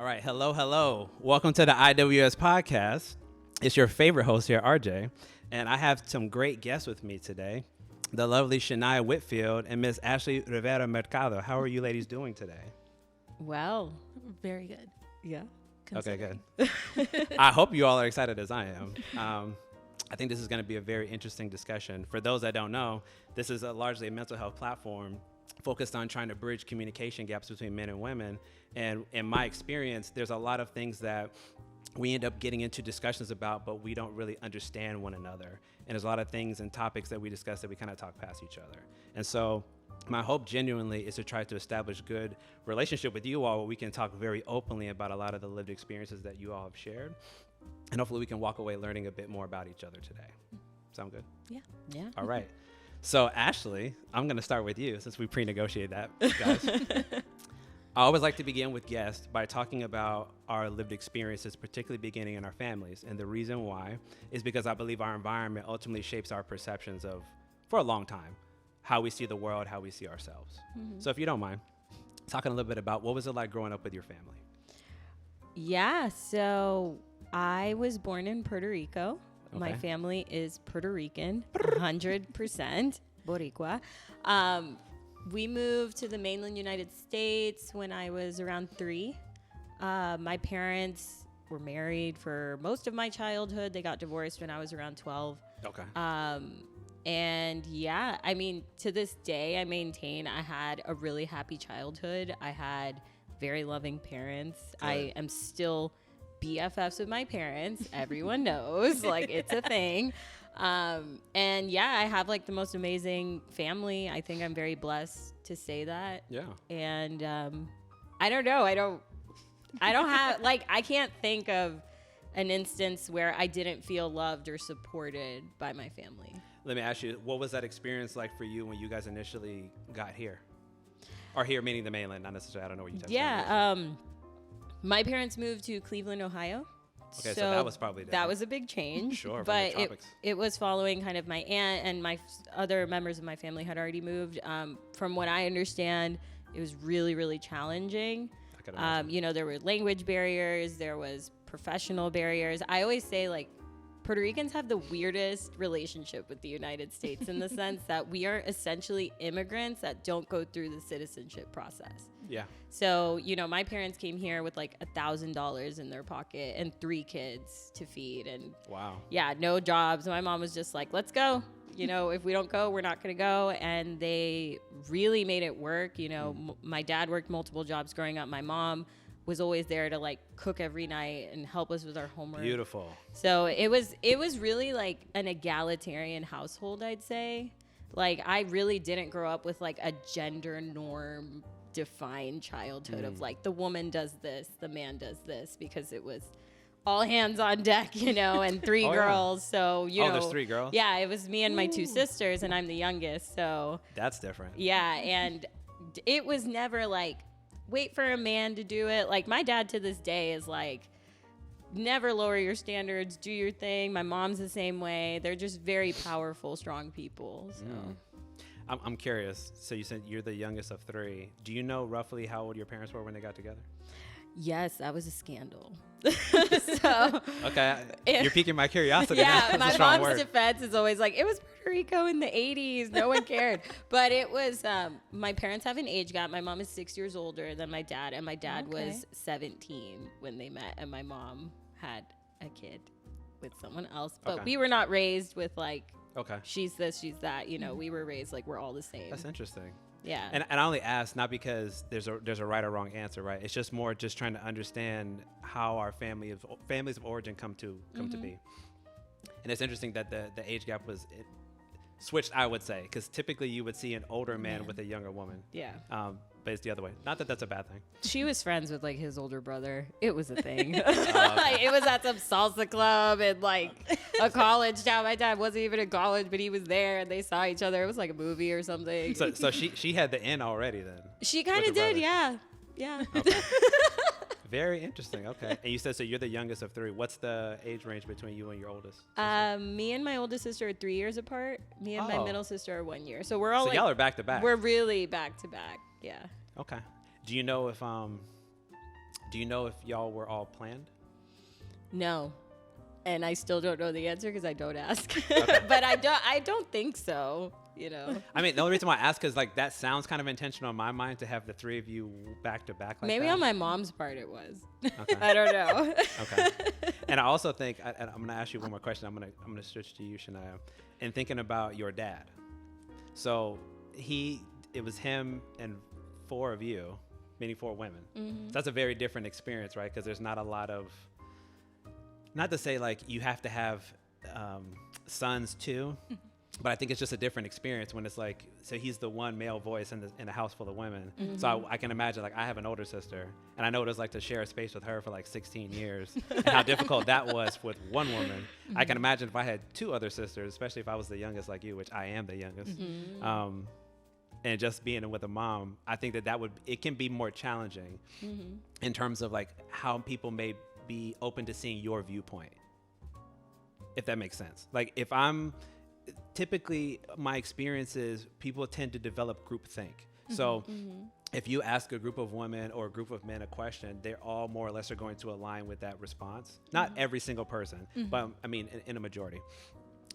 right. Hello, hello. Welcome to the IWS Podcast. It's your favorite host here, RJ. And I have some great guests with me today. The lovely Shania Whitfield and Miss Ashley Rivera Mercado. How are you ladies doing today? Well, very good. Yeah. Okay, good. I hope you all are excited as I am. I think this is going to be a very interesting discussion. For those that don't know, this is largely a mental health platform focused on trying to bridge communication gaps between men and women. And in my experience, there's a lot of things that we end up getting into discussions about, but we don't really understand one another. And there's a lot of things and topics that we discuss that we kind of talk past each other. And so my hope genuinely is to try to establish good relationship with you all where we can talk very openly about a lot of the lived experiences that you all have shared. And hopefully we can walk away learning a bit more about each other today. Sound good? Yeah. Yeah. All right. So Ashley, I'm going to start with you since we pre-negotiated that, guys. I always like to begin with guests by talking about our lived experiences, particularly beginning in our families. And the reason why is because I believe our environment ultimately shapes our perceptions of, for a long time, how we see the world, how we see ourselves. Mm-hmm. So if you don't mind, talking a little bit about what was it like growing up with your family? Yeah, so I was born in Puerto Rico. Okay. My family is Puerto Rican, 100% Boricua. We moved to the mainland United States when I was around 3. My parents were married for most of my childhood. They got divorced when I was around 12. Okay. And yeah, I mean, to this day, I maintain I had a really happy childhood. I had very loving parents. Good. I am still BFFs with my parents. Everyone knows, like, it's a thing. And yeah, I have like the most amazing family. I think I'm very blessed to say that. Yeah. And I don't know. I don't have, like, I can't think of an instance where I didn't feel loved or supported by my family. Let me ask you, what was that experience like for you when you guys initially got here? Or here meaning the mainland, not necessarily, I don't know where you touched. Yeah. My parents moved to Cleveland, Ohio. Okay, so that was probably that was a big change. Sure, but it was following kind of my aunt and my other members of my family had already moved. From what I understand, it was really, really challenging. You know, there were language barriers, there was professional barriers. I always say, like, Puerto Ricans have the weirdest relationship with the United States in the sense that we are essentially immigrants that don't go through the citizenship process. Yeah. So, you know, my parents came here with like $1,000 in their pocket and 3 kids to feed. And wow. Yeah, no jobs. My mom was just like, let's go. You know, if we don't go, we're not going to go. And they really made it work. You know, my dad worked multiple jobs growing up. My mom was always there to like cook every night and help us with our homework. Beautiful. So it was really like an egalitarian household, I'd say. Like, I really didn't grow up with like a gender norm defined childhood of like the woman does this, the man does this, because it was all hands on deck, you know, and 3 girls. Yeah. So, you know. Oh, there's 3 girls? Yeah, it was me and my 2 sisters, and I'm the youngest. So that's different. Yeah, and it was never like, wait for a man to do it. Like, my dad to this day is like, never lower your standards, do your thing. My mom's the same way. They're just very powerful, strong people. So. I'm curious. So you said you're the youngest of 3. Do you know roughly how old your parents were when they got together? Yes, that was a scandal. So okay, you're piquing my curiosity. Yeah, my mom's defense is always like, it was Puerto Rico in the 80s. No one cared. But it was, my parents have an age gap. My mom is 6 years older than my dad, and my dad was 17 when they met, and my mom had a kid with someone else. But we were not raised with like, she's this, she's that. You know, we were raised like we're all the same. That's interesting. Yeah. And I only ask not because there's a right or wrong answer, right? It's just more just trying to understand how our families of origin come to be. And it's interesting that the age gap was switched, I would say, because typically you would see an older man with a younger woman. Yeah. But it's the other way. Not that that's a bad thing. She was friends with like his older brother. It was a thing. Like, it was at some salsa club in like a college town. My dad wasn't even in college, but he was there, and they saw each other. It was like a movie or something. So she had the in already then. She kind of did, yeah. Okay. Very interesting. Okay. And you said, so you're the youngest of 3. What's the age range between you and your oldest? Me and my oldest sister are 3 years apart. Me and my middle sister are 1 year. So we're all so y'all are back to back. We're really back to back. Yeah. Okay. Do you know if Do you know if y'all were all planned? No. And I still don't know the answer because I don't ask. Okay. But I don't think so, you know. I mean, the only reason why I ask is like that sounds kind of intentional in my mind to have the three of you back to back like Maybe that. on my mom's part it was. Okay. I don't know. Okay. And I also think I'm going to ask you one more question. I'm going to switch to you, Shania. And thinking about your dad. So it was him and 4 of you, meaning 4 women. Mm-hmm. So that's a very different experience, right? Because there's not a lot of, not to say like you have to have sons too, but I think it's just a different experience when it's like, so he's the one male voice in a house full of women. Mm-hmm. So I can imagine, like, I have an older sister, and I know what it's like to share a space with her for like 16 years and how difficult that was with one woman. Mm-hmm. I can imagine if I had 2 other sisters, especially if I was the youngest like you, which I am the youngest. Mm-hmm. And just being with a mom, I think it can be more challenging in terms of like how people may be open to seeing your viewpoint, if that makes sense. Like typically my experience is people tend to develop groupthink. So if you ask a group of women or a group of men a question, they're all more or less are going to align with that response. Not every single person, but I mean, in a majority,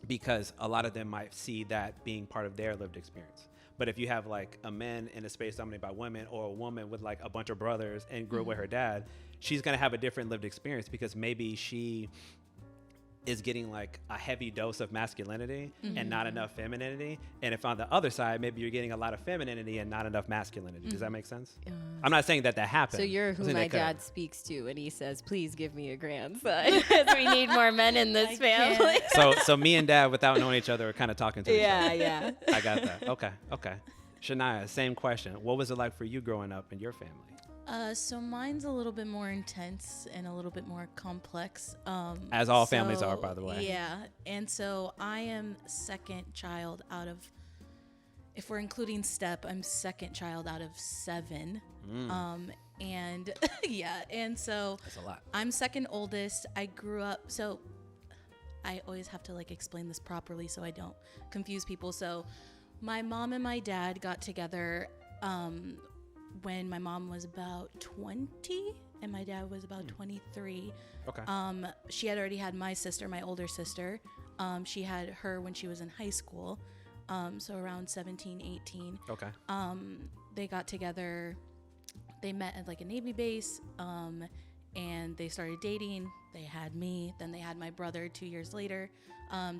because a lot of them might see that being part of their lived experience. But if you have like a man in a space dominated by women, or a woman with like a bunch of brothers and grew up with her dad, she's going to have a different lived experience because maybe she is getting like a heavy dose of masculinity and not enough femininity. And if on the other side, maybe you're getting a lot of femininity and not enough masculinity. Does that make sense? I'm not saying that happens. So you're who my dad speaks to when he says, please give me a grandson. Because we need more men in this family. So me and dad, without knowing each other, are kind of talking to each other. Yeah. I got that. Okay. Shania, same question. What was it like for you growing up in your family? So mine's a little bit more intense and a little bit more complex. As all families are, by the way. Yeah. And so I am second child out of, if we're including step, I'm second child out of 7. And yeah. And so that's a lot. I'm second oldest. I grew up, so I always have to like explain this properly so I don't confuse people. So my mom and my dad got together, when my mom was about 20 and my dad was about 23. Okay. She had already had my sister, my older sister. She had her when she was in high school. So around 17, 18. Okay. They got together. They met at like a Navy base. And they started dating. They had me. Then they had my brother 2 years later.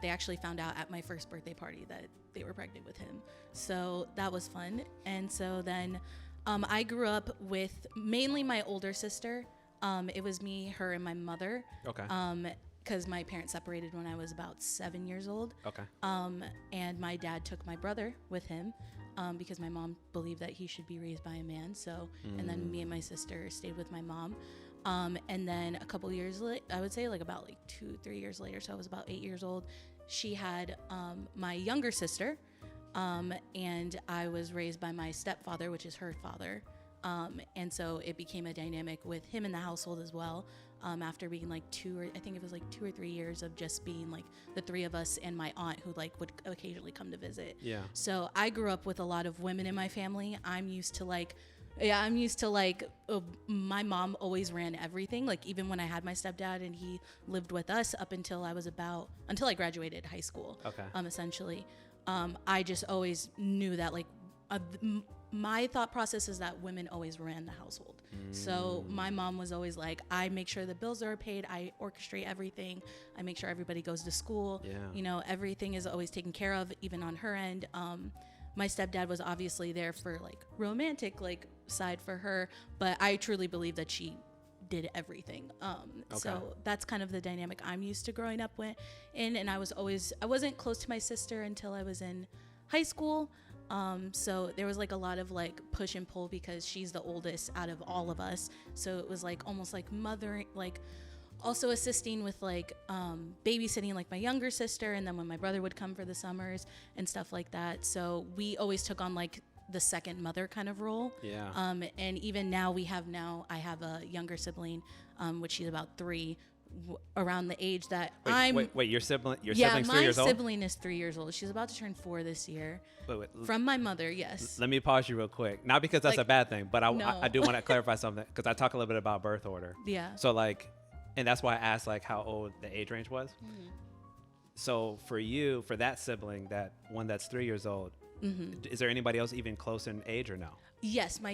They actually found out at my first birthday party that they were pregnant with him. So that was fun. And so then I grew up with mainly my older sister. It was me, her, and my mother. Okay. Because my parents separated when I was about 7 years old. Okay. And my dad took my brother with him because my mom believed that he should be raised by a man. So, and then me and my sister stayed with my mom. And then a couple years later, I would say like about like 2-3 years later, so I was about 8 years old, she had my younger sister. And I was raised by my stepfather, which is her father. And so it became a dynamic with him in the household as well. After being like 2 or 3 years of just being like the 3 of us and my aunt who like would occasionally come to visit. Yeah. So I grew up with a lot of women in my family. I'm used to my mom always ran everything. Like even when I had my stepdad and he lived with us up until until I graduated high school. Okay. Essentially. I just always knew that like my thought process is that women always ran the household. So my mom was always like, I make sure the bills are paid. I orchestrate everything. I make sure everybody goes to school. Yeah. You know, everything is always taken care of, even on her end. My stepdad was obviously there for like romantic like side for her, but I truly believe that she did everything. So that's kind of the dynamic I'm used to growing up in. And I wasn't close to my sister until I was in high school. So there was like a lot of like push and pull because she's the oldest out of all of us. So it was like almost like mothering, like also assisting with like babysitting like my younger sister, and then when my brother would come for the summers and stuff like that. So we always took on like the second mother kind of role. Yeah. And even now I have a younger sibling, which she's about 3. around the age that Wait, your sibling's 3 years old? Yeah, my sibling is 3 years old. She's about to turn 4 this year. Wait, from my mother, yes. Let me pause you real quick. Not because that's a bad thing, but I do want to clarify something, because I talk a little bit about birth order. Yeah. So like, and that's why I asked like how old the age range was. Mm-hmm. So for you, for that sibling, that one that's 3 years old, is there anybody else even close in age or no? Yes, my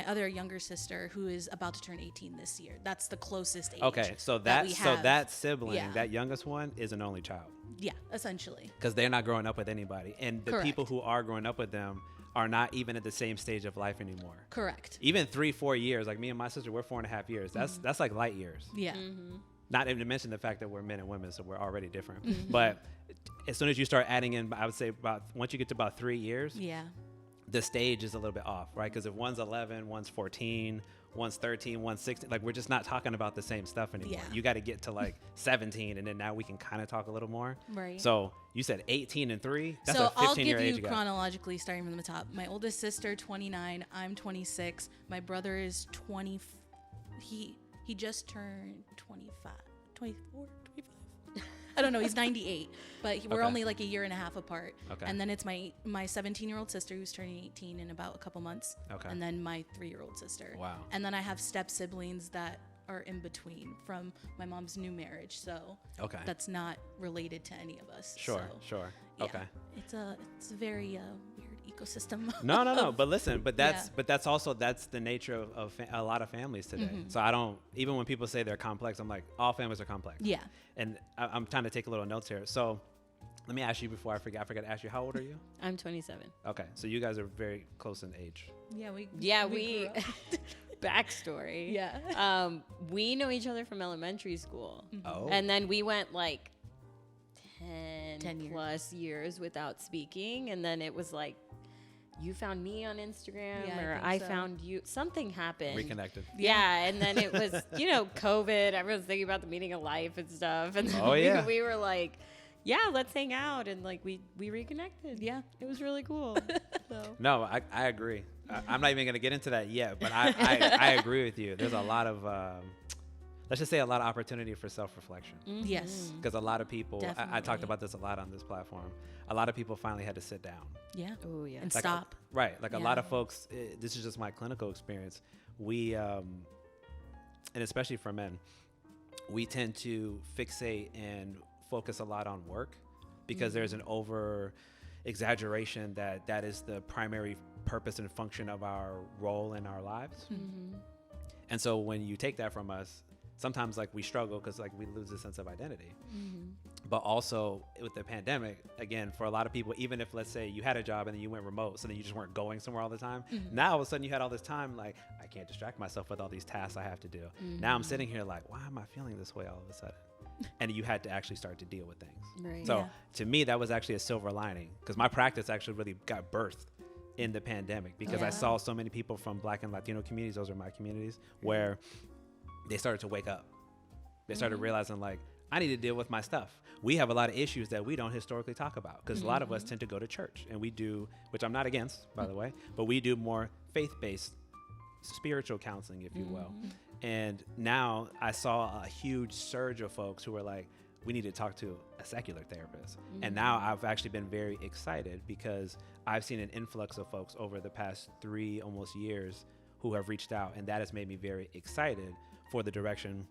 other younger sister, who is about to turn 18 this year. That's the closest age. Okay, so that sibling, that youngest one, is an only child. Yeah, essentially. Because they're not growing up with anybody, and the Correct. people who are growing up with them are not even at the same stage of life anymore. Correct. Even 3-4 years, like me and my sister, we're 4.5 years. That's like light years. Yeah. Mm-hmm. Not even to mention the fact that we're men and women, so we're already different. But as soon as you start adding in, I would say once you get to about 3 years, the stage is a little bit off, right? Because if one's 11, one's 14, one's 13, one's 16, like we're just not talking about the same stuff anymore. Yeah. You got to get to like 17, and then now we can kind of talk a little more. Right. So you said 18 and 3. That's so a 15-year I'll age give you gap. chronologically, starting from the top. My oldest sister, 29. I'm 26. My brother is 20. He just turned 25, 24, 25. I don't know. He's 98, but we're only like a year and a half apart. Okay. And then it's my 17-year-old sister who's turning 18 in about a couple months. Okay. And then my 3-year-old sister. Wow. And then I have step siblings that are in between from my mom's new marriage. So that's not related to any of us. Sure. Yeah, Okay. It's a very weird ecosystem. No. But listen, that's the nature of a lot of families today. So even when people say they're complex, I'm like, all families are complex. Yeah. And I'm trying to take a little notes here. So let me ask you before I forget. I forgot to ask you, how old are you? I'm 27. Okay, so you guys are very close in age. Yeah, we we backstory. Yeah. We know each other from elementary school. Oh. And then we went like 10 years. plus years without speaking, and then it was like you found me on Instagram, or I found you. Something happened. Reconnected. Yeah, and then it was COVID. Everyone's thinking about the meaning of life and stuff, and then we were like, yeah, let's hang out, and like we reconnected. Yeah, it was really cool. So. No, I agree. I'm not even gonna get into that yet, but I agree with you. There's a lot of let's just say a lot of opportunity for self-reflection. Mm-hmm. Yes. Because a lot of people, I talked about this a lot on this platform, a lot of people finally had to sit down. Yeah. Oh, yeah. And like stop. Right. Like a lot of folks, this is just my clinical experience. We, and especially for men, we tend to fixate and focus a lot on work because there's an over exaggeration that is the primary purpose and function of our role in our lives. Mm-hmm. And so when you take that from us, sometimes like we struggle because like we lose a sense of identity. But also with the pandemic, again, for a lot of people, even if let's say you had a job and then you went remote, so then you just weren't going somewhere all the time. Now all of a sudden you had all this time, like I can't distract myself with all these tasks I have to do. Now I'm sitting here like, why am I feeling this way all of a sudden? And you had to actually start to deal with things. Right. So to me, that was actually a silver lining because my practice actually really got birthed in the pandemic because I saw so many people from Black and Latino communities, those are my communities, where they started to wake up. They started realizing like, I need to deal with my stuff. We have a lot of issues that we don't historically talk about because a lot of us tend to go to church and we do, which I'm not against, by the way, but we do more faith-based spiritual counseling, if you will. And now I saw a huge surge of folks who were like, we need to talk to a secular therapist. And now I've actually been very excited because I've seen an influx of folks over the past 3 almost years who have reached out, and that has made me very excited for the direction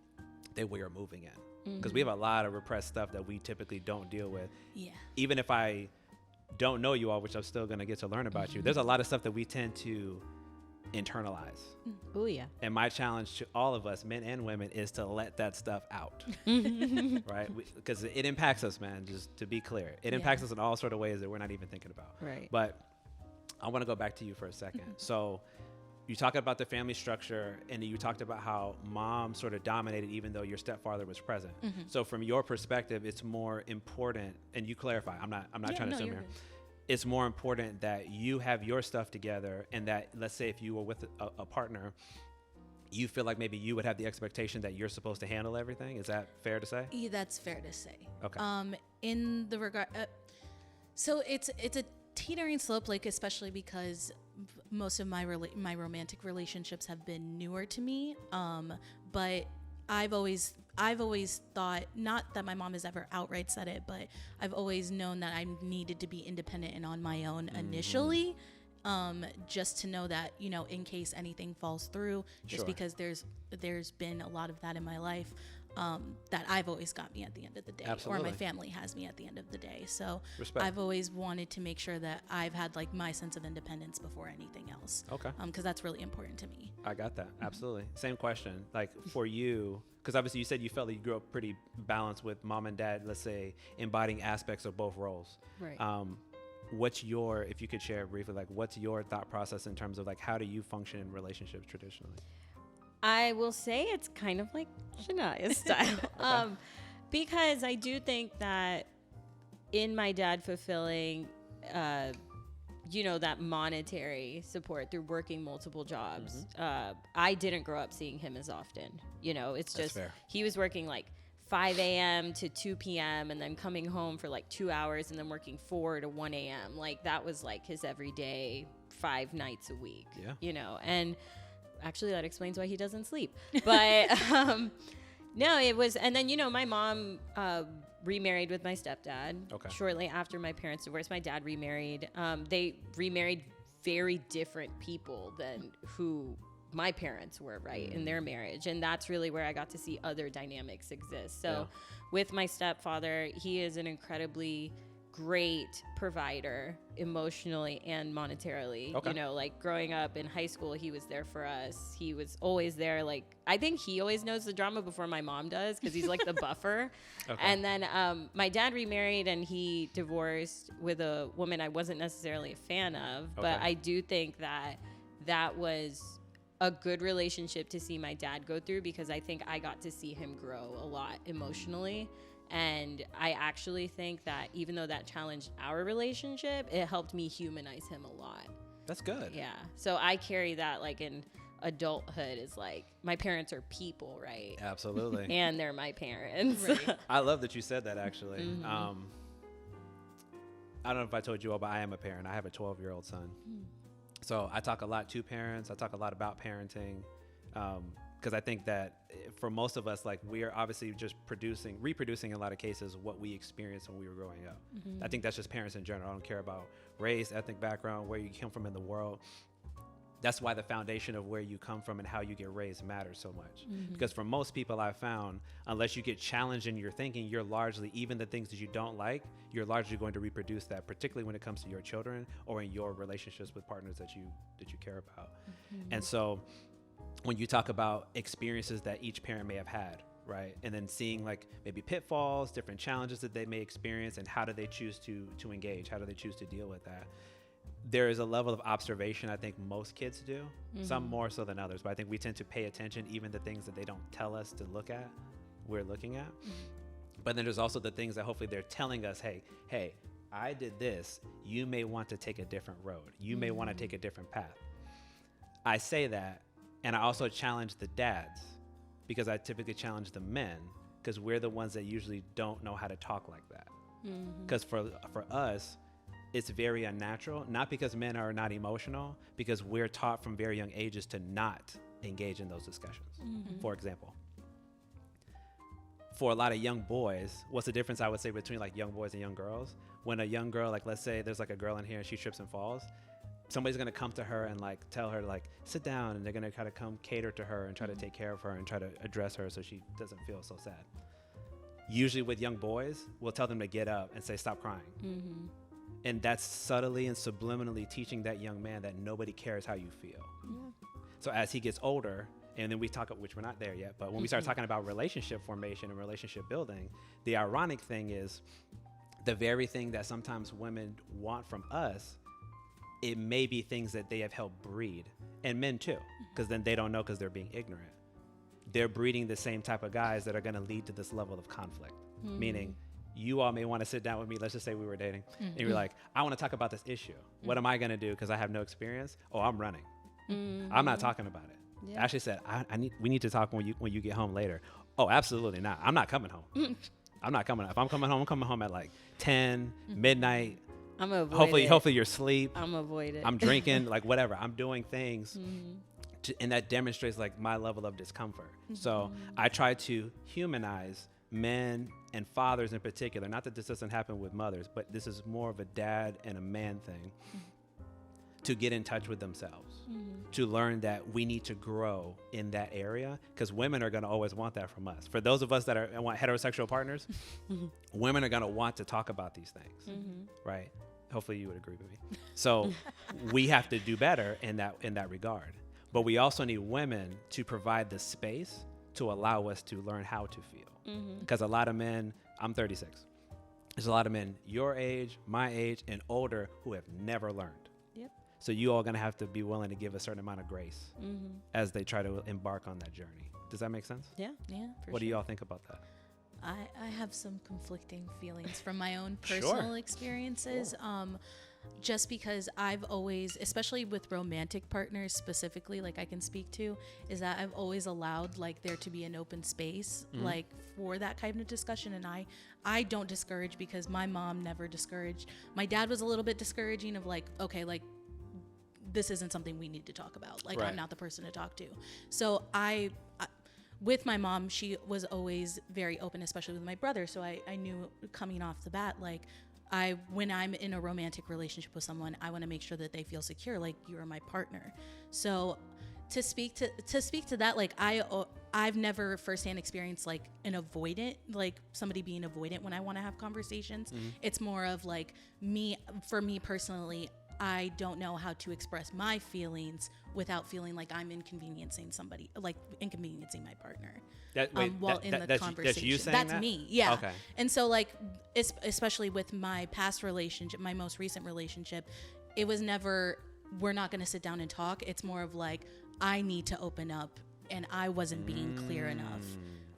that we are moving in. Because we have a lot of repressed stuff that we typically don't deal with. Yeah. Even if I don't know you all, which I'm still going to get to learn about you, there's a lot of stuff that we tend to internalize. Oh, yeah. And my challenge to all of us, men and women, is to let that stuff out. Right? Because it impacts us, man, just to be clear. It impacts us in all sort of ways that we're not even thinking about. Right. But I want to go back to you for a second. So you talked about the family structure, and you talked about how mom sort of dominated even though your stepfather was present. So from your perspective, it's more important, and you clarify, I'm not trying to assume here. It's more important that you have your stuff together, and that, let's say if you were with a partner, you feel like maybe you would have the expectation that you're supposed to handle everything. Is that fair to say? Yeah, that's fair to say. Okay. In the regard, so it's a teetering slope, like especially because most of my romantic relationships have been newer to me. But I've always I've always thought, not that my mom has ever outright said it, but I've always known that I needed to be independent and on my own initially, just to know that, you know, in case anything falls through, just because there's been a lot of that in my life, that I've always got me at the end of the day. Absolutely. Or my family has me at the end of the day. So Respect. I've always wanted to make sure that I've had like my sense of independence before anything else. Okay. Because that's really important to me. I got that. Absolutely. Same question. Like for you, because obviously you said you felt like you grew up pretty balanced with mom and dad, let's say, embodying aspects of both roles. Right. What's your, if you could share briefly, like what's your thought process in terms of like how do you function in relationships traditionally? I will say it's kind of like Shania's style. Because I do think that in my dad fulfilling, you know, that monetary support through working multiple jobs, I didn't grow up seeing him as often. You know, it's just, he was working like 5 a.m. to 2 p.m. and then coming home for like 2 hours and then working 4 to 1 a.m. Like that was like his everyday 5 nights a week, you know, and actually that explains why he doesn't sleep. But no, it was, and then, you know, my mom remarried with my stepdad shortly after my parents divorced. My dad remarried. They remarried very different people than who my parents were, right, in their marriage. And that's really where I got to see other dynamics exist. So with my stepfather, he is an incredibly great provider emotionally and monetarily. You know, like growing up in high school, he was there for us. He was always there. Like, I think he always knows the drama before my mom does because he's like the buffer. And then my dad remarried and he divorced with a woman I wasn't necessarily a fan of, but I do think that that was a good relationship to see my dad go through because I think I got to see him grow a lot emotionally. And I actually think that even though that challenged our relationship, it helped me humanize him a lot. That's good. Yeah. So I carry that like in adulthood is like my parents are people, right? Absolutely. And they're my parents. Right. I love that you said that actually. I don't know if I told you all, but I am a parent. I have a 12-year-old son. So I talk a lot to parents. I talk a lot about parenting. Because I think that for most of us, like we are obviously just reproducing in a lot of cases what we experienced when we were growing up. I think that's just parents in general. I don't care about race, ethnic background, where you come from in the world. That's why the foundation of where you come from and how you get raised matters so much. Because for most people I've found, unless you get challenged in your thinking, you're largely, even the things that you don't like, you're largely going to reproduce that, particularly when it comes to your children or in your relationships with partners that you care about. And so when you talk about experiences that each parent may have had, right? And then seeing like maybe pitfalls, different challenges that they may experience, and how do they choose to engage? How do they choose to deal with that? There is a level of observation I think most kids do, some more so than others, but I think we tend to pay attention, even the things that they don't tell us to look at, we're looking at. But then there's also the things that hopefully they're telling us, hey, I did this. You may want to take a different road. You may want to take a different path. I say that, and I also challenge the dads, because I typically challenge the men, because we're the ones that usually don't know how to talk like that. Because for us, it's very unnatural, not because men are not emotional, because we're taught from very young ages to not engage in those discussions. For example, for a lot of young boys, what's the difference I would say between like young boys and young girls? When a young girl, like let's say there's like a girl in here and she trips and falls, somebody's going to come to her and like tell her like sit down, and they're going to try to come cater to her and try to take care of her and try to address her so she doesn't feel so sad. Usually with young boys, we'll tell them to get up and say stop crying. And that's subtly and subliminally teaching that young man that nobody cares how you feel. So as he gets older, and then we talk, which we're not there yet, but when we start talking about relationship formation and relationship building, the ironic thing is the very thing that sometimes women want from us, it may be things that they have helped breed, and men too, because then they don't know because they're being ignorant. They're breeding the same type of guys that are going to lead to this level of conflict, meaning you all may want to sit down with me. Let's just say we were dating and you're like, I want to talk about this issue. What am I going to do? Because I have no experience. Oh, I'm running. I'm not talking about it. I actually said, we need to talk when you get home later. Oh, absolutely not. I'm not coming home. I'm not coming. If I'm coming home at like 10, midnight. I'm avoid it. Hopefully you're asleep. I'm avoid it. I'm drinking, like whatever. I'm doing things and that demonstrates like my level of discomfort. So I try to humanize men and fathers in particular. Not that this doesn't happen with mothers, but this is more of a dad and a man thing, to get in touch with themselves, to learn that we need to grow in that area, because women are going to always want that from us. For those of us that want heterosexual partners, women are going to want to talk about these things, right? Hopefully you would agree with me. So we have to do better in that regard. But we also need women to provide the space to allow us to learn how to feel. Because a lot of men, I'm 36. There's a lot of men your age, my age, and older who have never learned. Yep. So you all going to have to be willing to give a certain amount of grace as they try to embark on that journey. Does that make sense? Yeah. What do y'all think about that? I have some conflicting feelings from my own personal experiences. Just because I've always, especially with romantic partners specifically, like I can speak to, is that I've always allowed like there to be an open space like for that kind of discussion. And I don't discourage, because my mom never discouraged. My dad was a little bit discouraging of like, okay, like this isn't something we need to talk about. Like I'm not the person to talk to. So I with my mom, she was always very open, especially with my brother. So I knew coming off the bat, like when I'm in a romantic relationship with someone, I want to make sure that they feel secure, like you are my partner. So to speak to that, like I've never firsthand experienced like an avoidant, like somebody being avoidant when I want to have conversations. It's more of like for me personally, I don't know how to express my feelings without feeling like I'm inconveniencing somebody, like inconveniencing my partner. The conversation. That's you saying that's that? me. Yeah. Okay. And so like, especially with my past relationship, my most recent relationship, it was never, we're not going to sit down and talk. It's more of like, I need to open up, and I wasn't being clear enough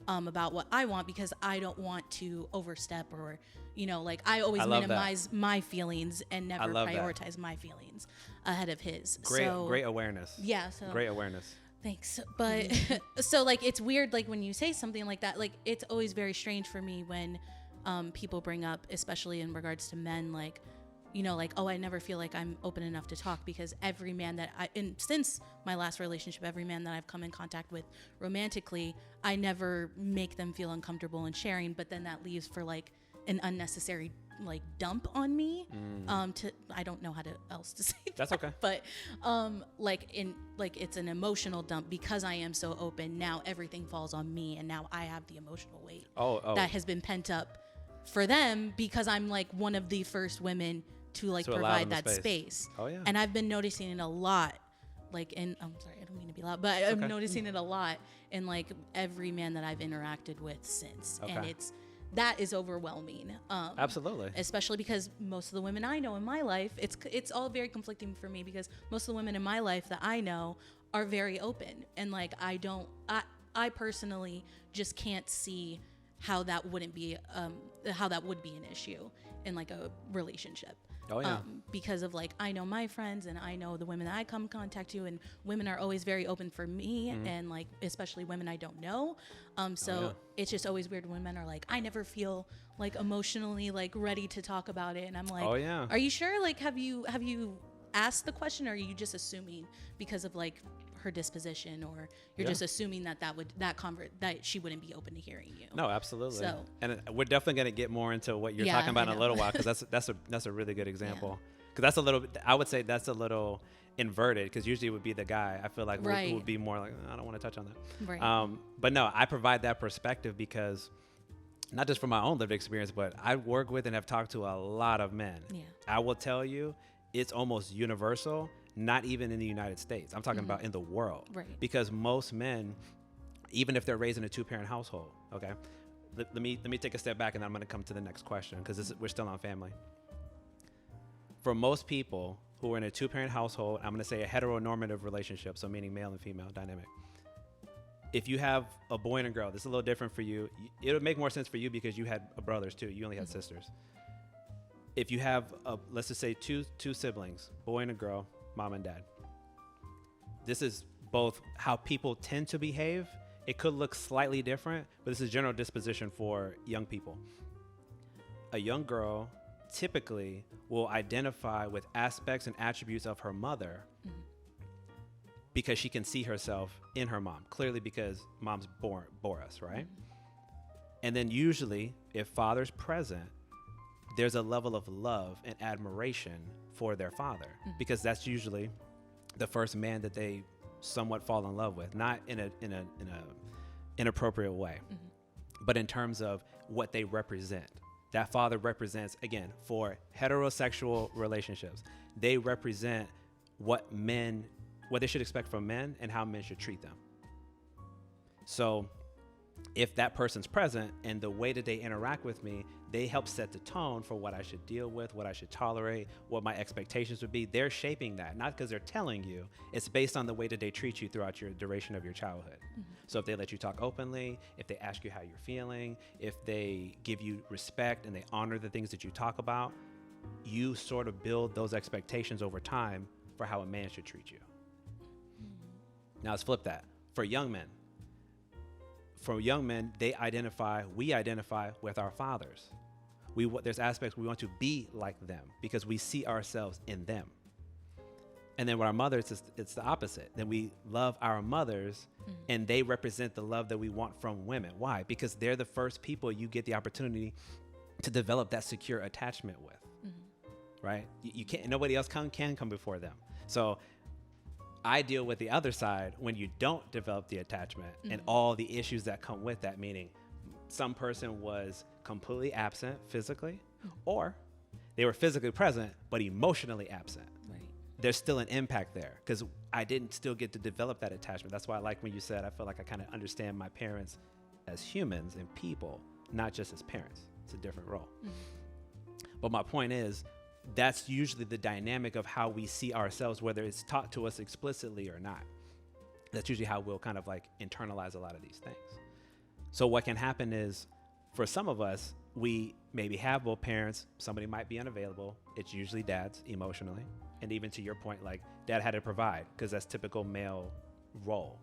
about what I want, because I don't want to overstep, or, like I always minimize my feelings and never prioritize my feelings ahead of his. Great awareness. Yeah. So great awareness. Thanks. But so like, it's weird, like when you say something like that, like it's always very strange for me when people bring up, especially in regards to men, like, like, oh, I never feel like I'm open enough to talk, because every man that since my last relationship, every man that I've come in contact with romantically, I never make them feel uncomfortable in sharing, but then that leaves for like an unnecessary like dump on me. I don't know how else to say that's that, okay. But it's an emotional dump, because I am so open. Now everything falls on me, and now I have the emotional weight that has been pent up for them, because I'm like one of the first women to like provide that space. Oh yeah. And I've been noticing it a lot, like I'm sorry, I don't mean to be loud, but I'm noticing it a lot in like every man that I've interacted with since. And that is overwhelming. Absolutely. Especially because most of the women I know in my life, it's all very conflicting for me, because most of the women in my life that I know are very open, and like I personally just can't see how that would be an issue in like a relationship. Oh yeah. Because of like, I know my friends, and I know the women that I come in contact to, and women are always very open for me, and like especially women I don't know. It's just always weird when men are like, I never feel like emotionally like ready to talk about it, and I'm like, oh yeah. Are you sure? Like, have you asked the question, or are you just assuming because of like her disposition, or you're just assuming that she wouldn't be open to hearing you? No, absolutely. So, and we're definitely going to get more into what you're talking about in a little while, because that's a really good example. Because that's a little, I would say that's a little inverted, because usually it would be the guy. I feel like it would be more like, I don't want to touch on that. Right. But no, I provide that perspective because not just from my own lived experience, but I work with and have talked to a lot of men. Yeah. I will tell you, it's almost universal. Not even in the United States. I'm talking about in the world. Right. Because most men, even if they're raised in a two-parent household, okay? Let me take a step back, and then I'm going to come to the next question, because we're still on family. For most people who are in a two-parent household, I'm going to say a heteronormative relationship, so meaning male and female dynamic. If you have a boy and a girl, this is a little different for you. It would make more sense for you because you had brothers too. You only had sisters. If you have, let's just say two siblings, boy and a girl, mom and dad. This is both how people tend to behave. It could look slightly different, but this is general disposition for young people. A young girl typically will identify with aspects and attributes of her mother, because she can see herself in her mom, clearly because moms bore us, right? And then usually, if father's present, there's a level of love and admiration for their father, because that's usually the first man that they somewhat fall in love with, not in a inappropriate way, but in terms of what they represent. That father represents, again, for heterosexual relationships, they represent what they should expect from men and how men should treat them. So if that person's present and the way that they interact with me, they help set the tone for what I should deal with, what I should tolerate, what my expectations would be. They're shaping that, not because they're telling you. It's based on the way that they treat you throughout your duration of your childhood. So if they let you talk openly, if they ask you how you're feeling, if they give you respect and they honor the things that you talk about, you sort of build those expectations over time for how a man should treat you. Now let's flip that. For young men, we identify with our fathers. There's aspects we want to be like them because we see ourselves in them. And then with our mothers, it's the opposite. Then we love our mothers, and they represent the love that we want from women. Why? Because they're the first people you get the opportunity to develop that secure attachment with, right? You can't. Nobody else can come before them. So I deal with the other side when you don't develop the attachment and all the issues that come with that, meaning some person was completely absent physically, or they were physically present but emotionally absent. Right. There's still an impact there because I didn't still get to develop that attachment. That's why I like when you said I feel like I kind of understand my parents as humans and people, not just as parents. It's a different role. But my point is, that's usually the dynamic of how we see ourselves, whether it's taught to us explicitly or not. That's usually how we'll kind of like internalize a lot of these things. So what can happen is, for some of us, we maybe have both parents. Somebody might be unavailable. It's usually dads emotionally. And even to your point, like dad had to provide because that's typical male role.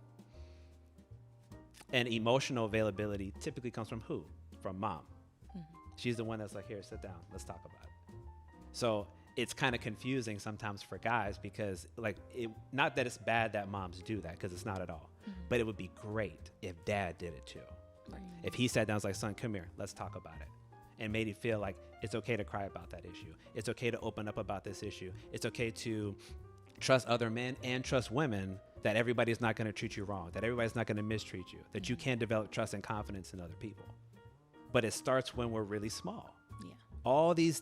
And emotional availability typically comes from who? From mom. She's the one that's like, here, sit down. Let's talk about it. So it's kind of confusing sometimes for guys because not that it's bad that moms do that, because it's not at all, but it would be great if dad did it too. Like if he sat down and was like, son, come here, let's talk about it. And made him feel like it's okay to cry about that issue. It's okay to open up about this issue. It's okay to trust other men and trust women, that everybody's not going to treat you wrong, that everybody's not going to mistreat you, that you can develop trust and confidence in other people. But it starts when we're really small. Yeah. All these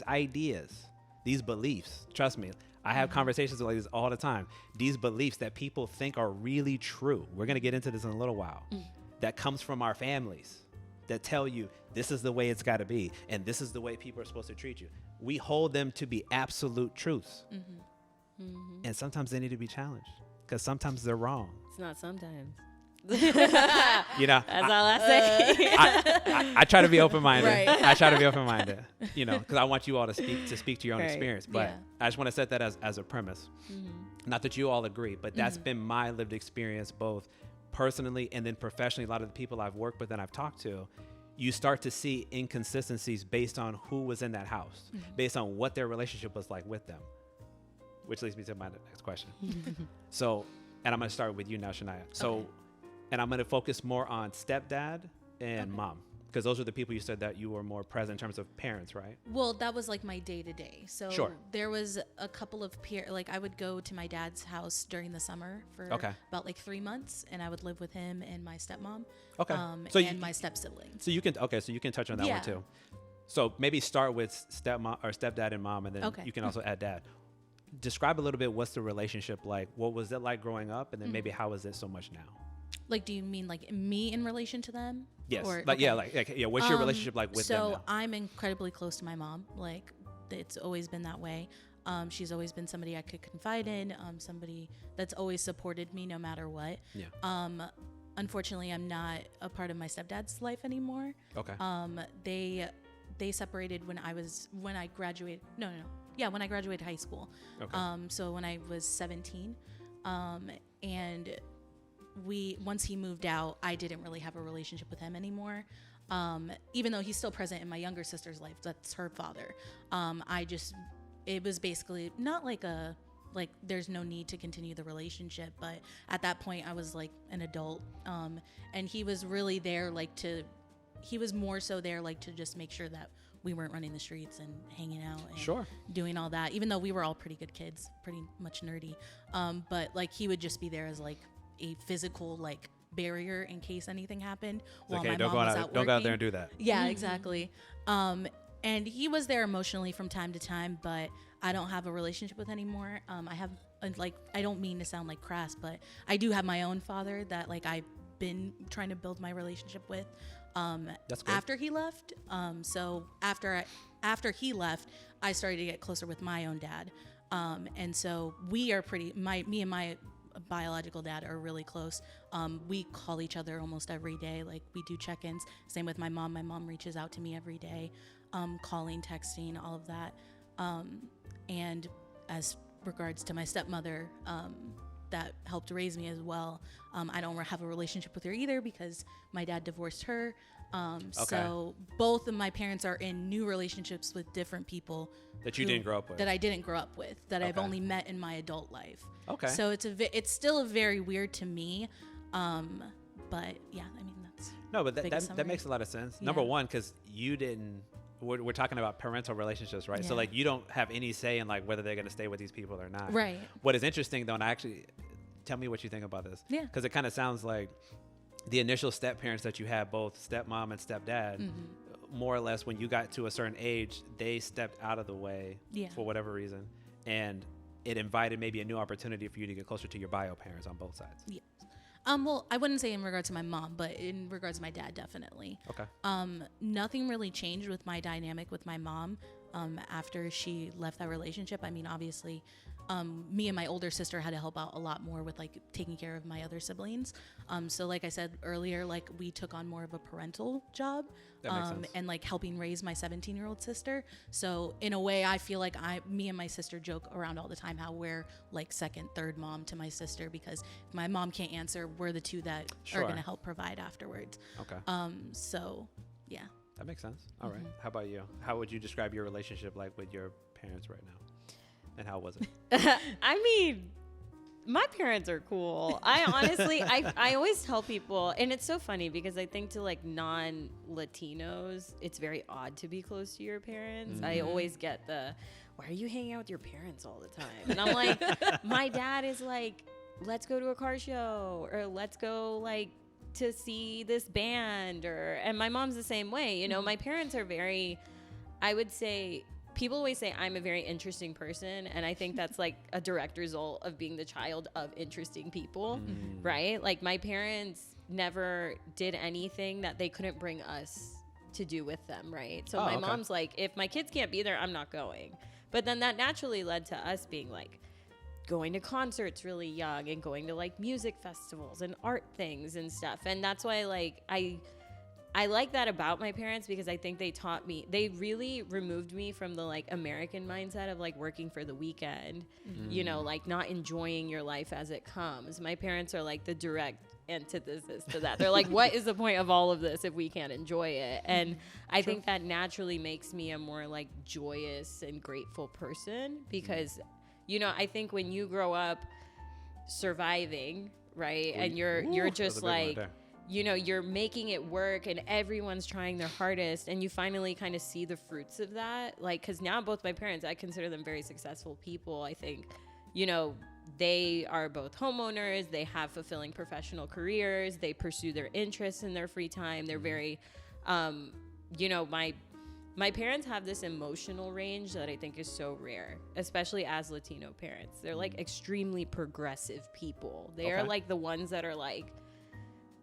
ideas, these beliefs, trust me, I have conversations like this all the time. These beliefs that people think are really true. We're going to get into this in a little while. That comes from our families that tell you this is the way it's got to be. And this is the way people are supposed to treat you. We hold them to be absolute truths. And sometimes they need to be challenged because sometimes they're wrong. It's not sometimes. You know, that's all I say. I try to be open-minded. Right. I try to be open-minded, you know, because I want you all to speak to your own experience. But I just want to set that as a premise. Not that you all agree, but that's been my lived experience, both personally and then professionally. A lot of the people I've worked with and I've talked to, you start to see inconsistencies based on who was in that house, based on what their relationship was like with them, which leads me to my next question. So, and I'm going to start with you now, Shania. So, and I'm going to focus more on stepdad and mom, because those are the people you said that you were more present in terms of parents, right? Well, that was like my day to day. So there was a couple of I would go to my dad's house during the summer for about like 3 months, and I would live with him and my stepmom, and my step siblings. So you can touch on that one too. So maybe start with stepmom or stepdad and mom, and then you can also add dad. Describe a little bit, what's the relationship like? What was it like growing up, and then maybe how is it so much now? Like, do you mean like me in relation to them? Yes. Or, what's your relationship like with them now? So I'm incredibly close to my mom. Like, it's always been that way. She's always been somebody I could confide in, somebody that's always supported me no matter what. Yeah. Unfortunately, I'm not a part of my stepdad's life anymore. Okay. They separated when I graduated. No. Yeah, when I graduated high school. Okay. So when I was 17, and once he moved out, I didn't really have a relationship with him anymore. Even though he's still present in my younger sister's life, that's her father. It was basically not like a like there's no need to continue the relationship. But at that point I was like an adult, and he was really there he was more so there like to just make sure that we weren't running the streets and hanging out and doing all that, even though we were all pretty good kids, pretty much nerdy, but like he would just be there as like a physical like barrier in case anything happened while my mom was out working. Don't go out there and do that. Yeah, exactly. And he was there emotionally from time to time, but I don't have a relationship with anymore. I have like, I don't mean to sound like crass, but I do have my own father that like I've been trying to build my relationship with That's good. after he left. So after he left, I started to get closer with my own dad. And so we are me and my biological dad are really close. We call each other almost every day. Like we do check-ins. Same with my mom. My mom reaches out to me every day, calling, texting, all of that. And as regards to my stepmother, that helped raise me as well. I don't have a relationship with her either because my dad divorced her. So both of my parents are in new relationships with different people that you didn't grow up with. That I didn't grow up with, that I've only met in my adult life. Okay. So it's still very weird to me. But yeah, I mean, that's but that makes a lot of sense. Yeah. Number one, because we're talking about parental relationships, right? Yeah. So like you don't have any say in like whether they're going to stay with these people or not. Right. What is interesting though, and actually tell me what you think about this. Yeah. Because it kind of sounds like the initial step parents that you had, both stepmom and stepdad, more or less when you got to a certain age, they stepped out of the way for whatever reason. And it invited maybe a new opportunity for you to get closer to your bio parents on both sides. Yeah. Well, I wouldn't say in regards to my mom, but in regards to my dad, definitely. Okay. Nothing really changed with my dynamic with my mom after she left that relationship. I mean, obviously, me and my older sister had to help out a lot more with like taking care of my other siblings. So like I said earlier, like we took on more of a parental job, and like helping raise my 17-year-old sister. So in a way, I feel like me and my sister joke around all the time how we're like second, third mom to my sister, because if my mom can't answer, we're the two that are going to help provide afterwards. Okay. So yeah. That makes sense. All right. How about you? How would you describe your relationship like with your parents right now? And how was it? I mean, my parents are cool. I honestly, I always tell people, and it's so funny because I think to like non-Latinos, it's very odd to be close to your parents. I always get why are you hanging out with your parents all the time? And I'm like, my dad is like, let's go to a car show, or let's go like to see this band, and my mom's the same way. You know, my parents are very, I would say, people always say I'm a very interesting person, and I think that's like a direct result of being the child of interesting people, right? Like my parents never did anything that they couldn't bring us to do with them, right? So my mom's like, if my kids can't be there, I'm not going. But then that naturally led to us being like going to concerts really young and going to like music festivals and art things and stuff. And that's why like I like that about my parents, because I think they taught me, they really removed me from the like American mindset of like working for the weekend, you know, like not enjoying your life as it comes. My parents are like the direct antithesis to that. They're like, what is the point of all of this if we can't enjoy it? And I think that naturally makes me a more like joyous and grateful person, because, you know, I think when you grow up surviving, right, and you're just like, you know, you're making it work and everyone's trying their hardest, and you finally kind of see the fruits of that. Like, because now both my parents, I consider them very successful people. I think, you know, they are both homeowners. They have fulfilling professional careers. They pursue their interests in their free time. They're very, you know, my parents have this emotional range that I think is so rare, especially as Latino parents. They're like extremely progressive people. They are like the ones that are like,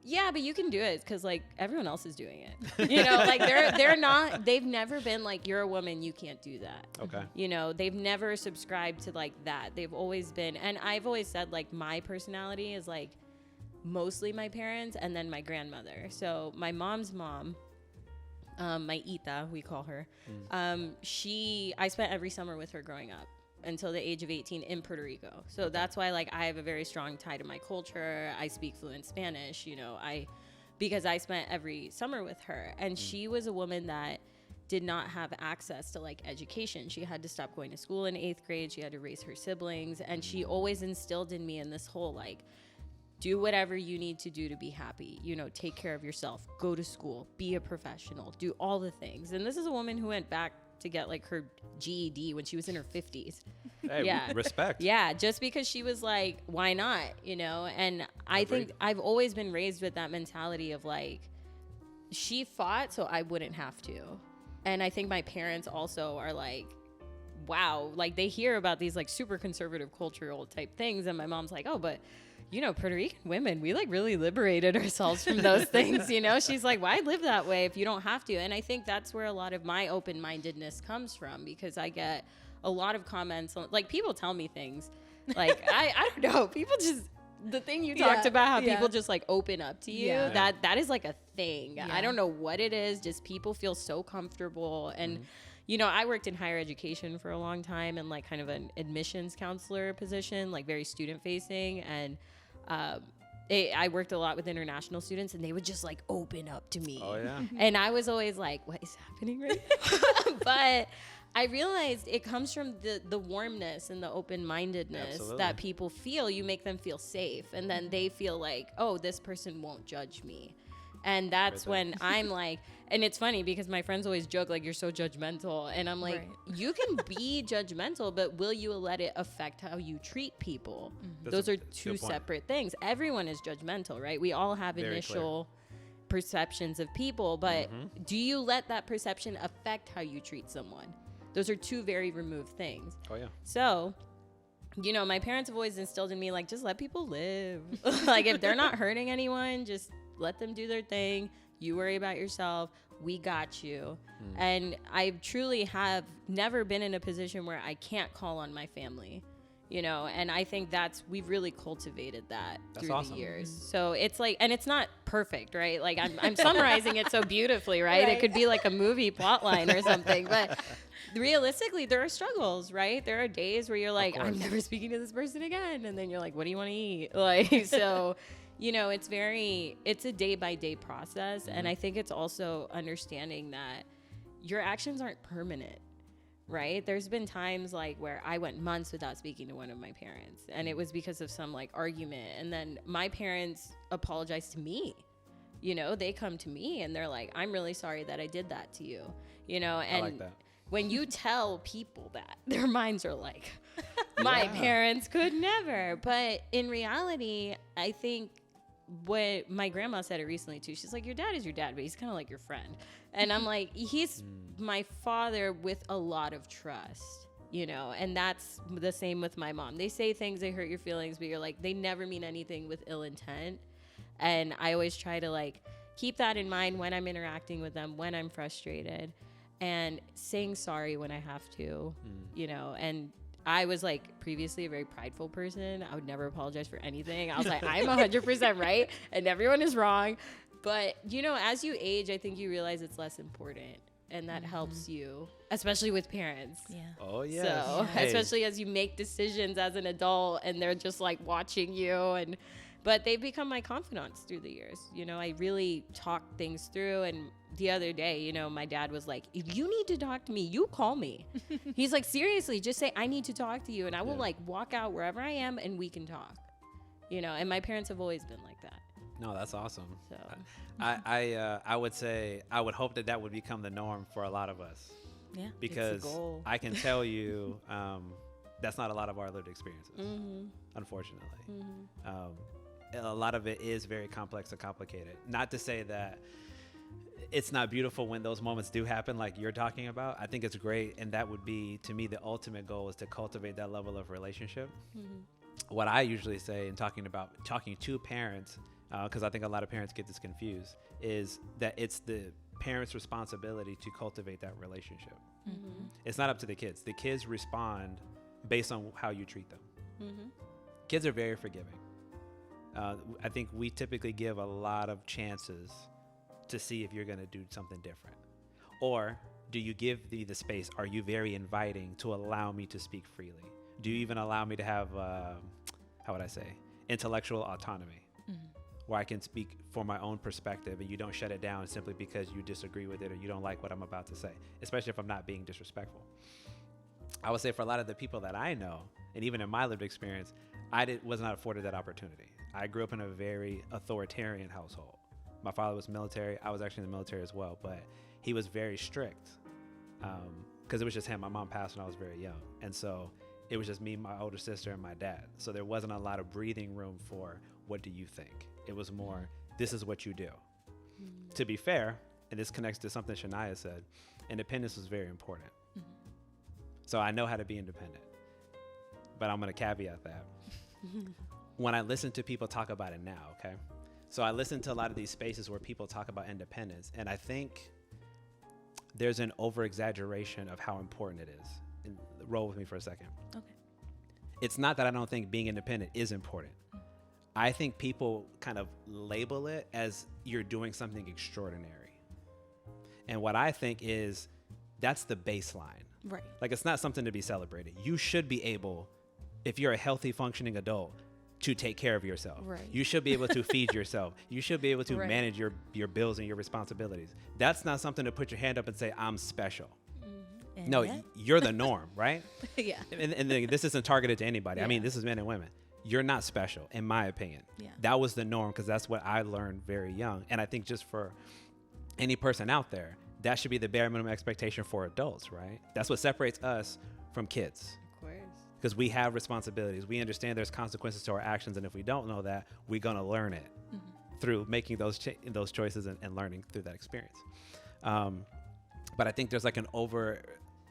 yeah, but you can do it because like everyone else is doing it. You know, like they're not, they've never been like, you're a woman, you can't do that. Okay. You know, they've never subscribed to like that. They've always been, and I've always said like my personality is like mostly my parents and then my grandmother. So my mom's mom, my Ita, we call her, I spent every summer with her growing up until the age of 18 in Puerto Rico. So that's why like I have a very strong tie to my culture. I speak fluent Spanish, you know, because I spent every summer with her, and she was a woman that did not have access to like education. She had to stop going to school in 8th grade. She had to raise her siblings. And she always instilled in me in this whole like, do whatever you need to do to be happy, you know, take care of yourself, go to school, be a professional, do all the things. And this is a woman who went back to get like her GED when she was in her 50s. Hey, yeah. Respect. Yeah, just because she was like, why not, you know? And I think I've always been raised with that mentality of like, she fought so I wouldn't have to. And I think my parents also are like, wow, like they hear about these like super conservative cultural type things. And my mom's like, oh, but you know, Puerto Rican women, we like really liberated ourselves from those things, you know? She's like, why live that way if you don't have to? And I think that's where a lot of my open-mindedness comes from, because I get a lot of comments on, like, people tell me things like, I don't know, people just, the thing you talked about, how people just like open up to you, that is like a thing. I don't know what it is, just people feel so comfortable. And you know, I worked in higher education for a long time and like kind of an admissions counselor position, like very student facing. And I worked a lot with international students, and they would just like open up to me. Oh yeah. And I was always like, what is happening right now? But I realized it comes from the warmness and the open-mindedness that people feel. You make them feel safe, and then they feel like, oh, this person won't judge me. And that's when I'm like, and it's funny because my friends always joke like, you're so judgmental. And I'm like, you can be judgmental, but will you let it affect how you treat people? Those are two separate things. Everyone is judgmental, right? We all have initial perceptions of people, but do you let that perception affect how you treat someone? Those are two very removed things. Oh yeah. So, you know, my parents have always instilled in me, like, just let people live. Like, if they're not hurting anyone, just let them do their thing. You worry about yourself. We got you. And I truly have never been in a position where I can't call on my family, you know, and I think we've really cultivated that through the years. So it's like, and it's not perfect, right? Like I'm summarizing it so beautifully, right? It could be like a movie plot line or something, but realistically, there are struggles, right? There are days where you're like, I'm never speaking to this person again. And then you're like, what do you want to eat? Like, so, you know, it's a day by day process. And I think it's also understanding that your actions aren't permanent, right? There's been times like where I went months without speaking to one of my parents, and it was because of some like argument. And then my parents apologized to me. You know, they come to me and they're like, I'm really sorry that I did that to you, you know? And I like that. When you tell people that, their minds are like, my parents could never. But in reality, I think what my grandma said it recently too, she's like, your dad is your dad, but he's kind of like your friend. And I'm like, he's my father with a lot of trust, you know? And that's the same with my mom. They say things, they hurt your feelings, but you're like, they never mean anything with ill intent. And I always try to like keep that in mind when I'm interacting with them, when I'm frustrated, and saying sorry when I have to, you know. And I was like previously a very prideful person. I would never apologize for anything. I was like, I'm 100% right and everyone is wrong. But, you know, as you age, I think you realize it's less important, and that helps you, especially with parents. Yeah. Oh yeah. So, especially as you make decisions as an adult and they're just like watching you, but they've become my confidants through the years. You know, I really talk things through. And the other day, you know, my dad was like, if you need to talk to me, you call me. He's like, seriously, just say, I need to talk to you. And I will like walk out wherever I am and we can talk, you know, and my parents have always been like that. No, that's awesome. So I would say, I would hope that would become the norm for a lot of us. Yeah. Because I can tell you, that's not a lot of our lived experiences, unfortunately. A lot of it is very complex and complicated. Not to say that it's not beautiful when those moments do happen, like you're talking about. I think it's great, and that would be, to me, the ultimate goal is to cultivate that level of relationship. What I usually say in talking to parents, because I think a lot of parents get this confused, is that it's the parents' responsibility to cultivate that relationship. It's not up to the kids. The kids respond based on how you treat them. Kids are very forgiving. I think we typically give a lot of chances to see if you're going to do something different. Or do you give the space? Are you very inviting to allow me to speak freely? Do you even allow me to have, intellectual autonomy? where I can speak for my own perspective and you don't shut it down simply because you disagree with it or you don't like what I'm about to say, especially if I'm not being disrespectful. I would say for a lot of the people that I know, and even in my lived experience, was not afforded that opportunity. I grew up in a very authoritarian household. My father was military. I was actually in the military as well, but he was very strict because it was just him. My mom passed when I was very young. And so it was just me, my older sister, and my dad. So there wasn't a lot of breathing room for what do you think? It was more, this is what you do. To be fair, and this connects to something Shania said, independence is very important. So I know how to be independent, but I'm going to caveat that. When I listen to people talk about it now, okay? So I listen to a lot of these spaces where people talk about independence, and I think there's an over-exaggeration of how important it is. And roll with me for a second. Okay. It's not that I don't think being independent is important. I think people kind of label it as you're doing something extraordinary. And what I think is that's the baseline. Right. Like, it's not something to be celebrated. You should be able, if you're a healthy, functioning adult, to take care of yourself. Right. You should be able to feed yourself. You should be able to manage your bills and your responsibilities. That's not something to put your hand up and say, I'm special. And No, you're the norm, right? Yeah. And this isn't targeted to anybody. I mean, this is men and women. You're not special, in my opinion. Yeah. That was the norm because that's what I learned very young. And I think just for any person out there, that should be the bare minimum expectation for adults, right? That's what separates us from kids. Of course. Because we have responsibilities. We understand there's consequences to our actions. And if we don't know that, we're going to learn it through making those choices and learning through that experience. But I think there's like an over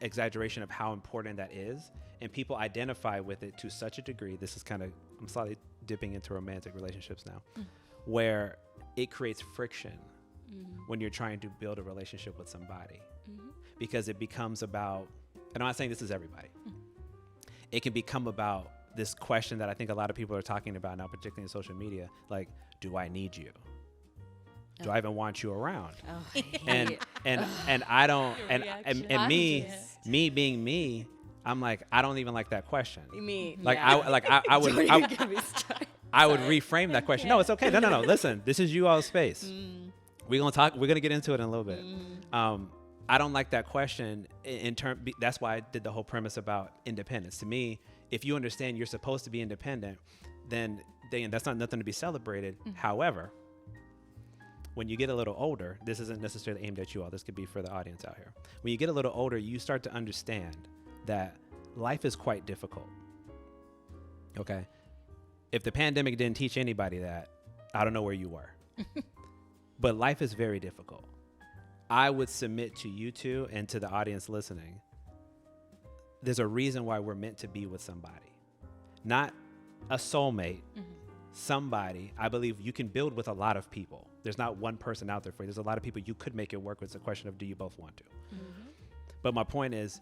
exaggeration of how important that is. And people identify with it to such a degree. This is kind of, I'm slightly dipping into romantic relationships now, where it creates friction when you're trying to build a relationship with somebody. Because it becomes about, and I'm not saying this is everybody. It can become about this question that I think a lot of people are talking about now, particularly in social media, like, do I need you? Do I even want you around? Oh, and I don't, and me being me, I'm like, I don't even like that question. Me. Like, yeah. I would I would Sorry. reframe that question. No, it's okay. No. Listen, this is you all's space. We're gonna get into it in a little bit. I don't like that question in term. That's why I did the whole premise about independence. To me, if you understand you're supposed to be independent, then that's not nothing to be celebrated. However, when you get a little older, this isn't necessarily aimed at you all. This could be for the audience out here. When you get a little older, you start to understand that life is quite difficult. Okay? If the pandemic didn't teach anybody that, I don't know where you were. But life is very difficult. I would submit to you two and to the audience listening, there's a reason why we're meant to be with somebody. Not a soulmate, somebody. I believe you can build with a lot of people. There's not one person out there for you. There's a lot of people you could make it work with. It's a question of, do you both want to? But my point is,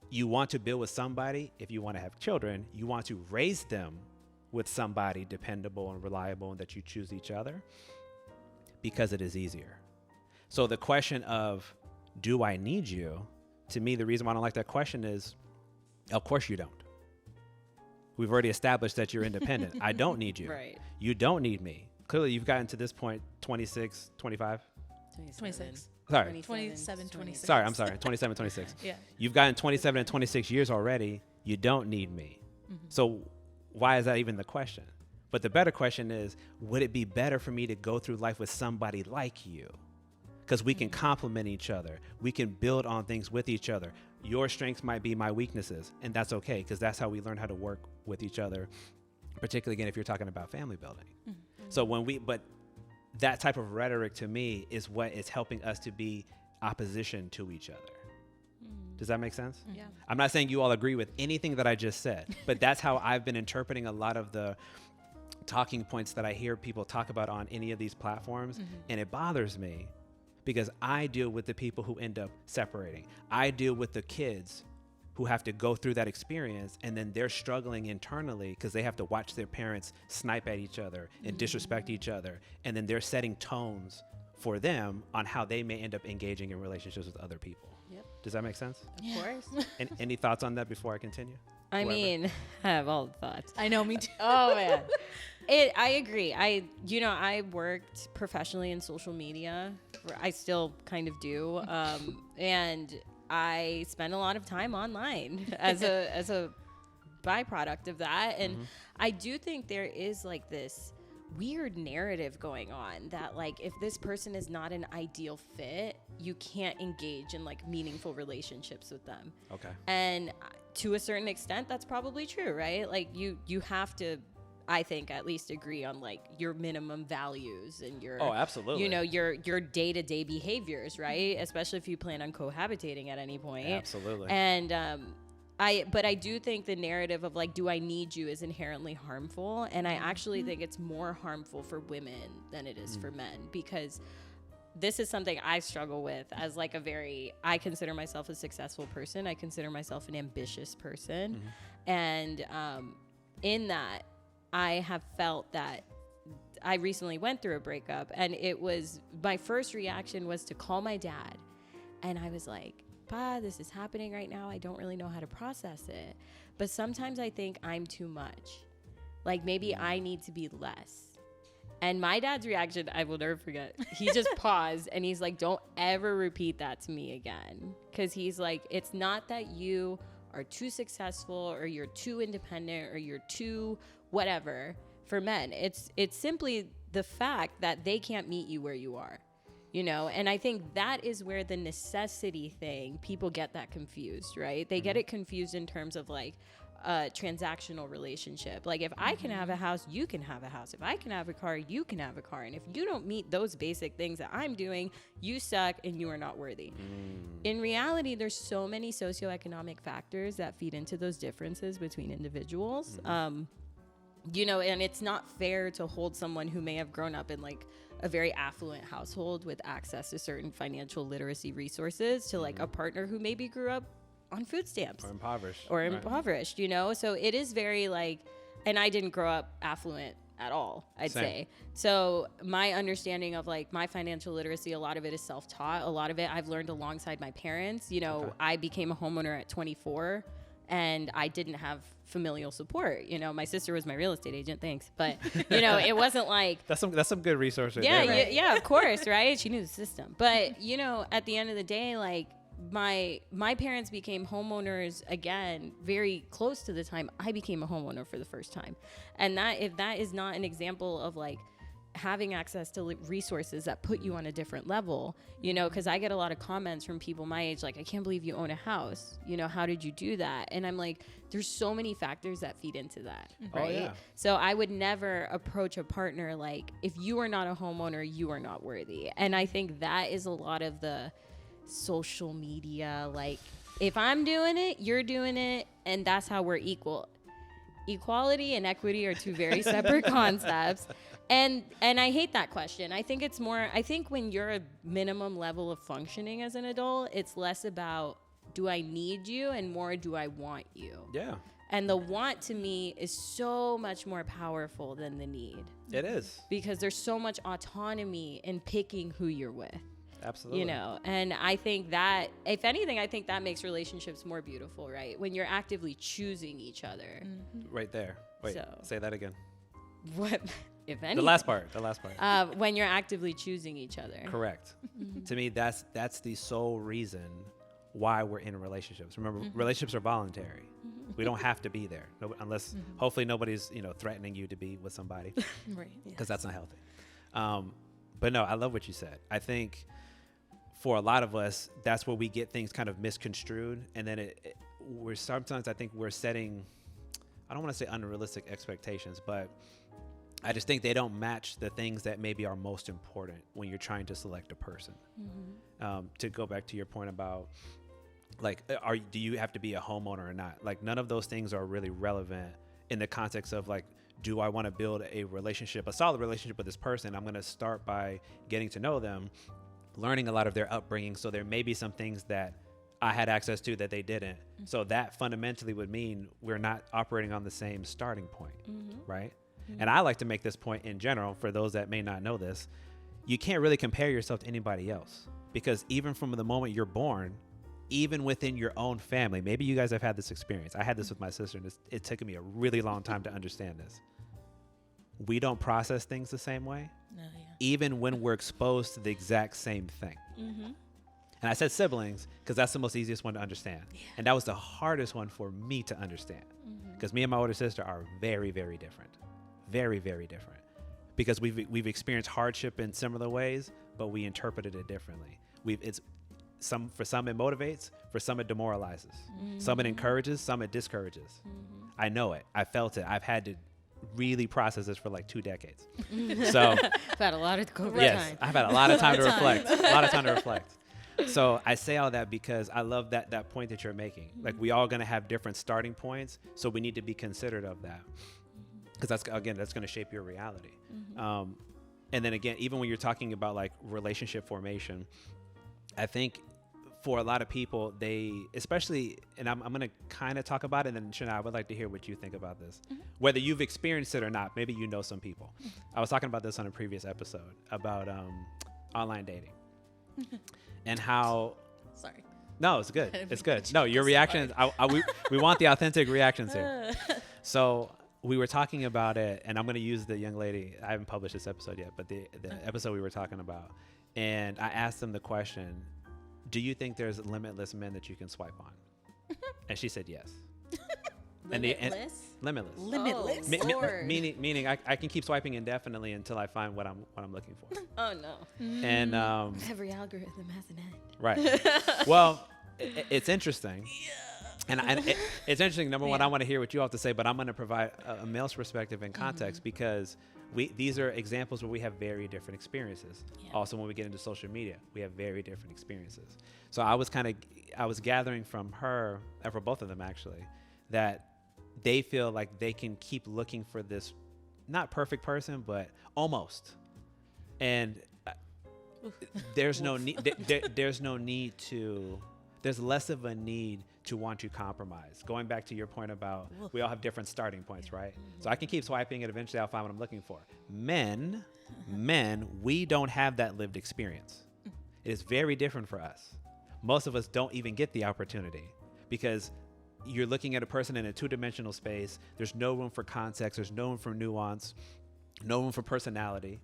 you want to build with somebody. If you want to have children, you want to raise them with somebody dependable and reliable and that you choose each other because it is easier. So the question of, do I need you? To me, the reason why I don't like that question is, of course you don't. We've already established that you're independent. I don't need you. Right. You don't need me. Clearly, you've gotten to this point 26, 25. 26. Sorry. 27, 26. Sorry, I'm sorry. 27, 26. Yeah. You've gotten 27 and 26 years already. You don't need me. So why is that even the question? But the better question is, would it be better for me to go through life with somebody like you? Because we can complement each other. We can build on things with each other. Your strengths might be my weaknesses, and that's okay, because that's how we learn how to work with each other, particularly, again, if you're talking about family building. So but that type of rhetoric to me is what is helping us to be opposition to each other. Does that make sense? Yeah. I'm not saying you all agree with anything that I just said, but that's how I've been interpreting a lot of the talking points that I hear people talk about on any of these platforms, and it bothers me because I deal with the people who end up separating. I deal with the kids who have to go through that experience, and then they're struggling internally because they have to watch their parents snipe at each other and disrespect each other, and then they're setting tones for them on how they may end up engaging in relationships with other people. Yep. Does that make sense? Of course. Any thoughts on that before I continue? I Whoever. mean, I have all the thoughts. I know, me too. Oh, man. I agree. I worked professionally in social media. I still kind of do. And I spend a lot of time online as a byproduct of that. And I do think there is like this weird narrative going on that like if this person is not an ideal fit, you can't engage in like meaningful relationships with them. Okay. And to a certain extent, that's probably true, right? Like you have to, I think, at least agree on like your minimum values and your absolutely, you know, your day-to-day behaviors, right? Especially if you plan on cohabitating at any point. Absolutely. And but I do think the narrative of like, do I need you is inherently harmful. And I actually think it's more harmful for women than it is for men, because this is something I struggle with as like I consider myself a successful person. I consider myself an ambitious person. And in that, I have felt that I recently went through a breakup, and my first reaction was to call my dad. And I was like, Pa, this is happening right now. I don't really know how to process it. But sometimes I think I'm too much. Like maybe I need to be less. And my dad's reaction, I will never forget. He just paused and he's like, don't ever repeat that to me again. Because he's like, it's not that you are too successful or you're too independent or you're too whatever for men. It's simply the fact that they can't meet you where you are. You know, and I think that is where the necessity thing, people get that confused, right? They get it confused in terms of like a transactional relationship. Like if I can have a house, you can have a house. If I can have a car, you can have a car. And if you don't meet those basic things that I'm doing, you suck and you are not worthy. In reality, there's so many socioeconomic factors that feed into those differences between individuals. You know, and it's not fair to hold someone who may have grown up in like a very affluent household with access to certain financial literacy resources to like a partner who maybe grew up on food stamps or impoverished, you know? So it is very like, and I didn't grow up affluent at all, I'd say. So my understanding of like my financial literacy, a lot of it is self-taught. A lot of it I've learned alongside my parents. You know, I became a homeowner at 24 and I didn't have familial support. You know, my sister was my real estate agent. Thanks. But, you know, it wasn't like. That's some good resources. Yeah, right? Yeah, of course, right? She knew the system. But, you know, at the end of the day, like my parents became homeowners again very close to the time I became a homeowner for the first time. And that, if that is not an example of like having access to resources that put you on a different level, you know, because I get a lot of comments from people my age like, I can't believe you own a house, you know, how did you do that? And I'm like, there's so many factors that feed into that, right? So I would never approach a partner like, if you are not a homeowner, you are not worthy. And I think that is a lot of the social media, like if I'm doing it, you're doing it, and that's how we're equal. Equality and equity are two very separate concepts. And I hate that question. I think it's more, I think when you're a minimum level of functioning as an adult, it's less about do I need you and more do I want you. Yeah. And the want to me is so much more powerful than the need. It is. Because there's so much autonomy in picking who you're with. Absolutely. You know, and I think that, if anything, I think that makes relationships more beautiful, right? When you're actively choosing each other. Right there. Wait, say that again. What? If anything. The last part. When you're actively choosing each other. Correct. To me, that's the sole reason why we're in relationships. Remember, relationships are voluntary. We don't have to be there unless hopefully nobody's, you know, threatening you to be with somebody. Right. Because that's not healthy. But no, I love what you said. I think for a lot of us, that's where we get things kind of misconstrued. And then we're sometimes, I think we're setting, I don't want to say unrealistic expectations, but I just think they don't match the things that maybe are most important when you're trying to select a person. To go back to your point about like, do you have to be a homeowner or not? Like none of those things are really relevant in the context of like, do I want to build a relationship, a solid relationship with this person? I'm going to start by getting to know them, learning a lot of their upbringing. So there may be some things that I had access to that they didn't. So that fundamentally would mean we're not operating on the same starting point, right? And I like to make this point in general for those that may not know this. You can't really compare yourself to anybody else because even from the moment you're born, even within your own family, maybe you guys have had this experience. I had this with my sister, and it took me a really long time to understand this. we don't process things the same way, even when we're exposed to the exact same thing. Mm-hmm. And I said siblings because that's the most easiest one to understand. Yeah. And that was the hardest one for me to understand because me and my older sister are very, very different. Very, very different. Because we've experienced hardship in similar ways, but we interpreted it differently. For some it motivates, for some it demoralizes. Mm-hmm. Some it encourages, some it discourages. Mm-hmm. I know it. I felt it. I've had to really process this for like 2 decades. So I've had a lot of time. Yes, I've had a lot of time to reflect. A lot of time to reflect. So I say all that because I love that point that you're making. Like we all going to have different starting points, so we need to be considerate of that. Because that's going to shape your reality. Mm-hmm. And then again, even when you're talking about like relationship formation, I think for a lot of people, especially, and I'm going to kind of talk about it, and then Shania, I would like to hear what you think about this. Mm-hmm. Whether you've experienced it or not, maybe you know some people. Mm-hmm. I was talking about this on a previous episode about online dating. And how... Sorry. No, it's good. It's good. No, your reactions, we want the authentic reactions here. So we were talking about it, and I'm going to use the young lady. I haven't published this episode yet, but the episode we were talking about. And I asked them the question, do you think there's limitless men that you can swipe on? And she said yes. Limitless? Limitless. Limitless? Meaning I can keep swiping indefinitely until I find what I'm looking for. Oh, no. And every algorithm has an end. Right. Well, it's interesting. Yeah. And it's interesting. Number one, I want to hear what you have to say, but I'm going to provide a male's perspective and context because these are examples where we have very different experiences. Yeah. Also, when we get into social media, we have very different experiences. So I was gathering from her, and for both of them actually, that they feel like they can keep looking for this, not perfect person, but almost. And there's no need. There's less of a need to want to compromise. Going back to your point about we all have different starting points, right? So I can keep swiping and eventually I'll find what I'm looking for. Men, we don't have that lived experience. It is very different for us. Most of us don't even get the opportunity because you're looking at a person in a 2-dimensional space. There's no room for context. There's no room for nuance, no room for personality,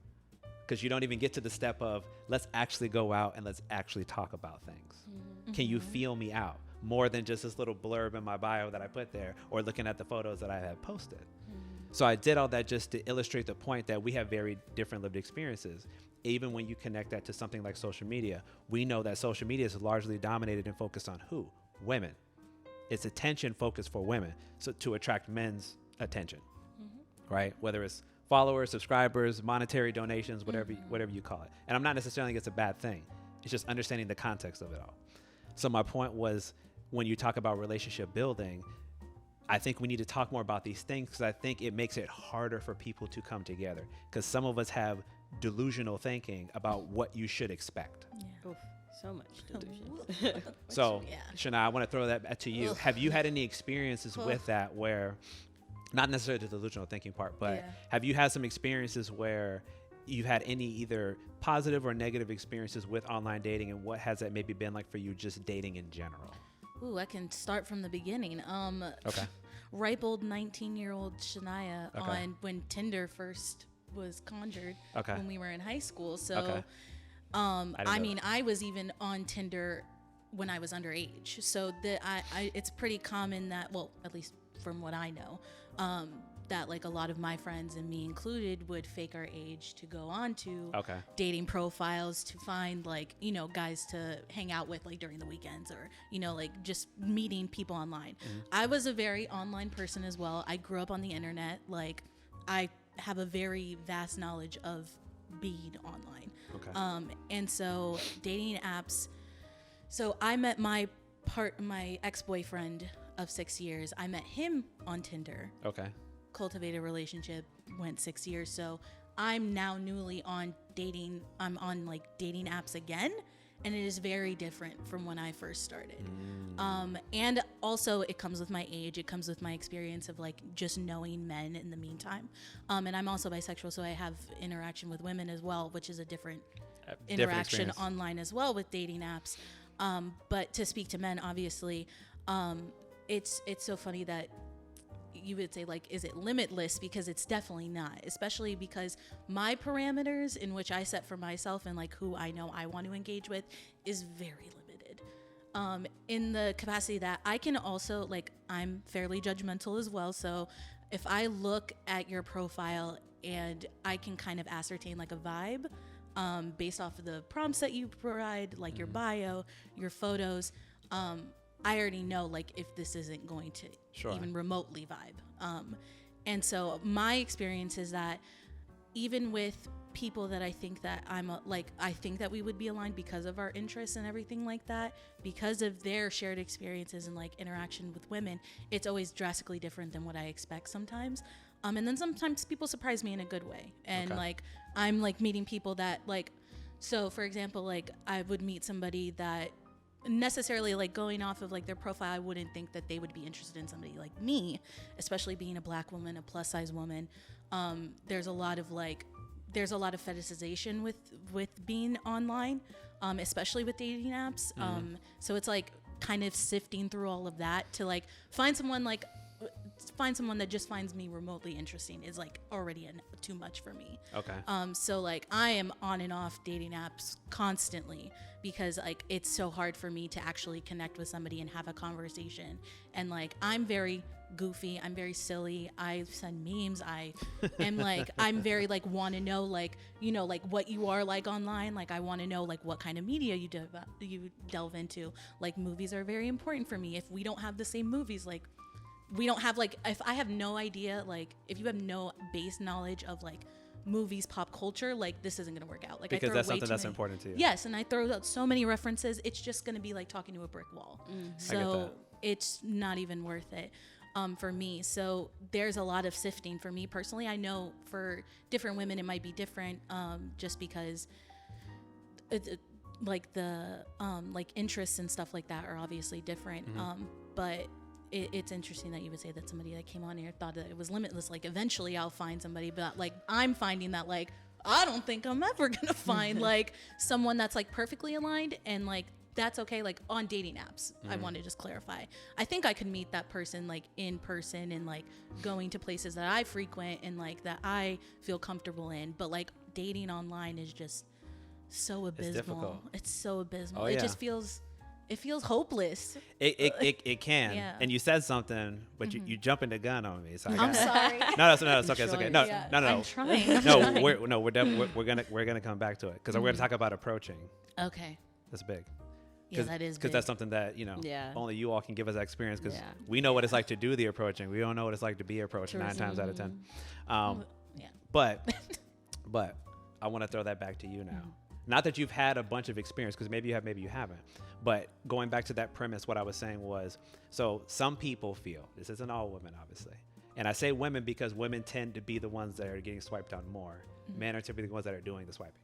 because you don't even get to the step of let's actually go out and let's actually talk about things. Mm-hmm. Can you feel me out? More than just this little blurb in my bio that I put there or looking at the photos that I had posted. Mm-hmm. So I did all that just to illustrate the point that we have very different lived experiences. Even when you connect that to something like social media, we know that social media is largely dominated and focused on who? Women. It's attention focused for women, so to attract men's attention, right? Whether it's followers, subscribers, monetary donations, whatever you call it. And I'm not necessarily saying it's a bad thing. It's just understanding the context of it all. So my point was, when you talk about relationship building, I think we need to talk more about these things because I think it makes it harder for people to come together because some of us have delusional thinking about what you should expect. Yeah. Oof, so much delusion. So, Shania, I want to throw that back to you. Have you had any experiences with that where, not necessarily the delusional thinking part, but have you had some experiences where you've had any either positive or negative experiences with online dating, and what has that maybe been like for you just dating in general? Ooh, I can start from the beginning. Okay. Ripe old 19-year-old Shania on when Tinder first was conjured when we were in high school. So, I was even on Tinder when I was underage. So it's pretty common that, well, at least from what I know, that like a lot of my friends and me included would fake our age to go on to dating profiles to find like, guys to hang out with like during the weekends or, like just meeting people online. Mm-hmm. I was a very online person as well. I grew up on the internet. Like I have a very vast knowledge of being online. Okay. And so dating apps. So I met my ex-boyfriend of 6 years. I met him on Tinder. Okay. Cultivated a relationship, went 6 years. So I'm now newly on dating. I'm on like dating apps again. And it is very different from when I first started. And also it comes with my age. It comes with my experience of like just knowing men in the meantime. And I'm also bisexual, so I have interaction with women as well, which is a different interaction online as well with dating apps. But to speak to men, obviously, it's so funny that you would say like, is it limitless? Because it's definitely not, especially because my parameters in which I set for myself and like who I know I want to engage with is very limited. In the capacity that I can also, like, I'm fairly judgmental as well. So if I look at your profile and I can kind of ascertain like a vibe, based off of the prompts that you provide, like your bio, your photos, I already know like if this isn't going to even remotely vibe. And so my experience is that even with people that I think that I think that we would be aligned because of our interests and everything like that, because of their shared experiences and like interaction with women, it's always drastically different than what I expect sometimes. And then sometimes people surprise me in a good way. And like, I'm like meeting people that like, so for example, like I would meet somebody that necessarily like going off of like their profile, I wouldn't think that they would be interested in somebody like me, especially being a Black woman, a plus size woman. There's a lot of fetishization with being online, especially with dating apps. So it's like kind of sifting through all of that to like find someone that just finds me remotely interesting is like already too much for me. So like I am on and off dating apps constantly because like it's so hard for me to actually connect with somebody and have a conversation. And like I'm very goofy, I'm very silly, I send memes, I am like, I'm very like want to know like, you know, like what you are like online. Like I want to know like what kind of media you delve into. Like movies are very important for me. If we don't have the same movies, like we don't have like, if I have no idea, like if you have no base knowledge of like movies, pop culture, like this isn't gonna work out. Like because that's something that's important to you. Yes, and I throw out so many references, it's just gonna be like talking to a brick wall. So it's not even worth it for me. So there's a lot of sifting for me personally. I know for different women it might be different, just because like the like interests and stuff like that are obviously different. But it's interesting that you would say that somebody that came on here thought that it was limitless. Like eventually I'll find somebody, but like I'm finding that like I don't think I'm ever gonna find like someone that's like perfectly aligned, and like that's okay. Like on dating apps, I want to just clarify. I think I could meet that person like in person and like going to places that I frequent and like that I feel comfortable in. But like dating online is just so abysmal. It's so abysmal. It just feels. It feels hopeless. It can. Yeah. And you said something, but you jumping the gun on me. So I'm sorry. No, it's okay. It's okay. No. I'm trying. No, we're gonna come back to it because we're gonna talk about approaching. Okay. That's big. Yeah, that is big. Because that's something that only you all can give us that experience. Because we know what it's like to do the approaching. We don't know what it's like to be approached 9 times out of 10. But I want to throw that back to you now. Not that you've had a bunch of experience, because maybe you have, maybe you haven't. But going back to that premise, what I was saying was, so some people feel, this isn't all women, obviously. And I say women because women tend to be the ones that are getting swiped on more. Men are typically the ones that are doing the swiping.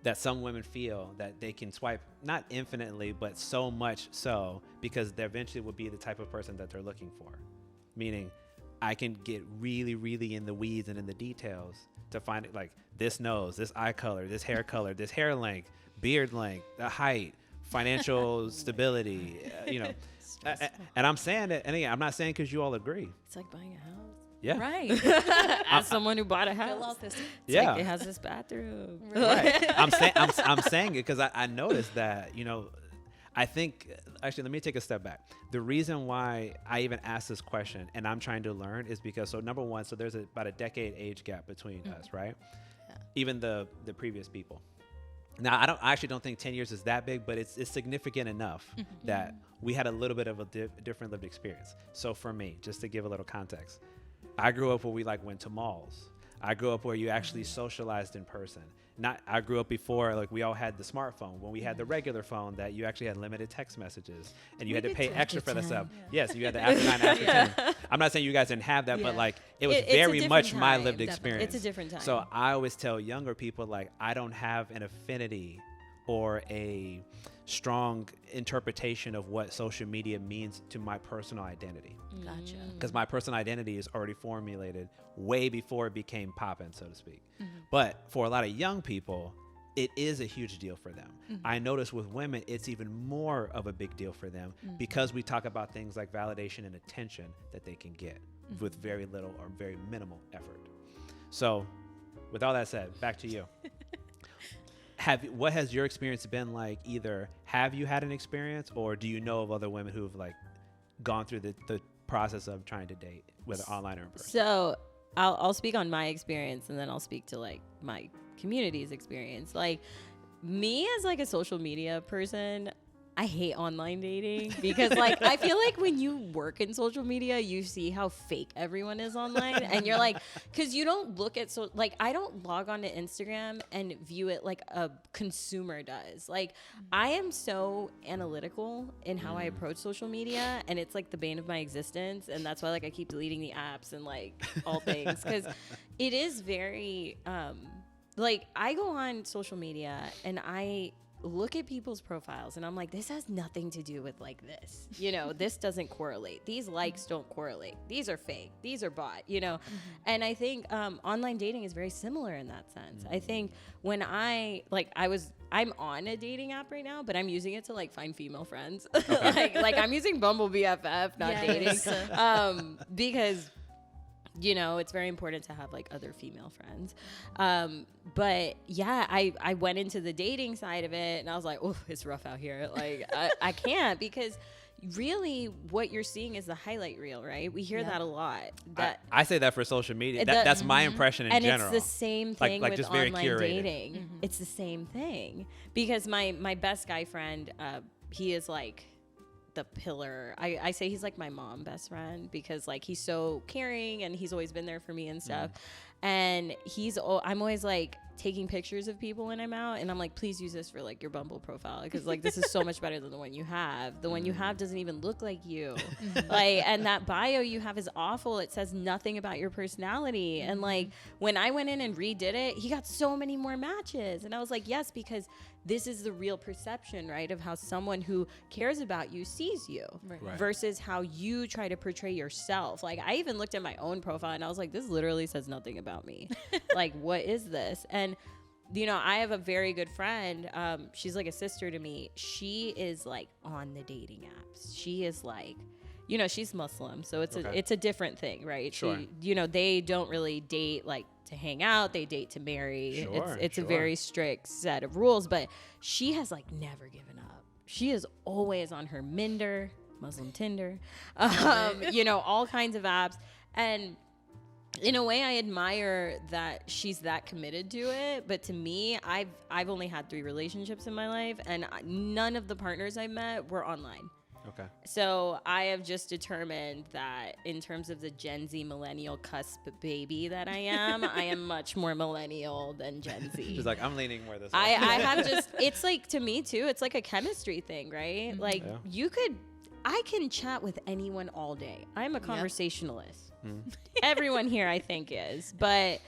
That some women feel that they can swipe, not infinitely, but so much so, because they eventually will be the type of person that they're looking for. Meaning, I can get really, really in the weeds and in the details to find it, like this nose, this eye color, this hair length, beard length, the height, financial stability, and I'm saying it, and again, I'm not saying because you all agree. It's like buying a house. Yeah. Right. As someone who bought a house. Yeah. Like it has this bathroom. Right. I'm saying it because I noticed that, I think, actually, let me take a step back. The reason why I even asked this question and I'm trying to learn is because, so number one, so there's about a decade age gap between us, right? Yeah. Even the previous people. Now, I actually don't think 10 years is that big, but it's significant enough that we had a little bit of a different lived experience. So for me, just to give a little context, I grew up where we went to malls. I grew up where you actually socialized in person. I grew up before, we all had the smartphone. When we had the regular phone, that you actually had limited text messages, and you had to pay extra for the stuff. Yeah. Yes, you had the after 9, after 10. I'm not saying you guys didn't have that, but it was very much my lived experience. It's a different time. So I always tell younger people, I don't have an affinity or a strong interpretation of what social media means to my personal identity. Gotcha. Because my personal identity is already formulated way before it became poppin', so to speak. But for a lot of young people, it is a huge deal for them. I notice with women, it's even more of a big deal for them because we talk about things like validation and attention that they can get with very little or very minimal effort. So with all that said, back to you. What has your experience been like? Either have you had an experience, or do you know of other women who've like gone through the process of trying to date, whether online or in person? So I'll speak on my experience, and then I'll speak to like my community's experience. Like me as like a social media person, I hate online dating because like I feel like when you work in social media, you see how fake everyone is online, and you're like, because you don't look at like I don't log on to Instagram and view it like a consumer does. Like I am so analytical in how I approach social media, and it's like the bane of my existence, and that's why like I keep deleting the apps and like all things, because it is very like I go on social media and I look at people's profiles and I'm like, this has nothing to do with like this, you know, this doesn't correlate. These likes don't correlate. These are fake. These are bot, you know? And I think online dating is very similar in that sense. I think when I'm on a dating app right now, but I'm using it to like find female friends. like I'm using Bumble BFF, not dating. Because you know, it's very important to have like other female friends. But yeah, I went into the dating side of it and I was like, oh, it's rough out here. Like I can't, because really what you're seeing is the highlight reel, right? We hear that a lot. That I say that for social media. That's my impression in general. And it's the same thing like with just very online curated. dating. It's the same thing. Because my best guy friend, he is like the pillar. I say he's like my mom best friend, because like he's so caring and he's always been there for me and stuff. And I'm always like taking pictures of people when I'm out, and I'm like, please use this for like your Bumble profile, because like this is so much better than the one you have. The one you have doesn't even look like you. Like, and that bio you have is awful. It says nothing about your personality. And like when I went in and redid it, he got so many more matches, and I was like, yes, because this is the real perception, right, of how someone who cares about you sees you, versus how you try to portray yourself. Like I even looked at my own profile and I was like, this literally says nothing about me. Like, what is this? And you know, I have a very good friend. She's like a sister to me. She is like on the dating apps. She is like, you know, she's Muslim, so it's a different thing, right? Sure. You know, they don't really date like to hang out. They date to marry. It's a very strict set of rules, but she has like never given up. She is always on her Minder, Muslim Tinder, you know, all kinds of apps. And in a way, I admire that she's that committed to it. But to me, I've only had 3 relationships in my life, and none of the partners I met were online. Okay. So I have just determined that in terms of the Gen Z millennial cusp baby that I am much more millennial than Gen Z. She's like, I'm leaning more this way. I have just, it's like, to me too, it's like a chemistry thing, right? Like I can chat with anyone all day. I'm a conversationalist. Everyone here I think is, but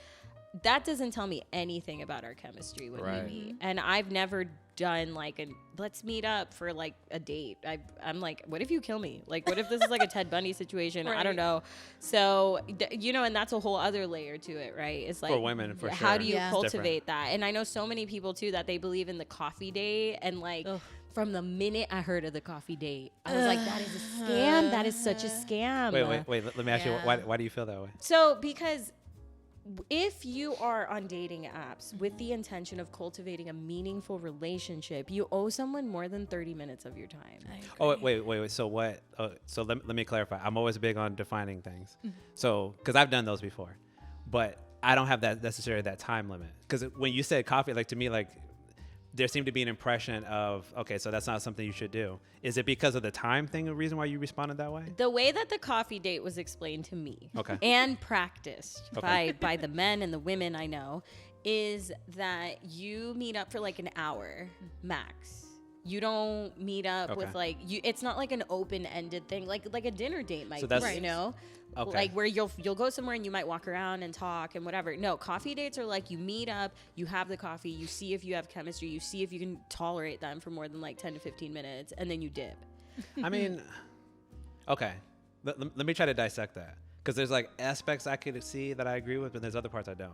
that doesn't tell me anything about our chemistry when we meet. And I've never done like let's meet up for like a date. I'm like, what if you kill me? Like, what if this is like a Ted Bundy situation? I don't know. So you know, and that's a whole other layer to it, right? It's like, for women, for sure. How do you cultivate that? And I know so many people too that they believe in the coffee date, and like from the minute I heard of the coffee date, I was like, that is a scam. That is such a scam. Wait. Let me ask you, why do you feel that way? So because if you are on dating apps with the intention of cultivating a meaningful relationship, you owe someone more than 30 minutes of your time. Oh, wait. So what? So let me clarify. I'm always big on defining things. So, because I've done those before, but I don't have that necessarily that time limit. Because when you said coffee, like to me, like there seemed to be an impression of, okay, so that's not something you should do. Is it because of the time thing, the reason why you responded that way? The way that the coffee date was explained to me and practiced by the men and the women I know is that you meet up for like an hour max. You don't meet up with like, it's not like an open-ended thing, like a dinner date might be, you know? Like where you'll go somewhere and you might walk around and talk and whatever. No, coffee dates are like you meet up, you have the coffee, you see if you have chemistry, you see if you can tolerate them for more than like 10 to 15 minutes, and then you dip. I mean, okay. Let me try to dissect that. Because there's like aspects I could see that I agree with, but there's other parts I don't.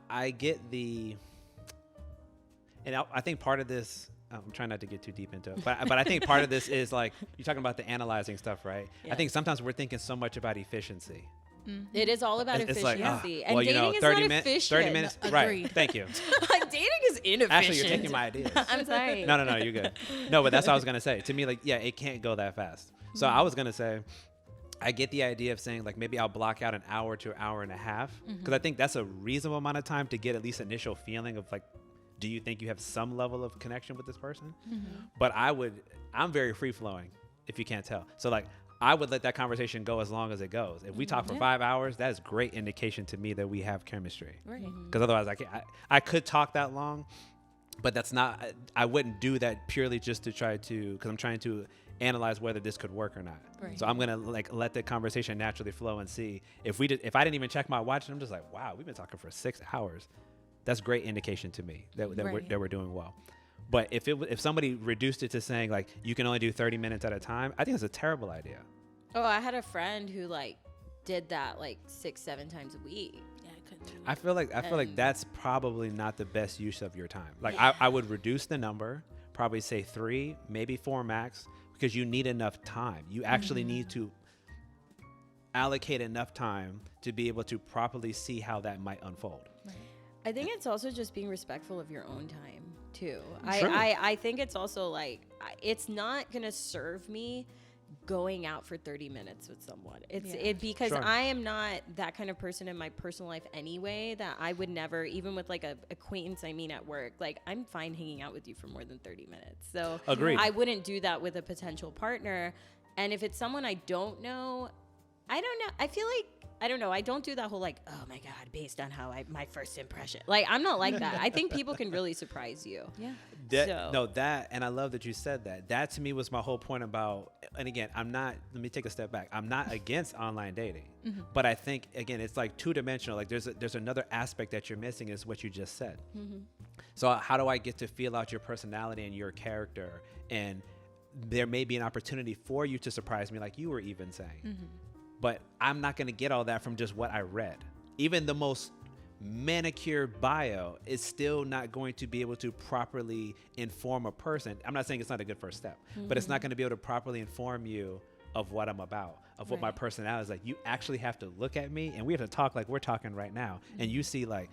I get the and I think part of this, I'm trying not to get too deep into it, but I think part of this is like, you're talking about the analyzing stuff, right? Yeah. I think sometimes we're thinking so much about efficiency. Mm-hmm. It is all about efficiency. Like, and dating is not efficient. 30 minutes. No, right. Thank you. Dating is inefficient. Actually, you're taking my ideas. I'm sorry. No, you're good. No, but that's what I was going to say. To me, like, yeah, it can't go that fast. So I was going to say, I get the idea of saying, like, maybe I'll block out an hour to an hour and a half. Because I think that's a reasonable amount of time to get at least initial feeling of, like, do you think you have some level of connection with this person? But I'm very free flowing, if you can't tell. So, like, I would let that conversation go as long as it goes. If we talk for 5 hours, that is great indication to me that we have chemistry. Right. Because otherwise, I could talk that long, but that's not. I wouldn't do that purely just to try to, because I'm trying to analyze whether this could work or not. Right. So I'm gonna like let the conversation naturally flow and see if I didn't even check my watch, and I'm just like, wow, we've been talking for 6 hours. That's great indication to me that we're doing well. But if somebody reduced it to saying like you can only do 30 minutes at a time, I think it's a terrible idea. Oh, I had a friend who like did that like 6-7 times a week. Yeah, I couldn't do it. I feel like that's probably not the best use of your time. Like I would reduce the number, probably say 3, maybe 4 max, because you need enough time. You actually need to allocate enough time to be able to properly see how that might unfold. Right. I think it's also just being respectful of your own time too. I think it's also like, it's not going to serve me going out for 30 minutes with someone. Because I am not that kind of person in my personal life anyway, that I would never, even with like a acquaintance I mean at work, like I'm fine hanging out with you for more than 30 minutes. So agreed. I wouldn't do that with a potential partner. And if it's someone I don't know, I don't know. I feel like, I don't know. I don't do that whole like, oh my God, based on how my first impression. Like, I'm not like that. I think people can really surprise you. Yeah. And I love that you said that. That to me was my whole point about, and again, let me take a step back. I'm not against online dating, but I think, again, it's like 2-dimensional. Like there's another aspect that you're missing is what you just said. So how do I get to feel out your personality and your character? And there may be an opportunity for you to surprise me, like you were even saying. But I'm not going to get all that from just what I read. Even the most manicured bio is still not going to be able to properly inform a person. I'm not saying it's not a good first step, but it's not going to be able to properly inform you of what I'm about, of what my personality is. Like, you actually have to look at me and we have to talk like we're talking right now. And you see, like,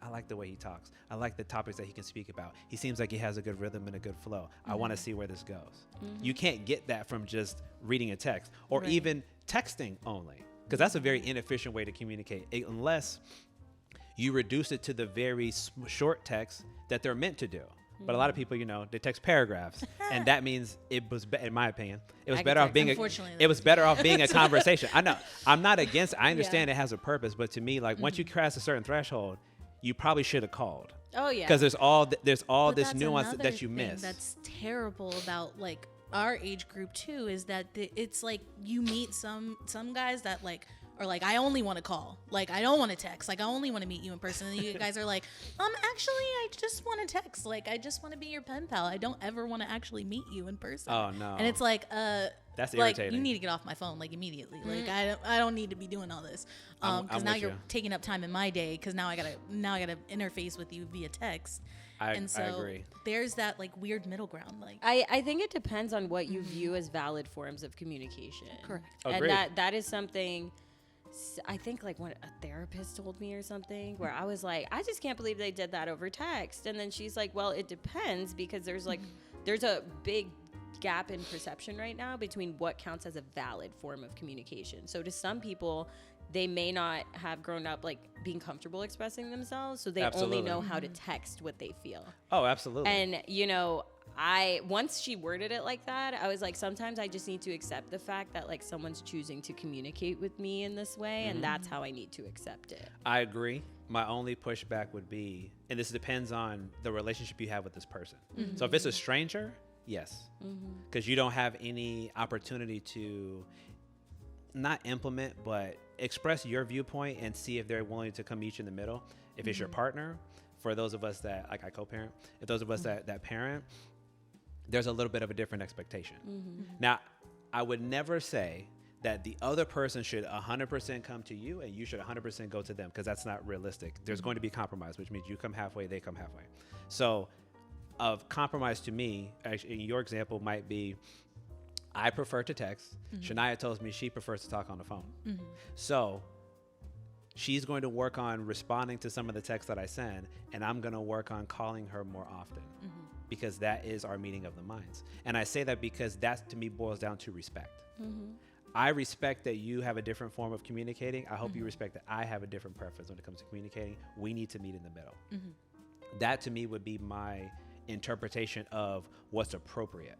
I like the way he talks. I like the topics that he can speak about. He seems like he has a good rhythm and a good flow. I want to see where this goes. You can't get that from just reading a text or even texting only, because that's a very inefficient way to communicate, unless you reduce it to the very short text that they're meant to do. But a lot of people, they text paragraphs, and that means it was, in my opinion, it was better off being a conversation. I know, I'm not against it. I understand it has a purpose, but to me, like once you cross a certain threshold, you probably should have called. Oh yeah, because there's all this nuance that you miss. That's terrible about like our age group too, is that it's like you meet some guys that like are like, I only want to call, like I don't want to text, like I only want to meet you in person, and you guys are like, actually I just want to text, like I just want to be your pen pal, I don't ever want to actually meet you in person. Oh no. And it's like that's like, irritating. you need to get off my phone like immediately. Like I don't need to be doing all this, because now you're taking up time in my day, because now I gotta interface with you via text. I agree. There's that like weird middle ground. Like I think it depends on what you view as valid forms of communication. Correct. Agreed. And that is something I think like what a therapist told me or something, where I was like, I just can't believe they did that over text. And then she's like, well, it depends, because there's a big gap in perception right now between what counts as a valid form of communication. So to some people, they may not have grown up like being comfortable expressing themselves, so they only know how to text what they feel. Oh, absolutely. And once she worded it like that, I was like, sometimes I just need to accept the fact that like someone's choosing to communicate with me in this way, and that's how I need to accept it. I agree. My only pushback would be, and this depends on the relationship you have with this person. So if it's a stranger, yes, because you don't have any opportunity to not implement, but express your viewpoint and see if they're willing to come meet you in the middle. If it's your partner, for those of us that, like I co-parent, if those of us that parent, there's a little bit of a different expectation. Now, I would never say that the other person should 100% come to you and you should 100% go to them, because that's not realistic. There's going to be compromise, which means you come halfway, they come halfway. So of compromise to me, actually, in your example might be, I prefer to text. Shania tells me she prefers to talk on the phone. So she's going to work on responding to some of the texts that I send, and I'm going to work on calling her more often because that is our meeting of the minds. And I say that because that to me boils down to respect. I respect that you have a different form of communicating. I hope you respect that I have a different preference when it comes to communicating. We need to meet in the middle. That to me would be my interpretation of what's appropriate,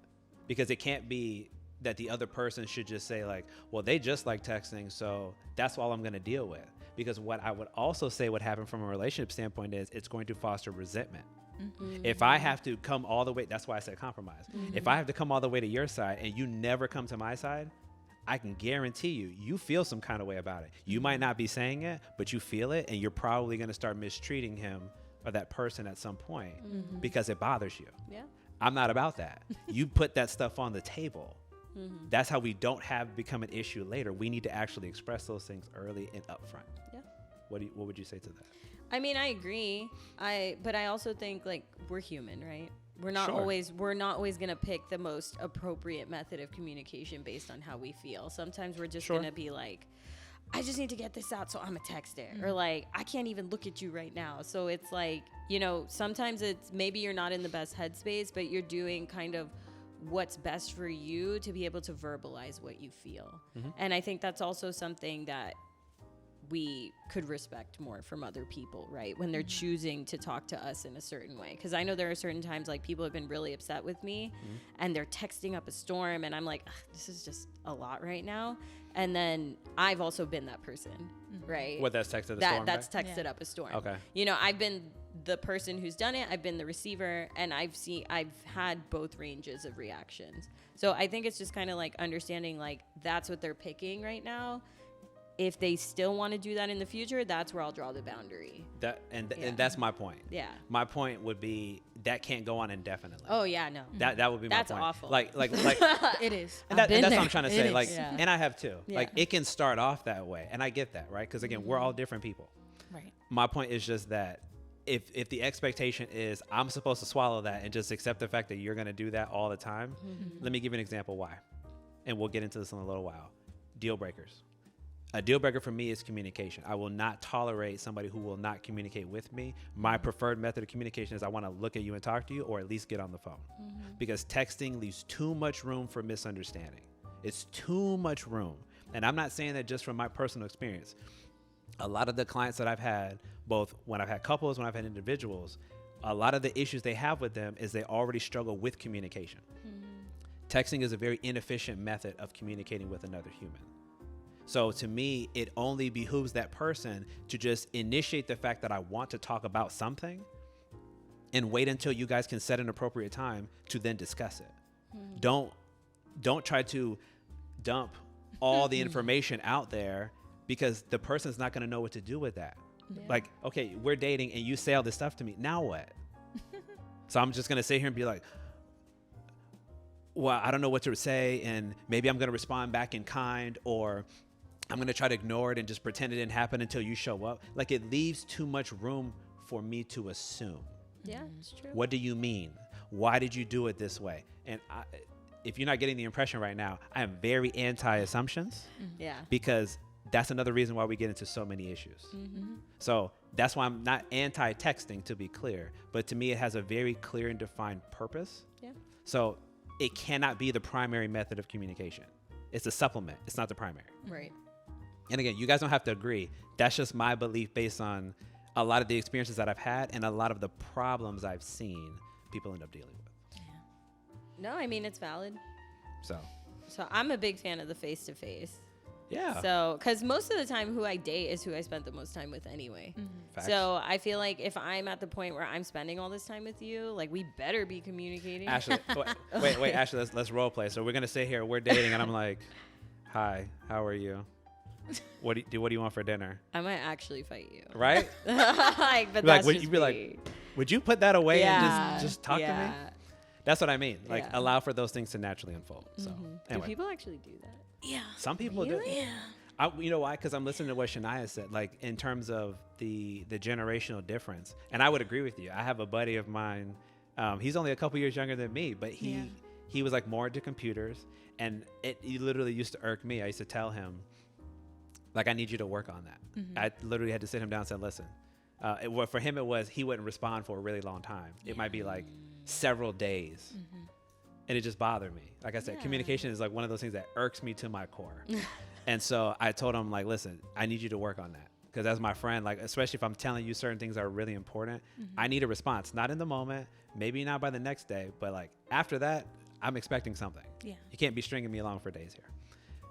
because it can't be that the other person should just say like, well, they just like texting, so that's all I'm going to deal with. Because what I would also say would happen from a relationship standpoint is it's going to foster resentment. If I have to come all the way, that's why I said compromise. If I have to come all the way to your side and you never come to my side, I can guarantee you feel some kind of way about it. You might not be saying it, but you feel it, and you're probably going to start mistreating him or that person at some point because it bothers you. Yeah. I'm not about that. You put that stuff on the table. That's how we don't become an issue later. We need to actually express those things early and upfront. Yeah. What would you say to that? I mean, I agree. But I also think like we're human, right? We're not Sure. always going to pick the most appropriate method of communication based on how we feel. Sometimes we're just going to be like, I just need to get this out, so I'm a text it. Or like, I can't even look at you right now. So it's like, sometimes it's maybe you're not in the best headspace, but you're doing kind of what's best for you to be able to verbalize what you feel. And I think that's also something that we could respect more from other people, right? When they're choosing to talk to us in a certain way. Because I know there are certain times like people have been really upset with me and they're texting up a storm and I'm like, this is just a lot right now. And then I've also been that person, right? What, that's texted the storm? That's texted up a storm. Okay. I've been the person who's done it. I've been the receiver, and I've had both ranges of reactions. So I think it's just kind of like understanding like that's what they're picking right now. If they still want to do that in the future, that's where I'll draw the boundary. And that's my point. Yeah. My point would be that can't go on indefinitely. Oh yeah, no. That would be my point. That's awful. Like It is. and that's what I'm trying to say. Like, Yeah. and I have too. Yeah. Like, it can start off that way, and I get that, right? Because again, we're all different people. Right. My point is just that if the expectation is I'm supposed to swallow that and just accept the fact that you're going to do that all the time, let me give you an example why, and we'll get into this in a little while. Deal breakers. A deal breaker for me is communication. I will not tolerate somebody who will not communicate with me. My preferred method of communication is I want to look at you and talk to you, or at least get on the phone. Because texting leaves too much room for misunderstanding. It's too much room. And I'm not saying that just from my personal experience. A lot of the clients that I've had, both when I've had couples, when I've had individuals, a lot of the issues they have with them is they already struggle with communication. Texting is a very inefficient method of communicating with another human. So to me, it only behooves that person to just initiate the fact that I want to talk about something and wait until you guys can set an appropriate time to then discuss it. Don't try to dump all the information out there, because the person's not going to know what to do with that. Like, okay, we're dating and you say all this stuff to me. Now what? So I'm just going to sit here and be like, well, I don't know what to say, and maybe I'm going to respond back in kind, or I'm going to try to ignore it and just pretend it didn't happen until you show up. Like, it leaves too much room for me to assume. Yeah, it's true. What do you mean? Why did you do it this way? And if you're not getting the impression right now, I am very anti-assumptions. Yeah. Because that's another reason why we get into so many issues. So that's why I'm not anti-texting, to be clear. But to me, it has a very clear and defined purpose. Yeah. So it cannot be the primary method of communication. It's a supplement. It's not the primary. Right. And again, you guys don't have to agree. That's just my belief based on a lot of the experiences that I've had and a lot of the problems I've seen people end up dealing with. No, I mean, it's valid. So I'm a big fan of the face-to-face. yeah. So, because most of the time who I date is who I spent the most time with anyway. Facts. So I feel like if I'm at the point where I'm spending all this time with you, like, we better be communicating. Ashley, wait, Ashley, let's role play. So we're gonna sit here, we're dating, and I'm like, "Hi, how are you? What do you want for dinner?" I might actually fight you. Right? Like, but Like, that's would just you be me. like, "Would you put that away and just talk to me?" yeah. That's what I mean. Like, Yeah. allow for those things to naturally unfold. So Do anyway, people actually do that? Yeah. some people do. Really? Yeah. You know why? Because I'm listening to what Shania said, like, in terms of the generational difference. And I would agree with you. I have a buddy of mine He's only a couple years younger than me, but he was like more into computers, and he literally used to irk me. I used to tell him, like, I need you to work on that. I literally had to sit him down and say, listen, for him it was he wouldn't respond for a really long time. It might be like several days. And it just bothered me. Like I said, communication is like one of those things that irks me to my core. And so I told him, like, listen, I need you to work on that. Because as my friend, like, especially if I'm telling you certain things that are really important, I need a response. Not in the moment, maybe not by the next day, but like after that, I'm expecting something. Yeah. You can't be stringing me along for days here.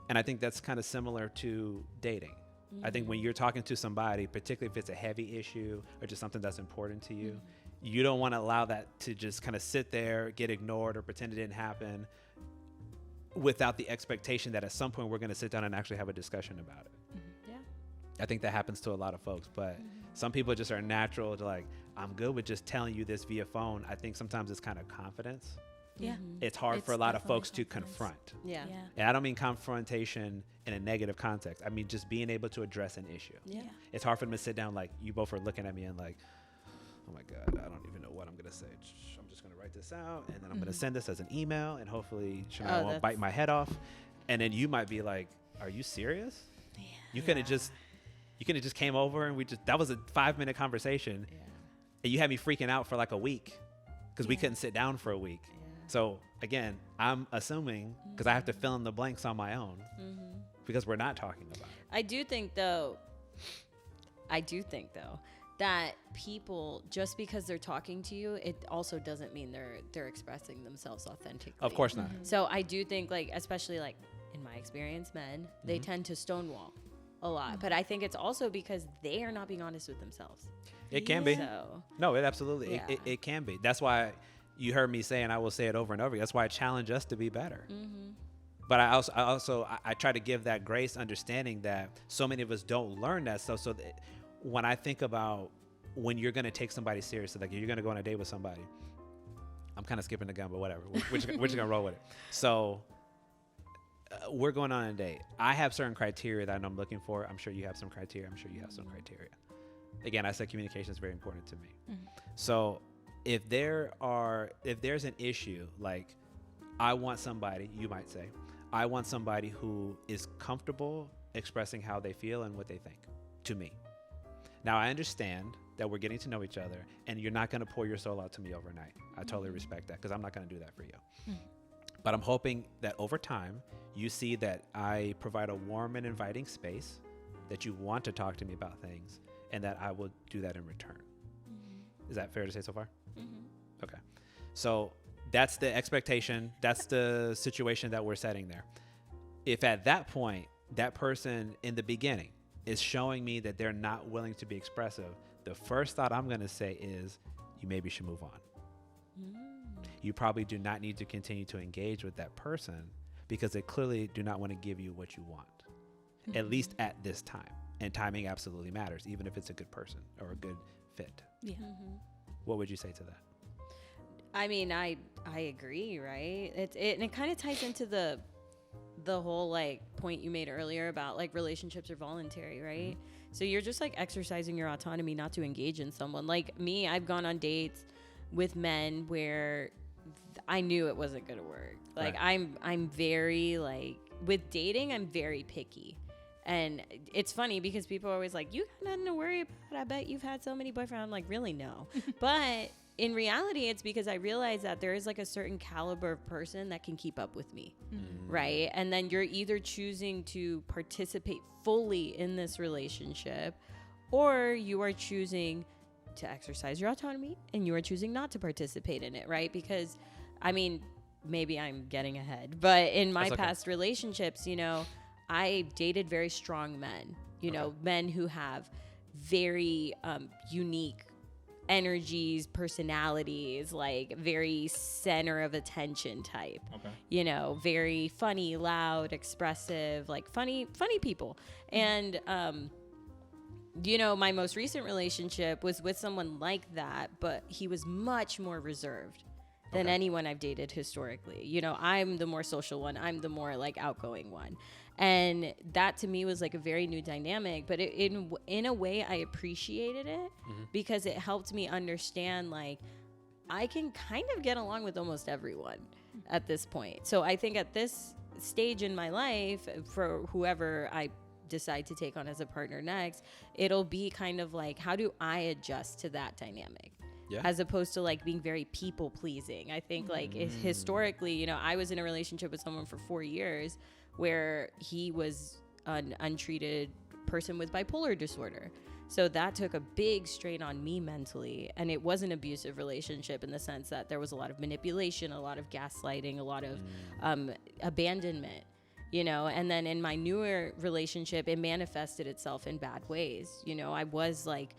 And I think that's kind of similar to dating. I think when you're talking to somebody, particularly if it's a heavy issue or just something that's important to you, you don't want to allow that to just kind of sit there, get ignored, or pretend it didn't happen without the expectation that at some point we're going to sit down and actually have a discussion about it. Yeah. I think that happens to a lot of folks, but some people just are natural to like, I'm good with just telling you this via phone. I think sometimes it's kind of confidence. Yeah. It's hard for a lot of folks to confront. Yeah. And I don't mean confrontation in a negative context. I mean just being able to address an issue. Yeah. It's hard for them to sit down, like you both are looking at me and like, oh my God, I don't even know what I'm going to say. I'm just going to write this out, and then I'm going to send this as an email, and hopefully Shania won't bite my head off. And then you might be like, are you serious? Yeah. You could have just came over and that was a 5-minute conversation. Yeah. And you had me freaking out for like a week because we couldn't sit down for a week. Yeah. So again, I'm assuming because I have to fill in the blanks on my own because we're not talking about it. I do think though, that people, just because they're talking to you, it also doesn't mean they're expressing themselves authentically. Of course not. So I do think, like, especially like in my experience, men, they tend to stonewall a lot. But I think it's also because they are not being honest with themselves. It can be. No, it absolutely, it can be. That's why you heard me say, and I will say it over and over again, that's why I challenge us to be better. But I also try to give that grace, understanding that so many of us don't learn that stuff. So that when I think about when you're going to take somebody seriously, like you're going to go on a date with somebody, I'm kind of skipping the gun, but whatever. We're just going to roll with it. So we're going on a date. I have certain criteria that I'm looking for. I'm sure you have some criteria. I'm sure you have some criteria. Again, I said communication is very important to me. So if there's an issue, like I want somebody, you might say, I want somebody who is comfortable expressing how they feel and what they think to me. Now, I understand that we're getting to know each other, and you're not going to pour your soul out to me overnight. I totally respect that because I'm not going to do that for you. But I'm hoping that over time, you see that I provide a warm and inviting space, that you want to talk to me about things, and that I will do that in return. Is that fair to say so far? Okay. So that's the expectation. That's the situation that we're setting there. If at that point, that person in the beginning is showing me that they're not willing to be expressive, the first thought I'm going to say is, you maybe should move on. You probably do not need to continue to engage with that person because they clearly do not want to give you what you want, at least at this time. And timing absolutely matters, even if it's a good person or a good fit. Yeah. What would you say to that? I mean, I agree, right? And it kind of ties into the whole like point you made earlier about like relationships are voluntary, right? So you're just like exercising your autonomy not to engage in someone. Like me, I've gone on dates with men where I knew it wasn't going to work. Like I'm very like, with dating, I'm very picky. And it's funny because people are always like, you got nothing to worry about. I bet you've had so many boyfriends. I'm like, really? No. But in reality, it's because I realize that there is like a certain caliber of person that can keep up with me. Right. And then you're either choosing to participate fully in this relationship, or you are choosing to exercise your autonomy and you are choosing not to participate in it. Right. Because I mean, maybe I'm getting ahead, but in my past relationships, you know, I dated very strong men, you know, men who have very unique energies, personalities, like very center of attention type, you know, very funny, loud, expressive, like funny people. And, you know, my most recent relationship was with someone like that, but he was much more reserved than anyone I've dated historically. You know, I'm the more social one. I'm the more like outgoing one. And that to me was like a very new dynamic, but in a way I appreciated it because it helped me understand like I can kind of get along with almost everyone at this point. So I think at this stage in my life, for whoever I decide to take on as a partner next, it'll be kind of like, how do I adjust to that dynamic? Yeah. As opposed to like being very people pleasing. I think like historically, you know, I was in a relationship with someone for 4 years where he was an untreated person with bipolar disorder. So that took a big strain on me mentally. And it was an abusive relationship in the sense that there was a lot of manipulation, a lot of gaslighting, a lot of abandonment, you know. And then in my newer relationship, it manifested itself in bad ways. You know, I was like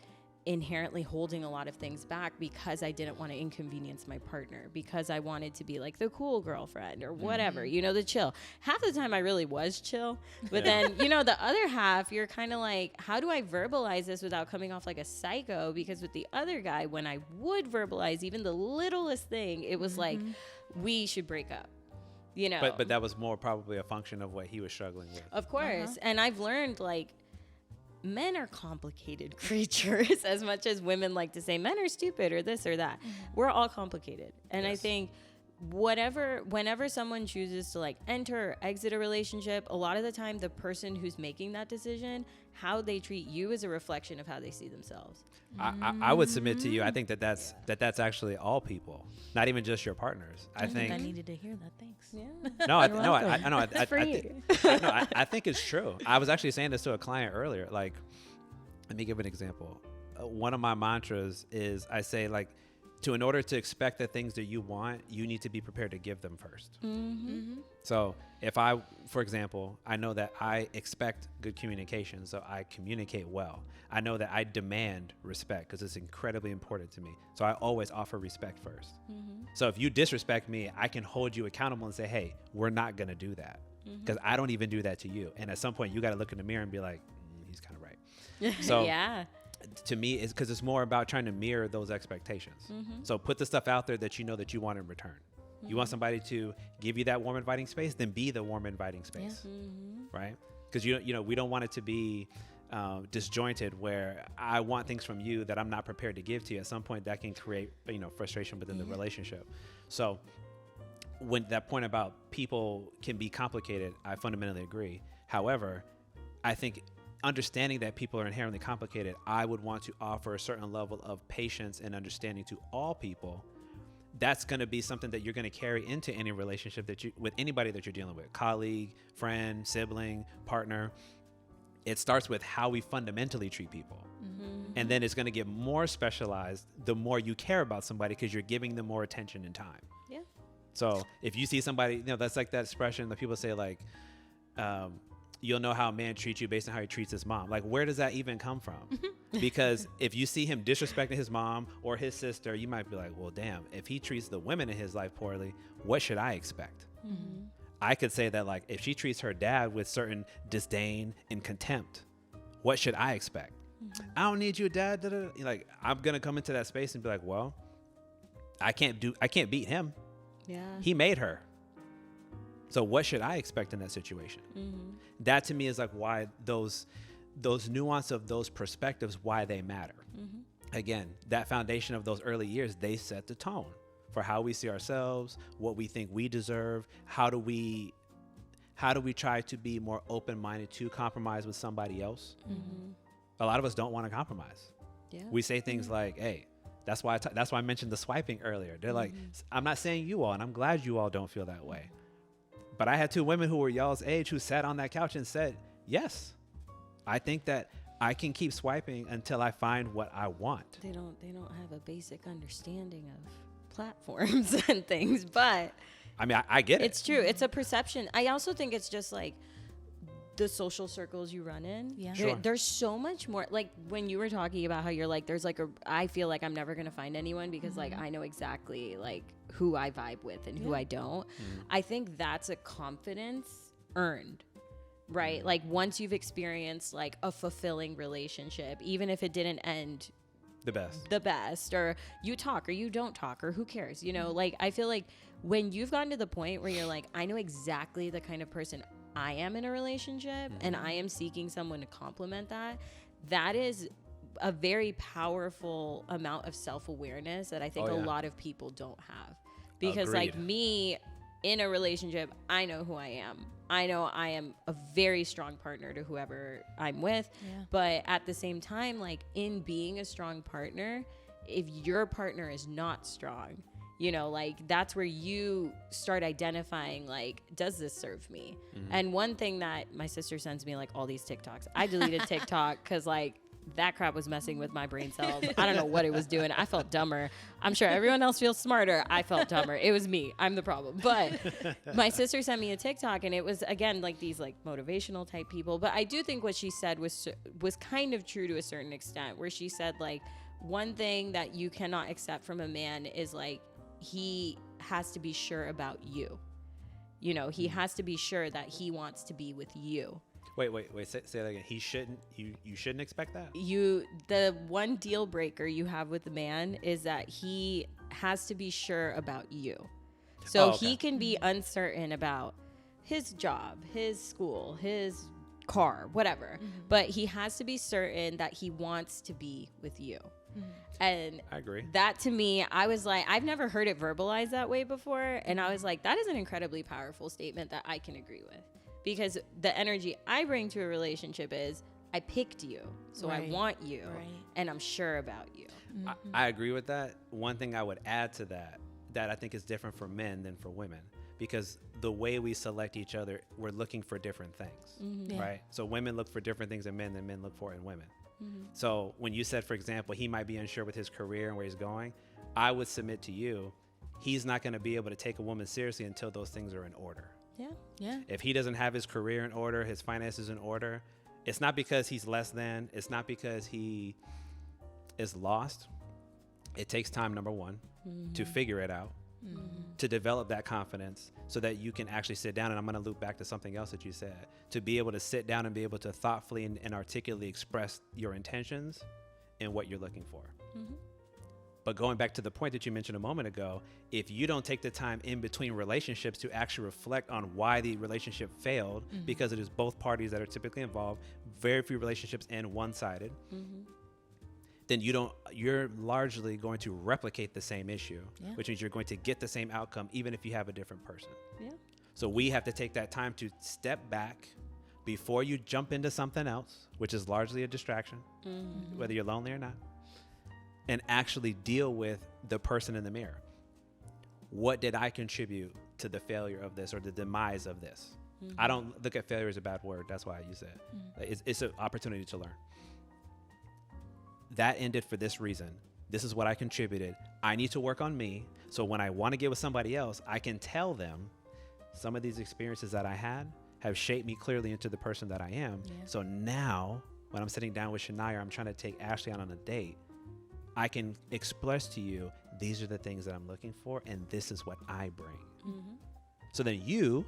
inherently holding a lot of things back because I didn't want to inconvenience my partner, because I wanted to be like the cool girlfriend or whatever, you know, the chill. Half the time I really was chill, but then, you know, the other half, you're kind of like, how do I verbalize this without coming off like a psycho? Because with the other guy, when I would verbalize even the littlest thing, it was like, we should break up. You know, but that was more probably a function of what he was struggling with. Of course. And I've learned like, men are complicated creatures as much as women like to say men are stupid or this or that. We're all complicated. And I think whenever someone chooses to like enter or exit a relationship, a lot of the time the person who's making that decision, how they treat you is a reflection of how they see themselves. I would submit to you, I think that's actually all people, not even just your partners. I think I needed to hear that. Thanks. Yeah. No, I think it's true. I was actually saying this to a client earlier. Like, let me give an example. One of my mantras is I say like, in order to expect the things that you want, you need to be prepared to give them first. So if for example, I know that I expect good communication, so I communicate well. I know that I demand respect because it's incredibly important to me. So I always offer respect first. So if you disrespect me, I can hold you accountable and say, hey, we're not going to do that because I don't even do that to you. And at some point you got to look in the mirror and be like, he's kind of right. So yeah. To me, it's because it's more about trying to mirror those expectations. So put the stuff out there that you know that you want in return. You want somebody to give you that warm, inviting space, then be the warm, inviting space, right? Because you know we don't want it to be disjointed where I want things from you that I'm not prepared to give to you. At some point, that can create frustration within the relationship. So when that point about people can be complicated, I fundamentally agree. However, I think understanding that people are inherently complicated, I would want to offer a certain level of patience and understanding to all people. That's going to be something that you're going to carry into any relationship with anybody that you're dealing with, colleague, friend, sibling, partner. It starts with how we fundamentally treat people. And then it's going to get more specialized the more you care about somebody because you're giving them more attention and time. Yeah. So if you see somebody, that's like that expression that people say like, you'll know how a man treats you based on how he treats his mom. Like, where does that even come from? Because if you see him disrespecting his mom or his sister, you might be like, well, damn, if he treats the women in his life poorly, what should I expect? I could say that, like, if she treats her dad with certain disdain and contempt, what should I expect? I don't need you, dad. Da, da, da. Like, I'm going to come into that space and be like, well, I can't beat him. Yeah. He made her. So what should I expect in that situation? That to me is like why those nuance of those perspectives, why they matter. Again, that foundation of those early years, they set the tone for how we see ourselves, what we think we deserve. How do we try to be more open-minded to compromise with somebody else? A lot of us don't want to compromise. Yeah. We say things like, hey, that's why I mentioned the swiping earlier. They're like, I'm not saying you all, and I'm glad you all don't feel that way. But I had two women who were y'all's age who sat on that couch and said, yes, I think that I can keep swiping until I find what I want. They don't have a basic understanding of platforms and things, but I mean, I get it. It's true. It's a perception. I also think it's just like the social circles you run in. Yeah. Sure. There's so much more. Like when you were talking about how you're like, there's like I feel like I'm never going to find anyone because like I know exactly like who I vibe with and who I don't. I think that's a confidence earned, right? Like once you've experienced like a fulfilling relationship, even if it didn't end the best, or you talk or you don't talk or who cares, like I feel like when you've gotten to the point where you're like, I know exactly the kind of person I am in a relationship and I am seeking someone to complement that is a very powerful amount of self-awareness that I think a lot of people don't have. Because like me in a relationship, I know who I am. I know I am a very strong partner to whoever I'm with. Yeah. But at the same time, like in being a strong partner, if your partner is not strong, you know, like that's where you start identifying, like, does this serve me? And one thing that my sister sends me, like all these TikToks, I deleted TikTok because like that crap was messing with my brain cells. I don't know what it was doing. I felt dumber. I'm sure everyone else feels smarter. I felt dumber. It was me. I'm the problem. But my sister sent me a TikTok, and it was, again, like these like motivational type people. But I do think what she said was kind of true to a certain extent, where she said like, one thing that you cannot accept from a man is like, he has to be sure about you. You know, he has to be sure that he wants to be with you. Wait. Say that again. You shouldn't expect that? The one deal breaker you have with the man is that he has to be sure about you. So he can be uncertain about his job, his school, his car, whatever. But he has to be certain that he wants to be with you. And I agree. That to me, I was like, I've never heard it verbalized that way before. And I was like, that is an incredibly powerful statement that I can agree with. Because the energy I bring to a relationship is, I picked you, so I want you, and I'm sure about you. I agree with that. One thing I would add to that I think is different for men than for women, because the way we select each other, we're looking for different things, right? So women look for different things in men than men look for in women. So when you said, for example, he might be unsure with his career and where he's going, I would submit to you, he's not going to be able to take a woman seriously until those things are in order. Yeah. If he doesn't have his career in order, his finances in order, it's not because he's less than, it's not because he is lost. It takes time, number one, to figure it out, to develop that confidence so that you can actually sit down. And I'm going to loop back to something else that you said, to be able to sit down and be able to thoughtfully and articulately express your intentions and what you're looking for. But going back to the point that you mentioned a moment ago, if you don't take the time in between relationships to actually reflect on why the relationship failed, because it is both parties that are typically involved, very few relationships end one-sided, then you're largely going to replicate the same issue, which means you're going to get the same outcome even if you have a different person. So we have to take that time to step back before you jump into something else, which is largely a distraction, whether you're lonely or not, and actually deal with the person in the mirror. What did I contribute to the failure of this or the demise of this? I don't look at failure as a bad word. That's why I use it. It's an opportunity to learn. That ended for this reason. This is what I contributed. I need to work on me. So when I want to get with somebody else, I can tell them some of these experiences that I had have shaped me clearly into the person that I am. So now when I'm sitting down with Shania, I'm trying to take Ashley on a date, I can express to you, these are the things that I'm looking for, and this is what I bring. So then you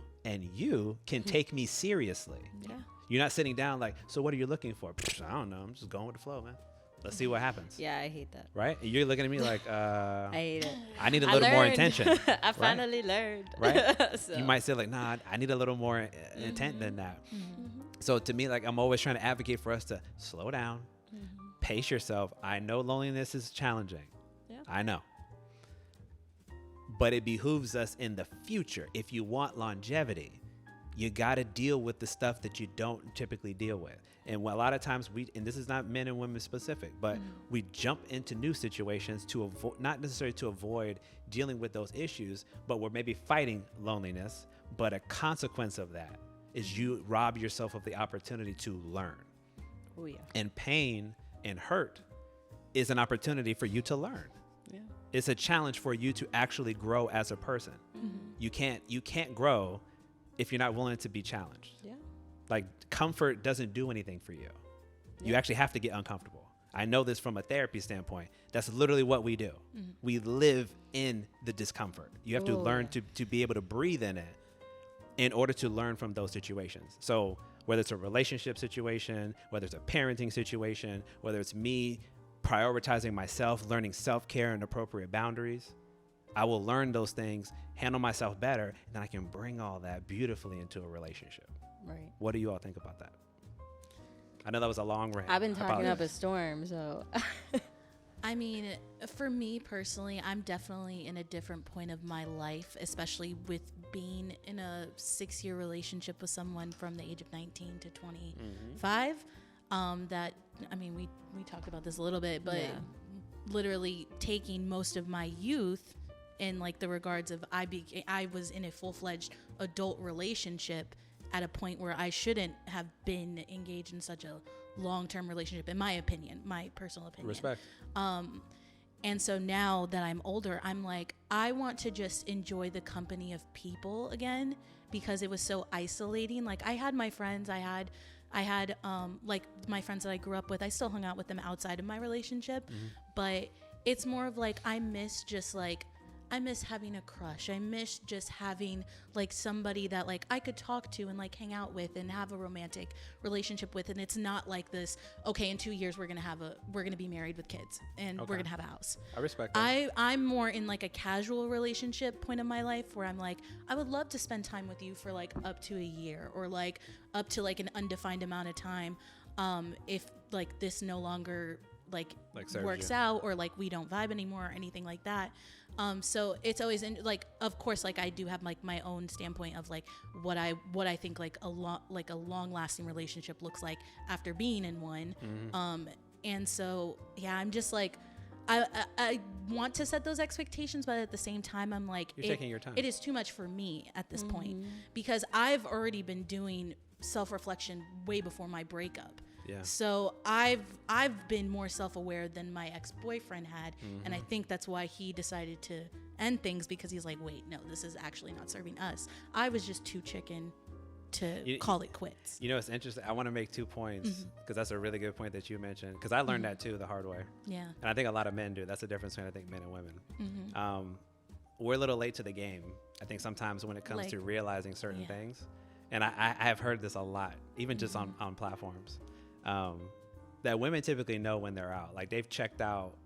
can take me seriously. You're not sitting down like, so what are you looking for? I don't know. I'm just going with the flow, man. Let's see what happens. Yeah, I hate that. Right? And you're looking at me like, I hate it. I need a little more intention. I finally learned. Right? So. You might say like, nah, I need a little more intent than that. So to me, like, I'm always trying to advocate for us to slow down, pace yourself. I know loneliness is challenging. I know. But it behooves us in the future. If you want longevity, you got to deal with the stuff that you don't typically deal with. And a lot of times and this is not men and women specific, but we jump into new situations to not necessarily to avoid dealing with those issues, but we're maybe fighting loneliness. But a consequence of that is you rob yourself of the opportunity to learn. Oh, yeah. And pain and hurt is an opportunity for you to learn. It's a challenge for you to actually grow as a person. You can't grow if you're not willing to be challenged. Like, comfort doesn't do anything for you. You actually have to get uncomfortable. I know this from a therapy standpoint. That's literally what we do. We live in the discomfort. You have to learn to be able to breathe in it in order to learn from those situations. So whether it's a relationship situation, whether it's a parenting situation, whether it's me prioritizing myself, learning self-care and appropriate boundaries, I will learn those things, handle myself better, and then I can bring all that beautifully into a relationship. Right. What do you all think about that? I know that was a long rant. I've been talking up a storm, so. I mean, for me personally, I'm definitely in a different point of my life, especially with being in a 6-year relationship with someone from the age of 19 to 25. That, I mean, we talked about this a little bit, but literally taking most of my youth in like the regards of I was in a full-fledged adult relationship at a point where I shouldn't have been engaged in such a long-term relationship, in my opinion, my personal opinion. Respect. And so now that I'm older, I'm like, I want to just enjoy the company of people again, because it was so isolating. Like I had my friends, I had like my friends that I grew up with, I still hung out with them outside of my relationship, but it's more of like, I miss having a crush. I miss just having like somebody that like I could talk to and like hang out with and have a romantic relationship with. And it's not like this, okay, in 2 years we're gonna be married with kids and we're gonna have a house. I respect that. I'm more in like a casual relationship point of my life where I'm like, I would love to spend time with you for like up to a year or like up to like an undefined amount of time. If like this no longer like works out or like we don't vibe anymore or anything like that. So it's always like, of course, like I do have like my own standpoint of like what I think like a long lasting relationship looks like after being in one. And so, yeah, I'm just like, I want to set those expectations, but at the same time, I'm like, you're taking your time. It is too much for me at this point, because I've already been doing self-reflection way before my breakup. Yeah. So I've been more self-aware than my ex-boyfriend had, and I think that's why he decided to end things, because he's like, wait, no, this is actually not serving us. I was just too chicken to call it quits. You know, it's interesting. I want to make 2 points, because that's a really good point that you mentioned, because I learned that too the hard way. Yeah. And I think a lot of men do. That's the difference between, I think, men and women. We're a little late to the game, I think, sometimes when it comes to realizing certain things. And I have heard this a lot, even just on platforms. That women typically know when they're out. Like they've checked out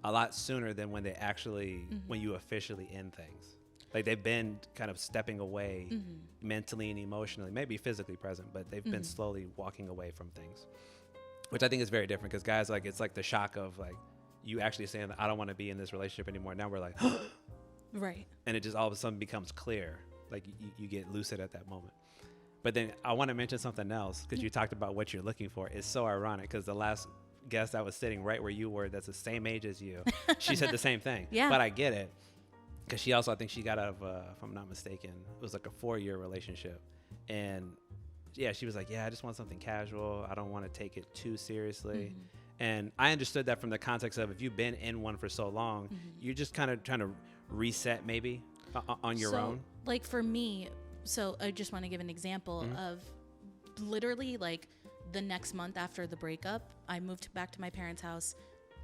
a lot sooner than when they actually, when you officially end things. Like they've been kind of stepping away mentally and emotionally, maybe physically present, but they've been slowly walking away from things, which I think is very different, because guys, like, it's like the shock of like you actually saying that I don't want to be in this relationship anymore. Now we're like, right. And it just all of a sudden becomes clear. Like you get lucid at that moment. But then I want to mention something else, because you talked about what you're looking for. It's so ironic, because the last guest that was sitting right where you were, that's the same age as you, she said the same thing. Yeah. But I get it, because she also, I think she got out of, if I'm not mistaken, it was like a 4-year relationship. And yeah, she was like, yeah, I just want something casual. I don't want to take it too seriously. And I understood that from the context of, if you've been in one for so long, you're just kind of trying to reset maybe on your own. Like for me, so I just want to give an example of literally like the next month after the breakup, I moved back to my parents' house.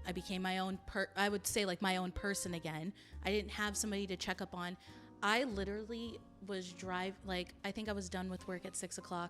I became my own I would say like my own person again. I didn't have somebody to check up on. I literally was I think I was done with work at 6:00,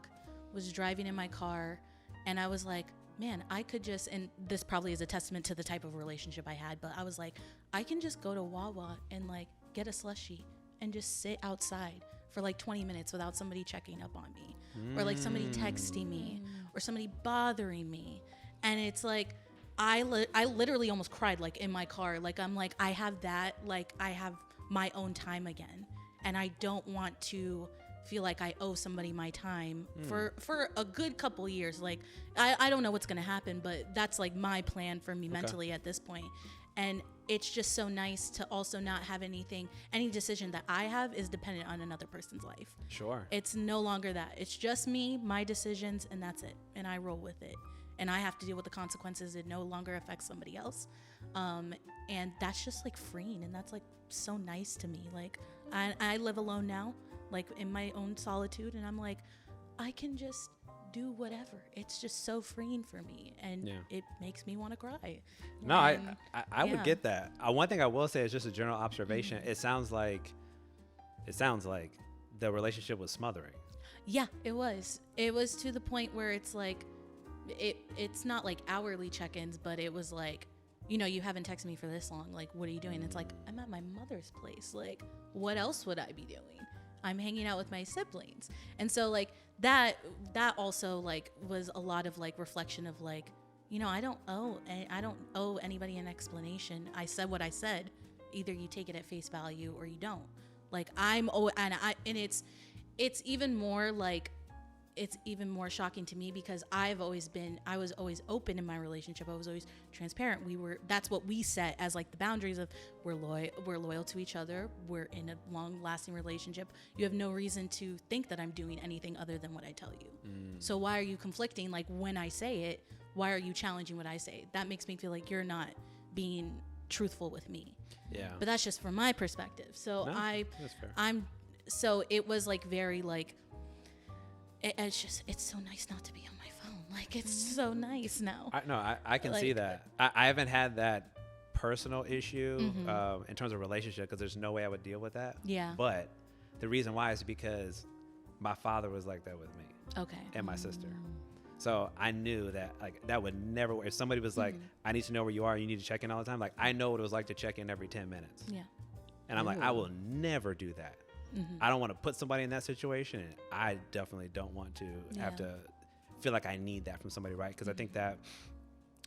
was driving in my car, and I was like, man, I could just, and this probably is a testament to the type of relationship I had, but I was like, I can just go to Wawa and like get a slushie and just sit outside for like 20 minutes without somebody checking up on me or like somebody texting me or somebody bothering me. And it's like, I literally almost cried like in my car. Like, I'm like, I have that, like I have my own time again. And I don't want to feel like I owe somebody my time for a good couple years. Like, I don't know what's going to happen, but that's like my plan for me mentally at this point. And it's just so nice to also not have any decision that I have is dependent on another person's life. Sure. It's no longer that. It's just me, my decisions, and that's it. And I roll with it. And I have to deal with the consequences. It no longer affects somebody else. And that's just like freeing. And that's like so nice to me. Like I live alone now, like in my own solitude. And I'm like, I can just do whatever. It's just so freeing for me, and it makes me want to cry. No, I would get that. One thing I will say is just a general observation. It sounds like the relationship was smothering. Yeah, it was to the point where it's like it's not like hourly check-ins, but it was like, you know, you haven't texted me for this long, like what are you doing? It's like, I'm at my mother's place, like what else would I be doing? I'm hanging out with my siblings. And so like that also like was a lot of like reflection of like, you know, I don't owe anybody an explanation. I said what I said. Either you take it at face value or you don't. Like and it's even more like, it's even more shocking to me because I was always open in my relationship. I was always transparent. That's what we set as like the boundaries of we're loyal to each other. We're in a long lasting relationship. You have no reason to think that I'm doing anything other than what I tell you. So why are you conflicting? Like when I say it, why are you challenging what I say? That makes me feel like you're not being truthful with me. Yeah. But that's just from my perspective. So that's fair. So it was like very like, it's so nice not to be on my phone. Like it's so nice now. I can see that. I haven't had that personal issue in terms of relationship because there's no way I would deal with that. Yeah. But the reason why is because my father was like that with me. Okay. And my sister. So I knew that like that would never work. If somebody was like, I need to know where you are, you need to check in all the time. Like I know what it was like to check in every 10 minutes. Yeah. And I'm like, I will never do that. I don't want to put somebody in that situation. And I definitely don't want to have to feel like I need that from somebody, right? Because I think that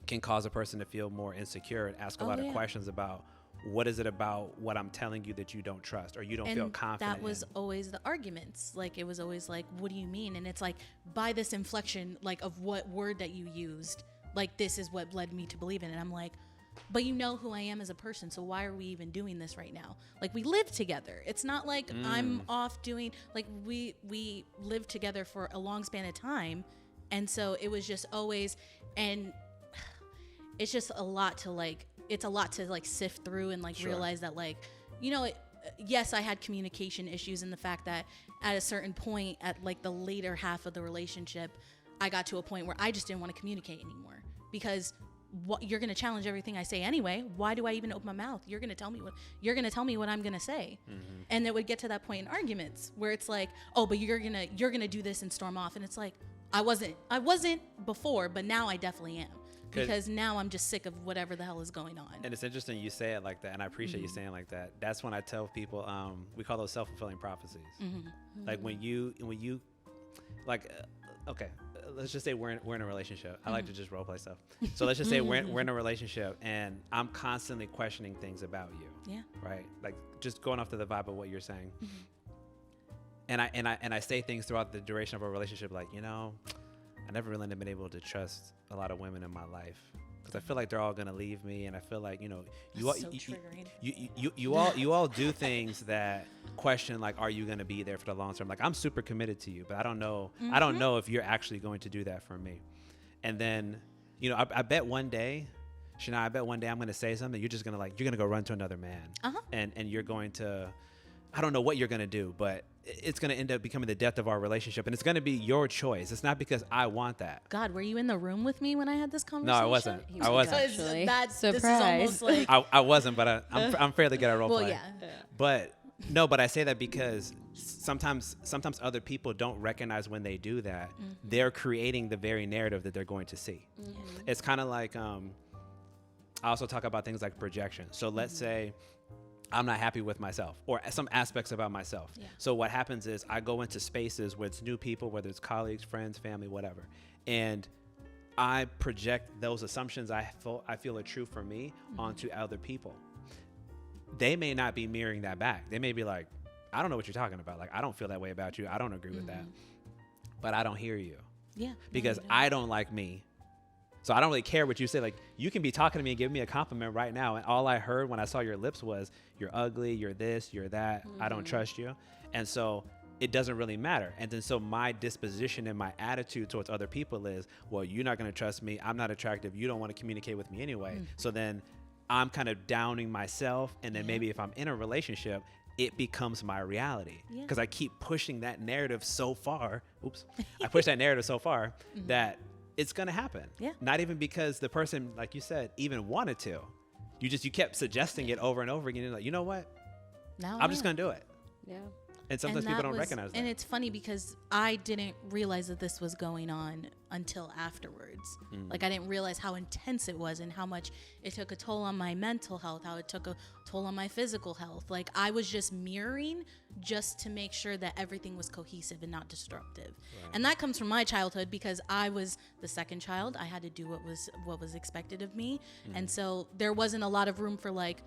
can cause a person to feel more insecure and ask a lot of questions about what is it about what I'm telling you that you don't trust or you don't feel confident that was always the arguments. Like, it was always like, what do you mean? And it's like, by this inflection, like, of what word that you used, like, this is what led me to believe in it. And I'm like, but you know who I am as a person, so why are we even doing this right now? Like, we live together. It's not like I'm off doing, like, we lived together for a long span of time. And so it was just always, and it's just a lot to like, it's a lot to like sift through and like realize that, like, you know, yes, I had communication issues in the fact that at a certain point at like the later half of the relationship, I got to a point where I just didn't want to communicate anymore because you're going to challenge everything I say anyway. Why do I even open my mouth? You're going to tell me what I'm going to say. And it would get to that point in arguments where it's like, oh, but you're going to do this and storm off. And it's like, I wasn't before, but now I definitely am. Because now I'm just sick of whatever the hell is going on. And it's interesting you say it like that, and I appreciate you saying it like that. That's when I tell people, we call those self-fulfilling prophecies. Like when you like, okay, let's just say we're in a relationship. I like to just role play stuff. So let's just say we're in a relationship, and I'm constantly questioning things about you. Yeah. Right. Like just going off to the vibe of what you're saying. And I say things throughout the duration of our relationship, like, you know, I never really been able to trust a lot of women in my life because I feel like they're all gonna leave me, and I feel like, you know, you all do things that question, like, are you gonna be there for the long term? Like, I'm super committed to you, but I don't know if you're actually going to do that for me. And then, you know, I bet one day, Shania, I'm gonna say something. You're gonna go run to another man, and you're going to, I don't know what you're gonna do, but it's going to end up becoming the death of our relationship, and it's going to be your choice. It's not because I want that. God, were you in the room with me when I had this conversation? No, I wasn't. I wasn't. Actually, this is almost like I wasn't, but I'm fairly good at role play. Yeah. But I say that because sometimes other people don't recognize when they do that, they're creating the very narrative that they're going to see. It's kind of like, I also talk about things like projection. So let's say I'm not happy with myself or some aspects about myself. Yeah. So what happens is I go into spaces where it's new people, whether it's colleagues, friends, family, whatever. And I project those assumptions I feel are true for me onto other people. They may not be mirroring that back. They may be like, I don't know what you're talking about. Like, I don't feel that way about you. I don't agree with that. But I don't hear you. Yeah. Because I don't like me. So I don't really care what you say. Like, you can be talking to me and giving me a compliment right now, and all I heard when I saw your lips was, you're ugly, you're this, you're that, I don't trust you. And so it doesn't really matter. And then so my disposition and my attitude towards other people is, well, you're not going to trust me. I'm not attractive. You don't want to communicate with me anyway. So then I'm kind of downing myself. And then maybe if I'm in a relationship, it becomes my reality because I keep pushing that narrative so far. I push that narrative so far that it's going to happen. Yeah. Not even because the person, like you said, even wanted to. You kept suggesting it over and over again. You're like, you know what? I'm just going to do it. Yeah. And sometimes people don't recognize that. And it's funny because I didn't realize that this was going on until afterwards. Like, I didn't realize how intense it was and how much it took a toll on my mental health, how it took a toll on my physical health. Like, I was just mirroring just to make sure that everything was cohesive and not disruptive. Right. And that comes from my childhood because I was the second child. I had to do what was expected of me. And so there wasn't a lot of room for like,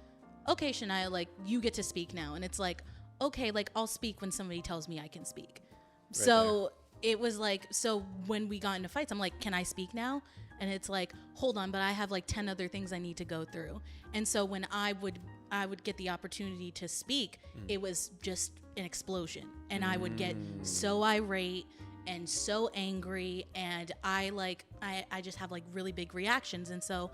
okay, Shania, like, you get to speak now. And it's like, okay, like, I'll speak when somebody tells me I can speak. Right. So it was like, so when we got into fights, I'm like, can I speak now? And it's like, hold on, but I have like 10 other things I need to go through. And so when I would get the opportunity to speak, it was just an explosion. And I would get so irate and so angry. And I just have like really big reactions. And so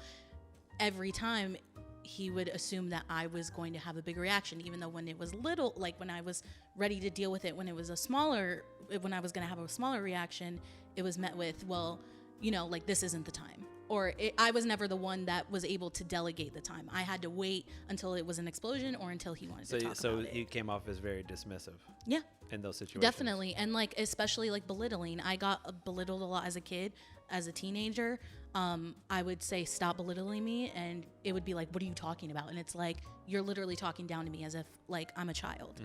every time he would assume that I was going to have a big reaction, even though when it was little, like when I was ready to deal with it, when I was going to have a smaller reaction, it was met with, well, you know, like, this isn't the time. Or I was never the one that was able to delegate the time. I had to wait until it was an explosion or until he wanted to talk about it. So you came off as very dismissive. Yeah. In those situations. Definitely. And like, especially like belittling. I got belittled a lot as a kid, as a teenager. I would say, stop belittling me. And it would be like, what are you talking about? And it's like, you're literally talking down to me as if like I'm a child.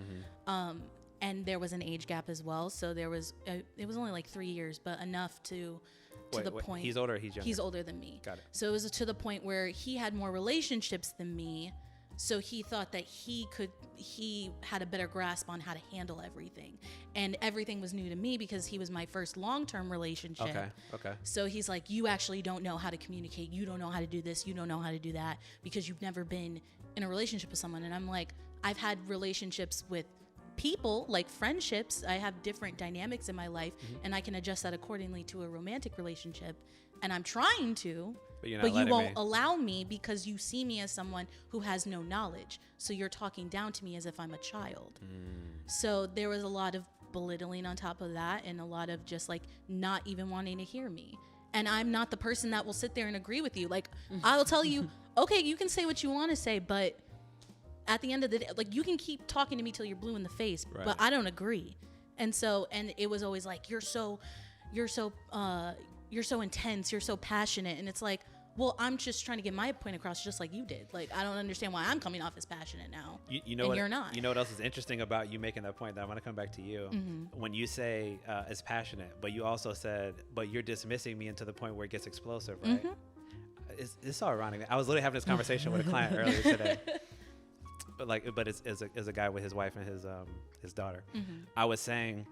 And there was an age gap as well. So there was, it was only like 3 years, but enough to the point. He's older or he's younger? He's older than me. Got it. So it was to the point where he had more relationships than me. So he thought that he had a better grasp on how to handle everything. And everything was new to me because he was my first long-term relationship. Okay. So he's like, you actually don't know how to communicate. You don't know how to do this. You don't know how to do that because you've never been in a relationship with someone. And I'm like, I've had relationships with people, like friendships. I have different dynamics in my life, and I can adjust that accordingly to a romantic relationship. And I'm trying to, but you won't allow me because you see me as someone who has no knowledge. So you're talking down to me as if I'm a child. So there was a lot of belittling on top of that, and a lot of just like not even wanting to hear me. And I'm not the person that will sit there and agree with you. Like, I'll tell you, okay, you can say what you want to say, but at the end of the day, like, you can keep talking to me till you're blue in the face, but I don't agree. And so, and it was always like, you're so intense, you're so passionate. And it's like, well, I'm just trying to get my point across just like you did. Like, I don't understand why I'm coming off as passionate now. You know and what, you're not. You know what else is interesting about you making that point that I want to come back to you? When you say as passionate, but you also said, but you're dismissing me into the point where it gets explosive, right? It's so ironic. I was literally having this conversation with a client earlier today. But it's as a guy with his wife and his daughter. I was saying,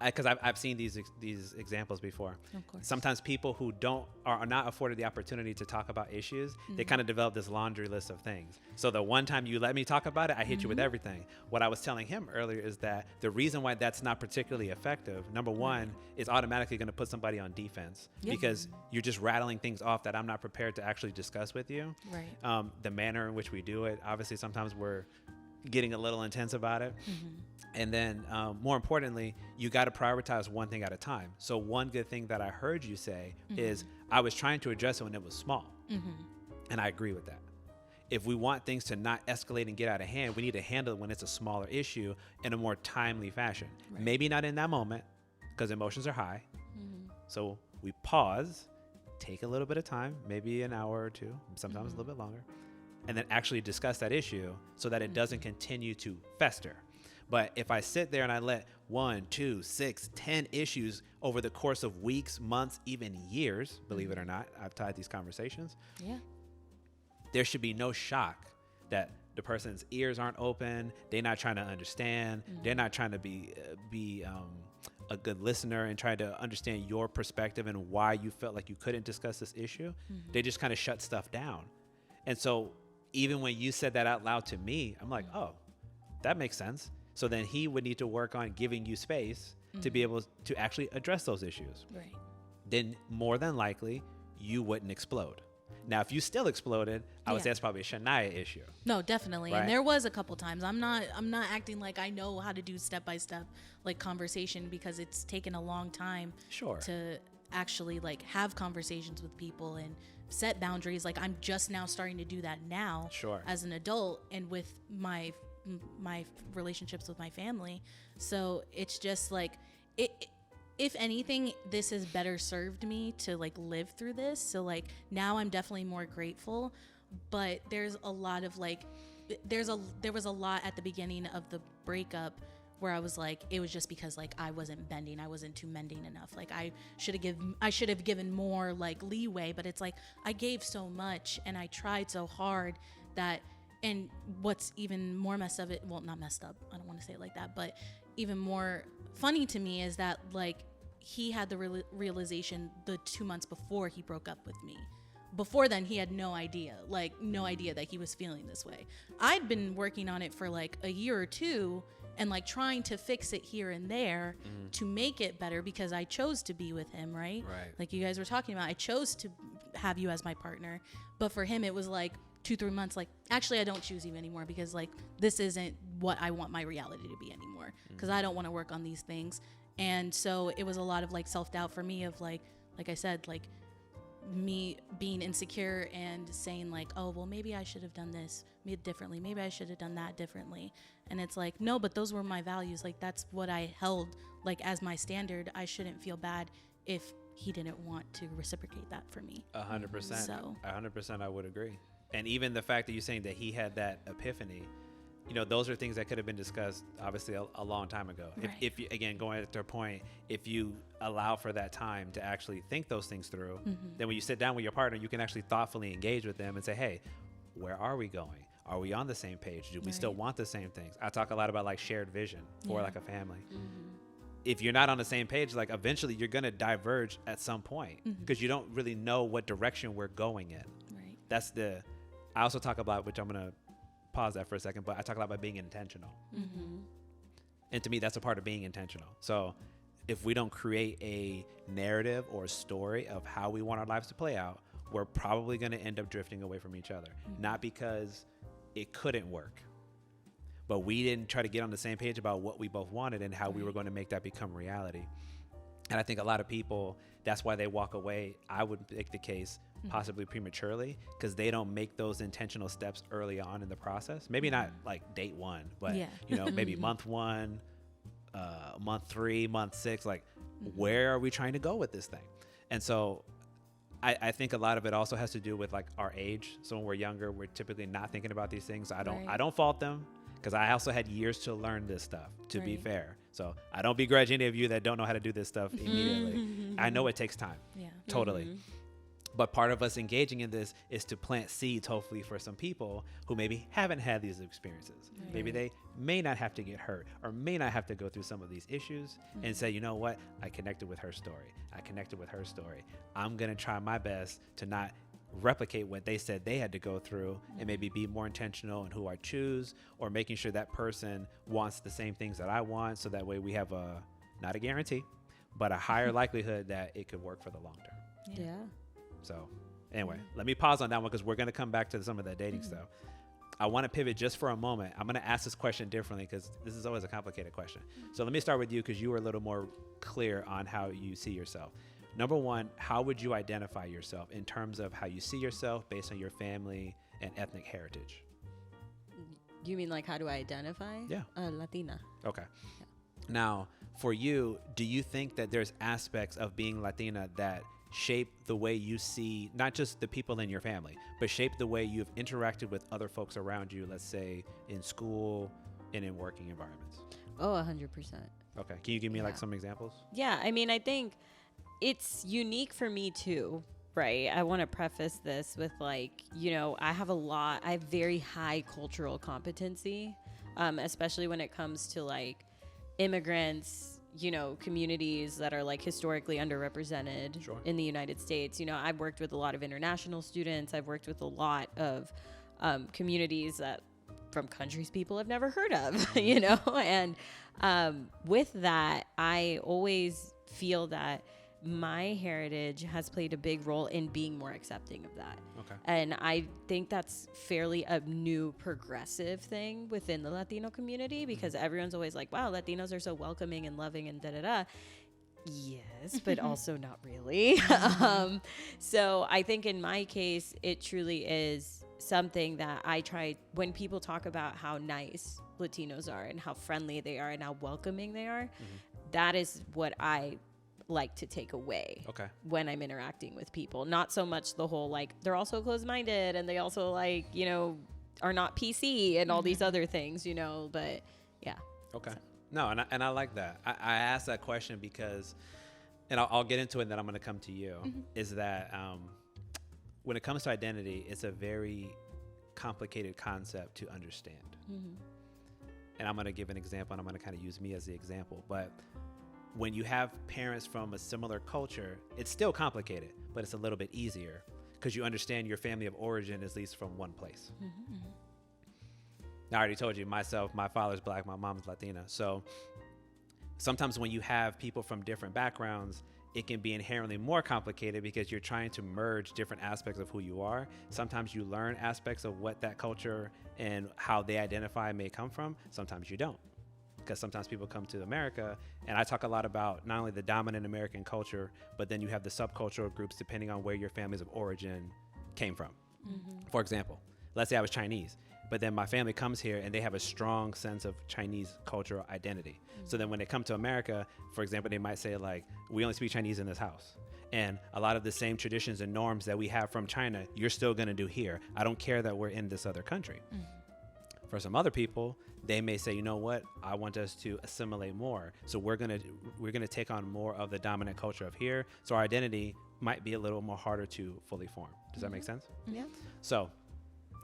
because I've seen these examples before. Of course. Sometimes people who are not afforded the opportunity to talk about issues, they kind of develop this laundry list of things. So the one time you let me talk about it, I hit you with everything. What I was telling him earlier is that the reason why that's not particularly effective, number one, is automatically going to put somebody on defense because you're just rattling things off that I'm not prepared to actually discuss with you. Right. The manner in which we do it, obviously sometimes we're getting a little intense about it. And then more importantly, you got to prioritize one thing at a time. So one good thing that I heard you say is I was trying to address it when it was small. And I agree with that. If we want things to not escalate and get out of hand, we need to handle it when it's a smaller issue in a more timely fashion. Right. Maybe not in that moment because emotions are high. So we pause, take a little bit of time, maybe an hour or two, sometimes a little bit longer, and then actually discuss that issue so that it doesn't continue to fester. But if I sit there and I let 1, 2, 6, 10 issues over the course of weeks, months, even years, believe it or not, I've tied these conversations. Yeah. There should be no shock that the person's ears aren't open. They're not trying to understand. They're not trying to be a good listener and try to understand your perspective and why you felt like you couldn't discuss this issue. They just kind of shut stuff down. And so even when you said that out loud to me, I'm like, oh, that makes sense. So then he would need to work on giving you space to be able to actually address those issues. Right. Then more than likely, you wouldn't explode. Now, if you still exploded, I would say that's probably a Shania issue. No, definitely. Right? And there was a couple times. I'm not acting like I know how to do step-by-step like conversation because it's taken a long time to actually like have conversations with people and set boundaries. Like I'm just now starting to do that now as an adult and with my my relationships with my family. So it's just like, if anything, this has better served me to like live through this. So like now I'm definitely more grateful, but there's a lot of like, there was a lot at the beginning of the breakup where I was like, it was just because like I wasn't too mending enough. Like I should have given more like leeway, but it's like I gave so much and I tried so hard that, and what's even more messed up, well, not messed up, I don't want to say it like that, but even more funny to me is that like he had the realization the 2 months before he broke up with me. Before then, he had no idea that he was feeling this way. I'd been working on it for like a year or two and like trying to fix it here and there to make it better because I chose to be with him, right? Like you guys were talking about, I chose to have you as my partner. But for him, it was like 2-3 months, like, actually, I don't choose you anymore because like this isn't what I want my reality to be anymore because I don't want to work on these things. And so it was a lot of like self-doubt for me of like I said, like, me being insecure and saying like, oh, well, maybe I should have done this differently. Maybe I should have done that differently. And it's like, no, but those were my values. Like, that's what I held like as my standard. I shouldn't feel bad if he didn't want to reciprocate that for me. 100%. So 100% I would agree. And even the fact that you're saying that he had that epiphany, you know, those are things that could have been discussed obviously a long time ago. Right. If you, again, going to their point, if you allow for that time to actually think those things through, then when you sit down with your partner, you can actually thoughtfully engage with them and say, hey, where are we going? Are we on the same page? Do we still want the same things? I talk a lot about like shared vision for like a family. If you're not on the same page, like eventually you're going to diverge at some point because you don't really know what direction we're going in. Right. That's I also talk about, which I'm going to pause that for a second, but I talk a lot about being intentional. And to me, that's a part of being intentional. So if we don't create a narrative or a story of how we want our lives to play out, we're probably going to end up drifting away from each other. Not because it couldn't work, but we didn't try to get on the same page about what we both wanted and how we were going to make that become reality. And I think a lot of people, that's why they walk away, I would make the case, possibly prematurely, because they don't make those intentional steps early on in the process. Maybe not like date one, but you know, maybe month 1, month 3, month 6, like where are we trying to go with this thing? And so I think a lot of it also has to do with like our age. So when we're younger, we're typically not thinking about these things. I don't fault them because I also had years to learn this stuff, to be fair. So I don't begrudge any of you that don't know how to do this stuff immediately. I know it takes time. Yeah. Totally. But part of us engaging in this is to plant seeds, hopefully, for some people who maybe haven't had these experiences. Maybe they may not have to get hurt or may not have to go through some of these issues and say, you know what? I connected with her story. I'm going to try my best to not replicate what they said they had to go through and maybe be more intentional in who I choose or making sure that person wants the same things that I want. So that way we have not a guarantee, but a higher likelihood that it could work for the long term. Yeah. So anyway, let me pause on that one because we're going to come back to some of the dating stuff. I want to pivot just for a moment. I'm going to ask this question differently because this is always a complicated question. So let me start with you because you were a little more clear on how you see yourself. Number one, how would you identify yourself in terms of how you see yourself based on your family and ethnic heritage? You mean like how do I identify? Yeah. Latina. Okay. Yeah. Now, for you, do you think that there's aspects of being Latina that shape the way you see not just the people in your family, but shape the way you've interacted with other folks around you, let's say in school and in working environments? Oh, 100%. Okay. Can you give me like some examples? Yeah. I mean, I think it's unique for me too, right? I want to preface this with like, you know, I have very high cultural competency, especially when it comes to like immigrants, you know, communities that are like historically underrepresented in the United States. You know, I've worked with a lot of international students. I've worked with a lot of communities that from countries people have never heard of, you know, and with that, I always feel that my heritage has played a big role in being more accepting of that. Okay. And I think that's fairly a new progressive thing within the Latino community because everyone's always like, wow, Latinos are so welcoming and loving and da-da-da. Yes, but also not really. So I think in my case, it truly is something that I try when people talk about how nice Latinos are and how friendly they are and how welcoming they are. That is what I like to take away when I'm interacting with people. Not so much the whole, like, they're also closed-minded and they also, like, you know, are not PC and all these other things, you know, but yeah. Okay. So. No, and I like that. I asked that question because, and I'll get into it and then I'm going to come to you, is that when it comes to identity, it's a very complicated concept to understand. And I'm going to give an example, and I'm going to kind of use me as the example. But when you have parents from a similar culture, it's still complicated, but it's a little bit easier because you understand your family of origin, at least from one place. Now, I already told you, my father's Black, my mom's Latina. So sometimes when you have people from different backgrounds, it can be inherently more complicated because you're trying to merge different aspects of who you are. Sometimes you learn aspects of what that culture and how they identify may come from. Sometimes you don't, because sometimes people come to America, and I talk a lot about not only the dominant American culture, but then you have the subcultural groups depending on where your families of origin came from. For example, let's say I was Chinese, but then my family comes here and they have a strong sense of Chinese cultural identity. So then when they come to America, for example, they might say, like, we only speak Chinese in this house. And a lot of the same traditions and norms that we have from China, you're still going to do here. I don't care that we're in this other country. For some other people, they may say, you know what, I want us to assimilate more. So we're going to take on more of the dominant culture of here. So our identity might be a little more harder to fully form. Does that make sense? Yeah. So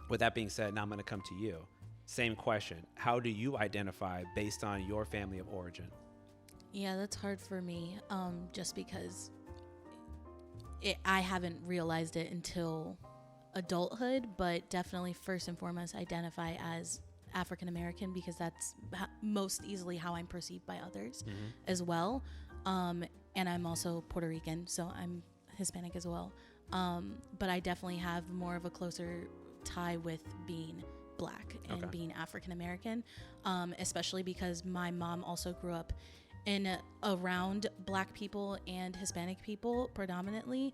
with that being said, now I'm going to come to you. Same question. How do you identify based on your family of origin? Yeah, that's hard for me, just because I haven't realized it until adulthood, but definitely first and foremost identify as African American because that's most easily how I'm perceived by others as well. And I'm also Puerto Rican, so I'm Hispanic as well. But I definitely have more of a closer tie with being Black and being African American, especially because my mom also grew up around Black people and Hispanic people predominantly,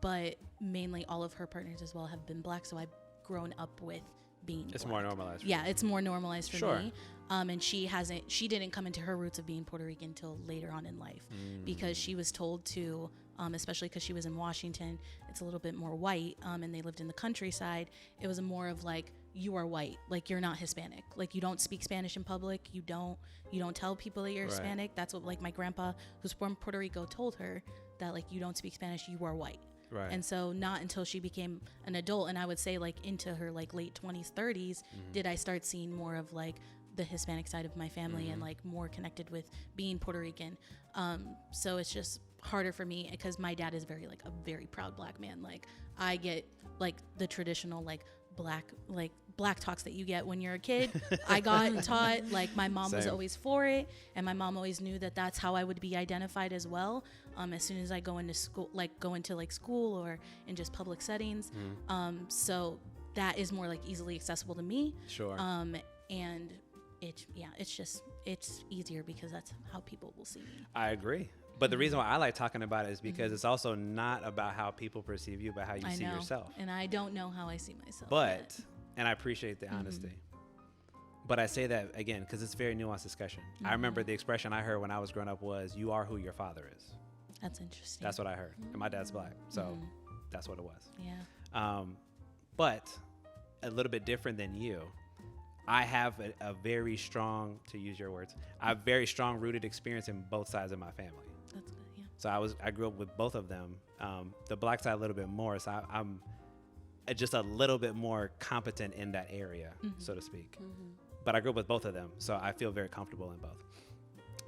but mainly all of her partners as well have been Black, so I've grown up with being It's Black. more normalized. Yeah, it's more normalized for Sure. me. And she didn't come into her roots of being Puerto Rican until later on in life because she was told to, especially because she was in Washington, it's a little bit more white, and they lived in the countryside. It was more of like, you are white, like you're not Hispanic, like you don't speak Spanish in public, you don't tell people that you're Hispanic. That's what, like, my grandpa, who's from Puerto Rico, told her, that like, you don't speak Spanish, you are white. Right. And so not until she became an adult, and I would say like into her like late 20s, 30s, did I start seeing more of like the Hispanic side of my family and like more connected with being Puerto Rican. So it's just harder for me because my dad is very proud Black man. Like, I get like the traditional like black talks that you get when you're a kid. I got taught, like, my mom was always for it, and my mom always knew that that's how I would be identified as well. As soon as I go into school, school or in just public settings. So that is more like easily accessible to me. Sure. And it's easier because that's how people will see me. I agree. But the reason why I like talking about it is because it's also not about how people perceive you, but how you see yourself. And I don't know how I see myself. But, and I appreciate the honesty. But I say that, again, because it's a very nuanced discussion. I remember the expression I heard when I was growing up was, you are who your father is. That's interesting. That's what I heard. And my dad's Black. So that's what it was. Yeah. But a little bit different than you, I have a very strong, to use your words, I have very strong rooted experience in both sides of my family. That's good, yeah. So I grew up with both of them. The Black side a little bit more, so I'm just a little bit more competent in that area, so to speak. But I grew up with both of them, so I feel very comfortable in both.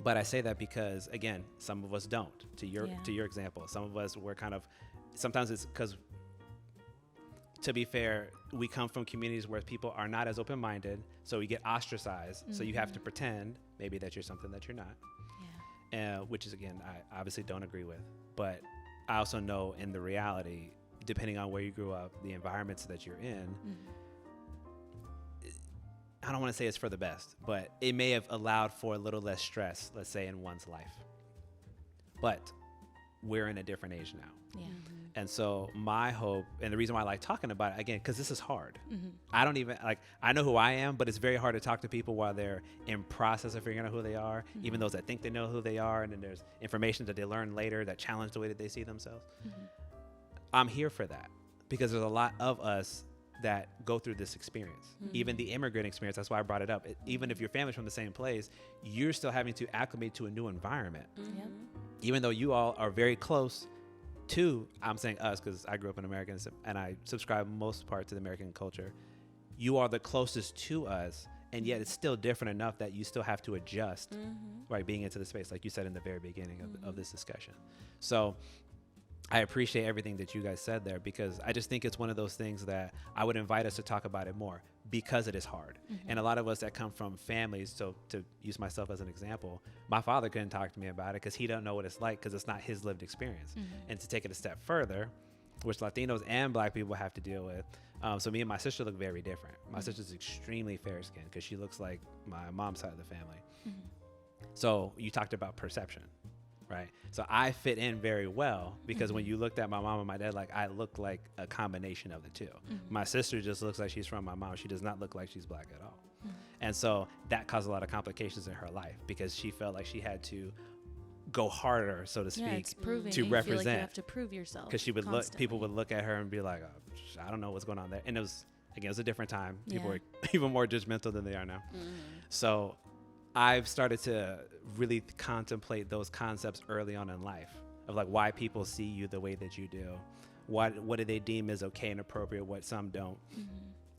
But I say that because, again, some of us don't. To your example, some of us, we're kind of, sometimes it's because, to be fair, we come from communities where people are not as open-minded, so we get ostracized. So you have to pretend maybe that you're something that you're not. Which is, again, I obviously don't agree with. But I also know in the reality, depending on where you grew up, the environments that you're in, I don't want to say it's for the best, but it may have allowed for a little less stress, let's say, in one's life. But we're in a different age now. Yeah. And so my hope, and the reason why I like talking about it, again, because this is hard. I don't even, I know who I am, but it's very hard to talk to people while they're in process of figuring out who they are, even those that think they know who they are, and then there's information that they learn later that challenge the way that they see themselves. I'm here for that, because there's a lot of us that go through this experience, even the immigrant experience. That's why I brought it up. Even if your family's from the same place, you're still having to acclimate to a new environment. Even though you all are very close to, I'm saying us because I grew up in America and I subscribe most part to the American culture. You are the closest to us, and yet it's still different enough that you still have to adjust, right, being into the space, like you said in the very beginning of this discussion. So I appreciate everything that you guys said there, because I just think it's one of those things that I would invite us to talk about it more, because it is hard. And a lot of us that come from families, so to use myself as an example, my father couldn't talk to me about it because he don't know what it's like, because it's not his lived experience. And to take it a step further, which Latinos and Black people have to deal with, so me and my sister look very different. My sister's extremely fair skinned because she looks like my mom's side of the family. So you talked about perception, right? So I fit in very well because when you looked at my mom and my dad, like, I look like a combination of the two. My sister just looks like she's from my mom. She does not look like she's Black at all. And so that caused a lot of complications in her life because she felt like she had to go harder, so to speak, to represent. Feel like you have to prove yourself. Because she would people would look at her and be like, oh, I don't know what's going on there. And it was a different time. People were even more judgmental than they are now. So I've started to really contemplate those concepts early on in life of like why people see you the way that you do. What do they deem is okay and appropriate, what some don't.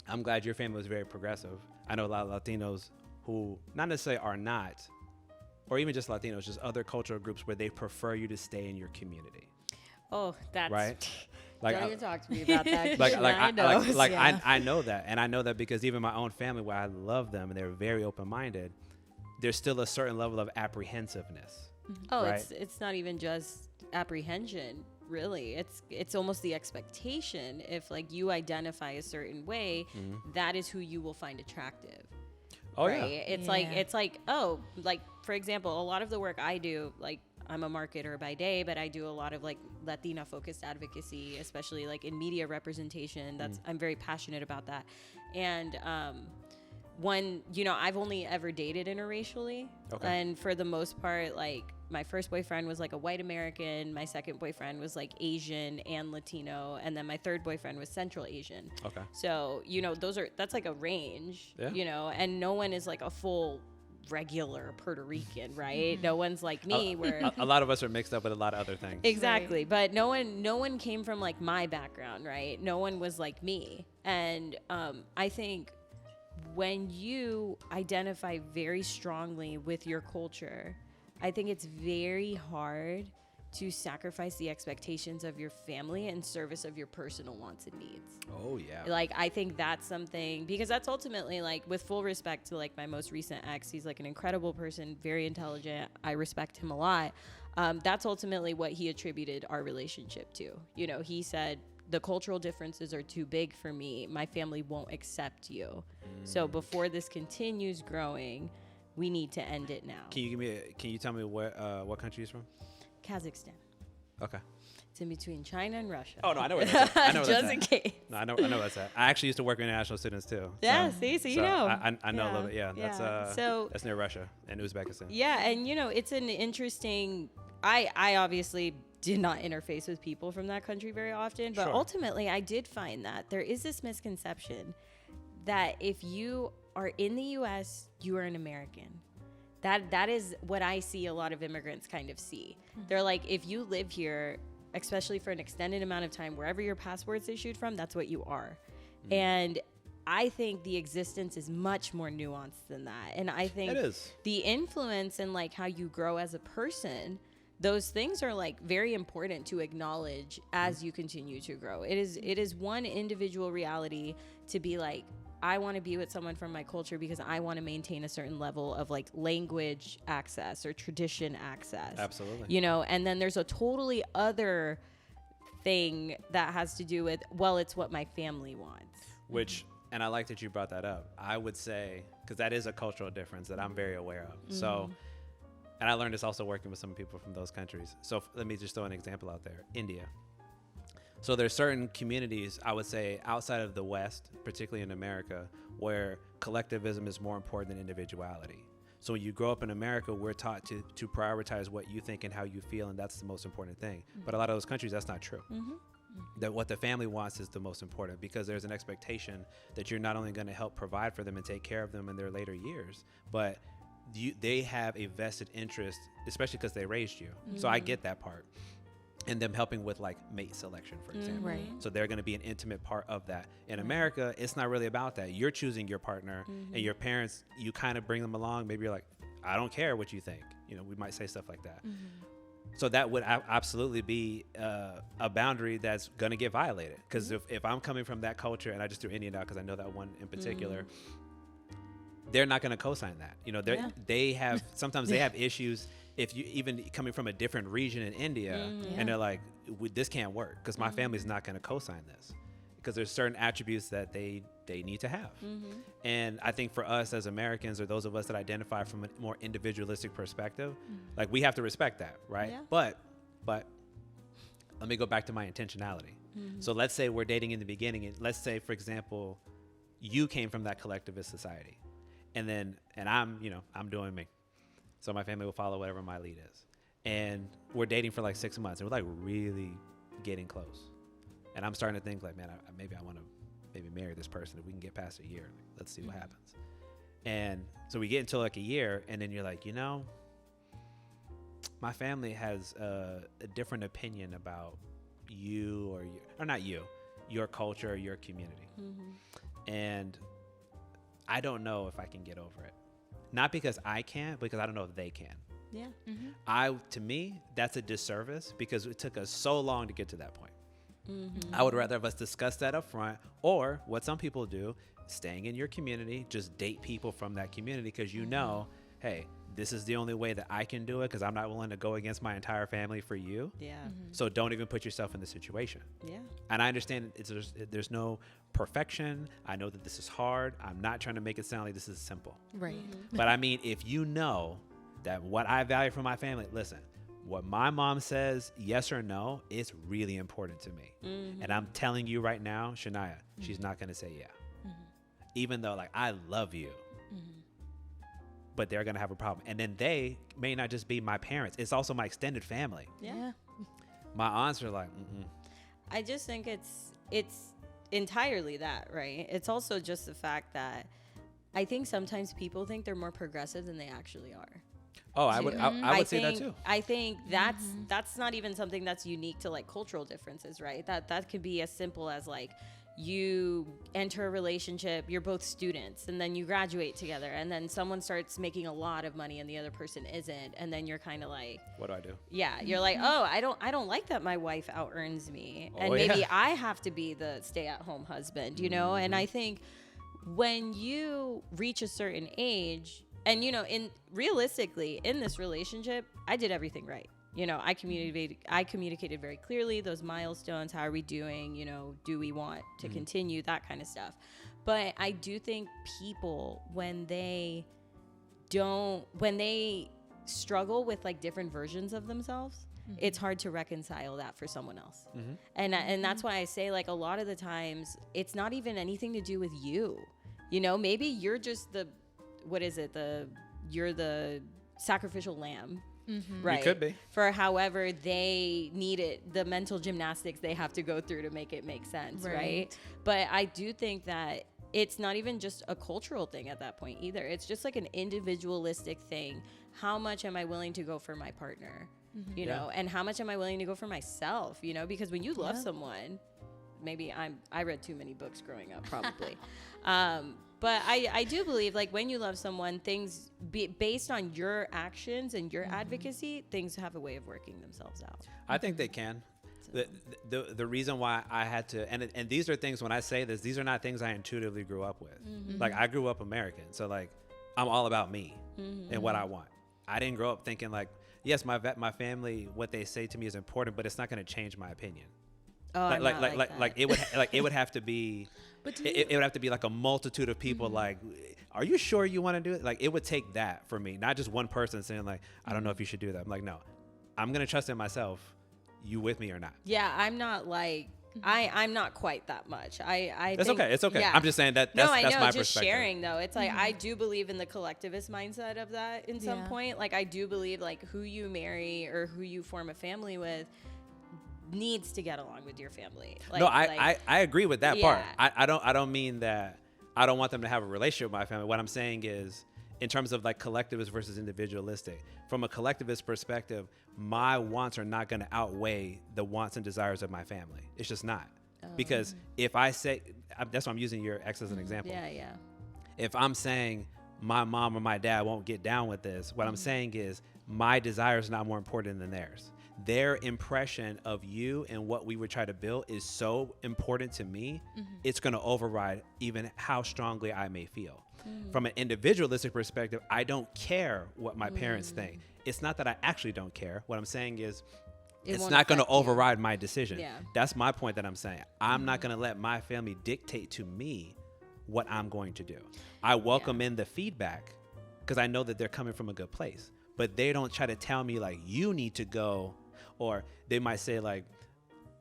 I'm glad your family was very progressive. I know a lot of Latinos who not necessarily are not, or even just Latinos, just other cultural groups where they prefer you to stay in your community. Oh, that's right. Don't even talk to me about that. I know that, and I know that because even my own family, where I love them and they're very open-minded, there's still a certain level of apprehensiveness. Oh, right? it's not even just apprehension, really. It's almost the expectation. If like you identify a certain way, that is who you will find attractive. Oh, right? yeah. It's like, oh, like for example, a lot of the work I do, like I'm a marketer by day, but I do a lot of like Latina focused advocacy, especially like in media representation. I'm very passionate about that. And I've only ever dated interracially. Okay. And for the most part, like my first boyfriend was like a white American. My second boyfriend was like Asian and Latino. And then my third boyfriend was Central Asian. Okay. So, that's like a range, and no one is like a full regular Puerto Rican, right? No one's like me where a lot of us are mixed up with a lot of other things. Exactly. Right. But no one came from like my background, right? No one was like me. And I think when you identify very strongly with your culture, I think it's very hard to sacrifice the expectations of your family in service of your personal wants and needs. Oh, yeah. Like, I think that's something, because that's ultimately, like, with full respect to, like, my most recent ex, he's, like, an incredible person, very intelligent. I respect him a lot. That's ultimately what he attributed our relationship to. He said, the cultural differences are too big for me. My family won't accept you. So before this continues growing, we need to end it now. Can you tell me what country he's from? Kazakhstan. Okay. It's in between China and Russia. Oh no, I know where that's at. Just in case. No, I know where that's at. I actually used to work with international students too. Yeah, so you know. I know a little bit. Yeah, that's near Russia and Uzbekistan. Yeah, and it's an interesting. I obviously did not interface with people from that country very often, but ultimately I did find that there is this misconception that if you are in the U.S., you are an American. That is what I see a lot of immigrants kind of see. They're like, if you live here, especially for an extended amount of time, wherever your passport's issued from, that's what you are. And I think the existence is much more nuanced than that. And I think the influence and like how you grow as a person, those things are like very important to acknowledge as you continue to grow. It is one individual reality to be like, I want to be with someone from my culture because I want to maintain a certain level of like language access or tradition access. Absolutely. And then there's a totally other thing that has to do with, well, it's what my family wants. And I like that you brought that up. I would say, because that is a cultural difference that I'm very aware of. So, and I learned this also working with some people from those countries. So let me just throw an example out there. India. So there's certain communities, I would say, outside of the West, particularly in America, where collectivism is more important than individuality. So when you grow up in America, we're taught to prioritize what you think and how you feel, and that's the most important thing. But a lot of those countries, that's not true. That what the family wants is the most important, because there's an expectation that you're not only going to help provide for them and take care of them in their later years, but they have a vested interest, especially because they raised you. So I get that part. And them helping with like mate selection, for example. Right. So they're going to be an intimate part of that. In America, it's not really about that. You're choosing your partner, and your parents, you kind of bring them along. Maybe you're like, I don't care what you think. You know, we might say stuff like that. So that would absolutely be a boundary that's going to get violated. Because if I'm coming from that culture, and I just threw Indian out because I know that one in particular, they're not going to co-sign that. You know, they have, sometimes they have issues. If you even coming from a different region in India, and they're like, this can't work because my family's not going to co-sign this, because there's certain attributes that they need to have. And I think for us as Americans, or those of us that identify from a more individualistic perspective, like we have to respect that, right? Yeah. But let me go back to my intentionality. So let's say we're dating in the beginning, and let's say, for example, you came from that collectivist society, and I'm doing me. So my family will follow whatever my lead is. And we're dating for like 6 months, and we're like really getting close. And I'm starting to think like, man, maybe I want to maybe marry this person. If we can get past a year, let's see what happens. And so we get into like a year, and then you're like, my family has a different opinion about you, or not you, your culture, or your community. And I don't know if I can get over it. Not because I can't, because I don't know if they can. Yeah. To me, that's a disservice, because it took us so long to get to that point. I would rather have us discuss that up front, or what some people do, staying in your community, just date people from that community, because hey, this is the only way that I can do it, because I'm not willing to go against my entire family for you. Yeah. So don't even put yourself in the situation. Yeah. And I understand there's no perfection. I know that this is hard. I'm not trying to make it sound like this is simple. Right. But I mean, if you know that what I value from my family, listen, what my mom says, yes or no, it's really important to me. And I'm telling you right now, Shania, she's not going to say yeah. Even though like I love you. But they're going to have a problem. And then they may not just be my parents. It's also my extended family. Yeah. My aunts are like, I just think it's entirely that, right? It's also just the fact that I think sometimes people think they're more progressive than they actually are. Oh, I would say that too. I think that's not even something that's unique to like cultural differences, right? That could be as simple as like, you enter a relationship, you're both students, and then you graduate together, and then someone starts making a lot of money and the other person isn't, and then you're kind of like, what do I do? Yeah, you're like, oh, I don't like that my wife out earns me, and maybe I have to be the stay-at-home husband, And I think when you reach a certain age, and realistically in this relationship, I did everything right. I communicated very clearly those milestones. How are we doing? Do we want to continue? That kind of stuff. But I do think people, when they struggle with like different versions of themselves, it's hard to reconcile that for someone else. And that's why I say like a lot of the times it's not even anything to do with you. Maybe you're just you're the sacrificial lamb. Right. You could be. For however they need it, the mental gymnastics they have to go through to make it make sense, right? But I do think that it's not even just a cultural thing at that point either. It's just like an individualistic thing. How much am I willing to go for my partner? You know, and how much am I willing to go for myself? Because when you love someone, maybe I read too many books growing up, probably. But I do believe, like, when you love someone, things based on your actions and your advocacy, things have a way of working themselves out. I think they can. So. The reason why I had to, and these are things, when I say this, these are not things I intuitively grew up with. Like, I grew up American, so, like, I'm all about me and what I want. I didn't grow up thinking, like, yes, my family, what they say to me is important, but it's not going to change my opinion. Oh, it would have to be. It would have to be like a multitude of people. Like, are you sure you want to do it? Like, it would take that for me, not just one person saying like, I don't know if you should do that. I'm like, no, I'm gonna trust in myself. You with me or not? Yeah, I'm not like I'm not quite that much. It's okay. It's okay. Yeah. I'm just saying that's my perspective. Just sharing though. It's like, I do believe in the collectivist mindset of that in some point. Like I do believe like who you marry or who you form a family with needs to get along with your family. Like, no, I agree with that part. I don't mean that I don't want them to have a relationship with my family. What I'm saying is, in terms of like collectivist versus individualistic, from a collectivist perspective, my wants are not going to outweigh the wants and desires of my family. It's just not. Because if I say, that's why I'm using your ex as an example. Yeah. If I'm saying my mom or my dad won't get down with this, what I'm saying is my desire is not more important than theirs. Their impression of you and what we would try to build is so important to me, it's going to override even how strongly I may feel. From an individualistic perspective, I don't care what my parents think. It's not that I actually don't care. What I'm saying is it's not going to override my decision. Yeah. That's my point that I'm saying. I'm not going to let my family dictate to me what I'm going to do. I welcome in the feedback because I know that they're coming from a good place. But they don't try to tell me like, you need to go. Or they might say like,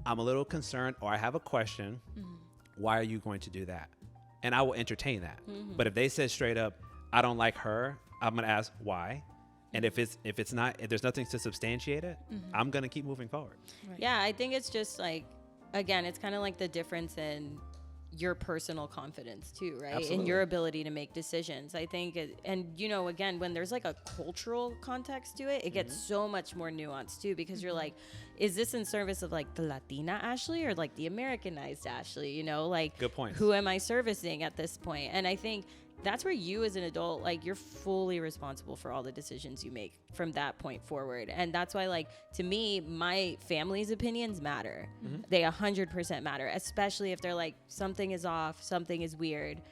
I'm a little concerned or I have a question. Why are you going to do that? And I will entertain that. But if they said straight up, I don't like her, I'm going to ask why. And if there's nothing to substantiate it, I'm going to keep moving forward. Right. Yeah, I think it's just like, again, it's kind of like the difference in your personal confidence too, right? Absolutely. And your ability to make decisions. I think, and you know, again, when there's like a cultural context to it, it gets so much more nuanced too, because you're like, is this in service of like the Latina Ashley or like the Americanized Ashley? You know, like, good point. Who am I servicing at this point? And I think that's where you as an adult, like, you're fully responsible for all the decisions you make from that point forward. And that's why, like, to me, my family's opinions matter. They 100% matter, especially if they're like, something is off, something is weird.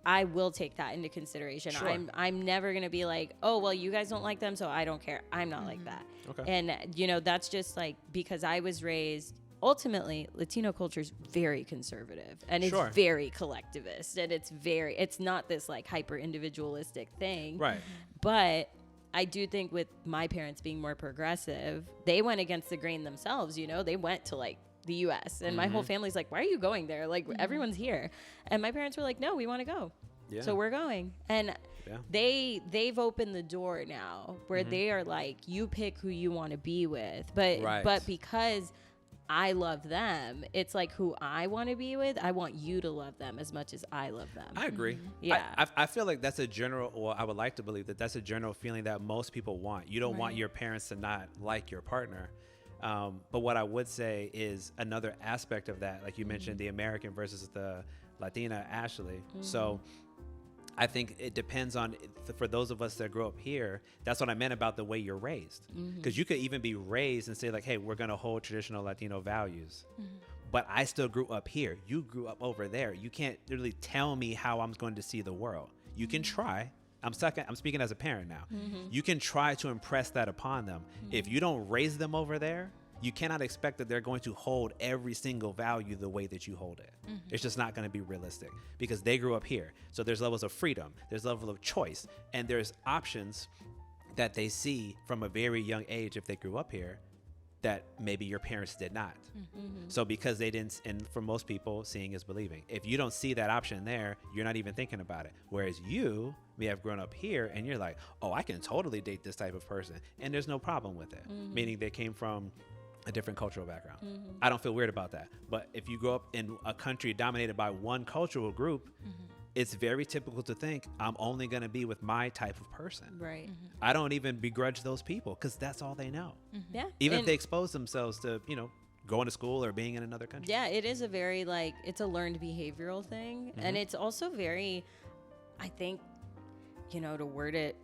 I will take that into consideration. Sure. I'm never going to be like, oh, well, you guys don't like them, so I don't care. I'm not like that. Okay. And, you know, that's just like, because I was raised, ultimately, Latino culture is very conservative and it's very collectivist, and it's not this like hyper individualistic thing. Right. But I do think with my parents being more progressive, they went against the grain themselves. You know, they went to like the US and my whole family's like, why are you going there? Like, everyone's here. And my parents were like, no, we want to go. Yeah. So we're going. And they've opened the door now where they are like, you pick who you want to be with. But because I love them, it's like who I want to be with, I want you to love them as much as I love them. I agree. Yeah. I feel like that's a general, or I would like to believe that that's a general feeling that most people want. You don't want your parents to not like your partner. But what I would say is another aspect of that, like you mentioned, the American versus the Latina Ashley. So I think it depends on, for those of us that grow up here, that's what I meant about the way you're raised. Because you could even be raised and say like, hey, we're going to hold traditional Latino values. But I still grew up here. You grew up over there. You can't really tell me how I'm going to see the world. You can try. I'm speaking as a parent now. You can try to impress that upon them. If you don't raise them over there, you cannot expect that they're going to hold every single value the way that you hold it. It's just not going to be realistic because they grew up here. So there's levels of freedom, there's level of choice, and there's options that they see from a very young age if they grew up here that maybe your parents did not. So because they didn't, and for most people, seeing is believing. If you don't see that option there, you're not even thinking about it. Whereas you may have grown up here and you're like, oh, I can totally date this type of person. And there's no problem with it. Meaning they came from a different cultural background. I don't feel weird about that. But if you grow up in a country dominated by one cultural group, it's very typical to think I'm only going to be with my type of person. Right. I don't even begrudge those people because that's all they know. Yeah. Even if they expose themselves to, you know, going to school or being in another country. Yeah, it is a very like, it's a learned behavioral thing. And it's also very, I think, you know, to word it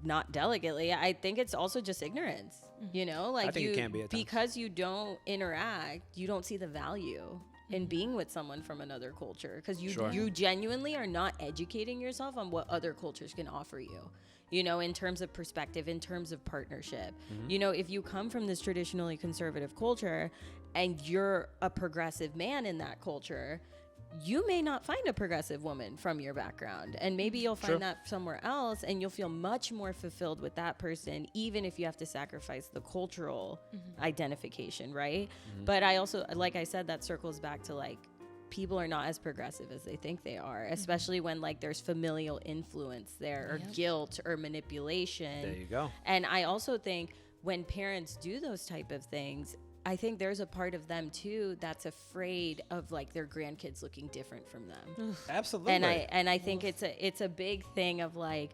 not delicately, I think it's also just ignorance. You know, like, I think it can be at times. Because you don't interact, you don't see the value in being with someone from another culture, because you genuinely are not educating yourself on what other cultures can offer you, you know, in terms of perspective, in terms of partnership. You know, if you come from this traditionally conservative culture and you're a progressive man in that culture, you may not find a progressive woman from your background, and maybe you'll find that somewhere else, and you'll feel much more fulfilled with that person, even if you have to sacrifice the cultural identification, right? But I also, like I said, that circles back to like, people are not as progressive as they think they are, especially when like there's familial influence there, or guilt or manipulation. There you go. And I also think when parents do those type of things, I think there's a part of them too that's afraid of like their grandkids looking different from them. Absolutely. And I think it's a big thing of like,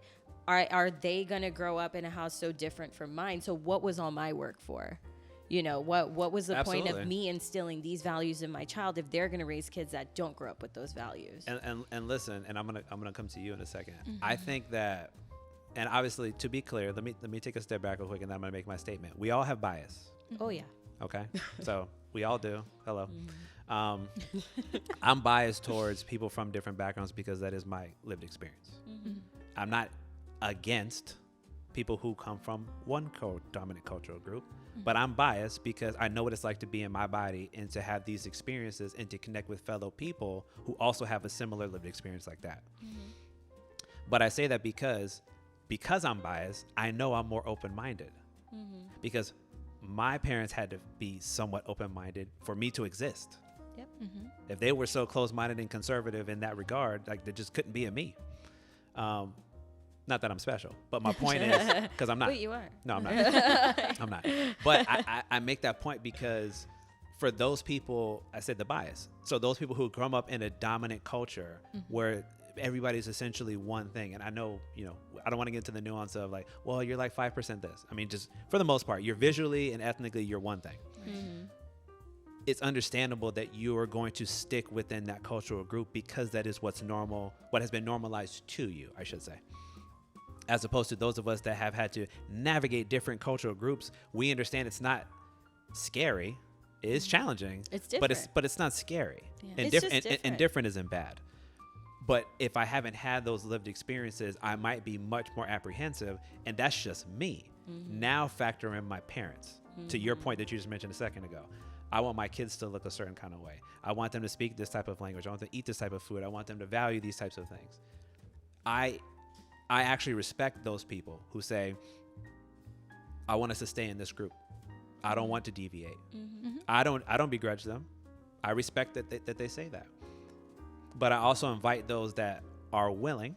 are they gonna grow up in a house so different from mine? So what was all my work for? You know, what was the point of me instilling these values in my child if they're gonna raise kids that don't grow up with those values? And listen, and I'm gonna come to you in a second. I think that, and obviously, to be clear, let me take a step back real quick, and then I'm gonna make my statement. We all have bias. Oh yeah. Okay, so we all do. Hello. I'm biased towards people from different backgrounds because that is my lived experience. I'm not against people who come from one dominant cultural group, but I'm biased because I know what it's like to be in my body and to have these experiences and to connect with fellow people who also have a similar lived experience like that. But I say that because I'm biased, I know I'm more open-minded because my parents had to be somewhat open-minded for me to exist. Yep. If they were so close-minded and conservative in that regard, like there just couldn't be a me. Not that I'm special, but my point is, because I'm not. Wait, you are. No, I'm not. I'm not. But I make that point because for those people, I said the bias. So those people who grow up in a dominant culture where everybody's essentially one thing. And I know, I don't want to get into the nuance of like, well, you're like 5% this. I mean, just for the most part, you're visually and ethnically, you're one thing. It's understandable that you are going to stick within that cultural group because that is what's normal, what has been normalized to you, I should say. As opposed to those of us that have had to navigate different cultural groups, we understand it's not scary. It is challenging. It's different. But it's not scary. Yeah. It's just different. And different isn't bad. But if I haven't had those lived experiences, I might be much more apprehensive, and that's just me. Now factor in my parents. To your point that you just mentioned a second ago, I want my kids to look a certain kind of way. I want them to speak this type of language. I want them to eat this type of food. I want them to value these types of things. I actually respect those people who say, I want us to stay in this group. I don't want to deviate. I don't begrudge them. I respect that they say that. But I also invite those that are willing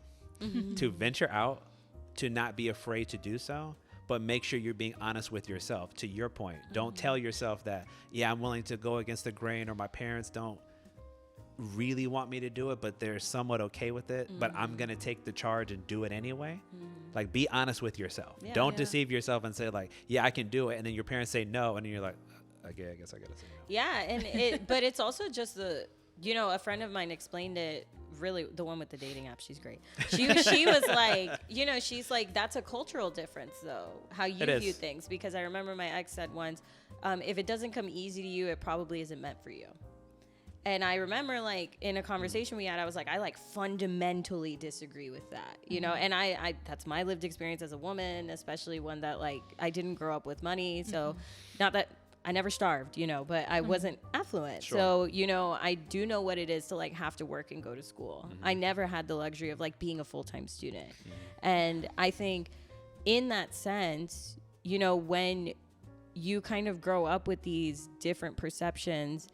to venture out, to not be afraid to do so, but make sure you're being honest with yourself. To your point, don't tell yourself that, yeah, I'm willing to go against the grain, or my parents don't really want me to do it, but they're somewhat okay with it, but I'm going to take the charge and do it anyway. Like, be honest with yourself. Don't deceive yourself and say like, yeah, I can do it. And then your parents say no. And then you're like, okay, I guess I got to say no. Yeah. And but it's also just a friend of mine explained it really, the one with the dating app, she's great. She was like, she's like, that's a cultural difference though, how you view things. Because I remember my ex said once, if it doesn't come easy to you, it probably isn't meant for you. And I remember like in a conversation we had, I was like, I like fundamentally disagree with that, and I that's my lived experience as a woman, especially one that like, I didn't grow up with money. So not that I never starved, but I wasn't affluent. Sure. So, I do know what it is to like have to work and go to school. I never had the luxury of like being a full-time student. And I think in that sense, when you kind of grow up with these different perceptions,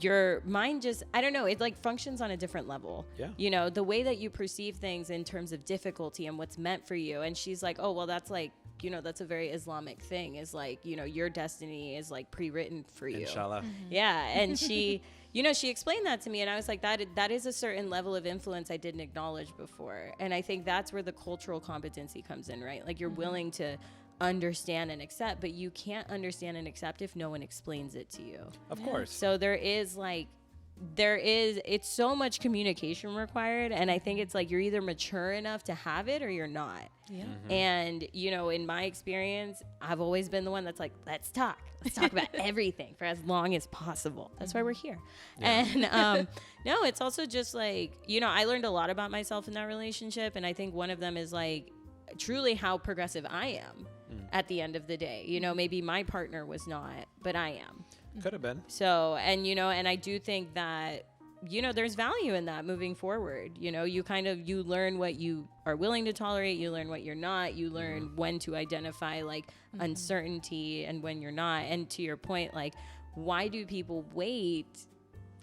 your mind just, I don't know, it like functions on a different level. Yeah. The way that you perceive things in terms of difficulty and what's meant for you. And she's like, oh, well, that's like, that's a very Islamic thing, is like, your destiny is like pre-written for you. Inshallah. Yeah. And she, she explained that to me, and I was like, that is a certain level of influence I didn't acknowledge before. And I think that's where the cultural competency comes in, right? Like, you're willing to understand and accept, but you can't understand and accept if no one explains it to you. Of course. So it's so much communication required, and I think it's like you're either mature enough to have it or you're not. Yeah. And in my experience, I've always been the one that's like, let's talk about everything for as long as possible. That's why we're here. Yeah. And no, it's also just like, I learned a lot about myself in that relationship, and I think one of them is like truly how progressive I am at the end of the day. Maybe my partner was not, but I am. Could have been. So, and I do think that you know, there's value in that moving forward. You know, you learn what you are willing to tolerate. You learn what you're not. You learn when to identify like uncertainty and when you're not. And to your point, like, why do people wait?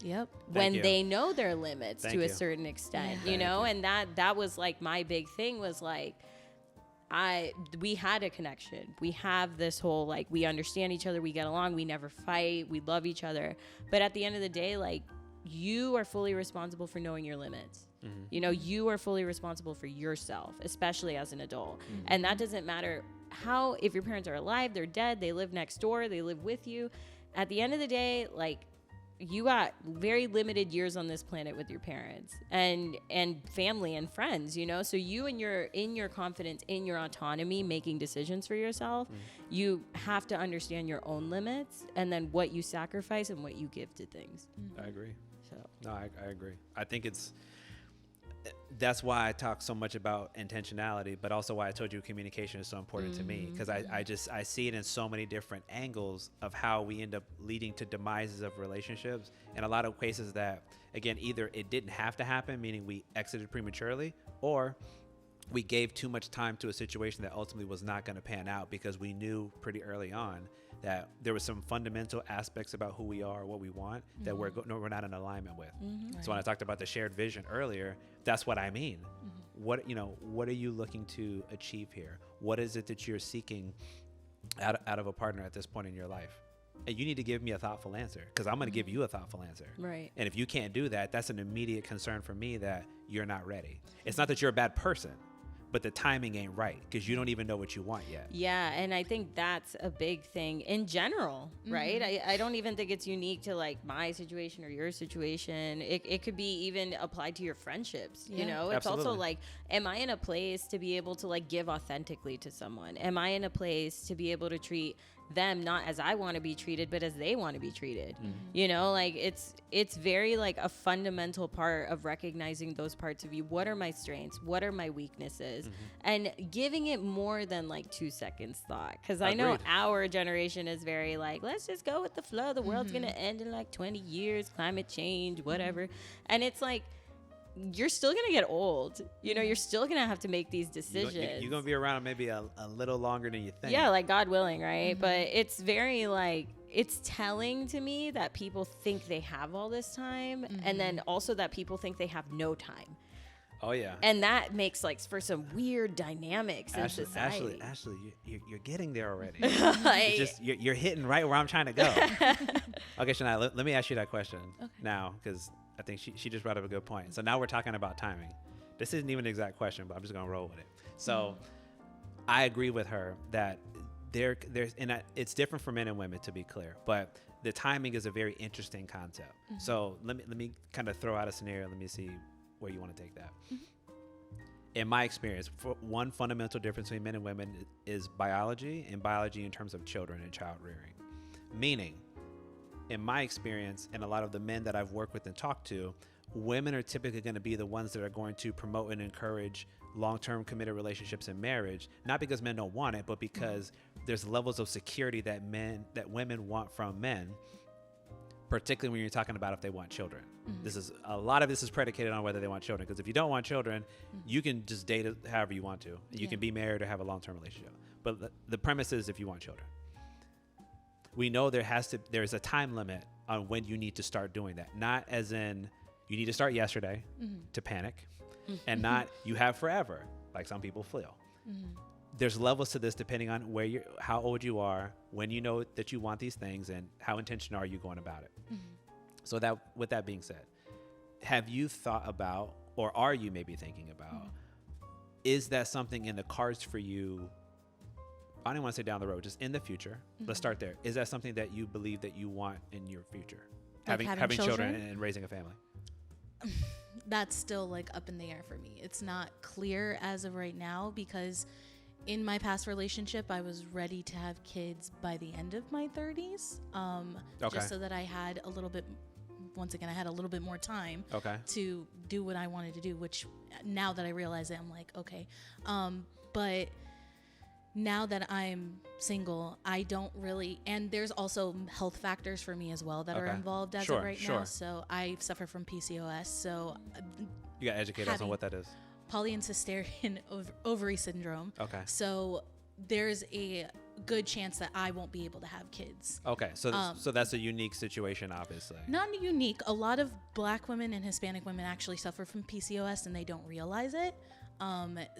Yep. When they know their limits to a certain extent, you know, and that was like my big thing was like, we had a connection. We have this whole, like, we understand each other. We get along. We never fight. We love each other. But at the end of the day, like, you are fully responsible for knowing your limits. You know, you are fully responsible for yourself, especially as an adult. And that doesn't matter if your parents are alive, they're dead, they live next door, they live with you. At the end of the day, like, you got very limited years on this planet with your parents and family and friends, you know? So you in your confidence, in your autonomy, making decisions for yourself, you have to understand your own limits and then what you sacrifice and what you give to things. I agree. So No, I agree. I think that's why I talk so much about intentionality, but also why I told you communication is so important to me, because I see it in so many different angles of how we end up leading to demises of relationships in a lot of cases that, again, either it didn't have to happen, meaning we exited prematurely, or we gave too much time to a situation that ultimately was not going to pan out because we knew pretty early on that there was some fundamental aspects about who we are, what we want, that we're not in alignment with. So when I talked about the shared vision earlier, that's what I mean. What are you looking to achieve here? What is it that you're seeking out of a partner at this point in your life? And you need to give me a thoughtful answer, because I'm going to give you a thoughtful answer. Right. And if you can't do that, that's an immediate concern for me that you're not ready. It's not that you're a bad person, but the timing ain't right because you don't even know what you want yet. Yeah, and I think that's a big thing in general, right? I don't even think it's unique to like my situation or your situation. It could be even applied to your friendships, you know? It's Absolutely. also like, am I in a place to be able to like give authentically to someone? Am I in a place to be able to treat them not as I want to be treated, but as they want to be treated? You know, like it's very like a fundamental part of recognizing those parts of you. What are my strengths? What are my weaknesses? And giving it more than like 2 seconds thought. Because I know our generation is very like, let's just go with the flow. The world's going to end in like 20 years, climate change, whatever. And it's like, you're still going to get old. You know, you're still going to have to make these decisions. You're going to be around maybe a little longer than you think. Yeah, like God willing, right? But it's very like, it's telling to me that people think they have all this time. And then also that people think they have no time. Oh, yeah. And that makes like for some weird dynamics in society. Ashley, you're getting there already. Like, you're hitting right where I'm trying to go. Okay, Shania, let me ask you that question now, because I think she just brought up a good point. So now we're talking about timing. This isn't even an exact question, but I'm just going to roll with it. So I agree with her that there's and it's different for men and women, to be clear, but the timing is a very interesting concept. So let me kind of throw out a scenario. Let me see where you want to take that. In my experience, one fundamental difference between men and women is biology, and biology in terms of children and child rearing. Meaning, in my experience, and a lot of the men that I've worked with and talked to, women are typically going to be the ones that are going to promote and encourage long-term committed relationships and marriage, not because men don't want it, but because there's levels of security that women want from men, particularly when you're talking about if they want children. A lot of this is predicated on whether they want children, because if you don't want children, you can just date however you want to. You can be married or have a long-term relationship. But the premise is if you want children. We know there's a time limit on when you need to start doing that. Not as in you need to start yesterday to panic, and not you have forever, like some people feel. There's levels to this depending on how old you are, when you know that you want these things, and how intentional are you going about it. So with that being said, have you thought about, or are you maybe thinking about, is that something in the cards for you? I don't want to say down the road, just in the future. Let's start there. Is that something that you believe that you want in your future? Like having children and raising a family? That's still like up in the air for me. It's not clear as of right now, because in my past relationship, I was ready to have kids by the end of my 30s. Just so that I had a little bit more time to do what I wanted to do, which now that I realize it, I'm like, okay. But now that I'm single, I don't really, and there's also health factors for me as well that are involved as of right now. So I suffer from PCOS. So you got to educate us on what that is. Polycystic ovary syndrome. Okay. So there's a good chance that I won't be able to have kids. Okay. So so that's a unique situation, obviously. Not unique. A lot of Black women and Hispanic women actually suffer from PCOS and they don't realize it.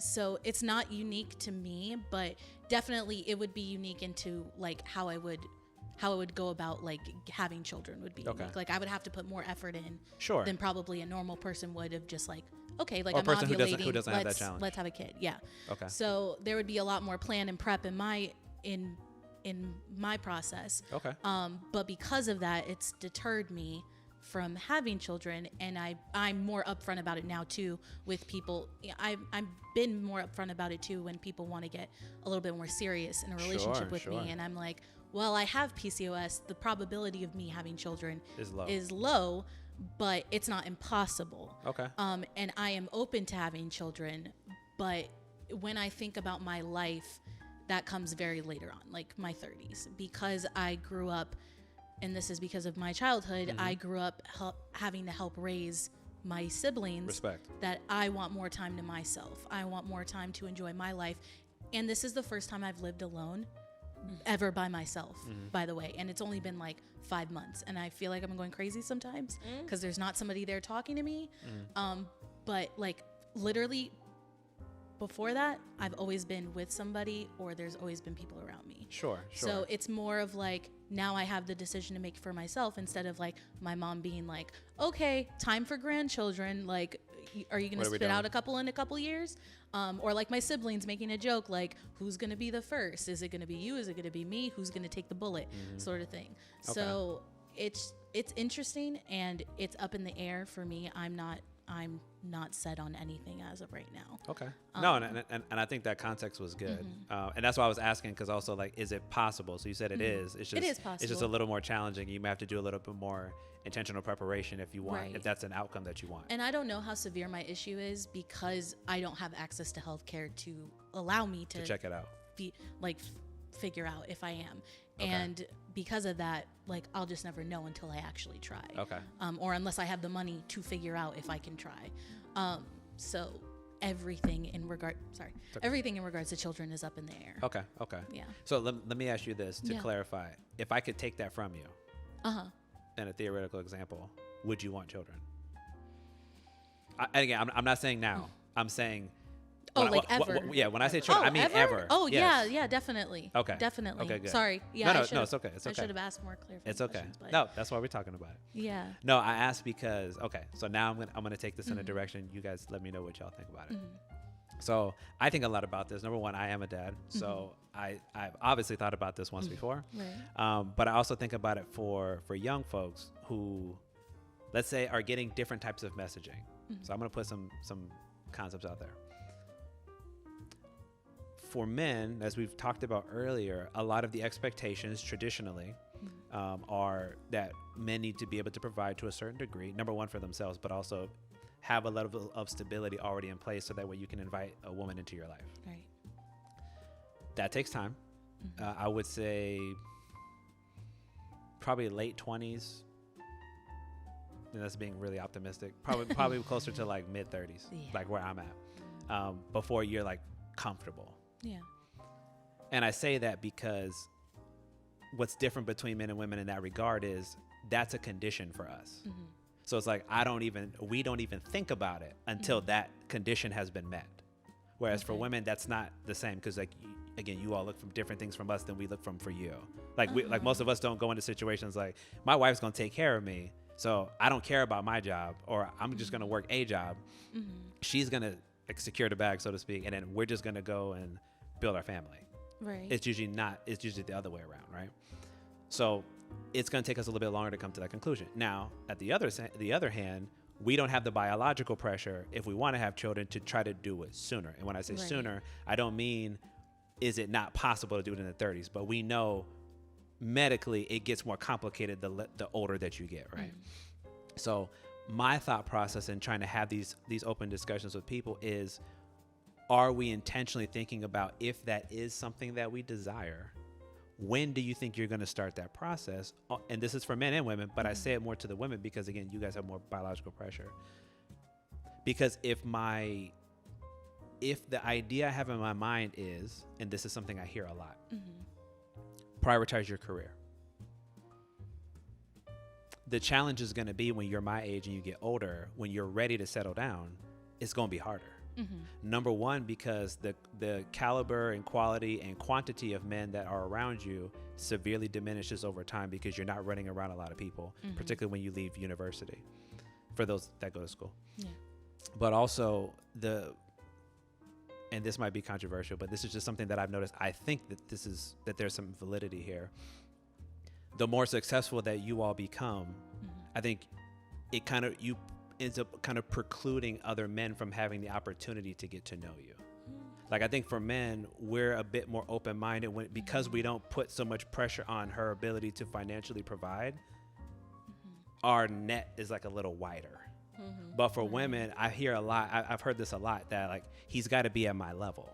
So it's not unique to me, but definitely it would be unique into like how I would go about like having children would be unique. Like I would have to put more effort in than probably a normal person would of just like, okay, like I'm ovulating, who doesn't have that challenge. Let's have a kid. Yeah. Okay. So there would be a lot more plan and prep in my process. Okay. But because of that, it's deterred me from having children, and I'm more upfront about it now too with people. I've been more upfront about it too when people want to get a little bit more serious in a relationship with me, and I'm like, well, I have PCOS. The probability of me having children is low, but it's not impossible. Okay. And I am open to having children, but when I think about my life, that comes very later on, like my 30s, because I grew up. And this is because of my childhood. I grew up having to help raise my siblings. Respect. That I want more time to myself. I want more time to enjoy my life. And this is the first time I've lived alone ever by myself, by the way. And it's only been like 5 months. And I feel like I'm going crazy sometimes because there's not somebody there talking to me. But like literally before that, I've always been with somebody or there's always been people around me. Sure. So it's more of like, now I have the decision to make for myself instead of like my mom being like, okay, time for grandchildren. Like, are you going to spit out a couple in a couple years? Or like my siblings making a joke, like, who's going to be the first? Is it going to be you? Is it going to be me? Who's going to take the bullet? Sort of thing. Okay. So it's interesting and it's up in the air for me. I'm not set on anything as of right now. Okay. No, and I think that context was good. And that's why I was asking, because also like, is it possible? So you said it is. It's just, it is possible. It's just a little more challenging. You may have to do a little bit more intentional preparation if you want, if that's an outcome that you want. And I don't know how severe my issue is because I don't have access to healthcare to allow me to check it out, figure out if I am. Okay. And because of that, like, I'll just never know until I actually try. Okay. Or unless I have the money to figure out if I can try. So everything in regards to children is up in the air. Okay. Okay. Yeah. So let me ask you this to clarify. If I could take that from you, in a theoretical example, would you want children? And again, I'm not saying now. I'm saying. Ever. When I say children, I mean ever. Oh, yes. yeah, definitely. Okay. Definitely. Okay, good. Sorry. Yeah, no, it's okay. It's okay. I should have asked more clarification. It's okay. No, that's why we're talking about it. Yeah. No, I asked because, so now I'm gonna take this in a direction. You guys let me know what y'all think about it. So I think a lot about this. Number one, I am a dad. So I've obviously thought about this once before. Right. But I also think about it for young folks who, let's say, are getting different types of messaging. So I'm gonna put some concepts out there. For men, as we've talked about earlier, a lot of the expectations traditionally are that men need to be able to provide to a certain degree, number one for themselves, but also have a level of stability already in place so that way you can invite a woman into your life. Right. That takes time. I would say probably late 20s. And that's being really optimistic. Probably closer to like mid 30s, like where I'm at, before you're like comfortable. Yeah. And I say that because what's different between men and women in that regard is that's a condition for us. So it's like we don't even think about it until that condition has been met. Whereas for women, that's not the same because like again, you all look from different things from us than we look from for you. Like like most of us don't go into situations like my wife's gonna take care of me, so I don't care about my job, or I'm just gonna work a job. She's gonna secure the bag, so to speak, and then we're just gonna go and build our family. Right. It's usually the other way around, right? So it's gonna take us a little bit longer to come to that conclusion. Now, at the other hand, we don't have the biological pressure if we want to have children to try to do it sooner. And when I say sooner, I don't mean is it not possible to do it in the 30s, but we know medically it gets more complicated the older that you get, right? So my thought process in trying to have these open discussions with people is are we intentionally thinking about if that is something that we desire? When do you think you're going to start that process? And this is for men and women, but I say it more to the women because, again, you guys have more biological pressure. Because if the idea I have in my mind is, and this is something I hear a lot, prioritize your career. The challenge is going to be when you're my age and you get older, when you're ready to settle down, it's going to be harder. Number one, because the caliber and quality and quantity of men that are around you severely diminishes over time because you're not running around a lot of people, particularly when you leave university, for those that go to school. Yeah. But also and this might be controversial, but this is just something that I've noticed. I think that there's some validity here. The more successful that you all become, I think it ends up kind of precluding other men from having the opportunity to get to know you. Like, I think for men, we're a bit more open-minded because we don't put so much pressure on her ability to financially provide. Our net is like a little wider. But for women, I hear a lot. I've heard this a lot, that like, he's got to be at my level.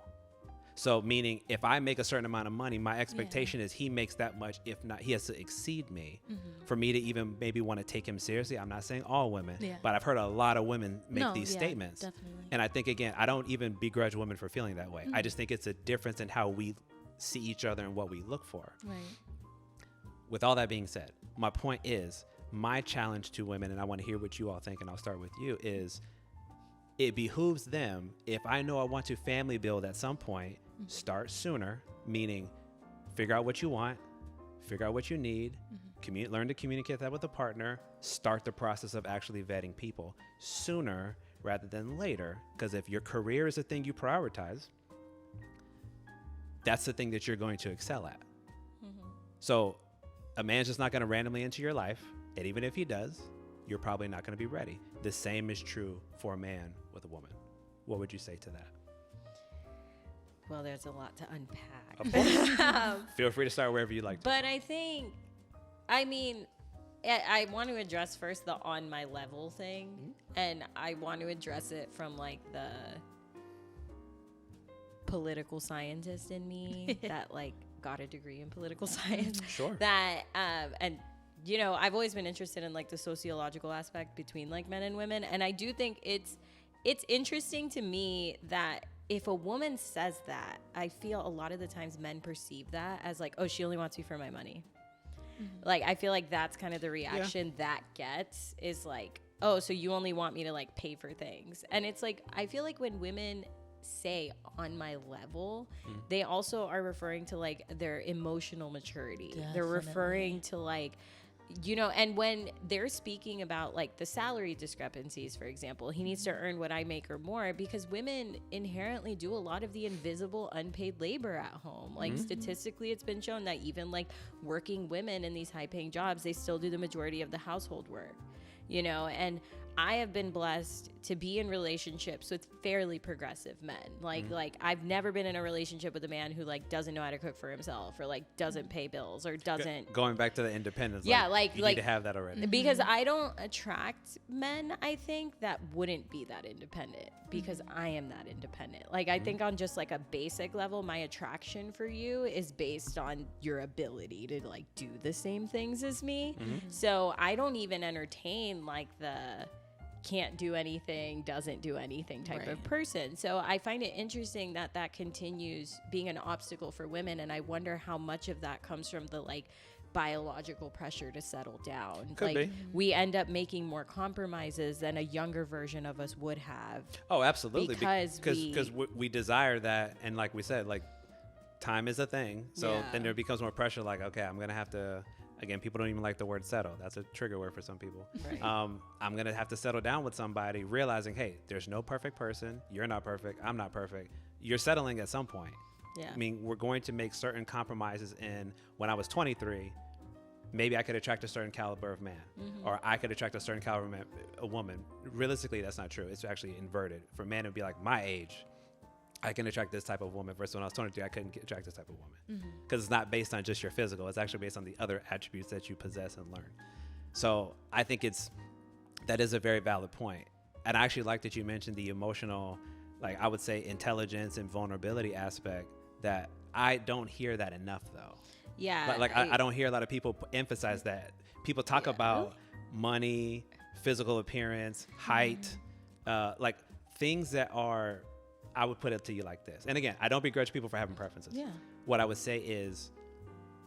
So meaning if I make a certain amount of money, my expectation is he makes that much. If not, he has to exceed me for me to even maybe want to take him seriously. I'm not saying all women, but I've heard a lot of women make these statements. Definitely. And I think, again, I don't even begrudge women for feeling that way. I just think it's a difference in how we see each other and what we look for. Right. With all that being said, my point is, my challenge to women, and I want to hear what you all think, and I'll start with you, is it behooves them, if I know I want to family build at some point, start sooner, meaning figure out what you want, figure out what you need, learn to communicate that with a partner, start the process of actually vetting people sooner rather than later. Because if your career is the thing you prioritize, that's the thing that you're going to excel at. So a man's just not going to randomly enter your life. And even if he does, you're probably not going to be ready. The same is true for a man with a woman. What would you say to that? Well, there's a lot to unpack. Of course. Feel free to start wherever you like to. But I want to address first the on my level thing. And I want to address it from like the political scientist in me that like got a degree in political science. Sure. That, and you know, I've always been interested in like the sociological aspect between like men and women. And I do think it's interesting to me that if a woman says that, I feel a lot of the times men perceive that as like, oh, she only wants me for my money. Like, I feel like that's kind of the reaction that gets, is like, oh, so you only want me to like pay for things. And it's like, I feel like when women say on my level, they also are referring to like their emotional maturity. Definitely. They're referring to like, you know, and when they're speaking about like the salary discrepancies, for example, he needs to earn what I make or more, because women inherently do a lot of the invisible unpaid labor at home. Like statistically, it's been shown that even like working women in these high paying jobs, they still do the majority of the household work, you know, and I have been blessed to be in relationships with fairly progressive men. Like I've never been in a relationship with a man who like doesn't know how to cook for himself, or like doesn't pay bills, or doesn't. Going back to the independence. Yeah, you need to have that already. Because I don't attract men, I think, that wouldn't be that independent, because I am that independent. Like I think on just like a basic level, my attraction for you is based on your ability to like do the same things as me. So I don't even entertain like the can't do anything, doesn't do anything type of person. So I find it interesting that continues being an obstacle for women. And I wonder how much of that comes from the like biological pressure to settle down. Could be. We end up making more compromises than a younger version of us would have. Oh, absolutely. Because we desire that. And like we said, like time is a thing. So then there becomes more pressure. Like, okay, I'm going to have to, again, people don't even like the word settle. That's a trigger word for some people. Right. I'm going to have to settle down with somebody, realizing, hey, there's no perfect person. You're not perfect. I'm not perfect. You're settling at some point. Yeah. I mean, we're going to make certain compromises. And when I was 23, maybe I could attract a certain caliber of man, or I could attract a certain caliber of man, a woman. Realistically, that's not true. It's actually inverted. For men, it would be like my age, I can attract this type of woman, versus when I was 23, I couldn't attract this type of woman. Because it's not based on just your physical. It's actually based on the other attributes that you possess and learn. So I think that is a very valid point. And I actually like that you mentioned the emotional, like I would say intelligence and vulnerability aspect that I don't hear that enough though. Yeah. I don't hear a lot of people emphasize that. People talk about money, physical appearance, height, like things that are, I would put it to you like this. And again, I don't begrudge people for having preferences. Yeah. What I would say is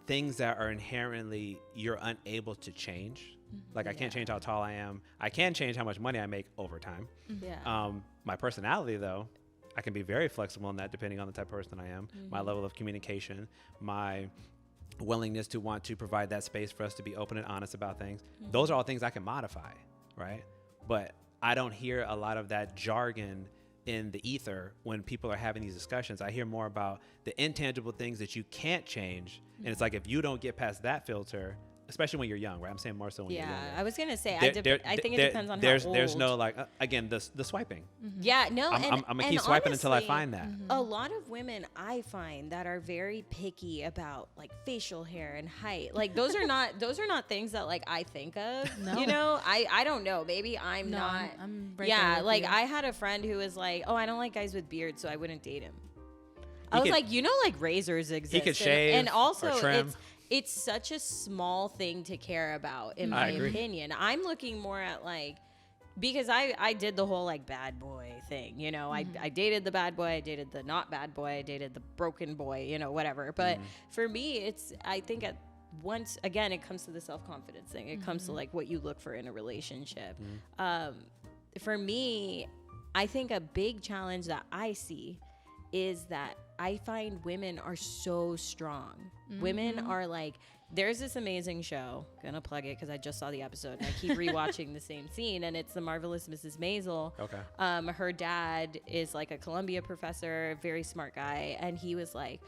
things that are inherently you're unable to change. Like I can't change how tall I am. I can change how much money I make over time. Yeah. My personality though, I can be very flexible in that depending on the type of person I am, my level of communication, my willingness to want to provide that space for us to be open and honest about things. Those are all things I can modify, right? But I don't hear a lot of that jargon in the ether when people are having these discussions. I hear more about the intangible things that you can't change. And it's like, if you don't get past that filter, especially when you're young, right? I'm saying more so when you're young. I was going to say, I think it depends on how old. There's no like, again, the swiping. Yeah, no. I'm going to keep swiping until I find that. A lot of women I find that are very picky about like facial hair and height. Like those are not things that like I think of. No. You know, I don't know. Maybe I'm not. I'm right yeah, there with like you. I had a friend who was like, oh, I don't like guys with beards, so I wouldn't date him. I was like, you know, like razors exist. He could shave and also or trim. it's such a small thing to care about, in my opinion. I'm looking more at like, because I did the whole like bad boy thing, you know, I dated the bad boy, I dated the not bad boy, I dated the broken boy, you know, whatever. But for me, I think at once, again, it comes to the self-confidence thing. It comes to like what you look for in a relationship. For me, I think a big challenge that I see is that I find women are so strong. Women are like, there's this amazing show, gonna plug it because I just saw the episode and I keep rewatching the same scene, and it's The Marvelous Mrs. Maisel. Okay. Her dad is like a Columbia professor, very smart guy, and he was like,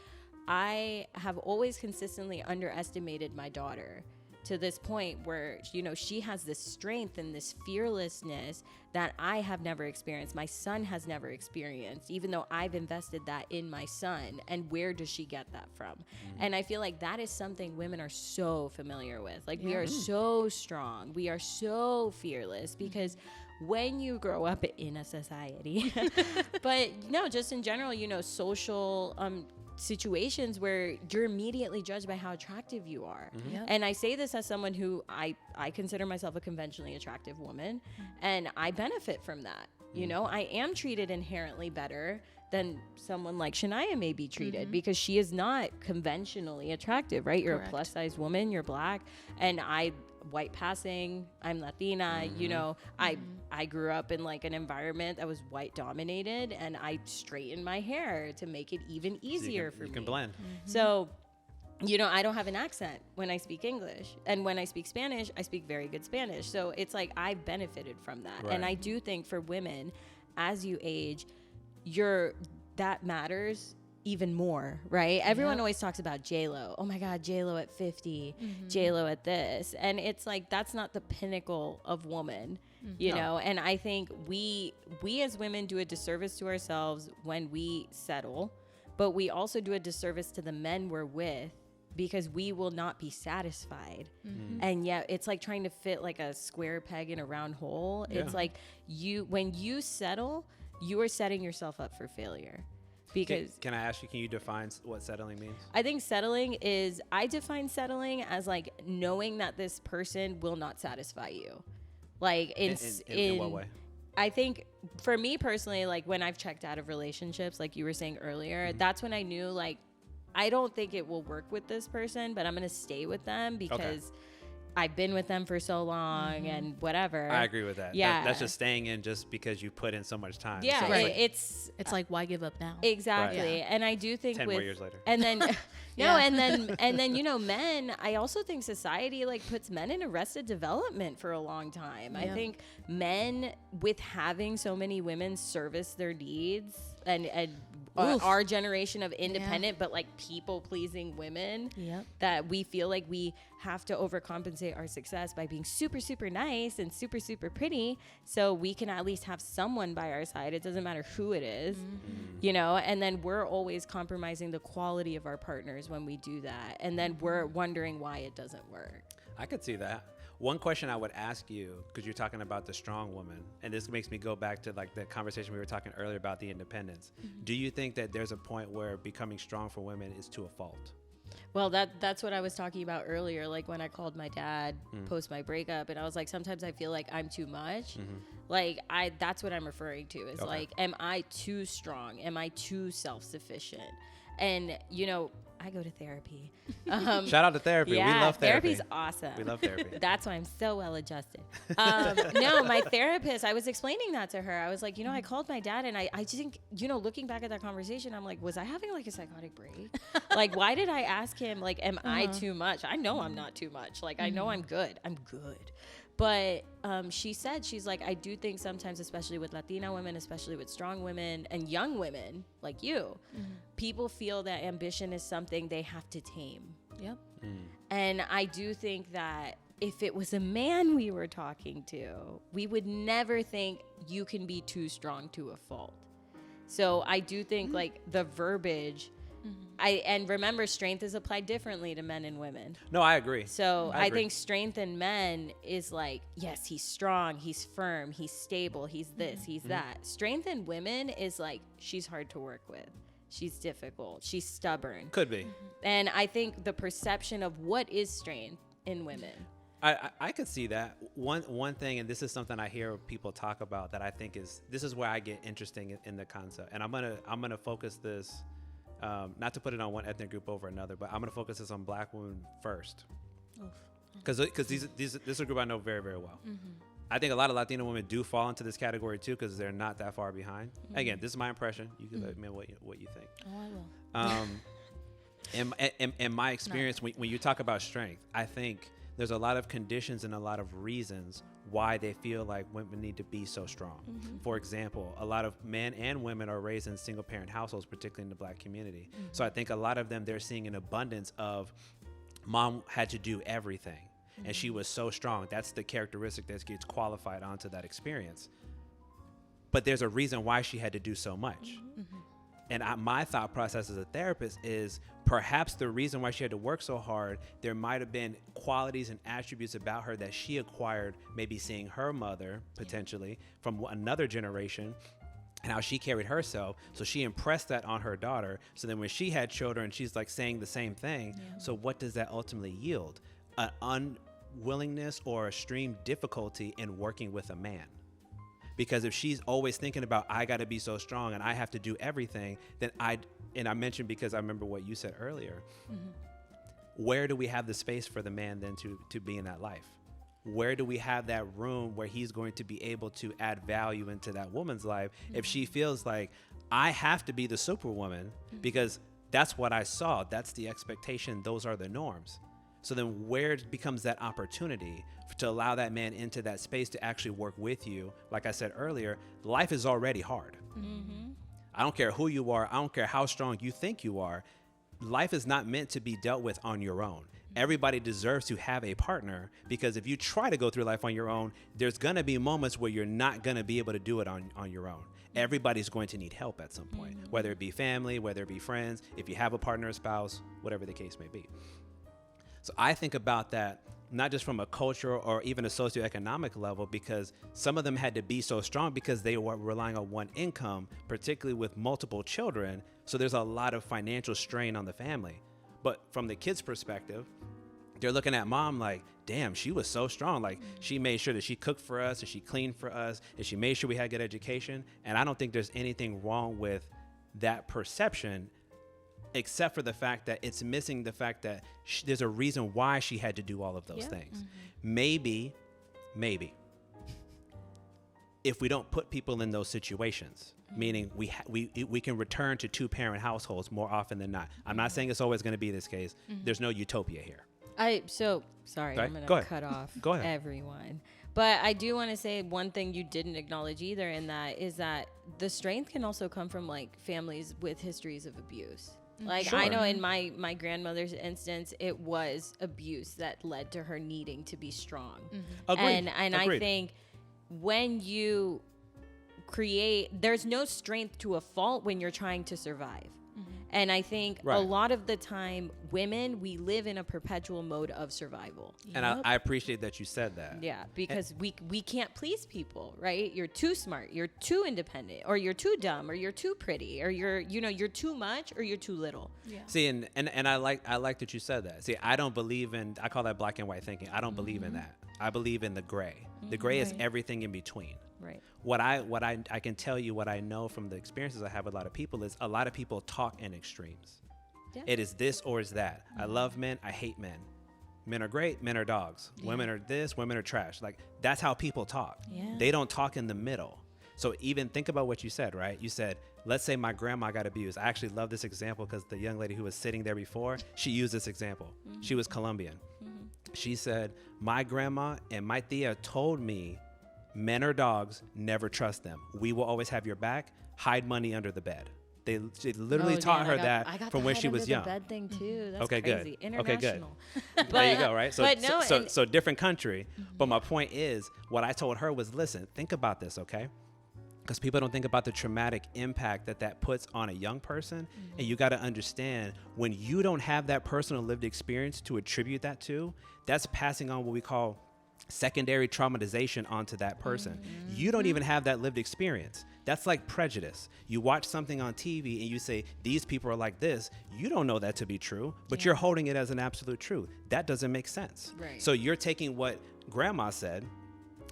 I have always consistently underestimated my daughter to this point where, you know, she has this strength and this fearlessness that I have never experienced. My son has never experienced, even though I've invested that in my son. And where does she get that from? And I feel like that is something women are so familiar with. Like we are so strong. We are so fearless because when you grow up in a society, but no, just in general, you know, social, situations where you're immediately judged by how attractive you are. And I say this as someone who I consider myself a conventionally attractive woman, and I benefit from that. You know, I am treated inherently better than someone like Shania may be treated because she is not conventionally attractive, right? You're a plus size woman, you're black, and white passing, I'm Latina, you know, I grew up in like an environment that was white dominated, and I straightened my hair to make it even easier for me. You can blend. So, you know, I don't have an accent when I speak English, and when I speak Spanish, I speak very good Spanish. So it's like I've benefited from that. Right. And I do think for women, as you age, that matters even more, right? Everyone always talks about J-Lo. Oh my God, J-Lo at 50, J-Lo at this. And it's like, that's not the pinnacle of woman, you know? And I think we as women do a disservice to ourselves when we settle, but we also do a disservice to the men we're with because we will not be satisfied. And yet it's like trying to fit like a square peg in a round hole. It's like when you settle, you are setting yourself up for failure. Because can I ask you, can you define what settling means? I think I define settling as like knowing that this person will not satisfy you. Like in what way? I think for me personally, like when I've checked out of relationships, like you were saying earlier, that's when I knew like, I don't think it will work with this person, but I'm going to stay with them because I've been with them for so long and whatever. I agree with that. Yeah. That's just staying in just because you put in so much time. Yeah. So It's like, why give up now? Exactly. Right. And I do think 10 more years later. And then, and then, you know, men, I also think society like puts men in arrested development for a long time. I think men with having so many women service their needs and our generation of independent but like people pleasing women that we feel like we have to overcompensate our success by being super, super nice and super, super pretty so we can at least have someone by our side. It doesn't matter who it is, you know, and then we're always compromising the quality of our partners when we do that. And then we're wondering why it doesn't work. I could see that. One question I would ask you, because you're talking about the strong woman, and this makes me go back to like the conversation we were talking earlier about the independence. Do you think that there's a point where becoming strong for women is to a fault? Well, that's what I was talking about earlier. Like when I called my dad post my breakup, and I was like, sometimes I feel like I'm too much. Like that's what I'm referring to. Is like, am I too strong? Am I too self-sufficient? And you know, I go to therapy. Shout out to therapy. Yeah, We love therapy. Therapy's awesome. We love therapy. That's why I'm so well adjusted. No, my therapist, I was explaining that to her. I was like, you know, I called my dad, and I just think, you know, looking back at that conversation, I'm like, was I having like a psychotic break? Like, why did I ask him, like, am I too much? I know I'm not too much. Like, I know I'm good. I'm good. But she said, she's like, I do think sometimes, especially with Latina women, especially with strong women and young women like you, people feel that ambition is something they have to tame. Yep. And I do think that if it was a man we were talking to, we would never think you can be too strong to a fault. So I do think like the verbiage, and remember, strength is applied differently to men and women. No, I agree. So I think strength in men is like, yes, he's strong, he's firm, he's stable, he's this, he's that. Strength in women is like, she's hard to work with. She's difficult. She's stubborn. Could be. And I think the perception of what is strength in women. I could see that. One thing, and this is something I hear people talk about that I think this is where I get interesting in the concept. And I'm gonna focus this, not to put it on one ethnic group over another, but I'm gonna focus this on Black women first. Because this is a group I know very, very well. I think a lot of Latino women do fall into this category too, because they're not that far behind. Again, this is my impression. You can let me know what you think. Oh, I will. In my experience, when you talk about strength, I think there's a lot of conditions and a lot of reasons why they feel like women need to be so strong. For example, a lot of men and women are raised in single parent households, particularly in the Black community. So I think a lot of them, they're seeing an abundance of mom had to do everything. And she was so strong. That's the characteristic that gets qualified onto that experience. But there's a reason why she had to do so much. And my thought process as a therapist is perhaps the reason why she had to work so hard, there might have been qualities and attributes about her that she acquired, maybe seeing her mother potentially from another generation, and how she carried herself. So she impressed that on her daughter. So then when she had children, she's like saying the same thing. So what does that ultimately yield? An unwillingness or extreme difficulty in working with a man. Because if she's always thinking about, I got to be so strong and I have to do everything, then I mentioned, because I remember what you said earlier, where do we have the space for the man then to be in that life? Where do we have that room where he's going to be able to add value into that woman's life if she feels like, I have to be the superwoman because that's what I saw, that's the expectation, those are the norms. So then where becomes that opportunity to allow that man into that space to actually work with you? Like I said earlier, life is already hard. I don't care who you are. I don't care how strong you think you are. Life is not meant to be dealt with on your own. Everybody deserves to have a partner, because if you try to go through life on your own, there's going to be moments where you're not going to be able to do it on your own. Everybody's going to need help at some point, whether it be family, whether it be friends, if you have a partner, a spouse, whatever the case may be. So I think about that not just from a cultural or even a socioeconomic level, because some of them had to be so strong because they were relying on one income, particularly with multiple children. So there's a lot of financial strain on the family. But from the kids' perspective, they're looking at mom like, damn, she was so strong. Like, she made sure that she cooked for us and she cleaned for us and she made sure we had good education. And I don't think there's anything wrong with that perception, except for the fact that it's missing the fact that there's a reason why she had to do all of those things. Maybe, if we don't put people in those situations, meaning we can return to two-parent households more often than not. I'm not saying it's always going to be this case. There's no utopia here. Sorry, I'm going to cut off everyone. But I do want to say one thing you didn't acknowledge either in that is that the strength can also come from like families with histories of abuse. Like, I know in my grandmother's instance, it was abuse that led to her needing to be strong. Agreed. And I think when you there's no strength to a fault when you're trying to survive. And I think a lot of the time, women, we live in a perpetual mode of survival. And I appreciate that you said that. Yeah, because we can't please people, right? You're too smart, you're too independent, or you're too dumb, or you're too pretty, or you're too much, or you're too little. Yeah. See, and I like that you said that. See, I don't believe in, I call that black and white thinking. I don't believe in that. I believe in the gray. The gray is everything in between. Right. What I can tell you, what I know from the experiences I have with a lot of people is a lot of people talk in extremes. Yeah. It is this or is that. I love men. I hate men. Men are great. Men are dogs. Yeah. Women are this. Women are trash. Like, that's how people talk. Yeah. They don't talk in the middle. So even think about what you said, right? You said, let's say my grandma got abused. I actually love this example because the young lady who was sitting there before, she used this example. She was Colombian. She said, my grandma and my tia told me, men are dogs, never trust them. We will always have your back. Hide money under the bed. They literally taught her that from when she was young. I got the bed thing too. That's okay, crazy. Good. International. Okay, good. There you go, right? So different country. But my point is, what I told her was, listen, think about this, okay? Because people don't think about the traumatic impact that puts on a young person. And you got to understand, when you don't have that personal lived experience to attribute that to, that's passing on what we call secondary traumatization onto that person. You don't even have that lived experience. That's like prejudice. You watch something on TV and you say, these people are like this. You don't know that to be true, but you're holding it as an absolute truth. That doesn't make sense. Right. So you're taking what grandma said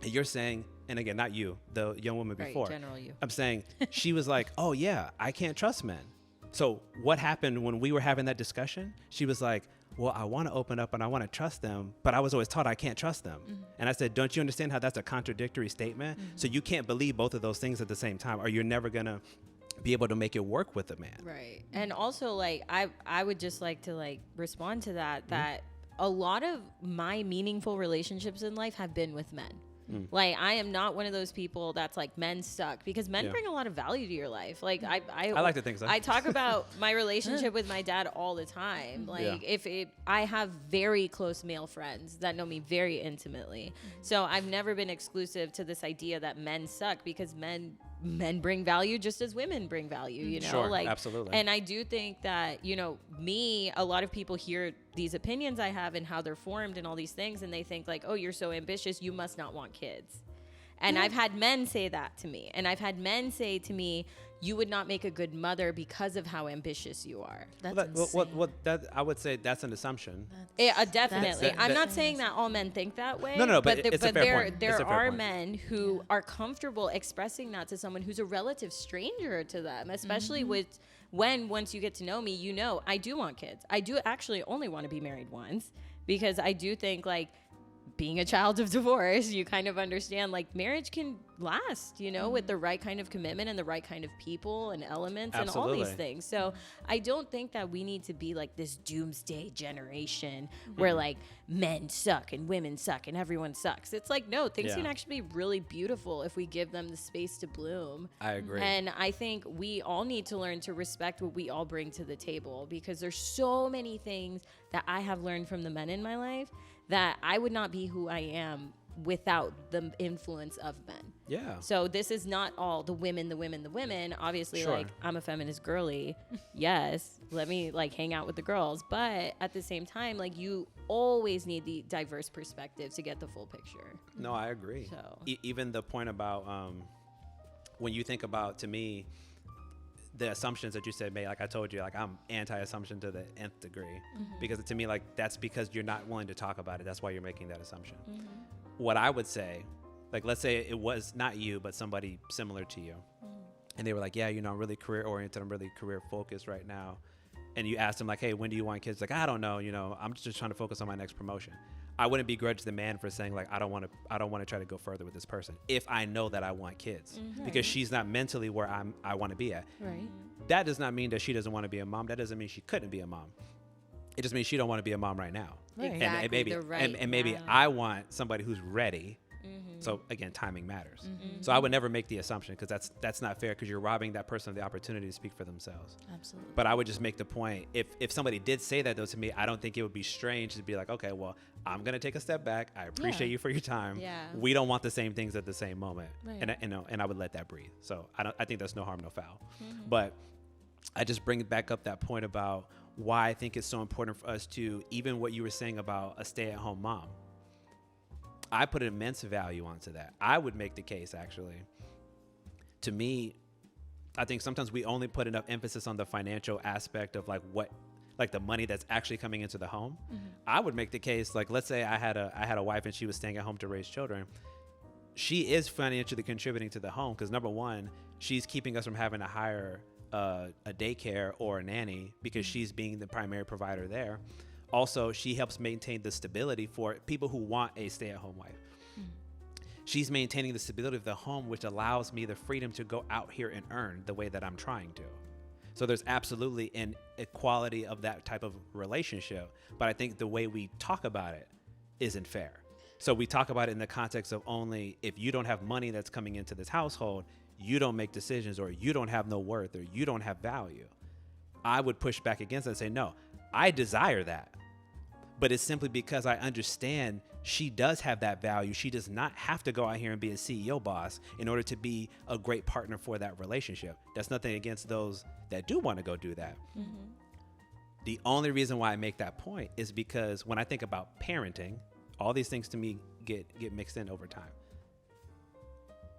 and you're saying, and again, not you, the young woman before. General you. I'm saying she was like, oh yeah, I can't trust men. So what happened when we were having that discussion? She was like, well, I want to open up and I want to trust them, but I was always taught I can't trust them. And I said, don't you understand how that's a contradictory statement? So you can't believe both of those things at the same time, or you're never going to be able to make it work with a man. Right. And also, like, I would just like to, like, respond to that a lot of my meaningful relationships in life have been with men. Like, I am not one of those people that's like, men suck, because men bring a lot of value to your life. Like, I like to think so. I talk about my relationship with my dad all the time. Like, I have very close male friends that know me very intimately. So I've never been exclusive to this idea that men suck, because men bring value just as women bring value, you know? Sure, like, absolutely. And I do think that, you know, a lot of people hear these opinions I have and how they're formed and all these things, and they think like, oh, you're so ambitious, you must not want kids. And I've had men say that to me. And I've had men say to me, you would not make a good mother because of how ambitious you are. That's I would say that's an assumption. Definitely. I'm not saying that all men think that way. No, but it's a fair point. There are men who are comfortable expressing that to someone who's a relative stranger to them, especially once you get to know me, you know, I do want kids. I do actually only want to be married once, because I do think, like, being a child of divorce, you kind of understand, like, marriage can last, you know, with the right kind of commitment and the right kind of people and elements and all these things. So I don't think that we need to be like this doomsday generation where, like, men suck and women suck and everyone sucks. It's like, no, things can actually be really beautiful if we give them the space to bloom. I agree. And I think we all need to learn to respect what we all bring to the table, because there's so many things that I have learned from the men in my life that I would not be who I am without the influence of men. Yeah. So this is not all the women. Obviously, like, I'm a feminist girly. Yes, let me, like, hang out with the girls. But at the same time, like, you always need the diverse perspective to get the full picture. No, I agree. So even the point about when you think about, to me, the assumptions that you said, made, like I told you, like, I'm anti-assumption to the nth degree, because to me, like, that's because you're not willing to talk about it. That's why you're making that assumption. What I would say, like, let's say it was not you, but somebody similar to you, and they were like, yeah, you know, I'm really career oriented, I'm really career focused right now. And you asked them, like, hey, when do you want kids? Like, I don't know, you know, I'm just trying to focus on my next promotion. I wouldn't begrudge the man for saying, like, I don't want to try to go further with this person if I know that I want kids, because she's not mentally where I want to be at. Right. That does not mean that she doesn't want to be a mom. That doesn't mean she couldn't be a mom. It just means she don't want to be a mom right now. Right. Exactly. And maybe I want somebody who's ready. So again, timing matters. So I would never make the assumption, because that's not fair, because you're robbing that person of the opportunity to speak for themselves. Absolutely. But I would just make the point, if somebody did say that though to me, I don't think it would be strange to be like, okay, well, I'm gonna take a step back. I appreciate you for your time. Yeah. We don't want the same things at the same moment, right. and I would let that breathe. So I think there's no harm, no foul. But I just bring back up that point about why I think it's so important for us to, even what you were saying about a stay-at-home mom. I put an immense value onto that. I would make the case, actually. To me, I think sometimes we only put enough emphasis on the financial aspect of like the money that's actually coming into the home. Mm-hmm. I would make the case, like, let's say I had a wife and she was staying at home to raise children. She is financially contributing to the home because, number one, she's keeping us from having to hire a daycare or a nanny because she's being the primary provider there. Also, she helps maintain the stability for people who want a stay-at-home wife. She's maintaining the stability of the home, which allows me the freedom to go out here and earn the way that I'm trying to. So there's absolutely an equality of that type of relationship. But I think the way we talk about it isn't fair. So we talk about it in the context of only if you don't have money that's coming into this household, you don't make decisions, or you don't have no worth, or you don't have value. I would push back against that and say, no, I desire that. But it's simply because I understand she does have that value. She does not have to go out here and be a CEO boss in order to be a great partner for that relationship. That's nothing against those that do want to go do that. Mm-hmm. The only reason why I make that point is because when I think about parenting, all these things to me get mixed in over time.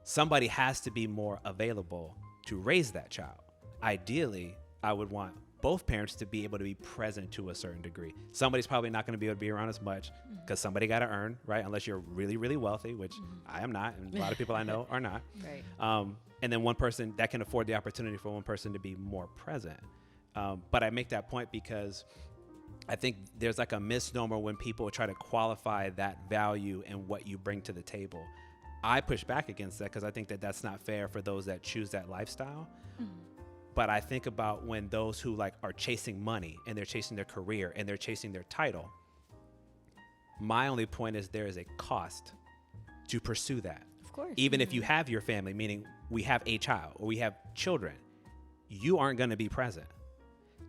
Somebody has to be more available to raise that child. Ideally, I would want both parents to be able to be present to a certain degree. Somebody's probably not going to be able to be around as much because somebody got to earn, right? Unless you're really, really wealthy, which I am not, and a lot of people I know are not. Right. And then one person that can afford the opportunity for one person to be more present. But I make that point because I think there's like a misnomer when people try to qualify that value and what you bring to the table. I push back against that because I think that that's not fair for those that choose that lifestyle. But I think about when those who like are chasing money and they're chasing their career and they're chasing their title. My only point is there is a cost to pursue that. Of course. Even if you have your family, meaning we have a child or we have children, you aren't going to be present.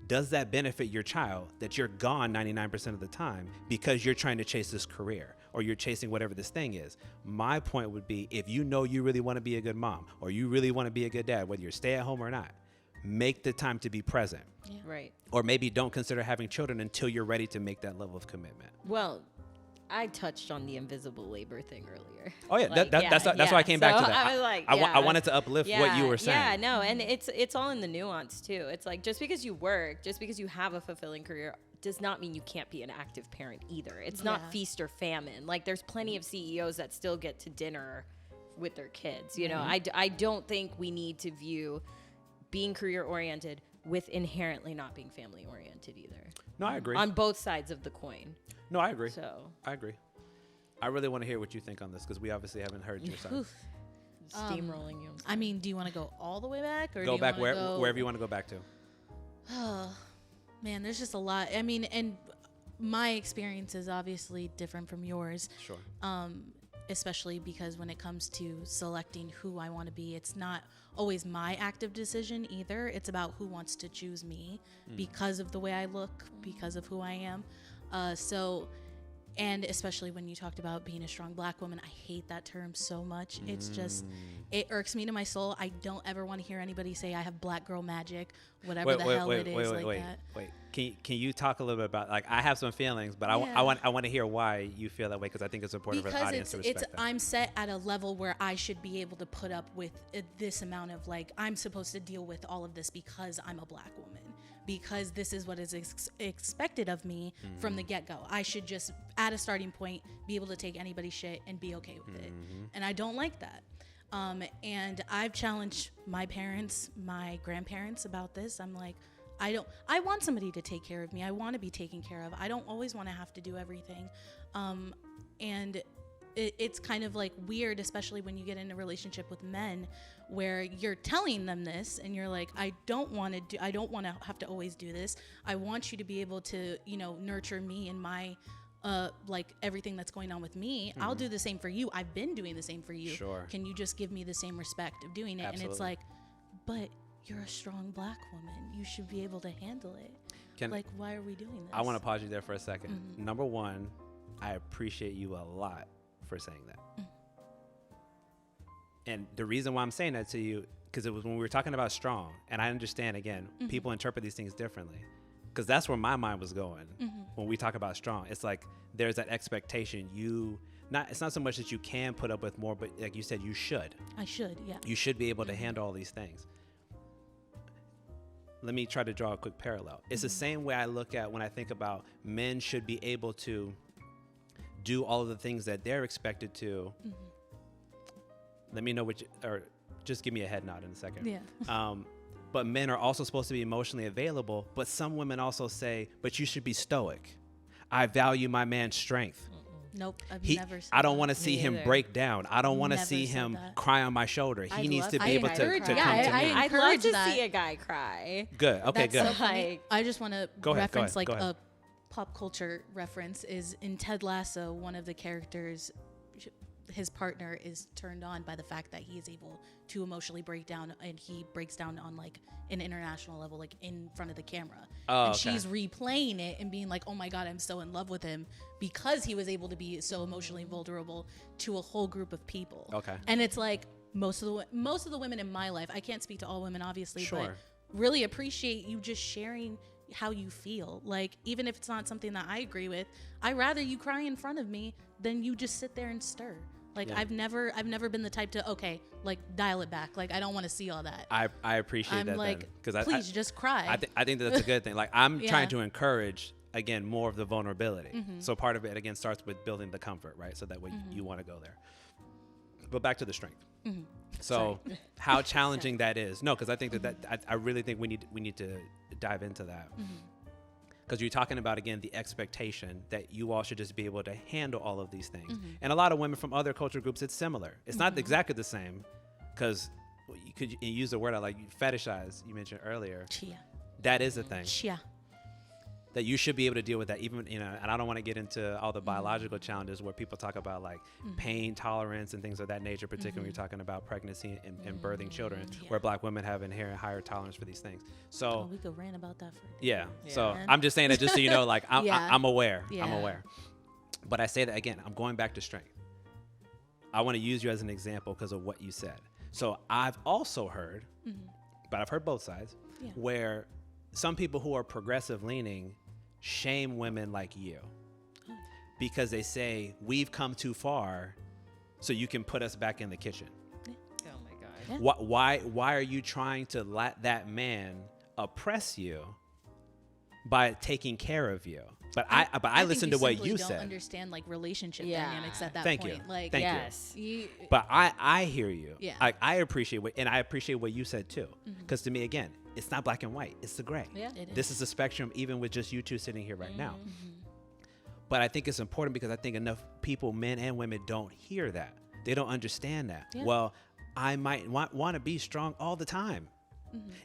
Does that benefit your child that you're gone 99% of the time because you're trying to chase this career or you're chasing whatever this thing is? My point would be, if you know you really want to be a good mom or you really want to be a good dad, whether you're stay at home or not, make the time to be present. Yeah. Right. Or maybe don't consider having children until you're ready to make that level of commitment. Well, I touched on the invisible labor thing earlier. Oh yeah, like, that's why I came back to that. I was like, I wanted to uplift what you were saying. Yeah, no, and it's all in the nuance too. It's like just because you work, just because you have a fulfilling career, does not mean you can't be an active parent either. It's not feast or famine. Like there's plenty of CEOs that still get to dinner with their kids. You know, I don't think we need to view being career oriented with inherently not being family oriented either. No, I agree. On both sides of the coin. No, I agree. So I agree. I really want to hear what you think on this because we obviously haven't heard your side. Steamrolling you. I mean, do you want to go all the way back, or go do you back go wherever you want to go back to? Oh, man, there's just a lot. I mean, and my experience is obviously different from yours. Sure. Especially because when it comes to selecting who I want to be, it's not always my active decision either. It's about who wants to choose me because of the way I look, because of who I am. And especially when you talked about being a strong black woman, I hate that term so much. It's just, it irks me to my soul. I don't ever want to hear anybody say I have black girl magic, whatever the hell it is like that. Wait, can you talk a little bit about, like, I have some feelings, but I want to hear why you feel that way, because I think it's important for the audience to respect that. I'm set at a level where I should be able to put up with this amount of, like, I'm supposed to deal with all of this because I'm a black woman. Because this is what is expected of me from the get-go. I should just, at a starting point, be able to take anybody's shit and be okay with it. And I don't like that. And I've challenged my parents, my grandparents about this. I'm like, I want somebody to take care of me. I want to be taken care of. I don't always want to have to do everything. And it's kind of like weird, especially when you get in a relationship with men where you're telling them this and you're like, I don't want to have to always do this. I want you to be able to, nurture me and my, like everything that's going on with me. I'll do the same for you. I've been doing the same for you. Sure. Can you just give me the same respect of doing it? Absolutely. And it's like, but you're a strong black woman. You should be able to handle it. Why are we doing this? I want to pause you there for a second. Number one, I appreciate you a lot for saying that. And the reason why I'm saying that to you, because it was when we were talking about strong, and I understand, again, people interpret these things differently, because that's where my mind was going. When we talk about strong, it's like there's that expectation. It's not so much that you can put up with more, but like you said, you should. I should, yeah. You should be able to handle all these things. Let me try to draw a quick parallel. It's the same way I look at when I think about men should be able to do all of the things that they're expected to. Let me know or just give me a head nod in a second. Yeah. But men are also supposed to be emotionally available, but some women also say, but you should be stoic. I value my man's strength. Nope, I've never said I don't that. want to see him break down. I don't want to see him cry on my shoulder. He needs to be able to come to me. I'd love to see a guy cry. Good. Okay, That's good. So funny. I just want to reference go ahead. a pop culture reference is in Ted Lasso, one of the characters, his partner is turned on by the fact that he is able to emotionally break down, and he breaks down on like an international level, like in front of the camera. And she's replaying it and being like, oh my God, I'm so in love with him because he was able to be so emotionally vulnerable to a whole group of people. Okay. And it's like most of the women in my life, I can't speak to all women obviously, Sure. but really appreciate you just sharing how you feel. Like, even if it's not something that I agree with, I'd rather you cry in front of me than you just sit there and stir. Like, yeah. I've never been the type to, okay, like, dial it back. Like, I don't want to see all that. I appreciate that. Like, because please just cry. I think that's a good thing. Like, I'm trying to encourage, again, more of the vulnerability. So part of it, again, starts with building the comfort, right? So that way you want to go there. But back to the strength. So how challenging that is. No, because I think I really think we need to dive into that. Because you're talking about, again, the expectation that you all should just be able to handle all of these things. And a lot of women from other culture groups, it's similar. It's not exactly the same, because you could use the word I like, fetishize, you mentioned earlier. Chia. That is a thing. Chia. That you should be able to deal with that, even, and I don't want to get into all the biological challenges where people talk about like pain tolerance and things of that nature, particularly when you're talking about pregnancy and birthing children, where Black women have inherent higher tolerance for these things. So we could rant about that for yeah. So I'm just saying that just so you know, like I'm aware. Yeah. I'm aware. But I say that again, I'm going back to strength. I want to use you as an example because of what you said. So I've also heard, but I've heard both sides, where some people who are progressive leaning shame women like you because they say we've come too far, so you can put us back in the kitchen. Oh my God. Why are you trying to let that man oppress you by taking care of you? But I listened to what you said. Don't understand like relationship dynamics at that Thank point. you. Like, Thank you. But I hear you. Yeah. I appreciate I appreciate what you said too. Because to me, again, it's not black and white. It's the gray. Yeah, it is. This is a spectrum, even with just you two sitting here right now. But I think it's important because I think enough people, men and women, don't hear that. They don't understand that. Yeah. Well, I might want to be strong all the time.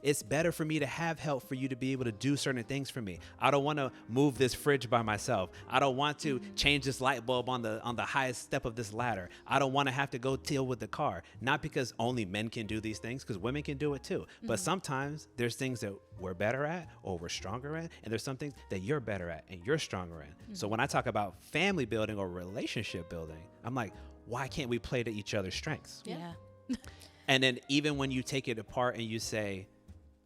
It's better for me to have help for you to be able to do certain things for me. I don't want to move this fridge by myself. I don't want to change this light bulb on the highest step of this ladder. I don't want to have to go deal with the car. Not because only men can do these things, because women can do it too. But sometimes there's things that we're better at or we're stronger at, and there's some things that you're better at and you're stronger at. So when I talk about family building or relationship building, I'm like, why can't we play to each other's strengths? Yeah. And then even when you take it apart and you say,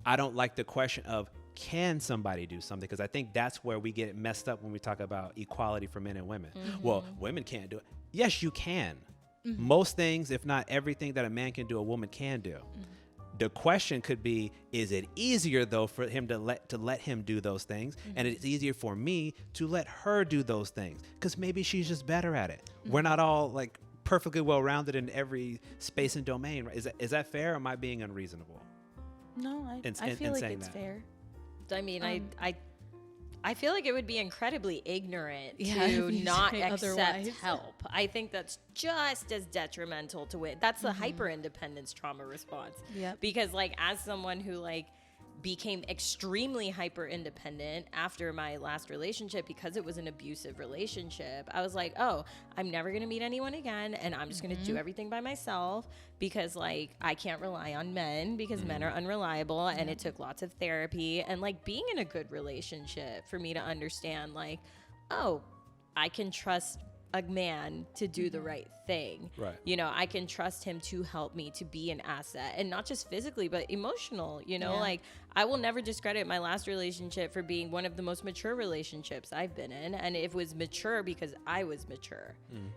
I don't like the question of, can somebody do something? Because I think that's where we get messed up when we talk about equality for men and women. Well, women can't do it. Yes, you can. Most things, if not everything that a man can do, a woman can do. The question could be, is it easier though for him to let him do those things? And it's easier for me to let her do those things because maybe she's just better at it. We're not all like perfectly well-rounded in every space and domain, right? Is that fair, or am I being unreasonable? No, I feel like it's fair. I mean, I feel like it would be incredibly ignorant to not accept help. I think that's just as detrimental to it. That's the hyper-independence trauma response. Yeah. Because like as someone who like became extremely hyper independent after my last relationship because it was an abusive relationship, I was like, oh, I'm never going to meet anyone again, and I'm just going to do everything by myself because like I can't rely on men because men are unreliable, and it took lots of therapy and like being in a good relationship for me to understand like, oh, I can trust a man to do the right thing. Right. You know, I can trust him to help me, to be an asset, and not just physically, but emotional. You know, like I will never discredit my last relationship for being one of the most mature relationships I've been in. And it was mature because I was mature,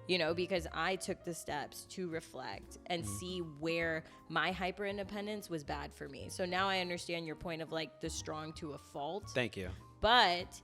you know, because I took the steps to reflect and see where my hyper independence was bad for me. So now I understand your point of like the strong to a fault. Thank you. But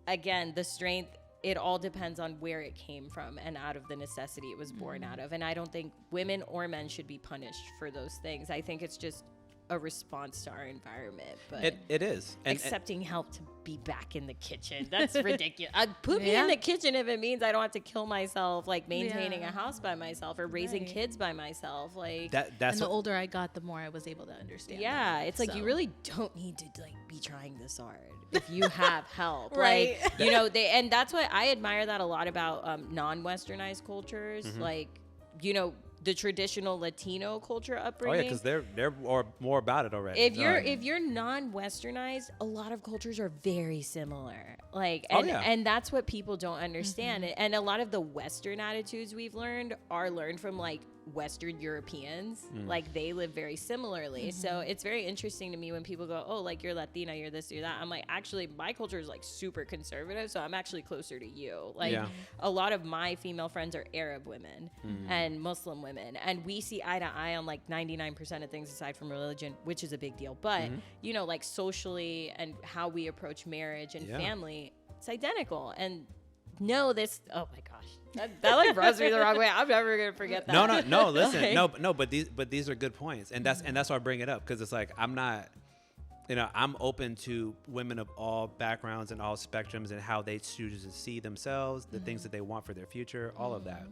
again, the strength, it all depends on where it came from and out of the necessity it was born out of. And I don't think women or men should be punished for those things. I think it's just a response to our environment. But it is. accepting help to be back in the kitchen, that's ridiculous. Put me in the kitchen if it means I don't have to kill myself, like maintaining a house by myself or raising kids by myself. Like that's and the older I got, the more I was able to understand. Yeah, it's like you really don't need to like be trying this hard if you have help. Right. Like, you know, and that's why I admire that a lot about non-westernized cultures. Like, you know, the traditional Latino culture upbringing. Oh yeah, because they're more about it already. If you're non-westernized, a lot of cultures are very similar. Like, and that's what people don't understand. And a lot of the Western attitudes we've learned are learned from like Western Europeans. Like they live very similarly. So it's very interesting to me when people go, oh, like you're Latina, you're this, you're that. I'm like, actually, my culture is like super conservative, so I'm actually closer to you. Like a lot of my female friends are Arab women and Muslim women, and we see eye to eye on like 99% of things aside from religion, which is a big deal. But you know, like socially and how we approach marriage and family, it's identical. And oh my gosh, that like rubs me the wrong way. I'm never gonna forget that. No, listen, but these are good points, and that's why I bring it up, because it's like I'm not, you know, I'm open to women of all backgrounds and all spectrums and how they choose to see themselves, the things that they want for their future, all of that.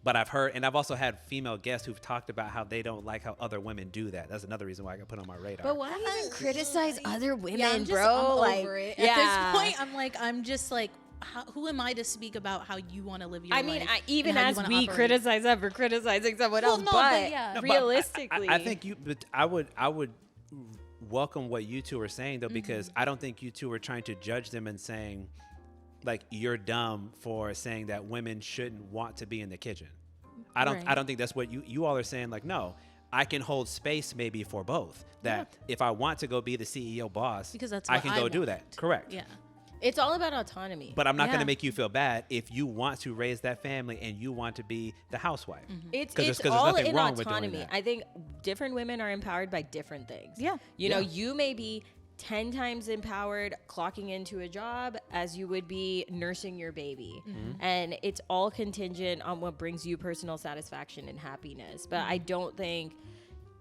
But I've heard, and I've also had female guests who've talked about how they don't like how other women do that. That's another reason why I got put on my radar. But why even criticize other women, I'm bro? Like, over it. At this point, I'm just like, who am I to speak about how you want to live your life? I mean, even as we criticize them for criticizing someone else, but realistically, I think but I would welcome what you two are saying though, because I don't think you two are trying to judge them and saying like you're dumb for saying that women shouldn't want to be in the kitchen. I don't think that's what you all are saying. Like, no, I can hold space maybe for both. That if I want to go be the CEO boss, because that's I can go do that. Correct. Yeah. It's all about autonomy. But I'm not going to make you feel bad if you want to raise that family and you want to be the housewife. It's all in autonomy. I think different women are empowered by different things. Yeah. You know, you may be 10 times empowered clocking into a job as you would be nursing your baby. And it's all contingent on what brings you personal satisfaction and happiness. But I don't think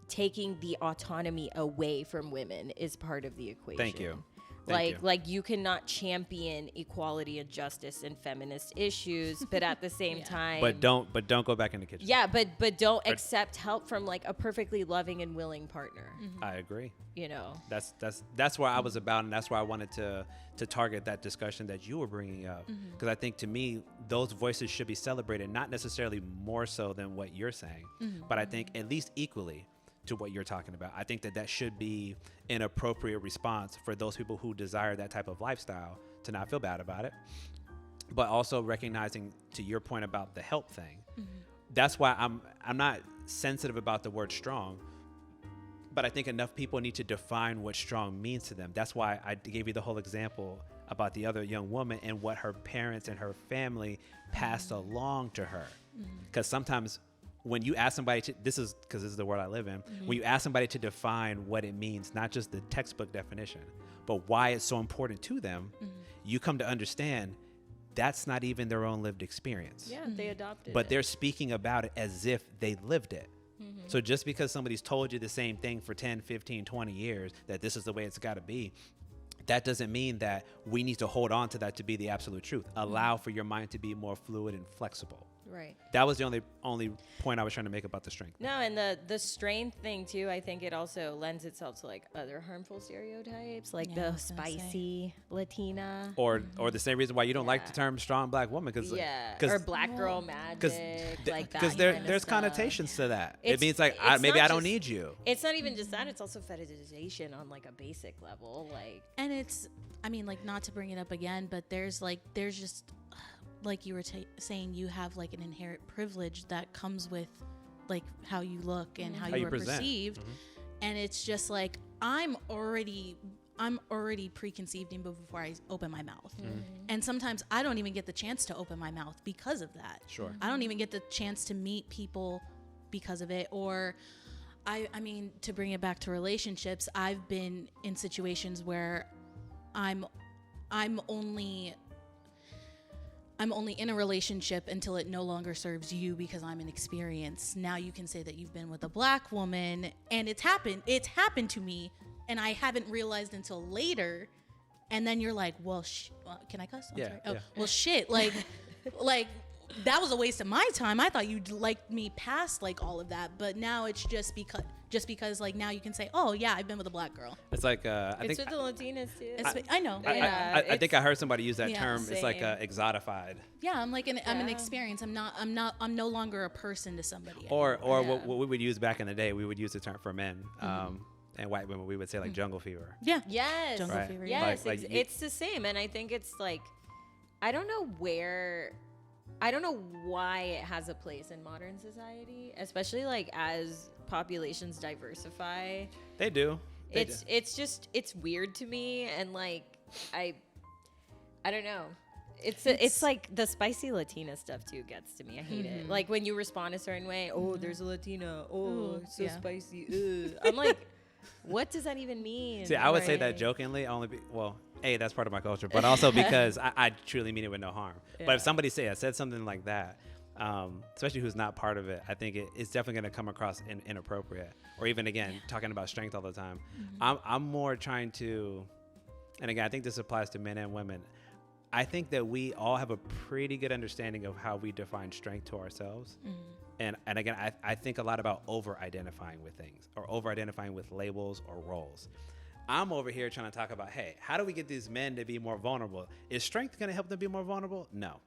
taking the autonomy away from women is part of the equation. Thank you. Like you cannot champion equality and justice and feminist issues, but at the same time, but don't go back in the kitchen. Yeah, but don't accept help from like a perfectly loving and willing partner. I agree. You know, that's where I was about, and that's why I wanted to target that discussion that you were bringing up, because I think to me those voices should be celebrated, not necessarily more so than what you're saying, but I think at least equally to what you're talking about. I think that should be an appropriate response for those people who desire that type of lifestyle to not feel bad about it, but also recognizing, to your point about the help thing, that's why I'm not sensitive about the word strong, but I think enough people need to define what strong means to them. That's why I gave you the whole example about the other young woman and what her parents and her family passed along to her, because sometimes when you ask somebody to, this is the world I live in, when you ask somebody to define what it means, not just the textbook definition, but why it's so important to them, you come to understand that's not even their own lived experience. Yeah, they adopted but it. They're speaking about it as if they lived it. So just because somebody's told you the same thing for 10, 15, 20 years, that this is the way it's got to be, that doesn't mean that we need to hold on to that to be the absolute truth. Allow for your mind to be more fluid and flexible. Right. That was the only point I was trying to make about the strength. No, and the strength thing too, I think it also lends itself to like other harmful stereotypes, like the spicy Latina, or the same reason why you don't like the term strong black woman, because or black girl magic, like that. Because there's connotations to that. It means like maybe I don't need you. It's not even just that; it's also fetishization on like a basic level, like. And it's, I mean, like, not to bring it up again, but there's just like you were saying, you have like an inherent privilege that comes with like how you look and how you are perceived. And it's just like, I'm already preconceived even before I open my mouth. And sometimes I don't even get the chance to open my mouth because of that. Sure. I don't even get the chance to meet people because of it. Or I mean, to bring it back to relationships, I've been in situations where I'm only in a relationship until it no longer serves you because I'm inexperienced. Now you can say that you've been with a black woman, and it's happened to me, and I haven't realized until later. And then you're like, well, can I cuss? I'm sorry. Oh, yeah. Well, shit, like that was a waste of my time. I thought you'd like me past like all of that, but now it's just because like now you can say, oh yeah, I've been with a black girl. It's like I think with the Latinas too. I know. I think I heard somebody use that term. Same. It's like exotified. Yeah, I'm an experience. I'm no longer a person to somebody. Or what we would use back in the day, we would use the term for men. And white women, we would say like jungle fever. Yeah. Yes. Jungle fever. Yes. It's the same, and I think it's like, I don't know why it has a place in modern society, especially like as populations diversify. They do. It's weird to me, and like I don't know. It's like the spicy Latina stuff too gets to me. I hate it. Like when you respond a certain way, oh, there's a Latina. Oh, so spicy. I'm like, what does that even mean? See, I would say that jokingly, that's part of my culture, but also because I truly mean it with no harm. Yeah. But if somebody said something like that, especially who's not part of it, I think it's definitely going to come across inappropriate. Or even, again, talking about strength all the time. I'm more trying to, and again, I think this applies to men and women. I think that we all have a pretty good understanding of how we define strength to ourselves. And again, I think a lot about over-identifying with things or over-identifying with labels or roles. I'm over here trying to talk about, hey, how do we get these men to be more vulnerable? Is strength going to help them be more vulnerable? No.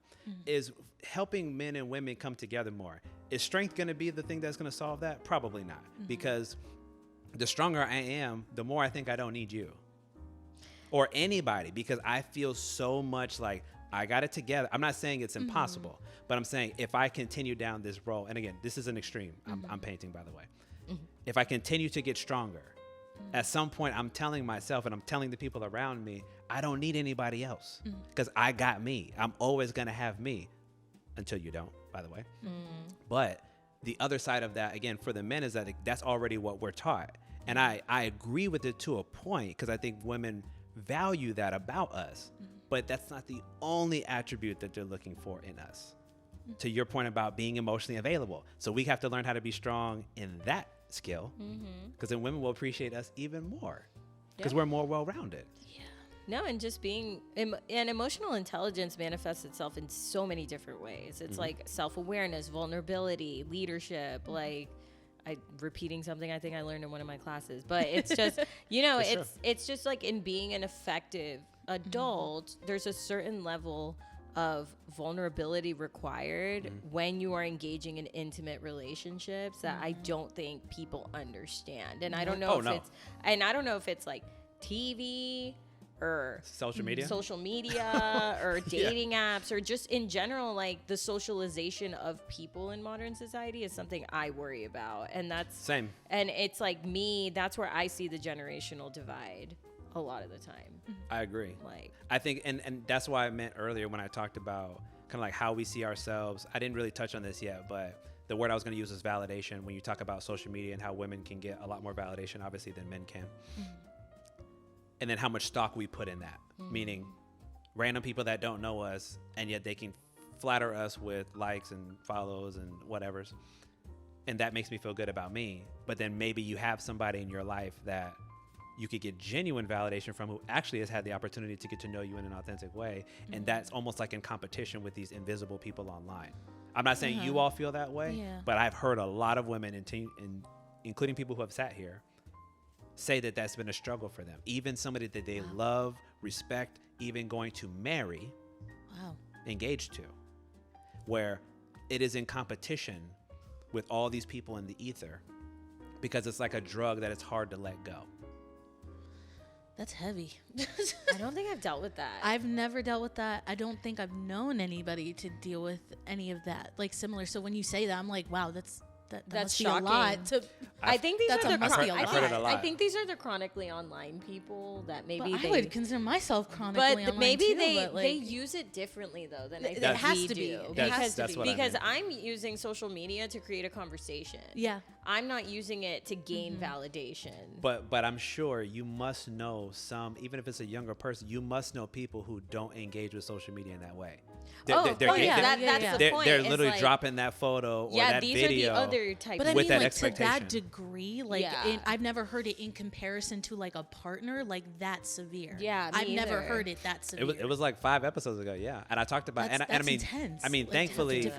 Is helping men and women come together more? Is strength going to be the thing that's going to solve that? Probably not. Because the stronger I am, the more I think I don't need you or anybody, because I feel so much like I got it together. I'm not saying it's impossible, but I'm saying if I continue down this road, and again, this is an extreme. I'm painting, by the way. If I continue to get stronger, at some point I'm telling myself and I'm telling the people around me, I don't need anybody else because I got me. I'm always going to have me until you don't, by the way. But the other side of that, again, for the men is that that's already what we're taught. And I agree with it to a point because I think women value that about us. But that's not the only attribute that they're looking for in us. To your point about being emotionally available. So we have to learn how to be strong in that skill because then women will appreciate us even more because we're more well-rounded. No, and just being, and emotional intelligence manifests itself in so many different ways. It's like self-awareness, vulnerability, leadership, like repeating something I think I learned in one of my classes, but it's just, it's just like in being an effective adult, there's a certain level of vulnerability required when you are engaging in intimate relationships that I don't think people understand. And I don't know if it's like TV or social media or dating apps or just in general, like the socialization of people in modern society is something I worry about. And that's same. And it's like that's where I see the generational divide a lot of the time. I agree. Like I think, and that's why I meant earlier when I talked about kind of like how we see ourselves. I didn't really touch on this yet, but the word I was going to use is validation. When you talk about social media and how women can get a lot more validation, obviously, than men can. And then how much stock we put in that, meaning random people that don't know us, and yet they can flatter us with likes and follows and whatevers. And that makes me feel good about me. But then maybe you have somebody in your life that you could get genuine validation from who actually has had the opportunity to get to know you in an authentic way. And that's almost like in competition with these invisible people online. I'm not saying you all feel that way, but I've heard a lot of women, including people who have sat here, say that that's been a struggle for them. Even somebody that they love, respect, even going to marry, engaged to, where it is in competition with all these people in the ether because it's like a drug that it's hard to let go. That's heavy. I don't think I've dealt with that. I've never dealt with that. I don't think I've known anybody to deal with any of that, like similar. So when you say that, I'm like, wow, that's must shocking. be a lot. I think these are the I've heard it a lot. I think these are the chronically online people that maybe I would consider myself chronically online maybe too, they use it differently though than I think it has we to be. do. It has to be. Because I'm using social media to create a conversation. Yeah. I'm not using it to gain validation. But I'm sure you must know some, even if it's a younger person, you must know people who don't engage with social media in that way. That's the point. They're literally dropping that photo or that these video. Are the other types. But I with mean, that like expectation. to that degree, like I've never heard it in comparison to like a partner, like that severe. Yeah, I've never heard it that severe. It was like 5 episodes ago, yeah. And I talked about that's I mean, intense. I mean, like,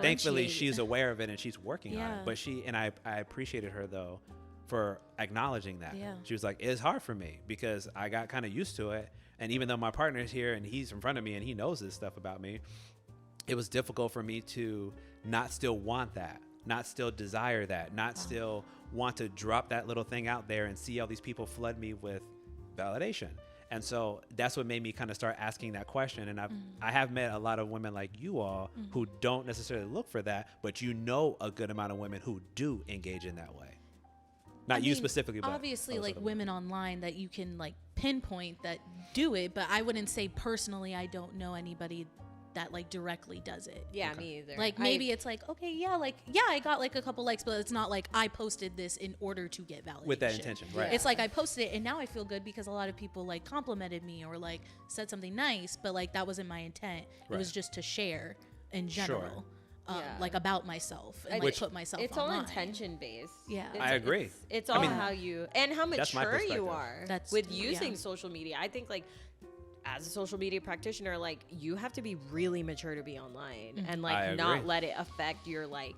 thankfully she's aware of it and she's working on it. But I appreciated her though for acknowledging that. Yeah. She was like, it's hard for me because I got kind of used to it, and even though my partner's here and he's in front of me and he knows this stuff about me, it was difficult for me to not still want that, not still desire that, not still want to drop that little thing out there and see all these people flood me with validation. And so that's what made me kind of start asking that question. And I have met a lot of women like you all who don't necessarily look for that, but you know a good amount of women who do engage in that way. Not you specifically, but obviously like women online that you can like pinpoint that do it, but I wouldn't say personally I don't know anybody that like directly does it. Yeah, me either. Like maybe it's like, okay, I got like a couple likes, but it's not like I posted this in order to get validation. With that intention, right. It's like I posted it and now I feel good because a lot of people like complimented me or like said something nice, but like that wasn't my intent. Right. It was just to share in general. Like about myself and like put myself it's online. All intention based. Yeah, I agree. It's all how you and how mature you are with using social media. I think like as a social media practitioner, like you have to be really mature to be online and like not let it affect your like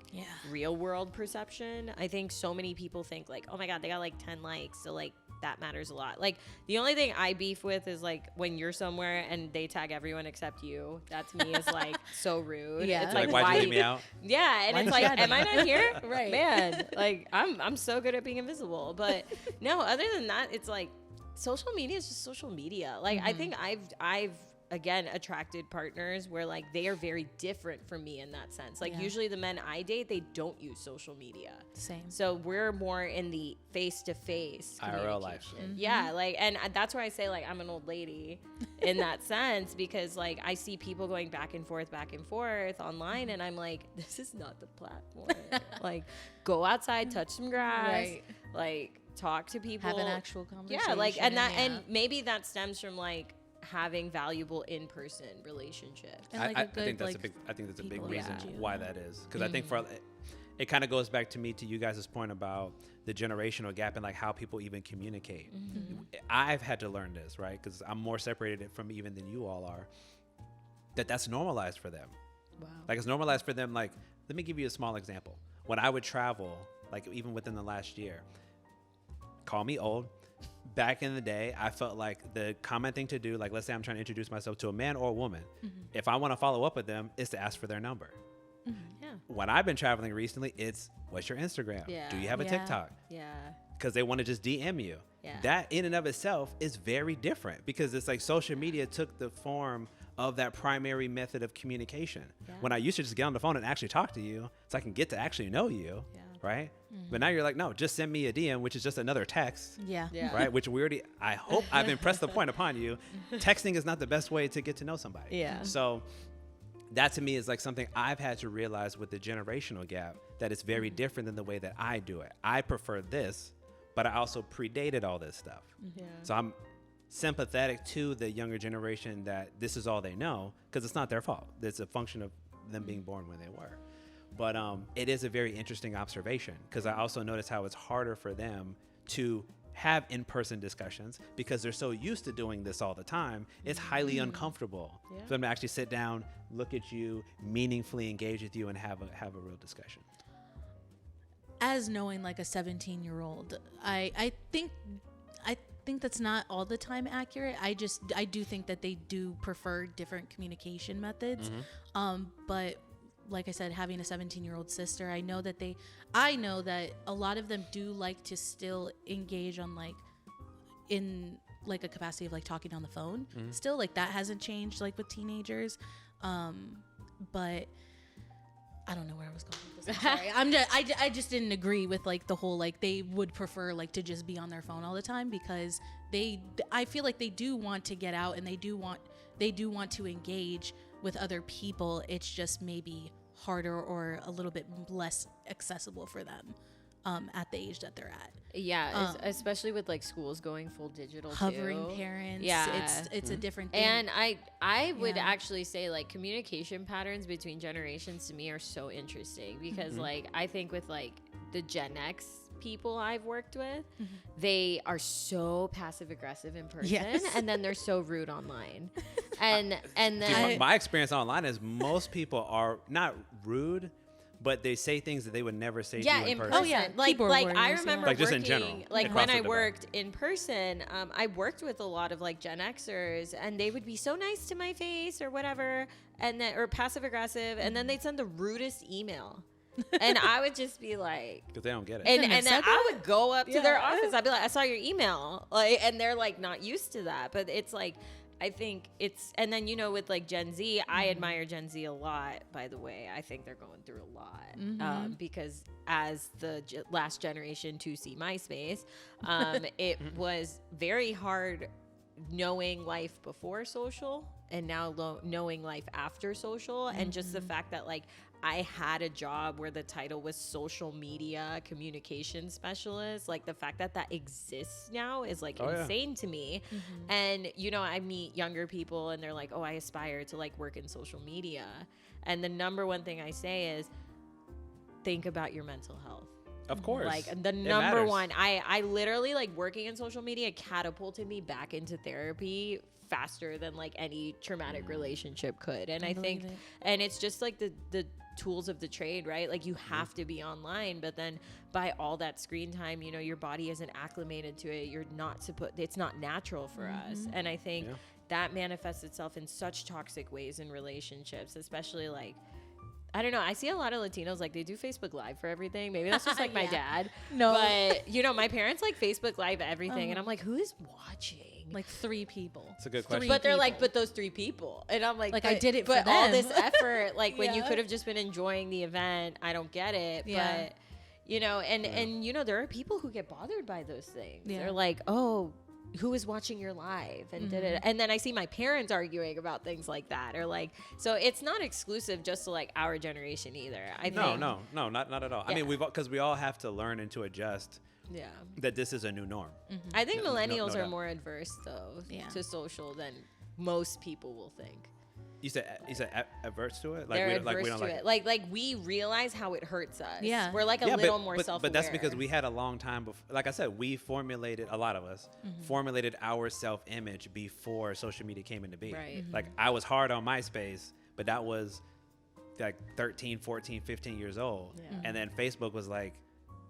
real world perception. I think so many people think like, oh my God, they got like 10 likes. So like that matters a lot. Like the only thing I beef with is like when you're somewhere and they tag everyone except you. That to me is like so rude. Yeah. It's like why'd you leave me out? Yeah. And it's like, am I not here? Right. Man, like I'm so good at being invisible. But no, other than that, it's like social media is just social media. Like I think I've again attracted partners where like they are very different from me in that sense. Like usually the men I date, they don't use social media. Same. So we're more in the face-to-face IRL life. Yeah, like and that's where I say like I'm an old lady in that sense because like I see people going back and forth online and I'm like, this is not the platform. Like go outside, touch some grass, like talk to people, have an actual conversation. Yeah, like and maybe that stems from like having valuable in-person relationships. And like I think that's a big reason why that is, because I think it kind of goes back to you guys' point about the generational gap and like how people even communicate. I've had to learn this, right, because I'm more separated from even than you all are, that's normalized for them. Wow. Like it's normalized for them. Like let me give you a small example. When I would travel, like even within the last year, call me old, back in the day, I felt like the common thing to do, like let's say I'm trying to introduce myself to a man or a woman, if I want to follow up with them, is to ask for their number. Yeah. When I've been traveling recently, it's what's your Instagram? Yeah. Do you have a TikTok? Yeah. Because they want to just DM you. Yeah. That in and of itself is very different because it's like social media took the form of that primary method of communication. Yeah. When I used to just get on the phone and actually talk to you so I can get to actually know you. Yeah. Right? But now you're like, no, just send me a DM, which is just another text. Yeah. Right? Which I hope I've impressed the point upon you. Texting is not the best way to get to know somebody. Yeah. So that to me is like something I've had to realize with the generational gap, that it's very different than the way that I do it. I prefer this, but I also predated all this stuff. Yeah. So I'm sympathetic to the younger generation that this is all they know, because it's not their fault. It's a function of them being born when they were. But it is a very interesting observation, because I also notice how it's harder for them to have in-person discussions because they're so used to doing this all the time. It's highly uncomfortable for them to actually sit down, look at you, meaningfully engage with you, and have a real discussion. As knowing like a 17-year-old, I think that's not all the time accurate. I do think that they do prefer different communication methods. But like I said, having a 17-year-old sister, I know that a lot of them do like to still engage on like in like a capacity of like talking on the phone. Still, like that hasn't changed like with teenagers. But I don't know where I was going with this. I'm sorry. I just didn't agree with like the whole like they would prefer like to just be on their phone all the time, because I feel like they do want to get out and they do want to engage with other people. It's just maybe harder or a little bit less accessible for them at the age that they're at. Yeah, especially with like schools going full digital hovering too. parents. Yeah, it's a different thing. And I would actually say like communication patterns between generations to me are so interesting, because like I think with like the Gen X people I've worked with, they are so passive aggressive in person, and then they're so rude online. And then my experience online is most people are not rude, but they say things that they would never say to you in person. Oh yeah, like I remember like just working, in general, like when I worked in person, I worked with a lot of like Gen Xers, and they would be so nice to my face or whatever, and then or passive aggressive, and then they'd send the rudest email. And I would just be like, because they don't get it. And then I would go up to their office. I'd be like, I saw your email, like, and they're like not used to that. But it's like, I think it's, and then with like Gen Z, I admire Gen Z a lot. By the way, I think they're going through a lot because as the last generation to see MySpace, it was very hard knowing life before social and now knowing life after social, and just the fact that like I had a job where the title was social media communication specialist. Like the fact that that exists now is like insane to me. And I meet younger people and they're like, oh, I aspire to like work in social media. And the number one thing I say is think about your mental health. Of course. Like the number one, I literally like working in social media catapulted me back into therapy faster than like any traumatic relationship could. And I think, and it's just like the tools of the trade, right? Like you have to be online, but then by all that screen time, your body isn't acclimated to it. It's not natural for us. And I think that manifests itself in such toxic ways in relationships, especially like, I don't know. I see a lot of Latinos, like they do Facebook Live for everything. Maybe that's just like my dad. No. But, my parents like Facebook Live everything. And I'm like, who is watching? Like 3 people. It's a good question. But they're like, but those 3 people. And I'm like, I did it for them. But all this effort, like when you could have just been enjoying the event, I don't get it. But, and there are people who get bothered by those things. Yeah. They're like, oh, who is watching your live and did it, and then I see my parents arguing about things like that, or like, so it's not exclusive just to like our generation either. I think no, not at all. I mean, because we all have to learn and to adjust. Yeah, that this is a new norm. I think millennials are more adverse though to social than most people will think. You said averse to it? Like they're adverse we don't to like it. Like we realize how it hurts us. Yeah, we're like a little more self-aware. But that's because we had a long time before. Like I said, we formulated, a lot of us formulated our self-image before social media came into being. Right. Like I was hard on MySpace, but that was like 13, 14, 15 years old. Yeah. And then Facebook was like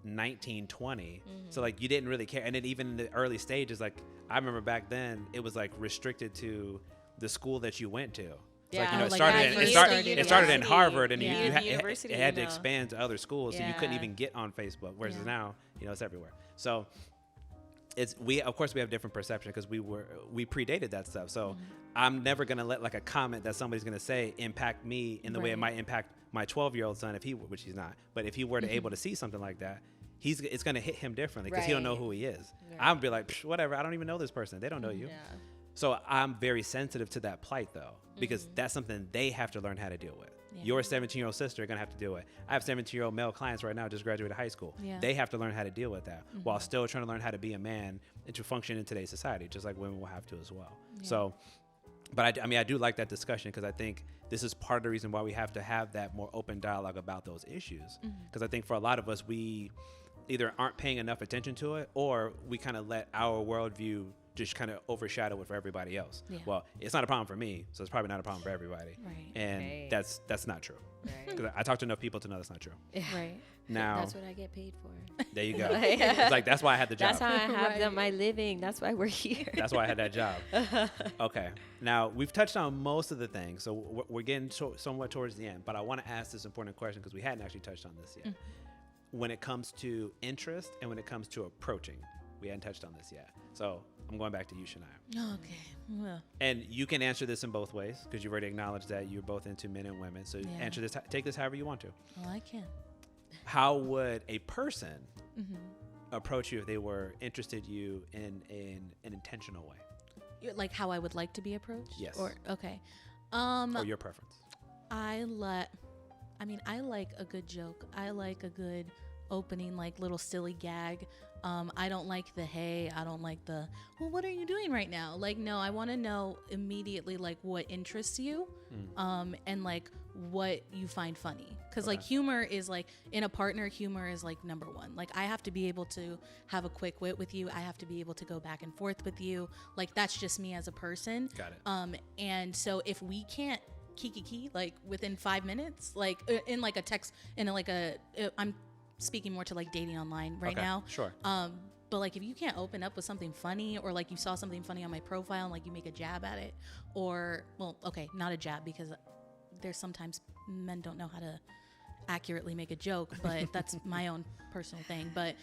19, 20. So like you didn't really care. And then even in the early stages, like I remember back then it was like restricted to the school that you went to. Yeah, like, it started in Harvard, and it had to expand to other schools, so you couldn't even get on Facebook. Whereas now, it's everywhere. So of course we have different perception because we predated that stuff. So I'm never gonna let like a comment that somebody's gonna say impact me in the way it might impact my 12-year-old son which he's not. But if he were to able to see something like that, it's gonna hit him differently because he don't know who he is. Right. I'm be like, whatever. I don't even know this person. They don't know you. Yeah. So I'm very sensitive to that plight, though, because that's something they have to learn how to deal with. Yeah. Your 17-year-old sister are going to have to deal with. I have 17-year-old male clients right now, just graduated high school. Yeah. They have to learn how to deal with that while still trying to learn how to be a man and to function in today's society, just like women will have to as well. Yeah. So, but I do like that discussion because I think this is part of the reason why we have to have that more open dialogue about those issues. Because I think for a lot of us, we either aren't paying enough attention to it or we kind of let our worldview just kind of overshadow it for everybody else. Yeah. Well, it's not a problem for me, so it's probably not a problem for everybody. Right. And that's not true. Because I talk to enough people to know that's not true. Yeah. Right. Now that's what I get paid for. There you go. It's like that's why I had the job. That's how I have my living. That's why we're here. That's why I had that job. Okay. Now we've touched on most of the things, so we're getting somewhat towards the end. But I want to ask this important question because we hadn't actually touched on this yet. When it comes to interest and when it comes to approaching, we hadn't touched on this yet. So I'm going back to you, Shania. Okay. Well. And you can answer this in both ways because you've already acknowledged that you're both into men and women. So answer this, take this however you want to. Well, I can. How would a person approach you if they were interested in you in an intentional way? Like how I would like to be approached? Yes. Or okay. Or your preference? I like a good joke. I like a good opening, like little silly gag. I don't like the hey. I don't like the well. What are you doing right now? Like no, I want to know immediately like what interests you, and like what you find funny. Because like humor is like in a partner, humor is like number one. Like I have to be able to have a quick wit with you. I have to be able to go back and forth with you. Like that's just me as a person. Got it. And so if we can't kiki like within 5 minutes, like in like a text, in like I'm speaking more to like dating online right now. Sure. But like if you can't open up with something funny, or like you saw something funny on my profile and like you make a jab at it, or well, okay, not a jab because there's sometimes men don't know how to accurately make a joke, but that's my own personal thing. But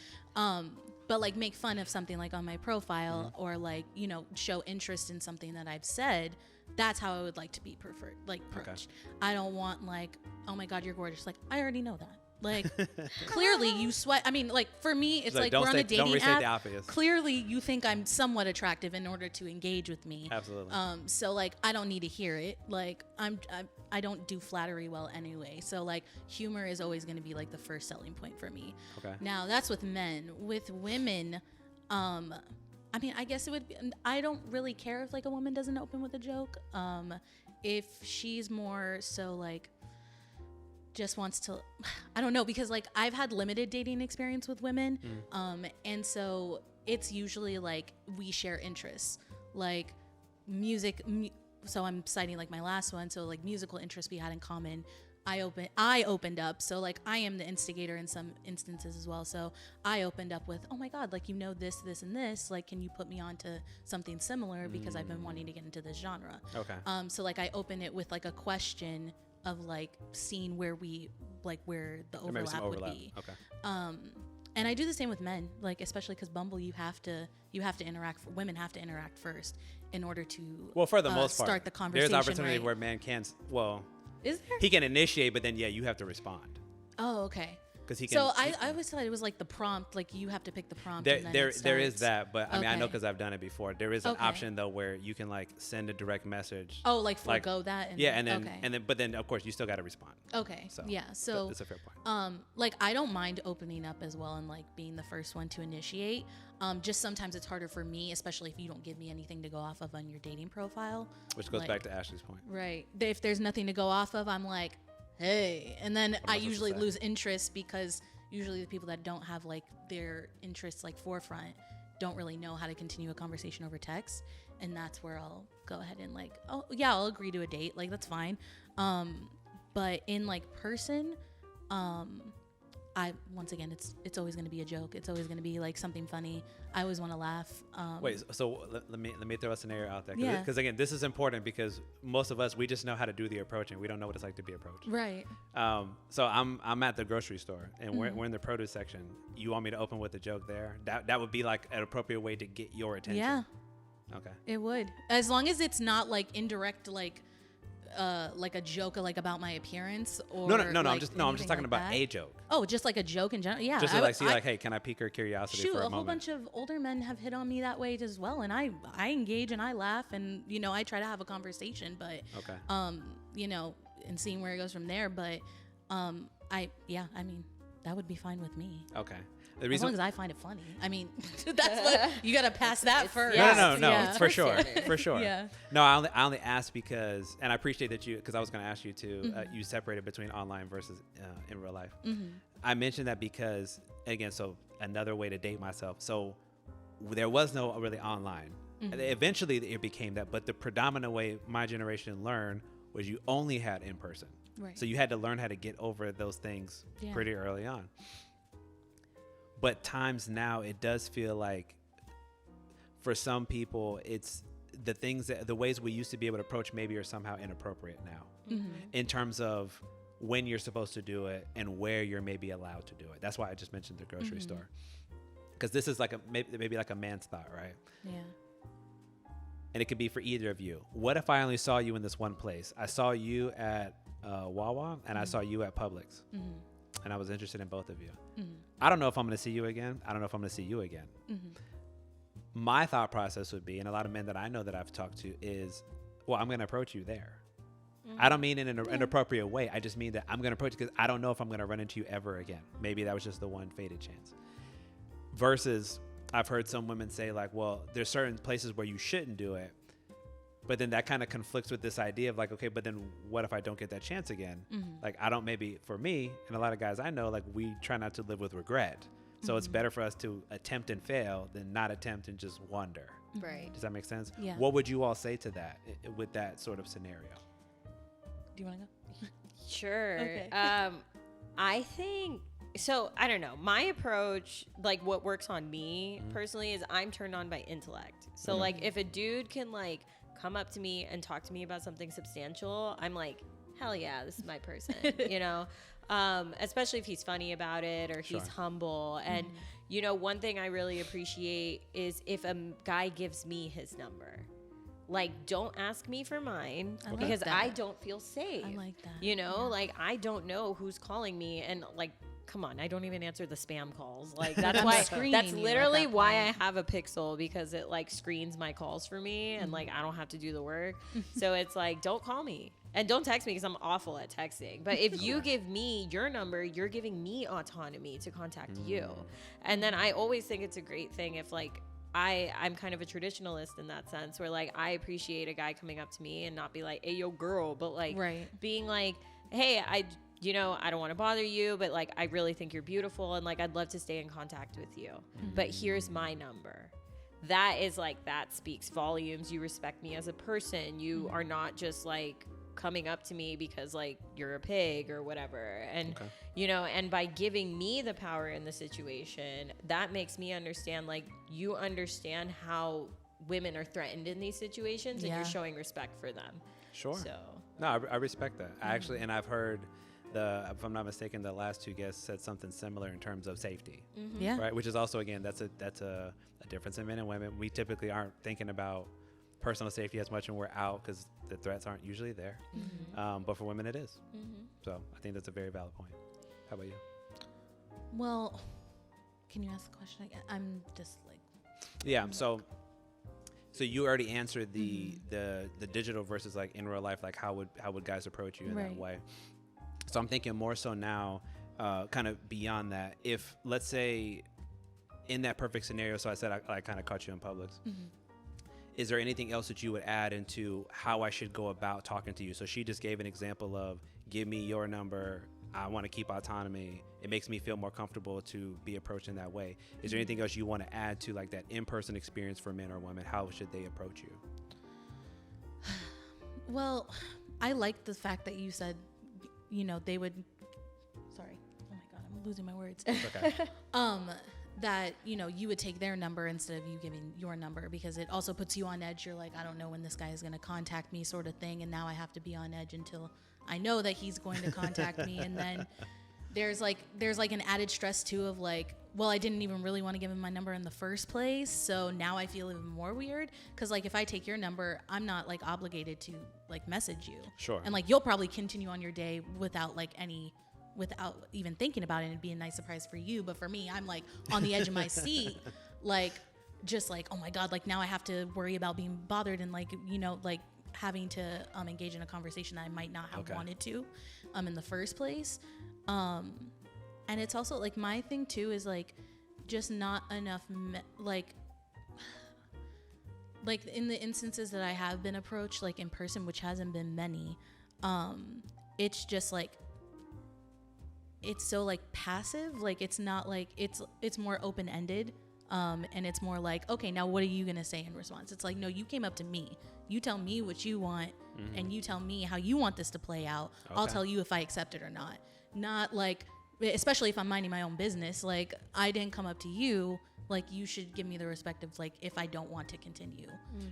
like make fun of something like on my profile, or like, you know, show interest in something that I've said. That's how I would like to be preferred, like approached. I don't want like, oh my God, you're gorgeous. Like I already know that. Like clearly you sweat. I mean, like for me, it's like we're on a dating app. Clearly you think I'm somewhat attractive in order to engage with me. Absolutely. So like I don't need to hear it. Like I don't do flattery well anyway. So like humor is always going to be like the first selling point for me. Okay. Now that's with men. With women, I mean, I guess it would be, I don't really care if like a woman doesn't open with a joke. If she's more so like just wants to, I don't know, because like I've had limited dating experience with women. And so it's usually like we share interests, like music. So I'm citing like my last one. So like musical interests we had in common. I opened up. So like I am the instigator in some instances as well. So I opened up with, oh my God, like, you know, this, and this, like, can you put me on to something similar? Because I've been wanting to get into this genre. Okay. So like I open it with like a question of like seeing where the overlap would be. Okay. And I do the same with men, like especially because Bumble, you have to interact. Women have to interact first in order to for the most part start the conversation. There's opportunity right? where man can Is there? he can initiate, but then you have to respond. Oh, okay. Because he can. So I always thought it was like the prompt, like you have to pick the prompt. There is that, but I mean, I know Okay. because I've done it before. There is an option though where you can like send a direct message. Oh, like forego that. But then of course you still got to respond. Okay. So yeah. So that's a fair point. like I don't mind opening up as well and like being the first one to initiate. Just sometimes it's harder for me, especially if you don't give me anything to go off of on your dating profile. Which goes like, back to Ashley's point. Right. If there's nothing to go off of, I'm like, hey, and then I usually lose interest because usually the people that don't have like their interests like forefront don't really know how to continue a conversation over text, and that's where I'll go ahead and like, oh yeah, I'll agree to a date, like that's fine. But in like person, once again, it's always going to be a joke. It's always going to be like something funny. I always want to laugh. Wait, so let me throw a scenario out there. Yeah. Because again, this is important because most of us, we just know how to do the approaching. We don't know what it's like to be approached. Right. So I'm at the grocery store and we're in the produce section. You want me to open with a joke there? That would be like an appropriate way to get your attention. Yeah. Okay. It would, as long as it's not like indirect, like a joke like about my appearance or no. Like I'm just talking like about that. a joke. Oh, just like a joke in general. Yeah. Just to like see like, hey, can I pique her curiosity shoot, for a whole moment? bunch of older men have hit on me that way as well, and I engage and I laugh and you know I try to have a conversation, but you know, and seeing where it goes from there. But I mean that would be fine with me. Okay. As long as I find it funny. I mean, that's what you got to pass that first. No, Yeah. for sure. Yeah. No, I only asked because, and I appreciate that because I was going to ask you to, you separated between online versus in real life. I mentioned that because, again, so another way to date myself. So there was no really online. Eventually it became that, but the predominant way my generation learned was you only had in person. Right. So you had to learn how to get over those things pretty early on. But times now, it does feel like for some people, it's the ways we used to be able to approach maybe are somehow inappropriate now in terms of when you're supposed to do it and where you're maybe allowed to do it. That's why I just mentioned the grocery store, because this is like maybe like a man's thought, right? Yeah. and it could be for either of you. What if I only saw you in this one place? I saw you at Wawa, and I saw you at Publix, and I was interested in both of you. I don't know if I'm going to see you again. I don't know if I'm going to see you again. My thought process would be, and a lot of men that I know that I've talked to is, well, I'm going to approach you there. I don't mean in an inappropriate way. I just mean that I'm going to approach you because I don't know if I'm going to run into you ever again. Maybe that was just the one fated chance. Versus, I've heard some women say like, well, there's certain places where you shouldn't do it. But then that kind of conflicts with this idea of like, okay, but then what if I don't get that chance again? Like, I don't, maybe for me and a lot of guys I know, like we try not to live with regret. So it's better for us to attempt and fail than not attempt and just wonder. Right. Does that make sense? Yeah. What would you all say to that with that sort of scenario? Do you want to go? Sure. Okay. I think, so I don't know. My approach, like what works on me personally is I'm turned on by intellect. So like if a dude can like come up to me and talk to me about something substantial, I'm like, hell yeah, this is my person, you know? Especially if he's funny about it or he's humble. And, you know, one thing I really appreciate is if a guy gives me his number. Like, don't ask me for mine because I don't feel safe. I like that. You know, like I don't know who's calling me, and like, come on, I don't even answer the spam calls. Like that's why. That's literally why I have a Pixel, because it like screens my calls for me, and like I don't have to do the work. So it's like, don't call me and don't text me because I'm awful at texting. But if you give me your number, you're giving me autonomy to contact you. And then I always think it's a great thing if like. I'm kind of a traditionalist in that sense where like I appreciate a guy coming up to me and not be like, hey, yo, girl, but like being like, hey, I don't want to bother you, but like I really think you're beautiful and like I'd love to stay in contact with you. But here's my number. That is like, that speaks volumes. You respect me as a person. You are not just like coming up to me because like you're a pig or whatever. And you know, and by giving me the power in the situation, that makes me understand like you understand how women are threatened in these situations and you're showing respect for them. Sure. So no, I respect that. I actually, and I've heard if I'm not mistaken, the last two guests said something similar in terms of safety. Yeah. Right. Which is also, again, that's a difference in men and women. We typically aren't thinking about personal safety as much when we're out because the threats aren't usually there. But for women, it is. So I think that's a very valid point. How about you? Well, can you ask the question again? I'm just like. Yeah. So you already answered the digital versus like in real life. Like how would guys approach you in that way? So I'm thinking more so now, kind of beyond that. If let's say in that perfect scenario, so I said I kind of caught you in Publix. Is there anything else that you would add into how I should go about talking to you? So she just gave an example of give me your number. I want to keep autonomy. It makes me feel more comfortable to be approached in that way. Is there anything else you want to add to like that in-person experience for men or women? How should they approach you? Well, I like the fact that you said, you know, they would, sorry. Oh my God, I'm losing my words. Okay. That, you know, you would take their number instead of you giving your number, because it also puts you on edge. You're like, I don't know when this guy is going to contact me, sort of thing. And now I have to be on edge until I know that he's going to contact me. And then there's like an added stress too of like, well, I didn't even really want to give him my number in the first place. So now I feel even more weird. Cause like if I take your number, I'm not like obligated to like message you. Sure. And like, you'll probably continue on your day without even thinking about it, and it'd be a nice surprise for you. But for me, I'm like on the edge of my seat, like just like, oh my God, like now I have to worry about being bothered and like, you know, like having to engage in a conversation that I might not have wanted to in the first place. And it's also like my thing too is like just not enough like in the instances that I have been approached like in person, which hasn't been many, it's just like it's so like passive, like it's not like it's more open-ended, and it's more like, okay, now what are you gonna say in response? It's like, no, you came up to me, you tell me what you want, and you tell me how you want this to play out. I'll tell you if I accept it or not like, especially if I'm minding my own business, like I didn't come up to you, like you should give me the respect of like if I don't want to continue,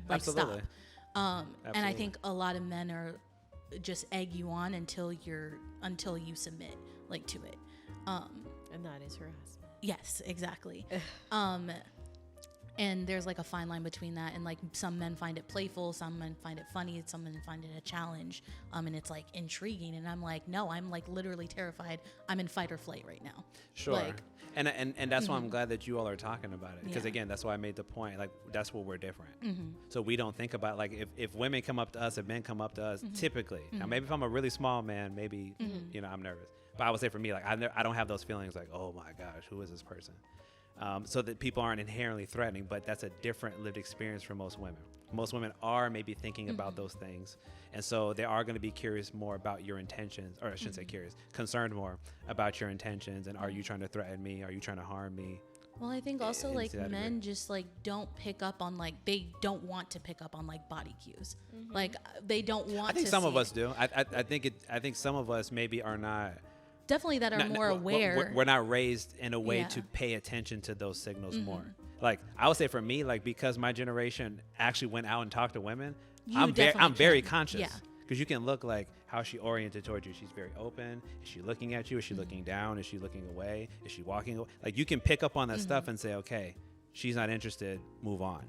like Absolutely. Stop. And I think a lot of men are just egg you on until you submit like to it, and that is harassment. Yes, exactly. And there's like a fine line between that, and like some men find it playful, some men find it funny, some men find it a challenge, and it's like intriguing. And I'm like, no, I'm like literally terrified. I'm in fight or flight right now. Sure. Like, and that's why I'm glad that you all are talking about it, because Yeah. again, that's why I made the point. Like, that's where we're different. Mm-hmm. So we don't think about, like, if women come up to us, if men come up to us, typically. Now, maybe if I'm a really small man, maybe I'm nervous. But I would say for me, like, I don't have those feelings like, oh my gosh, who is this person? So that people aren't inherently threatening, but that's a different lived experience for most women. Most women are maybe thinking about those things. And so they are going to be curious more about your intentions, or I shouldn't say curious, concerned more about your intentions. And are you trying to threaten me? Are you trying to harm me? Well, I think also like men degree. just like don't pick up on like, they don't want to pick up on like body cues. Like they don't want to I think some of see us do. I think some of us maybe are not. definitely that are more aware. We're not raised in a way Yeah. to pay attention to those signals more. Like, I would say for me, like, because my generation actually went out and talked to women, I'm very conscious. Yeah. Because you can look like how she oriented towards you. She's very open. Is she looking at you? Is she looking down? Is she looking away? Is she walking away? Like, you can pick up on that stuff and say, okay, she's not interested, move on.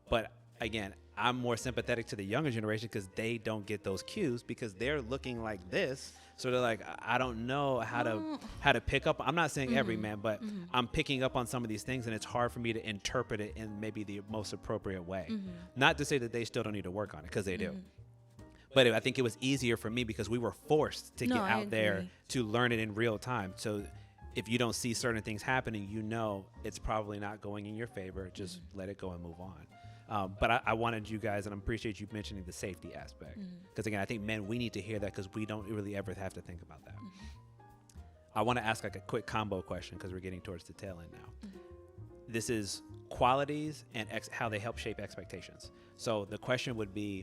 But again, I'm more sympathetic to the younger generation because they don't get those cues because they're looking like this. So they're like, I don't know how to pick up. I'm not saying every man, but I'm picking up on some of these things, and it's hard for me to interpret it in maybe the most appropriate way. Not to say that they still don't need to work on it, because they do. But I think it was easier for me because we were forced to get out there to learn it in real time. So if you don't see certain things happening, you know it's probably not going in your favor. Just let it go and move on. But I wanted you guys, and I appreciate you mentioning the safety aspect. Because again, I think men, we need to hear that because we don't really ever have to think about that. I want to ask like a quick combo question because we're getting towards the tail end now. This is qualities and how they help shape expectations. So the question would be,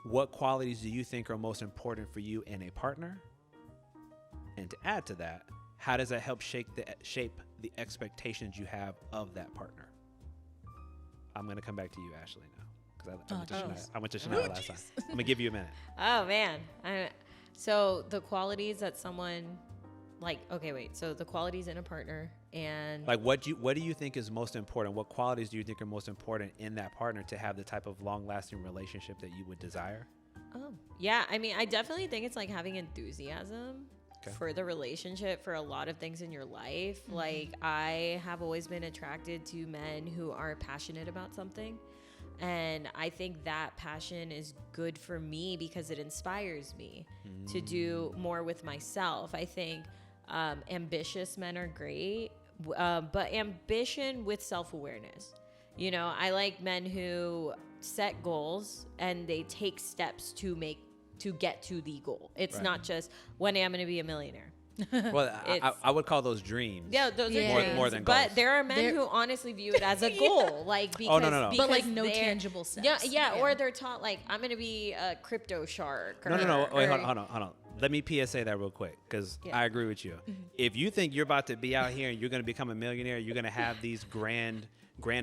what qualities do you think are most important for you in a partner? And to add to that, how does that help shape the expectations you have of that partner? I'm going to come back to you, Ashley, now. Because I went to Shania last time. I'm going to give you a minute. Oh, man. So the qualities that someone, like, okay, wait. So the qualities in a partner and... Like, what do you think is most important? What qualities do you think are most important in that partner to have the type of long-lasting relationship that you would desire? Oh, yeah. I mean, I definitely think it's like having enthusiasm for the relationship, for a lot of things in your life. Like, I have always been attracted to men who are passionate about something. And I think that passion is good for me because it inspires me to do more with myself. I think ambitious men are great, but ambition with self-awareness. You know, I like men who set goals and they take steps to get to the goal. It's not just one day I'm going to be a millionaire. Well, I would call those dreams. Yeah, those are dreams. More than goals. But there are men who honestly view it as a goal, like because, no. because but like no tangible steps. Yeah, or they're taught like I'm going to be a crypto shark. No. Wait, hold on. Let me PSA that real quick because I agree with you. If you think you're about to be out here and you're going to become a millionaire, you're going to have these grand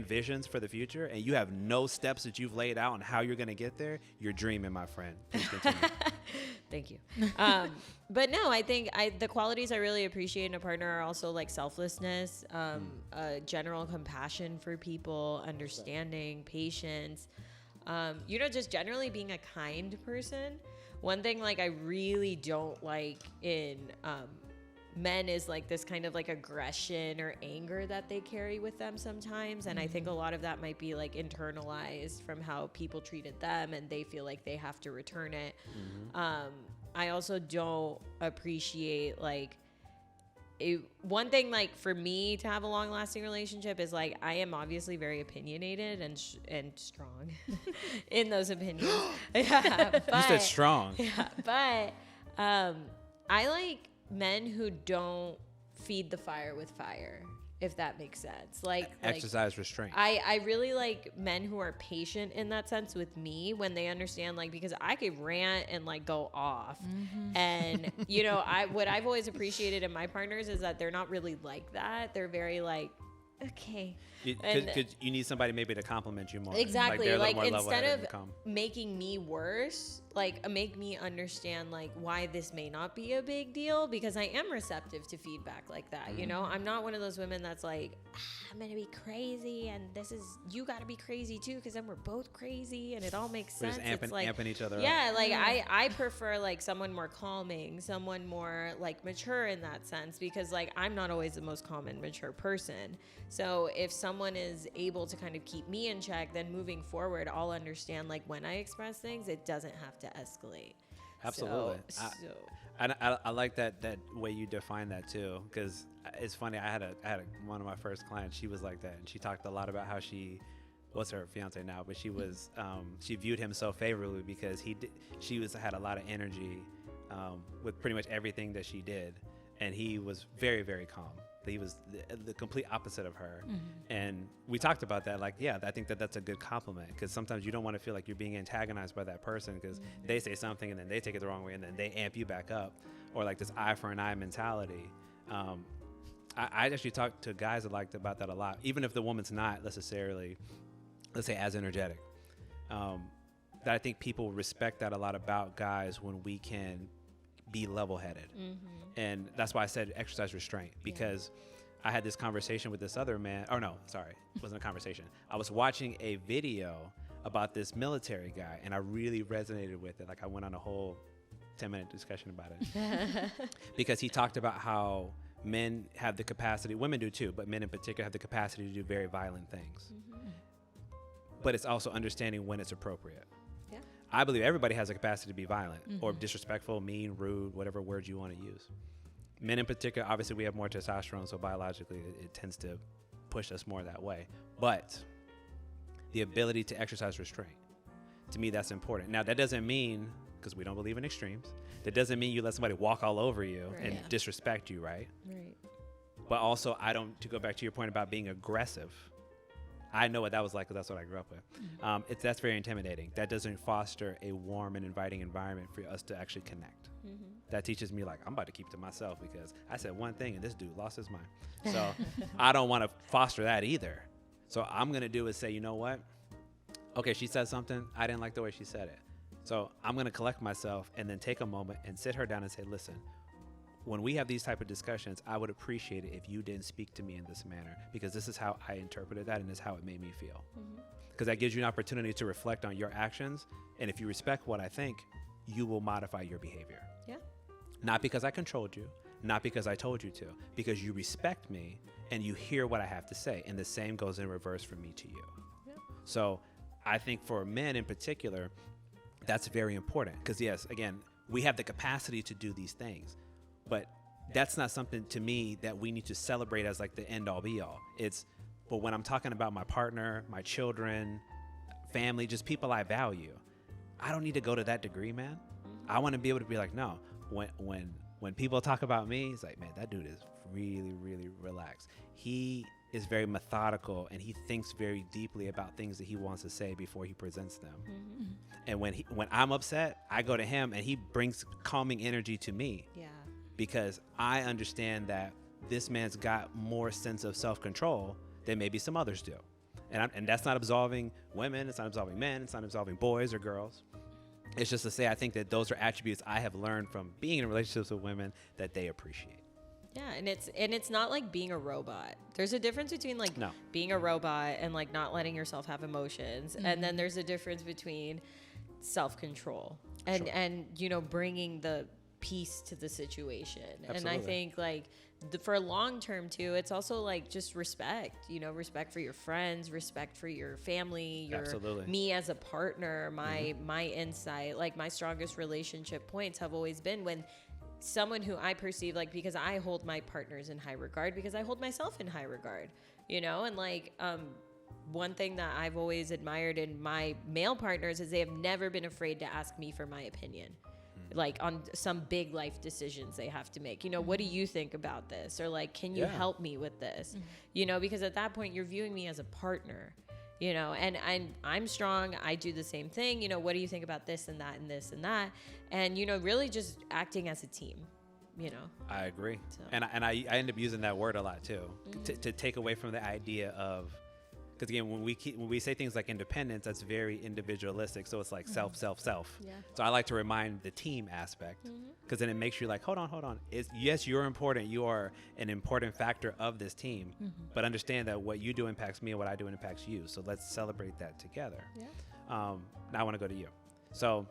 visions for the future, and you have no steps that you've laid out on how you're going to get there, you're dreaming, my friend. Please continue. Thank you. But no, I think the qualities I really appreciate in a partner are also like selflessness, general compassion for people, understanding, patience, just generally being a kind person. One thing like I really don't like in men is like this kind of like aggression or anger that they carry with them sometimes. And I think a lot of that might be like internalized from how people treated them and they feel like they have to return it. I also don't appreciate like one thing like for me to have a long lasting relationship is like I am obviously very opinionated and strong in those opinions. But, you said strong. Yeah, but I like men who don't feed the fire with fire, if that makes sense. Like exercise restraint. I really like men who are patient in that sense with me when they understand, like, because I could rant and like go off. And what I've always appreciated in my partners is that they're not really like that. They're very like, okay. Because you need somebody maybe to compliment you more. Exactly. Like instead of making me worse, like make me understand like why this may not be a big deal, because I am receptive to feedback like that. Mm-hmm. You know, I'm not one of those women that's like, I'm going to be crazy and you got to be crazy too, because then we're both crazy and it all makes sense. We're just amping each other up. Yeah, like I prefer like someone more calming, someone more like mature in that sense, because like I'm not always the most calm and mature person. So if someone is able to kind of keep me in check, then moving forward, I'll understand like when I express things, it doesn't have to escalate. Absolutely. I like that way you define that too, because it's funny. I had one of my first clients. She was like that, and she talked a lot about how what's her fiance now, but she was she viewed him so favorably because she had a lot of energy with pretty much everything that she did, and he was very, very calm. He was the complete opposite of her. Mm-hmm. And we talked about that. Like, yeah, I think that's a good compliment, because sometimes you don't want to feel like you're being antagonized by that person because mm-hmm. they say something and then they take it the wrong way and then they amp you back up, or like this eye for an eye mentality. I actually talk to guys about that a lot, even if the woman's not necessarily, let's say, as energetic. That I think people respect that a lot about guys when we can be level-headed. Mm-hmm. And that's why I said exercise restraint, because I had this conversation with this other man. Oh, no, sorry. It wasn't a conversation. I was watching a video about this military guy, and I really resonated with it. Like, I went on a whole 10-minute discussion about it. Because he talked about how men have the capacity, women do too, but men in particular have the capacity to do very violent things. Mm-hmm. But it's also understanding when it's appropriate. I believe everybody has a capacity to be violent mm-hmm. or disrespectful, mean, rude, whatever words you want to use. Men in particular, obviously we have more testosterone, so biologically it tends to push us more that way. But the ability to exercise restraint, to me, that's important. Now, that doesn't mean, because we don't believe in extremes, that doesn't mean you let somebody walk all over you and disrespect you, right? Right. But also, to go back to your point about being aggressive, I know what that was like, because that's what I grew up with. Mm-hmm. That's very intimidating. That doesn't foster a warm and inviting environment for us to actually connect. Mm-hmm. That teaches me, like, I'm about to keep to myself because I said one thing and this dude lost his mind. So I don't want to foster that either. So I'm going to do is say, you know what? Okay, she said something. I didn't like the way she said it. So I'm going to collect myself and then take a moment and sit her down and say, listen, when we have these type of discussions, I would appreciate it if you didn't speak to me in this manner, because this is how I interpreted that and this is how it made me feel. Because that gives you an opportunity to reflect on your actions. And if you respect what I think, you will modify your behavior. Yeah. Not because I controlled you, not because I told you to, because you respect me and you hear what I have to say. And the same goes in reverse from me to you. Yeah. So I think for men in particular, that's very important. Because yes, again, we have the capacity to do these things. But that's not something to me that we need to celebrate as like the end all be all. But when I'm talking about my partner, my children, family, just people I value, I don't need to go to that degree, man. I want to be able to be like, no, when people talk about me, it's like, man, that dude is really, really relaxed. He is very methodical and he thinks very deeply about things that he wants to say before he presents them. Mm-hmm. And when I'm upset, I go to him and he brings calming energy to me. Yeah. Because I understand that this man's got more sense of self-control than maybe some others do. And that's not absolving women, it's not absolving men, it's not absolving boys or girls. It's just to say I think that those are attributes I have learned from being in relationships with women that they appreciate. Yeah, and it's not like being a robot. There's a difference between like being a robot and like not letting yourself have emotions. Mm-hmm. And then there's a difference between self-control and you know, bringing the peace to the situation. Absolutely. And I think like for long term too, it's also like just respect, you know, respect for your friends, respect for your family, me as a partner, my insight. Like my strongest relationship points have always been when someone who I perceive, like, because I hold my partners in high regard, because I hold myself in high regard, you know, and like one thing that I've always admired in my male partners is they have never been afraid to ask me for my opinion. Like on some big life decisions they have to make, you know, what do you think about this? Or like, can you help me with this? Mm-hmm. You know, because at that point you're viewing me as a partner, you know, and I'm strong. I do the same thing. You know, what do you think about this and that and this and that? And, you know, really just acting as a team, I agree. So. And I end up using that word a lot too, to take away from the idea of, because again, when we say things like independence, that's very individualistic. So it's like self. Yeah. So I like to remind the team aspect, because then it makes you like, hold on. Yes, you're important. You are an important factor of this team, but understand that what you do impacts me and what I do impacts you. So let's celebrate that together. Yeah. Now I want to go to you. So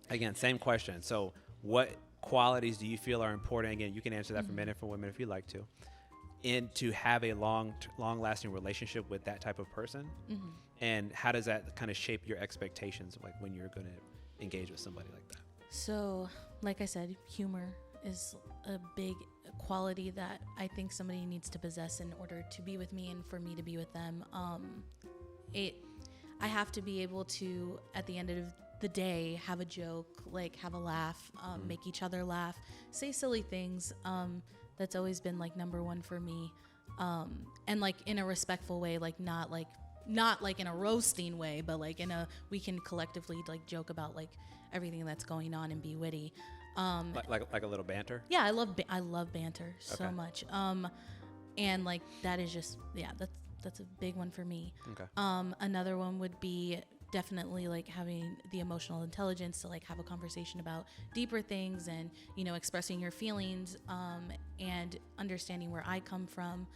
again, same question. So what qualities do you feel are important? Again, you can answer that for men and for women if you'd like to. And to have a long-lasting relationship with that type of person, and how does that kind of shape your expectations, like when you're going to engage with somebody like that? So, like I said, humor is a big quality that I think somebody needs to possess in order to be with me and for me to be with them. I have to be able to, at the end of the day, have a joke, like have a laugh, make each other laugh, say silly things. That's always been like number one for me. And like in a respectful way, like not like in a roasting way, but like we can collectively like joke about like everything that's going on and be witty. Like a little banter? Yeah, I love banter so much. And like that is just, that's a big one for me. Okay. Another one would be definitely like having the emotional intelligence to like have a conversation about deeper things and, expressing your feelings, and understanding where I come from.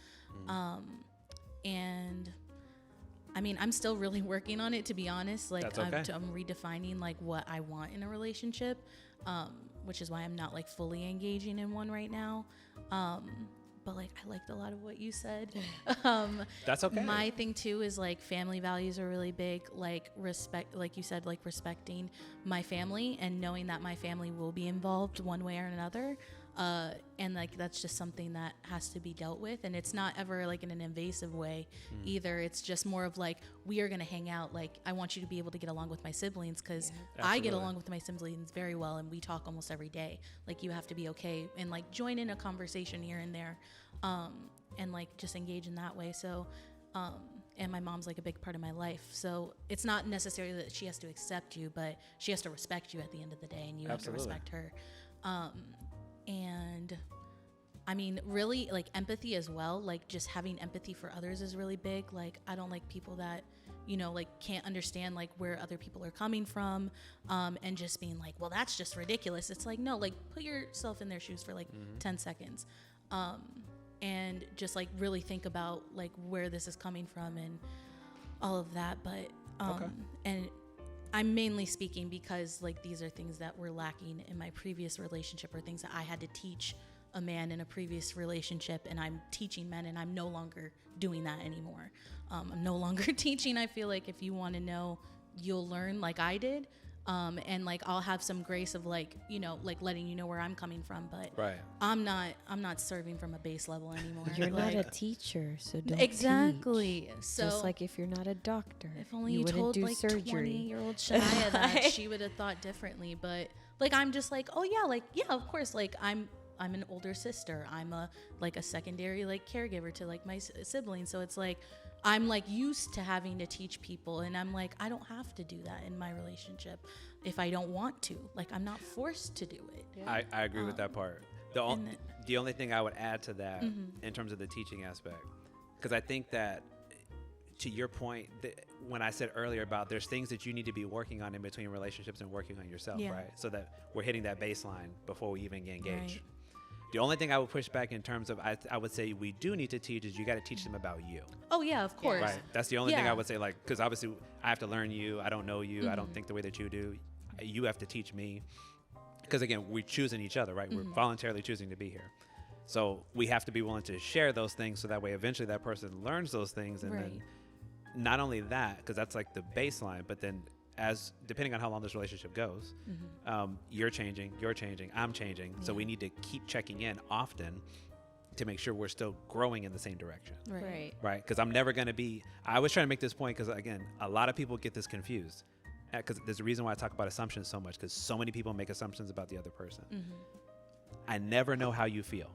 And I mean, I'm still really working on it, to be honest. Like That's okay. I'm redefining like what I want in a relationship, which is why I'm not like fully engaging in one right now. But like I liked a lot of what you said. That's okay. My thing too is like family values are really big, like respect, like you said, like respecting my family and knowing that my family will be involved one way or another. And like that's just something that has to be dealt with, and it's not ever like in an invasive way either. It's just more of like, we are going to hang out, like I want you to be able to get along with my siblings, because I get along with my siblings very well and we talk almost every day. Like you have to be okay and like join in a conversation here and there, and like just engage in that way. So and my mom's like a big part of my life, so it's not necessarily that she has to accept you, but she has to respect you at the end of the day, and you have to respect her. And I mean, really like empathy as well, like just having empathy for others is really big. Like I don't like people that, like can't understand like where other people are coming from, and just being like, well, that's just ridiculous. It's like, no, like put yourself in their shoes for like 10 seconds. And just like really think about like where this is coming from and all of that. But, and I'm mainly speaking because like these are things that were lacking in my previous relationship, or things that I had to teach a man in a previous relationship, and I'm teaching men, and I'm no longer doing that anymore. I'm no longer teaching. I feel like if you want to know, you'll learn like I did. And like I'll have some grace of like, like letting you know where I'm coming from, but I'm not serving from a base level anymore. You're like, not a teacher, so don't exactly. teach. So just like if you're not a doctor, if only you told like surgery. 20-year-old Shania that, she would have thought differently. But like I'm just like, oh yeah, like yeah, of course, like I'm an older sister. I'm a secondary like caregiver to like my siblings. So it's like I'm like used to having to teach people, and I'm like, I don't have to do that in my relationship if I don't want to. Like I'm not forced to do it. Yeah. I agree with that part. The only thing I would add to that in terms of the teaching aspect, because I think that to your point, when I said earlier about there's things that you need to be working on in between relationships and working on yourself, right? So that we're hitting that baseline before we even get engaged. Right. The only thing I would push back in terms of, I would say we do need to teach is you got to teach them about you. Oh yeah, of course. Right. That's the only thing I would say, like, because obviously I have to learn you. I don't know you. I don't think the way that you do. You have to teach me. Because again, we're choosing each other, right? We're voluntarily choosing to be here. So we have to be willing to share those things, so that way eventually that person learns those things. And then not only that, because that's like the baseline, but then depending on how long this relationship goes, you're changing, I'm changing. So we need to keep checking in often to make sure we're still growing in the same direction. Right. Because I'm never going to be, I was trying to make this point because, again, a lot of people get this confused. Because there's a reason why I talk about assumptions so much, because so many people make assumptions about the other person. I never know how you feel.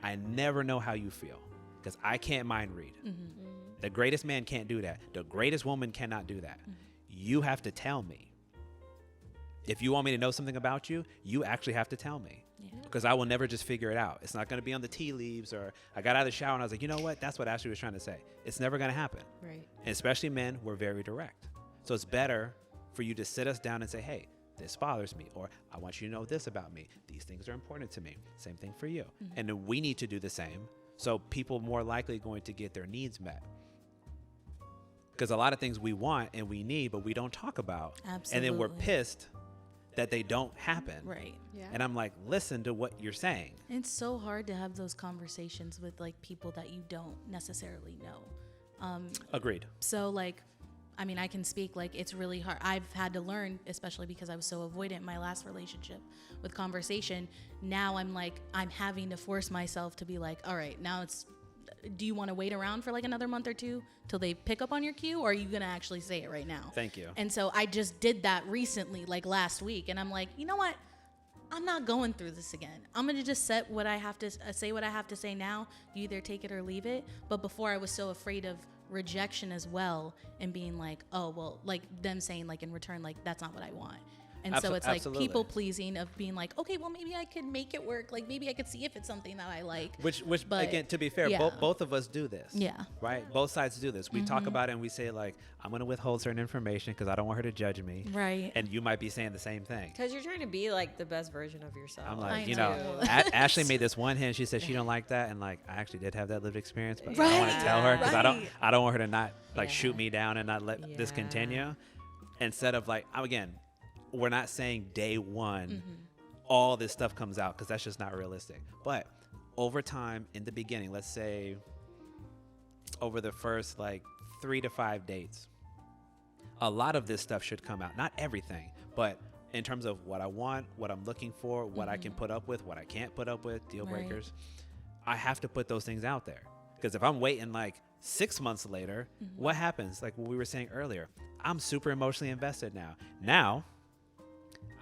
Because I can't mind read. The greatest man can't do that. The greatest woman cannot do that. You have to tell me. if you want me to know something about you, you actually have to tell me. Because I will never just figure it out. It's not going to be on the tea leaves, or I got out of the shower and I was like, you know what? That's what Ashley was trying to say. It's never going to happen. Right. And especially men, we're very direct. So it's better for you to sit us down and say, hey, this bothers me, or I want you to know this about me. These things are important to me. Same thing for you. And then we need to do the same. So people more likely going to get their needs met. Because a lot of things we want and we need, but we don't talk about. Absolutely. And then we're pissed that they don't happen. Right. Yeah. And I'm like, listen to what you're saying. It's so hard to have those conversations with like people that you don't necessarily know. Agreed. So like, I mean, I can speak, like, it's really hard. I've had to learn, especially because I was so avoidant in my last relationship with conversation. Now I'm like, I'm having to force myself to be like, all right, now do you want to wait around for like another month or two till they pick up on your cue, or are you going to actually say it right now? Thank you. And so I just did that recently, like last week. And I'm like, you know what? I'm not going through this again. I'm going to just say what I have to say now. You either take it or leave it. But before, I was so afraid of rejection as well, and being like, oh, well, like them saying like in return, like, that's not what I want. And so it's like people pleasing of being like, okay, well, maybe I could make it work. Like, maybe I could see if it's something that I like. Which but, again, to be fair, yeah. both of us do this. Yeah. Right? Both sides do this. We talk about it and we say, like, I'm going to withhold certain information because I don't want her to judge me. Right. And you might be saying the same thing. Because you're trying to be like the best version of yourself. I'm like, I you know. know, Ashley made this one hint. She said she don't like that. And like, I actually did have that lived experience, but I Right. don't want to tell her because Right. I don't want her to not like Yeah. shoot me down and not let this Yeah. continue. Instead of like, again, we're not saying day one, all this stuff comes out, because that's just not realistic. But over time, in the beginning, let's say over the first like 3 to 5 dates, a lot of this stuff should come out. Not everything, but in terms of what I want, what I'm looking for, what I can put up with, what I can't put up with, deal Right. breakers. I have to put those things out there. Because if I'm waiting like 6 months later, what happens? Like what we were saying earlier, I'm super emotionally invested now. Now,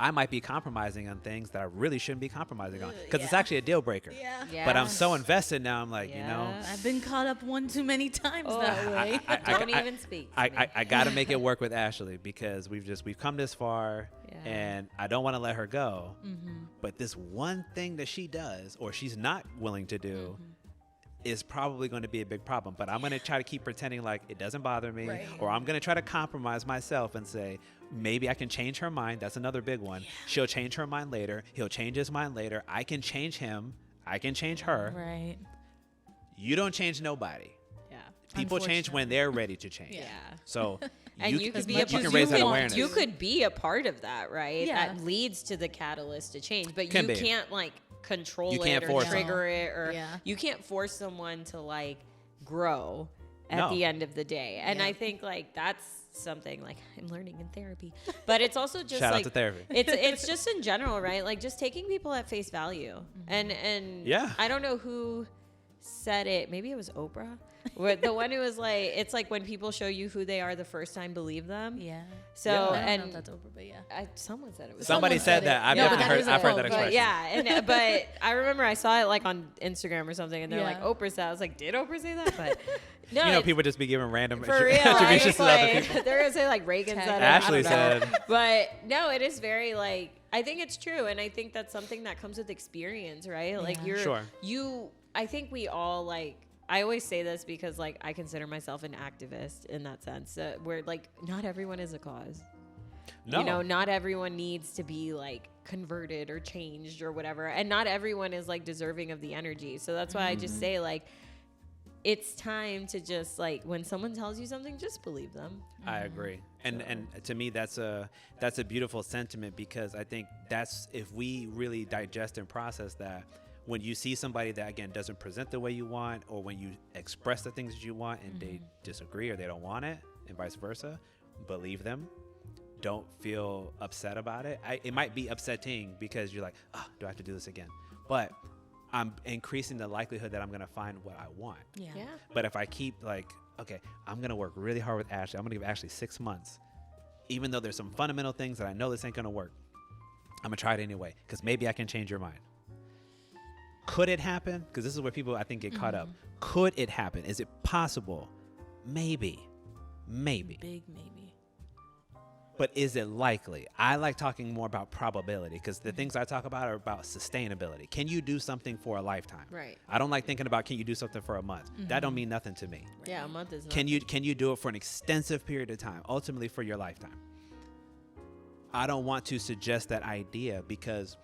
I might be compromising on things that I really shouldn't be compromising on, because it's Yeah. actually a deal breaker. Yeah. But I'm so invested now, I'm like, you know, Yeah. I've been caught up one too many times Oh, that way. Don't even speak to me. I got to make it work with Ashley, because we've come this far, Yeah. and I don't want to let her go. But this one thing that she does, or she's not willing to do, is probably going to be a big problem. But I'm going to try to keep pretending like it doesn't bother me, Right. or I'm going to try to compromise myself and say, maybe I can change her mind. That's another big one. Yeah. She'll change her mind later. He'll change his mind later. I can change him. I can change her. Right. You don't change nobody. Yeah. People change when they're ready to change. Yeah. So And you could be a you can raise that awareness. You could be a part of that, right? Yeah. That leads to the catalyst to change, but Can you be. can't like control You it can't or force trigger it, or Yeah. you can't force someone to like grow at No. the end of the day. And Yeah. I think like that's something like I'm learning in therapy, but it's also just Shout out like to therapy. it's just in general, right? Like just taking people at face value. And Yeah. I don't know who said it. Maybe it was Oprah. The one who was like, it's like when people show you who they are the first time, believe them. Yeah. So I don't know and if that's Oprah, but yeah. someone said it was Somebody said that. I've definitely heard. I've heard that expression. but yeah, and but I remember I saw it like on Instagram or something, and they're like Yeah. Oprah said. I was like, did Oprah say that? But no, You know, it's- people just be giving random for real. I attributions was to other like, people. they're gonna say like Reagan said it. Ashley I don't know. said. But no, it is very like I think it's true, and I think that's something that comes with experience, right? Like Yeah. Sure. I think we all like. I always say this because like I consider myself an activist in that sense, where like not everyone is a cause. No. You know, not everyone needs to be like converted or changed or whatever, and not everyone is like deserving of the energy. So that's why I just say like it's time to just like when someone tells you something, just believe them. I agree. And to me that's a beautiful sentiment, because I think that's, if we really digest and process that, when you see somebody that again doesn't present the way you want, or when you express the things that you want and they disagree or they don't want it, and vice versa, believe them. Don't feel upset about it. It might be upsetting because you're like, oh, do I have to do this again? But I'm increasing the likelihood that I'm going to find what I want. Yeah. Yeah. But if I keep like, okay, I'm going to work really hard with Ashley. I'm going to give Ashley 6 months. Even though there's some fundamental things that I know this ain't going to work, I'm going to try it anyway, because maybe I can change your mind. Could it happen? Because this is where people, I think, get caught up. Could it happen? Is it possible? Maybe. Big maybe. But is it likely? I like talking more about probability because the things I talk about are about sustainability. Can you do something for a lifetime? Right. I don't like thinking about can you do something for a month. That don't mean nothing to me. Yeah, a month is not. Can you do it for an extensive period of time, ultimately for your lifetime? I don't want to suggest that idea because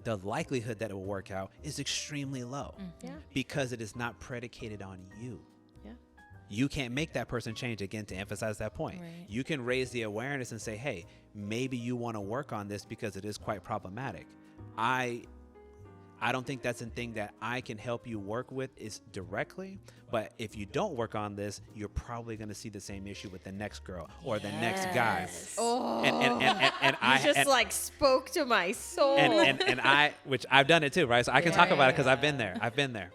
the likelihood that it will work out is extremely low because it is not predicated on you. You can't make that person change, again, to emphasize that point. Right. You can raise the awareness and say, hey, maybe you want to work on this because it is quite problematic. I don't think that's a thing that I can help you work with is directly, but if you don't work on this, you're probably going to see the same issue with the next girl or the next guy. Oh, and I just like spoke to my soul. And I, which I've done it too, right? So I can talk about it because I've been there.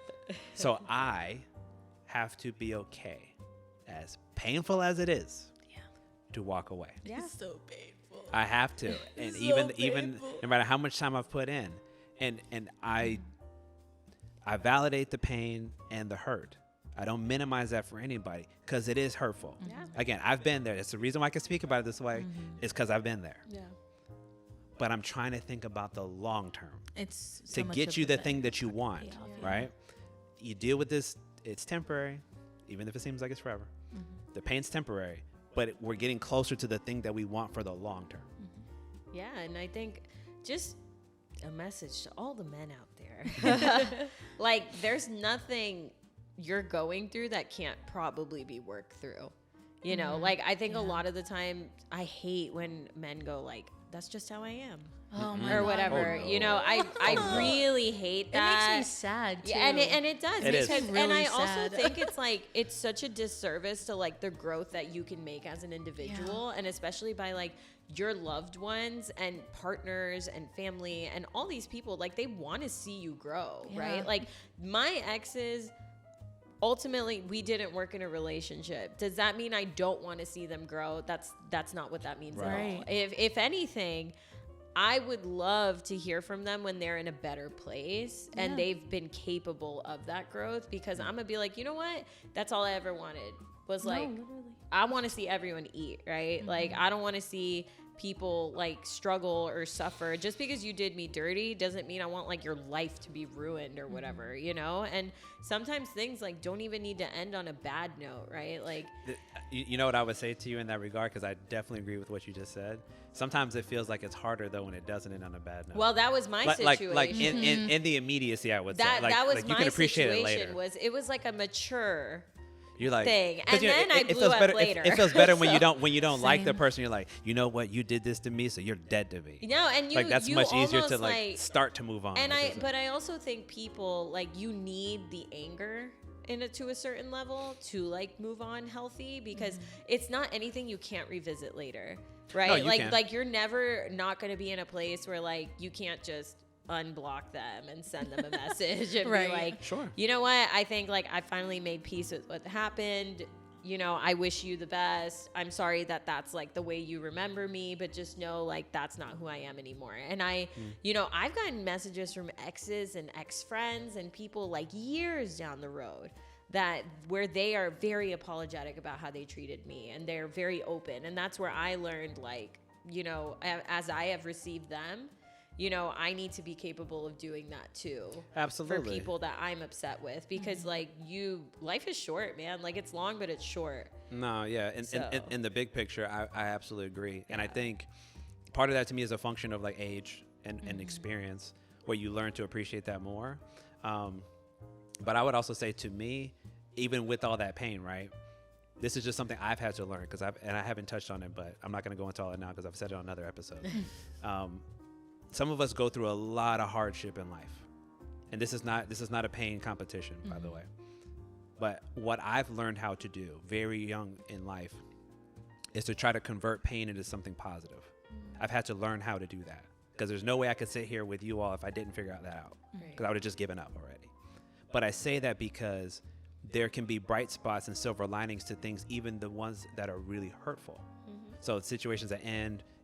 So I have to be okay, as painful as it is, to walk away. Yeah. It's so painful. I have to, and So even no matter how much time I've put in, and I validate the pain and the hurt. I don't minimize that for anybody because it is hurtful. Yeah. Again, I've been there. It's the reason why I can speak about it this way is because I've been there. Yeah. But I'm trying to think about the long term It's to get you the thing that you want, right? You deal with this. It's temporary, even if it seems like it's forever. The pain's temporary, but we're getting closer to the thing that we want for the long term. Yeah, and I think just a message to all the men out there. Like, there's nothing you're going through that can't probably be worked through. You know, like, I think a lot of the time I hate when men go like, that's just how I am. Oh my Or God. whatever. Oh, no. You know, I really hate that. It makes me sad too. Yeah, and it does. It is. Because, Really and I sad. also think it's like, it's such a disservice to like the growth that you can make as an individual, and especially by like your loved ones and partners and family and all these people, like they want to see you grow, right? Like my exes, ultimately we didn't work in a relationship. Does that mean I don't want to see them grow? That's not what that means at all. If anything, I would love to hear from them when they're in a better place and they've been capable of that growth, because I'm gonna be like, you know what? That's all I ever wanted was like, I want to see everyone eat, right? Like, I don't want to see people like struggle or suffer. Just because you did me dirty doesn't mean I want like your life to be ruined or whatever, you know? And sometimes things like don't even need to end on a bad note, right? Like, You know what I would say to you in that regard, because I definitely agree with what you just said. Sometimes it feels like it's harder though when it doesn't end on a bad note. well, that was my situation. Like in the immediacy, I would say. Like, that was like my you can appreciate situation. it later. It was like a mature You're like thing, 'cause, and then I it blew feels up better, later. It feels better when So- you don't like the Same. person. You're like, you know what, you did this to me, so you're dead to me. No, and you like that's you much easier to almost, like start to move on. And which is- but I also think people like you need the anger to a certain level to like move on healthy, because it's not anything you can't revisit later, right? No, you like can. like you're never not going to be in a place where like you can't just unblock them and send them a message and Right. be like, Sure. you know what? I think like I finally made peace with what happened. You know, I wish you the best. I'm sorry that that's like the way you remember me, but just know like that's not who I am anymore. And you know, I've gotten messages from exes and ex-friends and people like years down the road where they are very apologetic about how they treated me, and they're very open. And that's where I learned, like, you know, as I have received them, you know, I need to be capable of doing that too. Absolutely. For people that I'm upset with, because like life is short, man. Like it's long, but it's short. No, yeah. In the big picture, I absolutely agree. And I think part of that to me is a function of like age and experience, where you learn to appreciate that more. But I would also say, to me, even with all that pain, right? This is just something I've had to learn, because I haven't touched on it, but I'm not going to go into all it now because I've said it on another episode. Some of us go through a lot of hardship in life, and this is not a pain competition, by the way. But what I've learned how to do very young in life is to try to convert pain into something positive. I've had to learn how to do that, because there's no way I could sit here with you all if I didn't figure out that out, because I would have just given up already. But I say that because there can be bright spots and silver linings to things, even the ones that are really hurtful. So situations that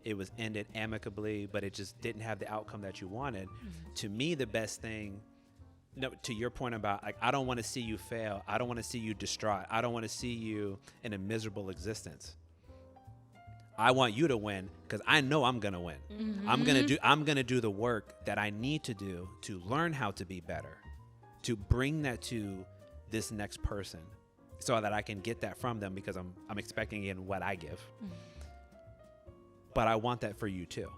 it was ended amicably, but it just didn't have the outcome that you wanted. To me, the best thing, to your point about, like, I don't want to see you fail. I don't want to see you distraught. I don't want to see you in a miserable existence. I want you to win because I know I'm going to win. Mm-hmm. I'm going to do the work that I need to do to learn how to be better, to bring that to this next person so that I can get that from them because I'm expecting in what I give. Mm-hmm. But I want that for you too.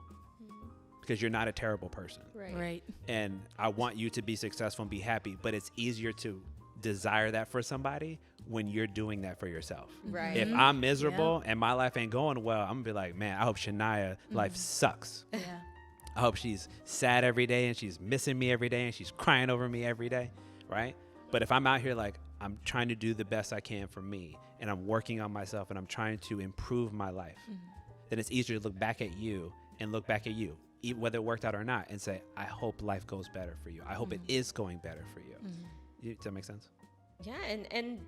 Because you're not a terrible person. Right. And I want you to be successful and be happy, but it's easier to desire that for somebody when you're doing that for yourself. Right. If I'm miserable and my life ain't going well, I'm gonna be like, man, I hope Shania life sucks. Yeah. I hope she's sad every day and she's missing me every day and she's crying over me every day, right? But if I'm out here like, I'm trying to do the best I can for me and I'm working on myself and I'm trying to improve my life, then it's easier to look back at you, whether it worked out or not, and say, I hope life goes better for you. I hope it is going better for you. Does that make sense? Yeah, and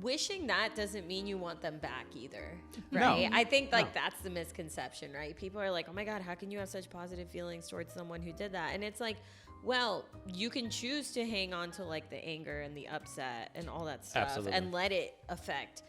wishing that doesn't mean you want them back either, right? No. I think that's the misconception, right? People are like, oh my God, how can you have such positive feelings towards someone who did that? And it's like, well, you can choose to hang on to like the anger and the upset and all that stuff. Absolutely. And let it affect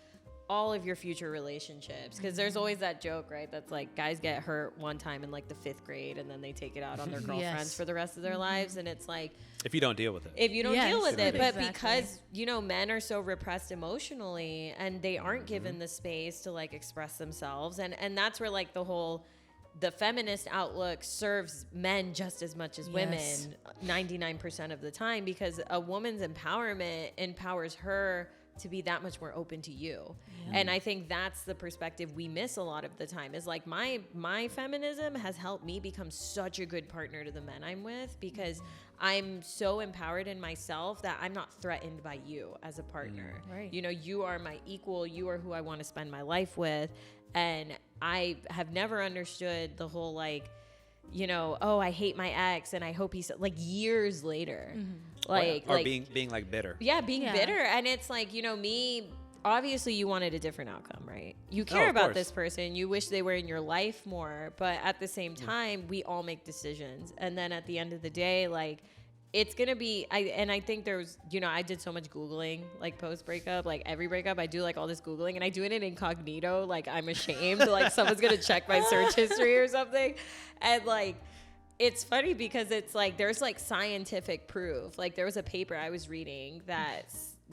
all of your future relationships, because there's always that joke, right, that's like guys get hurt one time in like the 5th grade and then they take it out on their girlfriends for the rest of their lives, and it's like, if you don't deal with it, but because men are so repressed emotionally and they aren't given the space to like express themselves, and that's where like the feminist outlook serves men just as much as women 99% of the time, because a woman's empowerment empowers her to be that much more open to you. And I think that's the perspective we miss a lot of the time, is like my feminism has helped me become such a good partner to the men I'm with, because I'm so empowered in myself that I'm not threatened by you as a partner. Right. You are my equal, you are who I want to spend my life with. And I have never understood the whole like, oh, I hate my ex and I hope he's like years later. Or being like bitter. Yeah, being bitter. And it's like, me, obviously you wanted a different outcome, right? You care about this person. You wish they were in your life more. But at the same time, we all make decisions. And then at the end of the day, like, it's going to be, I think there's, I did so much Googling, like post breakup, like every breakup, I do like all this Googling, and I do it in incognito. Like I'm ashamed, like someone's going to check my search history or something. And like, it's funny because it's like, there's like scientific proof. Like there was a paper I was reading that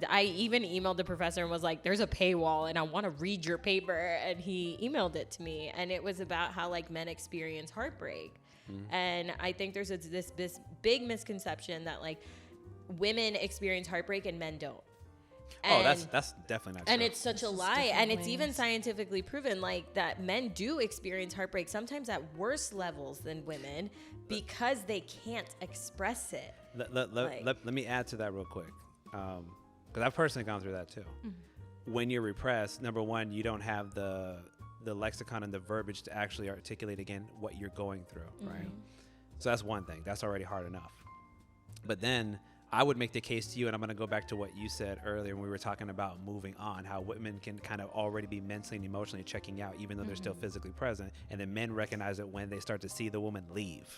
I even emailed the professor and was like, there's a paywall and I want to read your paper. And he emailed it to me. And it was about how like men experience heartbreak. And I think there's this big misconception that like women experience heartbreak and men don't. And, that's definitely not true. And it's such a lie. And it's even scientifically proven like that men do experience heartbreak sometimes at worse levels than women because they can't express it. Let me add to that real quick. Because I've personally gone through that too. When you're repressed, number one, you don't have the lexicon and the verbiage to actually articulate again what you're going through, right? So that's one thing. That's already hard enough. But then I would make the case to you, and I'm going to go back to what you said earlier when we were talking about moving on, how women can kind of already be mentally and emotionally checking out, even though they're still physically present. And then men recognize it when they start to see the woman leave.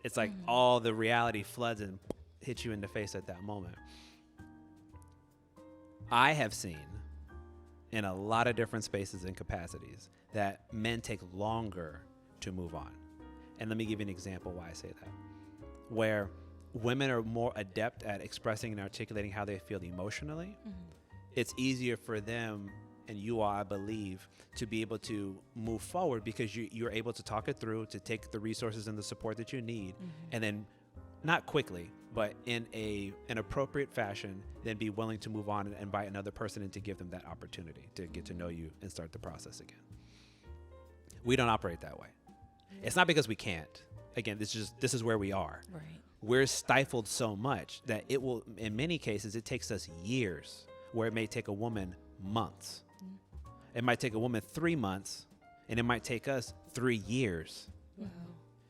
It's like all the reality floods and hits you in the face at that moment. I have seen in a lot of different spaces and capacities that men take longer to move on. And let me give you an example why I say that. Where women are more adept at expressing and articulating how they feel emotionally, it's easier for them, and you are, I believe, to be able to move forward because you're able to talk it through, to take the resources and the support that you need, and then not quickly, but in an appropriate fashion, then be willing to move on and invite another person in to give them that opportunity to get to know you and start the process again. We don't operate that way. It's not because we can't. Again, this is where we are. Right. We're stifled so much that it will, in many cases, it takes us years, where it may take a woman months. It might take a woman 3 months, and it might take us 3 years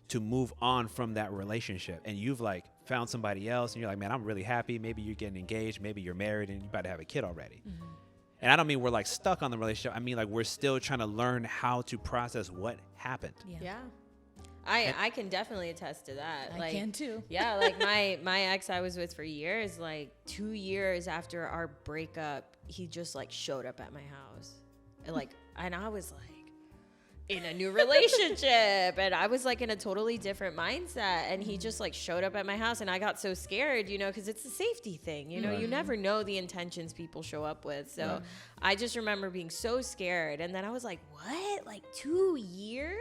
to move on from that relationship. And you've like found somebody else, and you're like, man, I'm really happy. Maybe you're getting engaged. Maybe you're married, and you're about to have a kid already. And I don't mean we're like stuck on the relationship. I mean like we're still trying to learn how to process what happened. Yeah. I can definitely attest to that. I can too. Yeah, like my ex I was with for years, like 2 years after our breakup, he just like showed up at my house. And I was like, in a new relationship. And I was like in a totally different mindset. And he just like showed up at my house and I got so scared, you know, because it's a safety thing. You know, you never know the intentions people show up with. So I just remember being so scared. And then I was like, what? Like 2 years?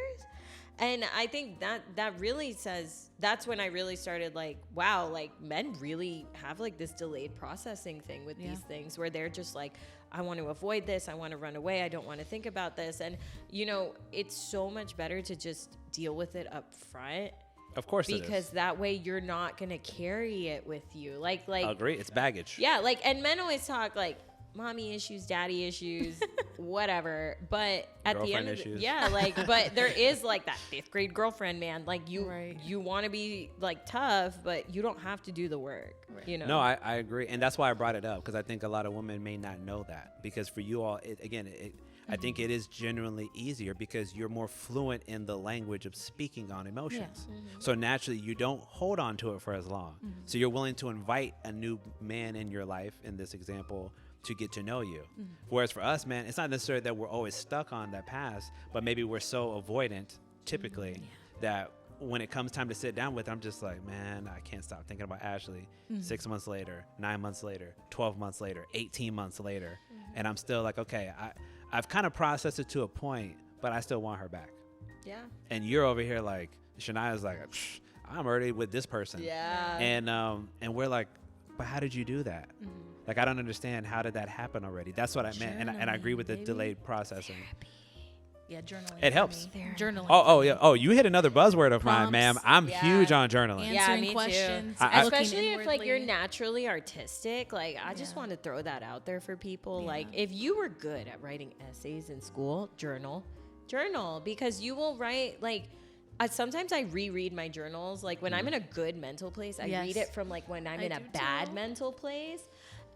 And I think that really says, that's when I really started like, wow, like men really have like this delayed processing thing with these things where they're just like, I want to avoid this. I want to run away. I don't want to think about this. And, you know, it's so much better to just deal with it up front. Of course it is. Because that way you're not going to carry it with you. Like, I agree. It's baggage. Yeah. Like, and men always talk like, mommy issues, daddy issues, whatever. But at girlfriend the end of issues. but there is like that 5th grade girlfriend, man. Like you want to be like tough, but you don't have to do the work, you know? No, I agree. And that's why I brought it up, because I think a lot of women may not know that, because for you all, I think it is genuinely easier because you're more fluent in the language of speaking on emotions. So naturally you don't hold on to it for as long. So you're willing to invite a new man in your life, in this example, to get to know you. Whereas for us, man, it's not necessarily that we're always stuck on that past, but maybe we're so avoidant typically that when it comes time to sit down with her, I'm just like, man, I can't stop thinking about Ashley. 6 months later, 9 months later, 12 months later, 18 months later. And I'm still like, okay, I've kind of processed it to a point, but I still want her back. Yeah. And you're over here like, Shania's like, I'm already with this person. Yeah. And we're like, but how did you do that? Like, I don't understand. How did that happen already? That's what I meant. And I agree with the delayed processing. Yeah, journaling. It helps. Journaling. Oh, yeah. Oh, you hit another buzzword of mine, ma'am. I'm huge on journaling. Answering me questions. too. Especially if like you're naturally artistic. Like I just want to throw that out there for people. Like if you were good at writing essays in school, journal, because you will write like. Sometimes I reread my journals. Like when I'm in a good mental place, I read it from like when I'm in a bad mental place.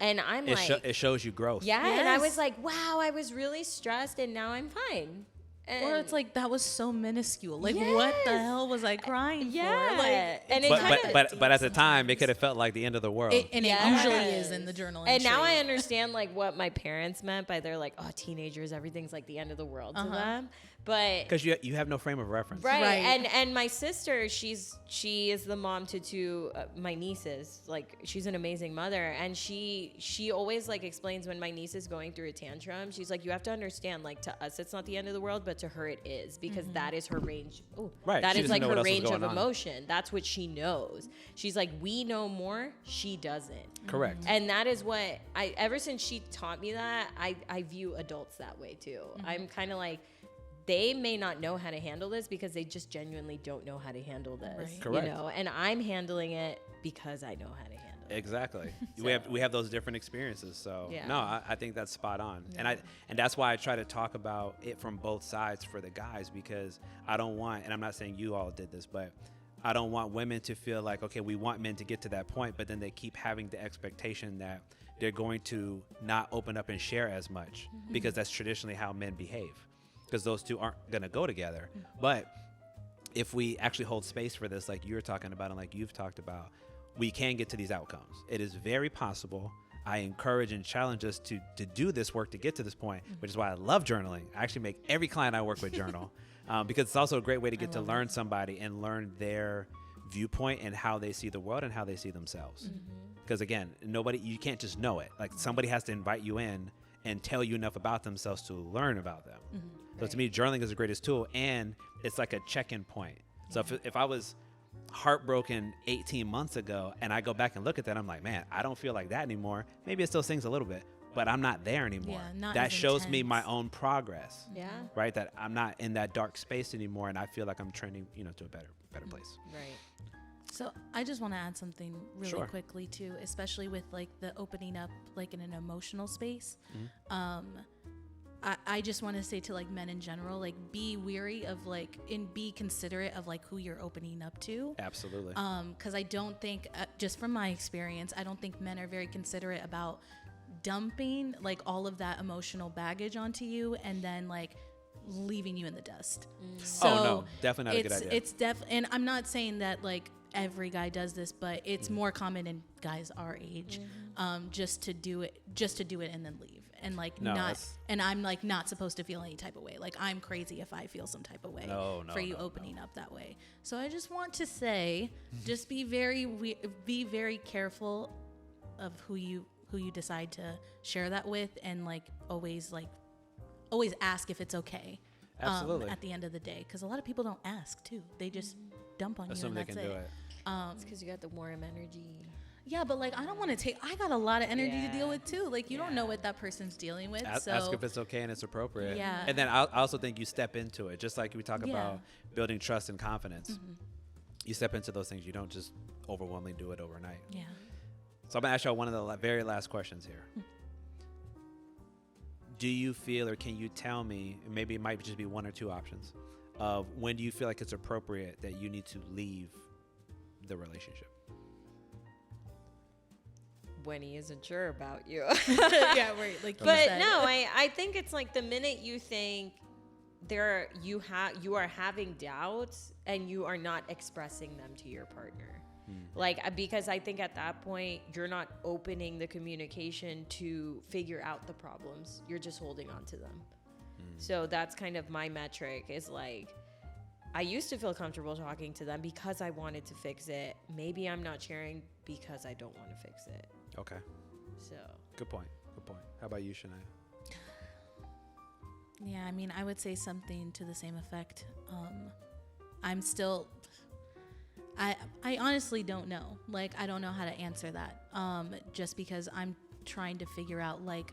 And I'm it shows you growth. Yeah. And I was like, wow, I was really stressed and now I'm fine. Or it's like, that was so minuscule. Like, what the hell was I crying for? Like, and but at the time, it could have felt like the end of the world. And it usually is in the journaling. And now I understand like what my parents meant by they're like, oh, teenagers, everything's like the end of the world to them. But because you have no frame of reference, right? And my sister, she is the mom to two my nieces. Like she's an amazing mother, and she always like explains when my niece is going through a tantrum. She's like, you have to understand, like to us it's not the end of the world, but to her it is, because that is her range. Oh, right. That is like her range of emotion. That's what she knows. She's like, we know more, she doesn't. Correct. And that is what ever since she taught me that, I view adults that way too. I'm kind of like, they may not know how to handle this because they just genuinely don't know how to handle this. Right. Correct. You know, and I'm handling it because I know how to handle it. Exactly. So. We have those different experiences. So no, I think that's spot on. Yeah. And that's why I try to talk about it from both sides for the guys, because I don't want, and I'm not saying you all did this, but I don't want women to feel like, okay, we want men to get to that point, but then they keep having the expectation that they're going to not open up and share as much, because that's traditionally how men behave. Because those two aren't going to go together. But if we actually hold space for this, like you're talking about and like you've talked about, we can get to these outcomes. It is very possible. I encourage and challenge us to do this work to get to this point, which is why I love journaling. I actually make every client I work with journal, because it's also a great way to get to learn somebody and learn their viewpoint and how they see the world and how they see themselves. Because again, you can't just know it. Like somebody has to invite you in and tell you enough about themselves to learn about them. So to me, journaling is the greatest tool, and it's like a check-in point. So if I was heartbroken 18 months ago and I go back and look at that, I'm like, man, I don't feel like that anymore. Maybe it still stings a little bit, but I'm not there anymore. That shows me my own progress. Yeah. Right? That I'm not in that dark space anymore, and I feel like I'm trending, to a better place. Right. So I just want to add something really quickly too, especially with like the opening up like in an emotional space. I just want to say to like men in general, like be weary of like, and be considerate of like who you're opening up to. Absolutely. Because I don't think, just from my experience, I don't think men are very considerate about dumping like all of that emotional baggage onto you and then like leaving you in the dust. So no, definitely not a good idea. It's and I'm not saying that like every guy does this, but it's more common in guys our age, just to do it and then leave. and like and I'm like not supposed to feel any type of way. Like I'm crazy if I feel some type of way for you opening up that way. So I just want to say, just be very careful of who you decide to share that with, and like always ask if it's okay. Absolutely. At the end of the day, because a lot of people don't ask too. They just dump on you and that's it. It's because you got the warm energy. Yeah, but like I don't want to I got a lot of energy to deal with too. Like you don't know what that person's dealing with. Ask if it's okay and it's appropriate. Yeah. And then I also think you step into it, just like we talk about building trust and confidence. You step into those things. You don't just overwhelmingly do it overnight. Yeah. So I'm gonna ask you one of the very last questions here. Do you feel, or can you tell me, maybe it might just be one or two options, of when do you feel like it's appropriate that you need to leave the relationship? When he isn't sure about you. Yeah, right. Like, but no, I think it's like the minute you think you are having doubts and you are not expressing them to your partner. Like, because I think at that point you're not opening the communication to figure out the problems. You're just holding on to them. So that's kind of my metric, is like, I used to feel comfortable talking to them because I wanted to fix it. Maybe I'm not sharing because I don't want to fix it. Okay. So. Good point. How about you, Shania? Yeah, I mean, I would say something to the same effect. I honestly don't know. Like, I don't know how to answer that. Just because I'm trying to figure out, like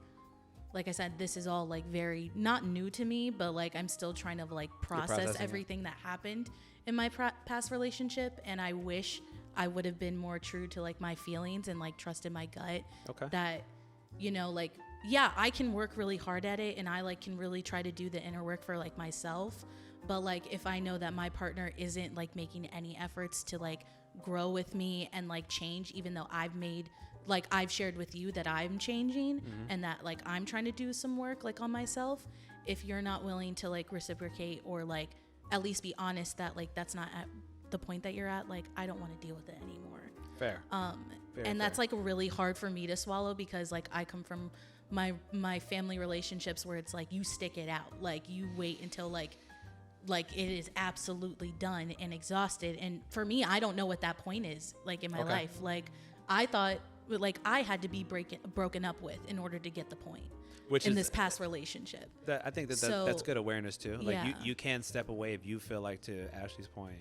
I said, this is all like very not new to me, but like I'm still trying to like process everything that happened in my past relationship. And I wish I would have been more true to like my feelings and like trusted my gut. Okay. That, you know, like, yeah, I can work really hard at it and I like can really try to do the inner work for like myself. But like, if I know that my partner isn't like making any efforts to like grow with me and like change, even though I've shared with you that I'm changing and that like I'm trying to do some work like on myself, if you're not willing to like reciprocate or like at least be honest that like that's not at the point that you're at, like I don't want to deal with it anymore. Fair. That's like really hard for me to swallow, because like I come from my family relationships where it's like you stick it out, like you wait until like it is absolutely done and exhausted. And for me, I don't know what that point is like in my life. Like I thought like I had to be broken up with in order to get the point. Which in this past relationship. I think that's good awareness too. Like you can step away if you feel like, to Ashley's point,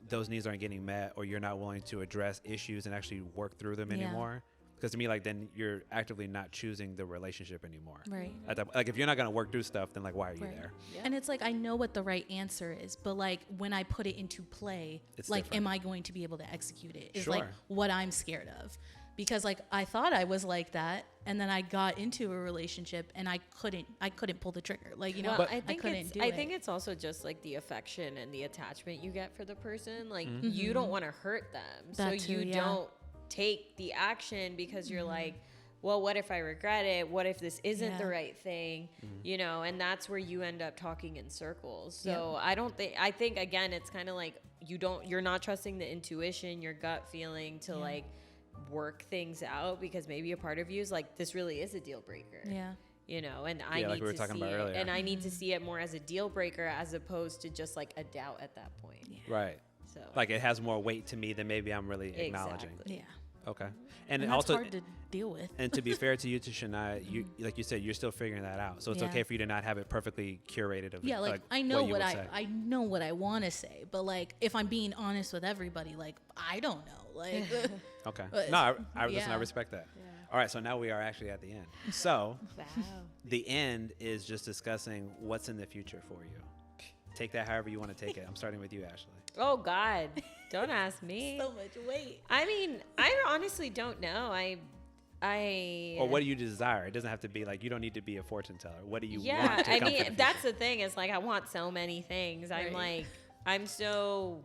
those needs aren't getting met, or you're not willing to address issues and actually work through them anymore. Because to me, like, then you're actively not choosing the relationship anymore. Right. Like, if you're not going to work through stuff, then like, why are you there? Yeah. And it's like, I know what the right answer is, but like when I put it into play, it's like, different. Am I going to be able to execute it? Is like what I'm scared of. Because like I thought I was like that, and then I got into a relationship and I couldn't pull the trigger. Like, you know, I think it's also just like the affection and the attachment you get for the person. Like you don't want to hurt them, don't take the action because you're like, well, what if I regret it? What if this isn't the right thing? You know, and that's where you end up talking in circles. So I think again, it's kind of like you're not trusting the intuition, your gut feeling to like work things out, because maybe a part of you is like, this really is a deal breaker. Yeah. You know, and I need to see it. Earlier. And I need to see it more as a deal breaker as opposed to just like a doubt at that point. Yeah. Right. So like it has more weight to me than maybe I'm really acknowledging. Yeah. Okay. And that's also hard to deal with. And to be fair to you, to Shania, you like you said, you're still figuring that out. So it's okay for you to not have it perfectly curated. I know what I know what I want to say, but like if I'm being honest with everybody, like I don't know. Like okay. No, I respect that. Yeah. All right, so now we are actually at the end. So the end is just discussing what's in the future for you. Take that however you want to take it. I'm starting with you, Ashley. Oh God, don't ask me. So much weight. I mean, I honestly don't know. Or what do you desire? It doesn't have to be like, you don't need to be a fortune teller. What do you want to come I mean, that's the thing. Is like I want so many things. Right. I'm so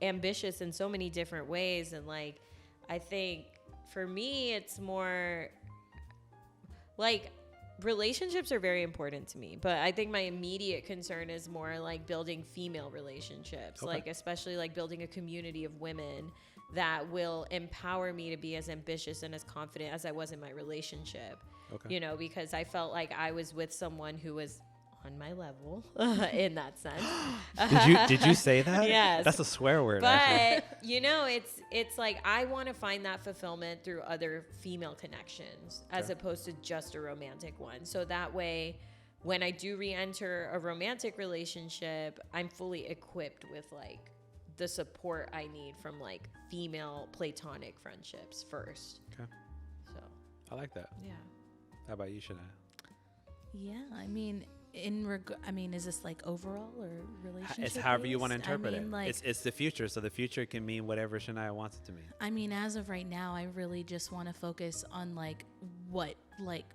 ambitious in so many different ways, and like I think for me it's more like relationships are very important to me, but I think my immediate concern is more like building female relationships, like especially like building a community of women that will empower me to be as ambitious and as confident as I was in my relationship. you know, because I felt like I was with someone who was on my level in that sense. Did you say that? Yes. That's a swear word. But actually. you know, it's like I want to find that fulfillment through other female connections as opposed to just a romantic one. So that way, when I do re-enter a romantic relationship, I'm fully equipped with like the support I need from like female platonic friendships first. Okay. So I like that. yeah. How about you, Shania? Yeah, I mean, is this like overall or relationship? It's however you want to interpret I mean, it. like, It's the future, so the future can mean whatever Shania wants it to mean. I mean, as of right now, I really just want to focus on like what like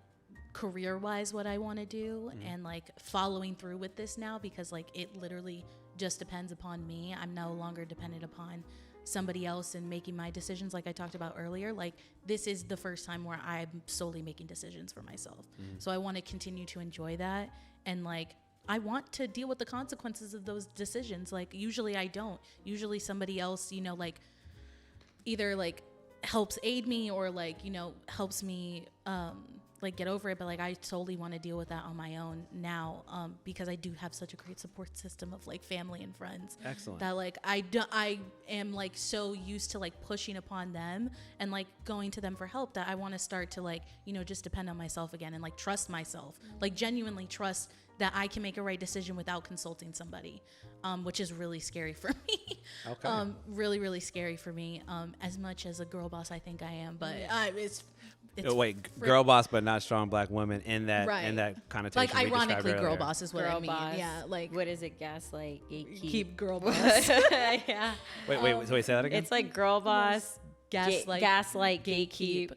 career-wise what I want to do and like following through with this now, because like it literally just depends upon me. I'm no longer dependent upon somebody else and making my decisions like I talked about earlier. Like this is the first time where I'm solely making decisions for myself. So I want to continue to enjoy that, and like I want to deal with the consequences of those decisions. Like usually I don't. Usually somebody else, you know, like either like helps aid me or like, you know, helps me like get over it, but like I totally want to deal with that on my own now, because I do have such a great support system of like family and friends. Excellent. That like I am like so used to like pushing upon them and like going to them for help that I want to start to like, you know, just depend on myself again and like trust myself, like genuinely trust that I can make a right decision without consulting somebody, which is really scary for me. Okay. Really, really scary for me. As much as a girl boss I think I am, but it's girl boss, but not strong black woman in that Right. in that connotation. like we described ironically girl earlier. boss is what Girl I mean. boss. Yeah, like What is it? Gaslight, gatekeep. keep girl boss. Yeah. Wait, say that again. It's like girl boss, gaslight, gatekeep.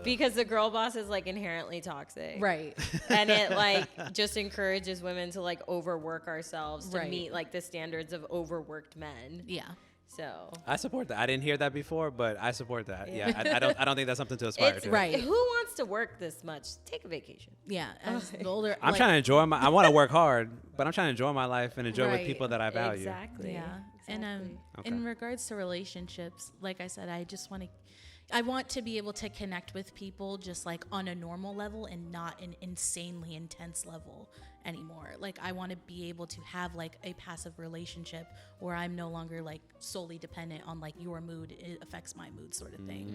Because the girl boss is like inherently toxic. Right. And it like just encourages women to like overwork ourselves to Right. meet like the standards of overworked men. Yeah. So I support that. I didn't hear that before, but I support that. Yeah, I don't think that's something to aspire it's to. right. Who wants to work this much? Take a vacation. Yeah. As the older, I'm like, trying to enjoy I want to work hard, but I'm trying to enjoy my life and enjoy with Right. people that I value. Exactly. Yeah. And Okay. in regards to relationships, like I said, I want to be able to connect with people just like on a normal level and not an insanely intense level anymore. Like I want to be able to have like a passive relationship where I'm no longer like solely dependent on like your mood. It affects my mood sort of thing.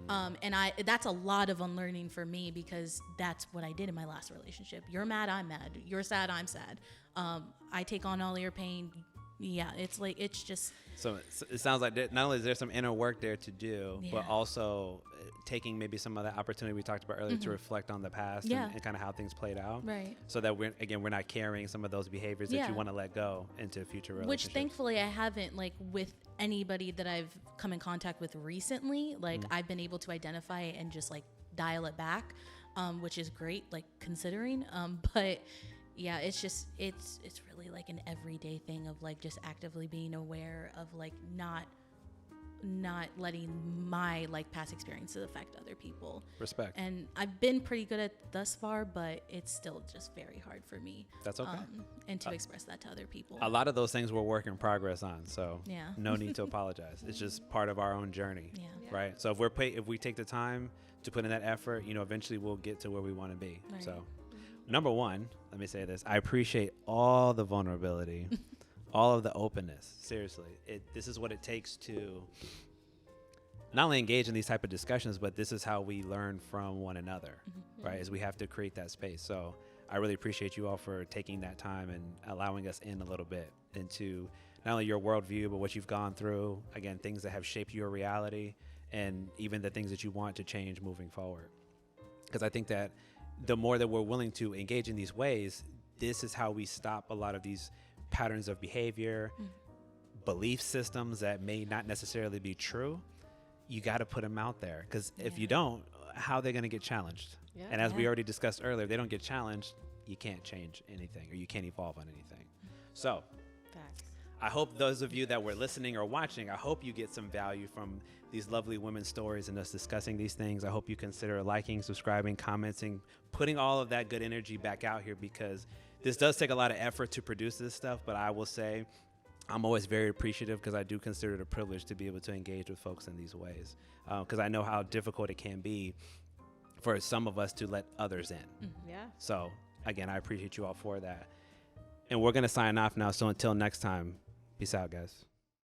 And that's a lot of unlearning for me, because that's what I did in my last relationship. You're mad, I'm mad. You're sad, I'm sad. I take on all your pain. Yeah, it's like, it's just. So it sounds like not only is there some inner work there to do, Yeah. but also taking maybe some of the opportunity we talked about earlier to reflect on the past Yeah. and kind of how things played out. Right. So that we're not carrying some of those behaviors that Yeah. you want to let go into future relationships. Which thankfully I haven't, like with anybody that I've come in contact with recently. Like I've been able to identify it and just like dial it back, which is great, like considering. But yeah, it's just it's really like an everyday thing of like just actively being aware of like not letting my like past experiences affect other people. Respect. And I've been pretty good at thus far, but it's still just very hard for me. That's okay. And to express that to other people. A lot of those things we're work in progress on, so Yeah. no need to apologize. It's just part of our own journey, Yeah. right? So if we take the time to put in that effort, eventually we'll get to where we want to be. Right. So, number one, let me say this: I appreciate all the vulnerability, all of the openness. Seriously, this is what it takes to not only engage in these type of discussions, but this is how we learn from one another, right? Is we have to create that space. So I really appreciate you all for taking that time and allowing us in a little bit into not only your worldview, but what you've gone through. Again, things that have shaped your reality, and even the things that you want to change moving forward. Because I think that the more that we're willing to engage in these ways, this is how we stop a lot of these patterns of behavior, belief systems that may not necessarily be true. You got to put them out there, because if you don't, how are they going to get challenged? Yeah. And as we already discussed earlier, if they don't get challenged, you can't change anything, or you can't evolve on anything. So Facts. I hope those of you that were listening or watching, I hope you get some value from these lovely women's stories and us discussing these things. I hope you consider liking, subscribing, commenting, putting all of that good energy back out here, because this does take a lot of effort to produce this stuff. But I will say I'm always very appreciative, because I do consider it a privilege to be able to engage with folks in these ways, because I know how difficult it can be for some of us to let others in. Yeah. So again, I appreciate you all for that. And we're going to sign off now. So until next time, peace out, guys.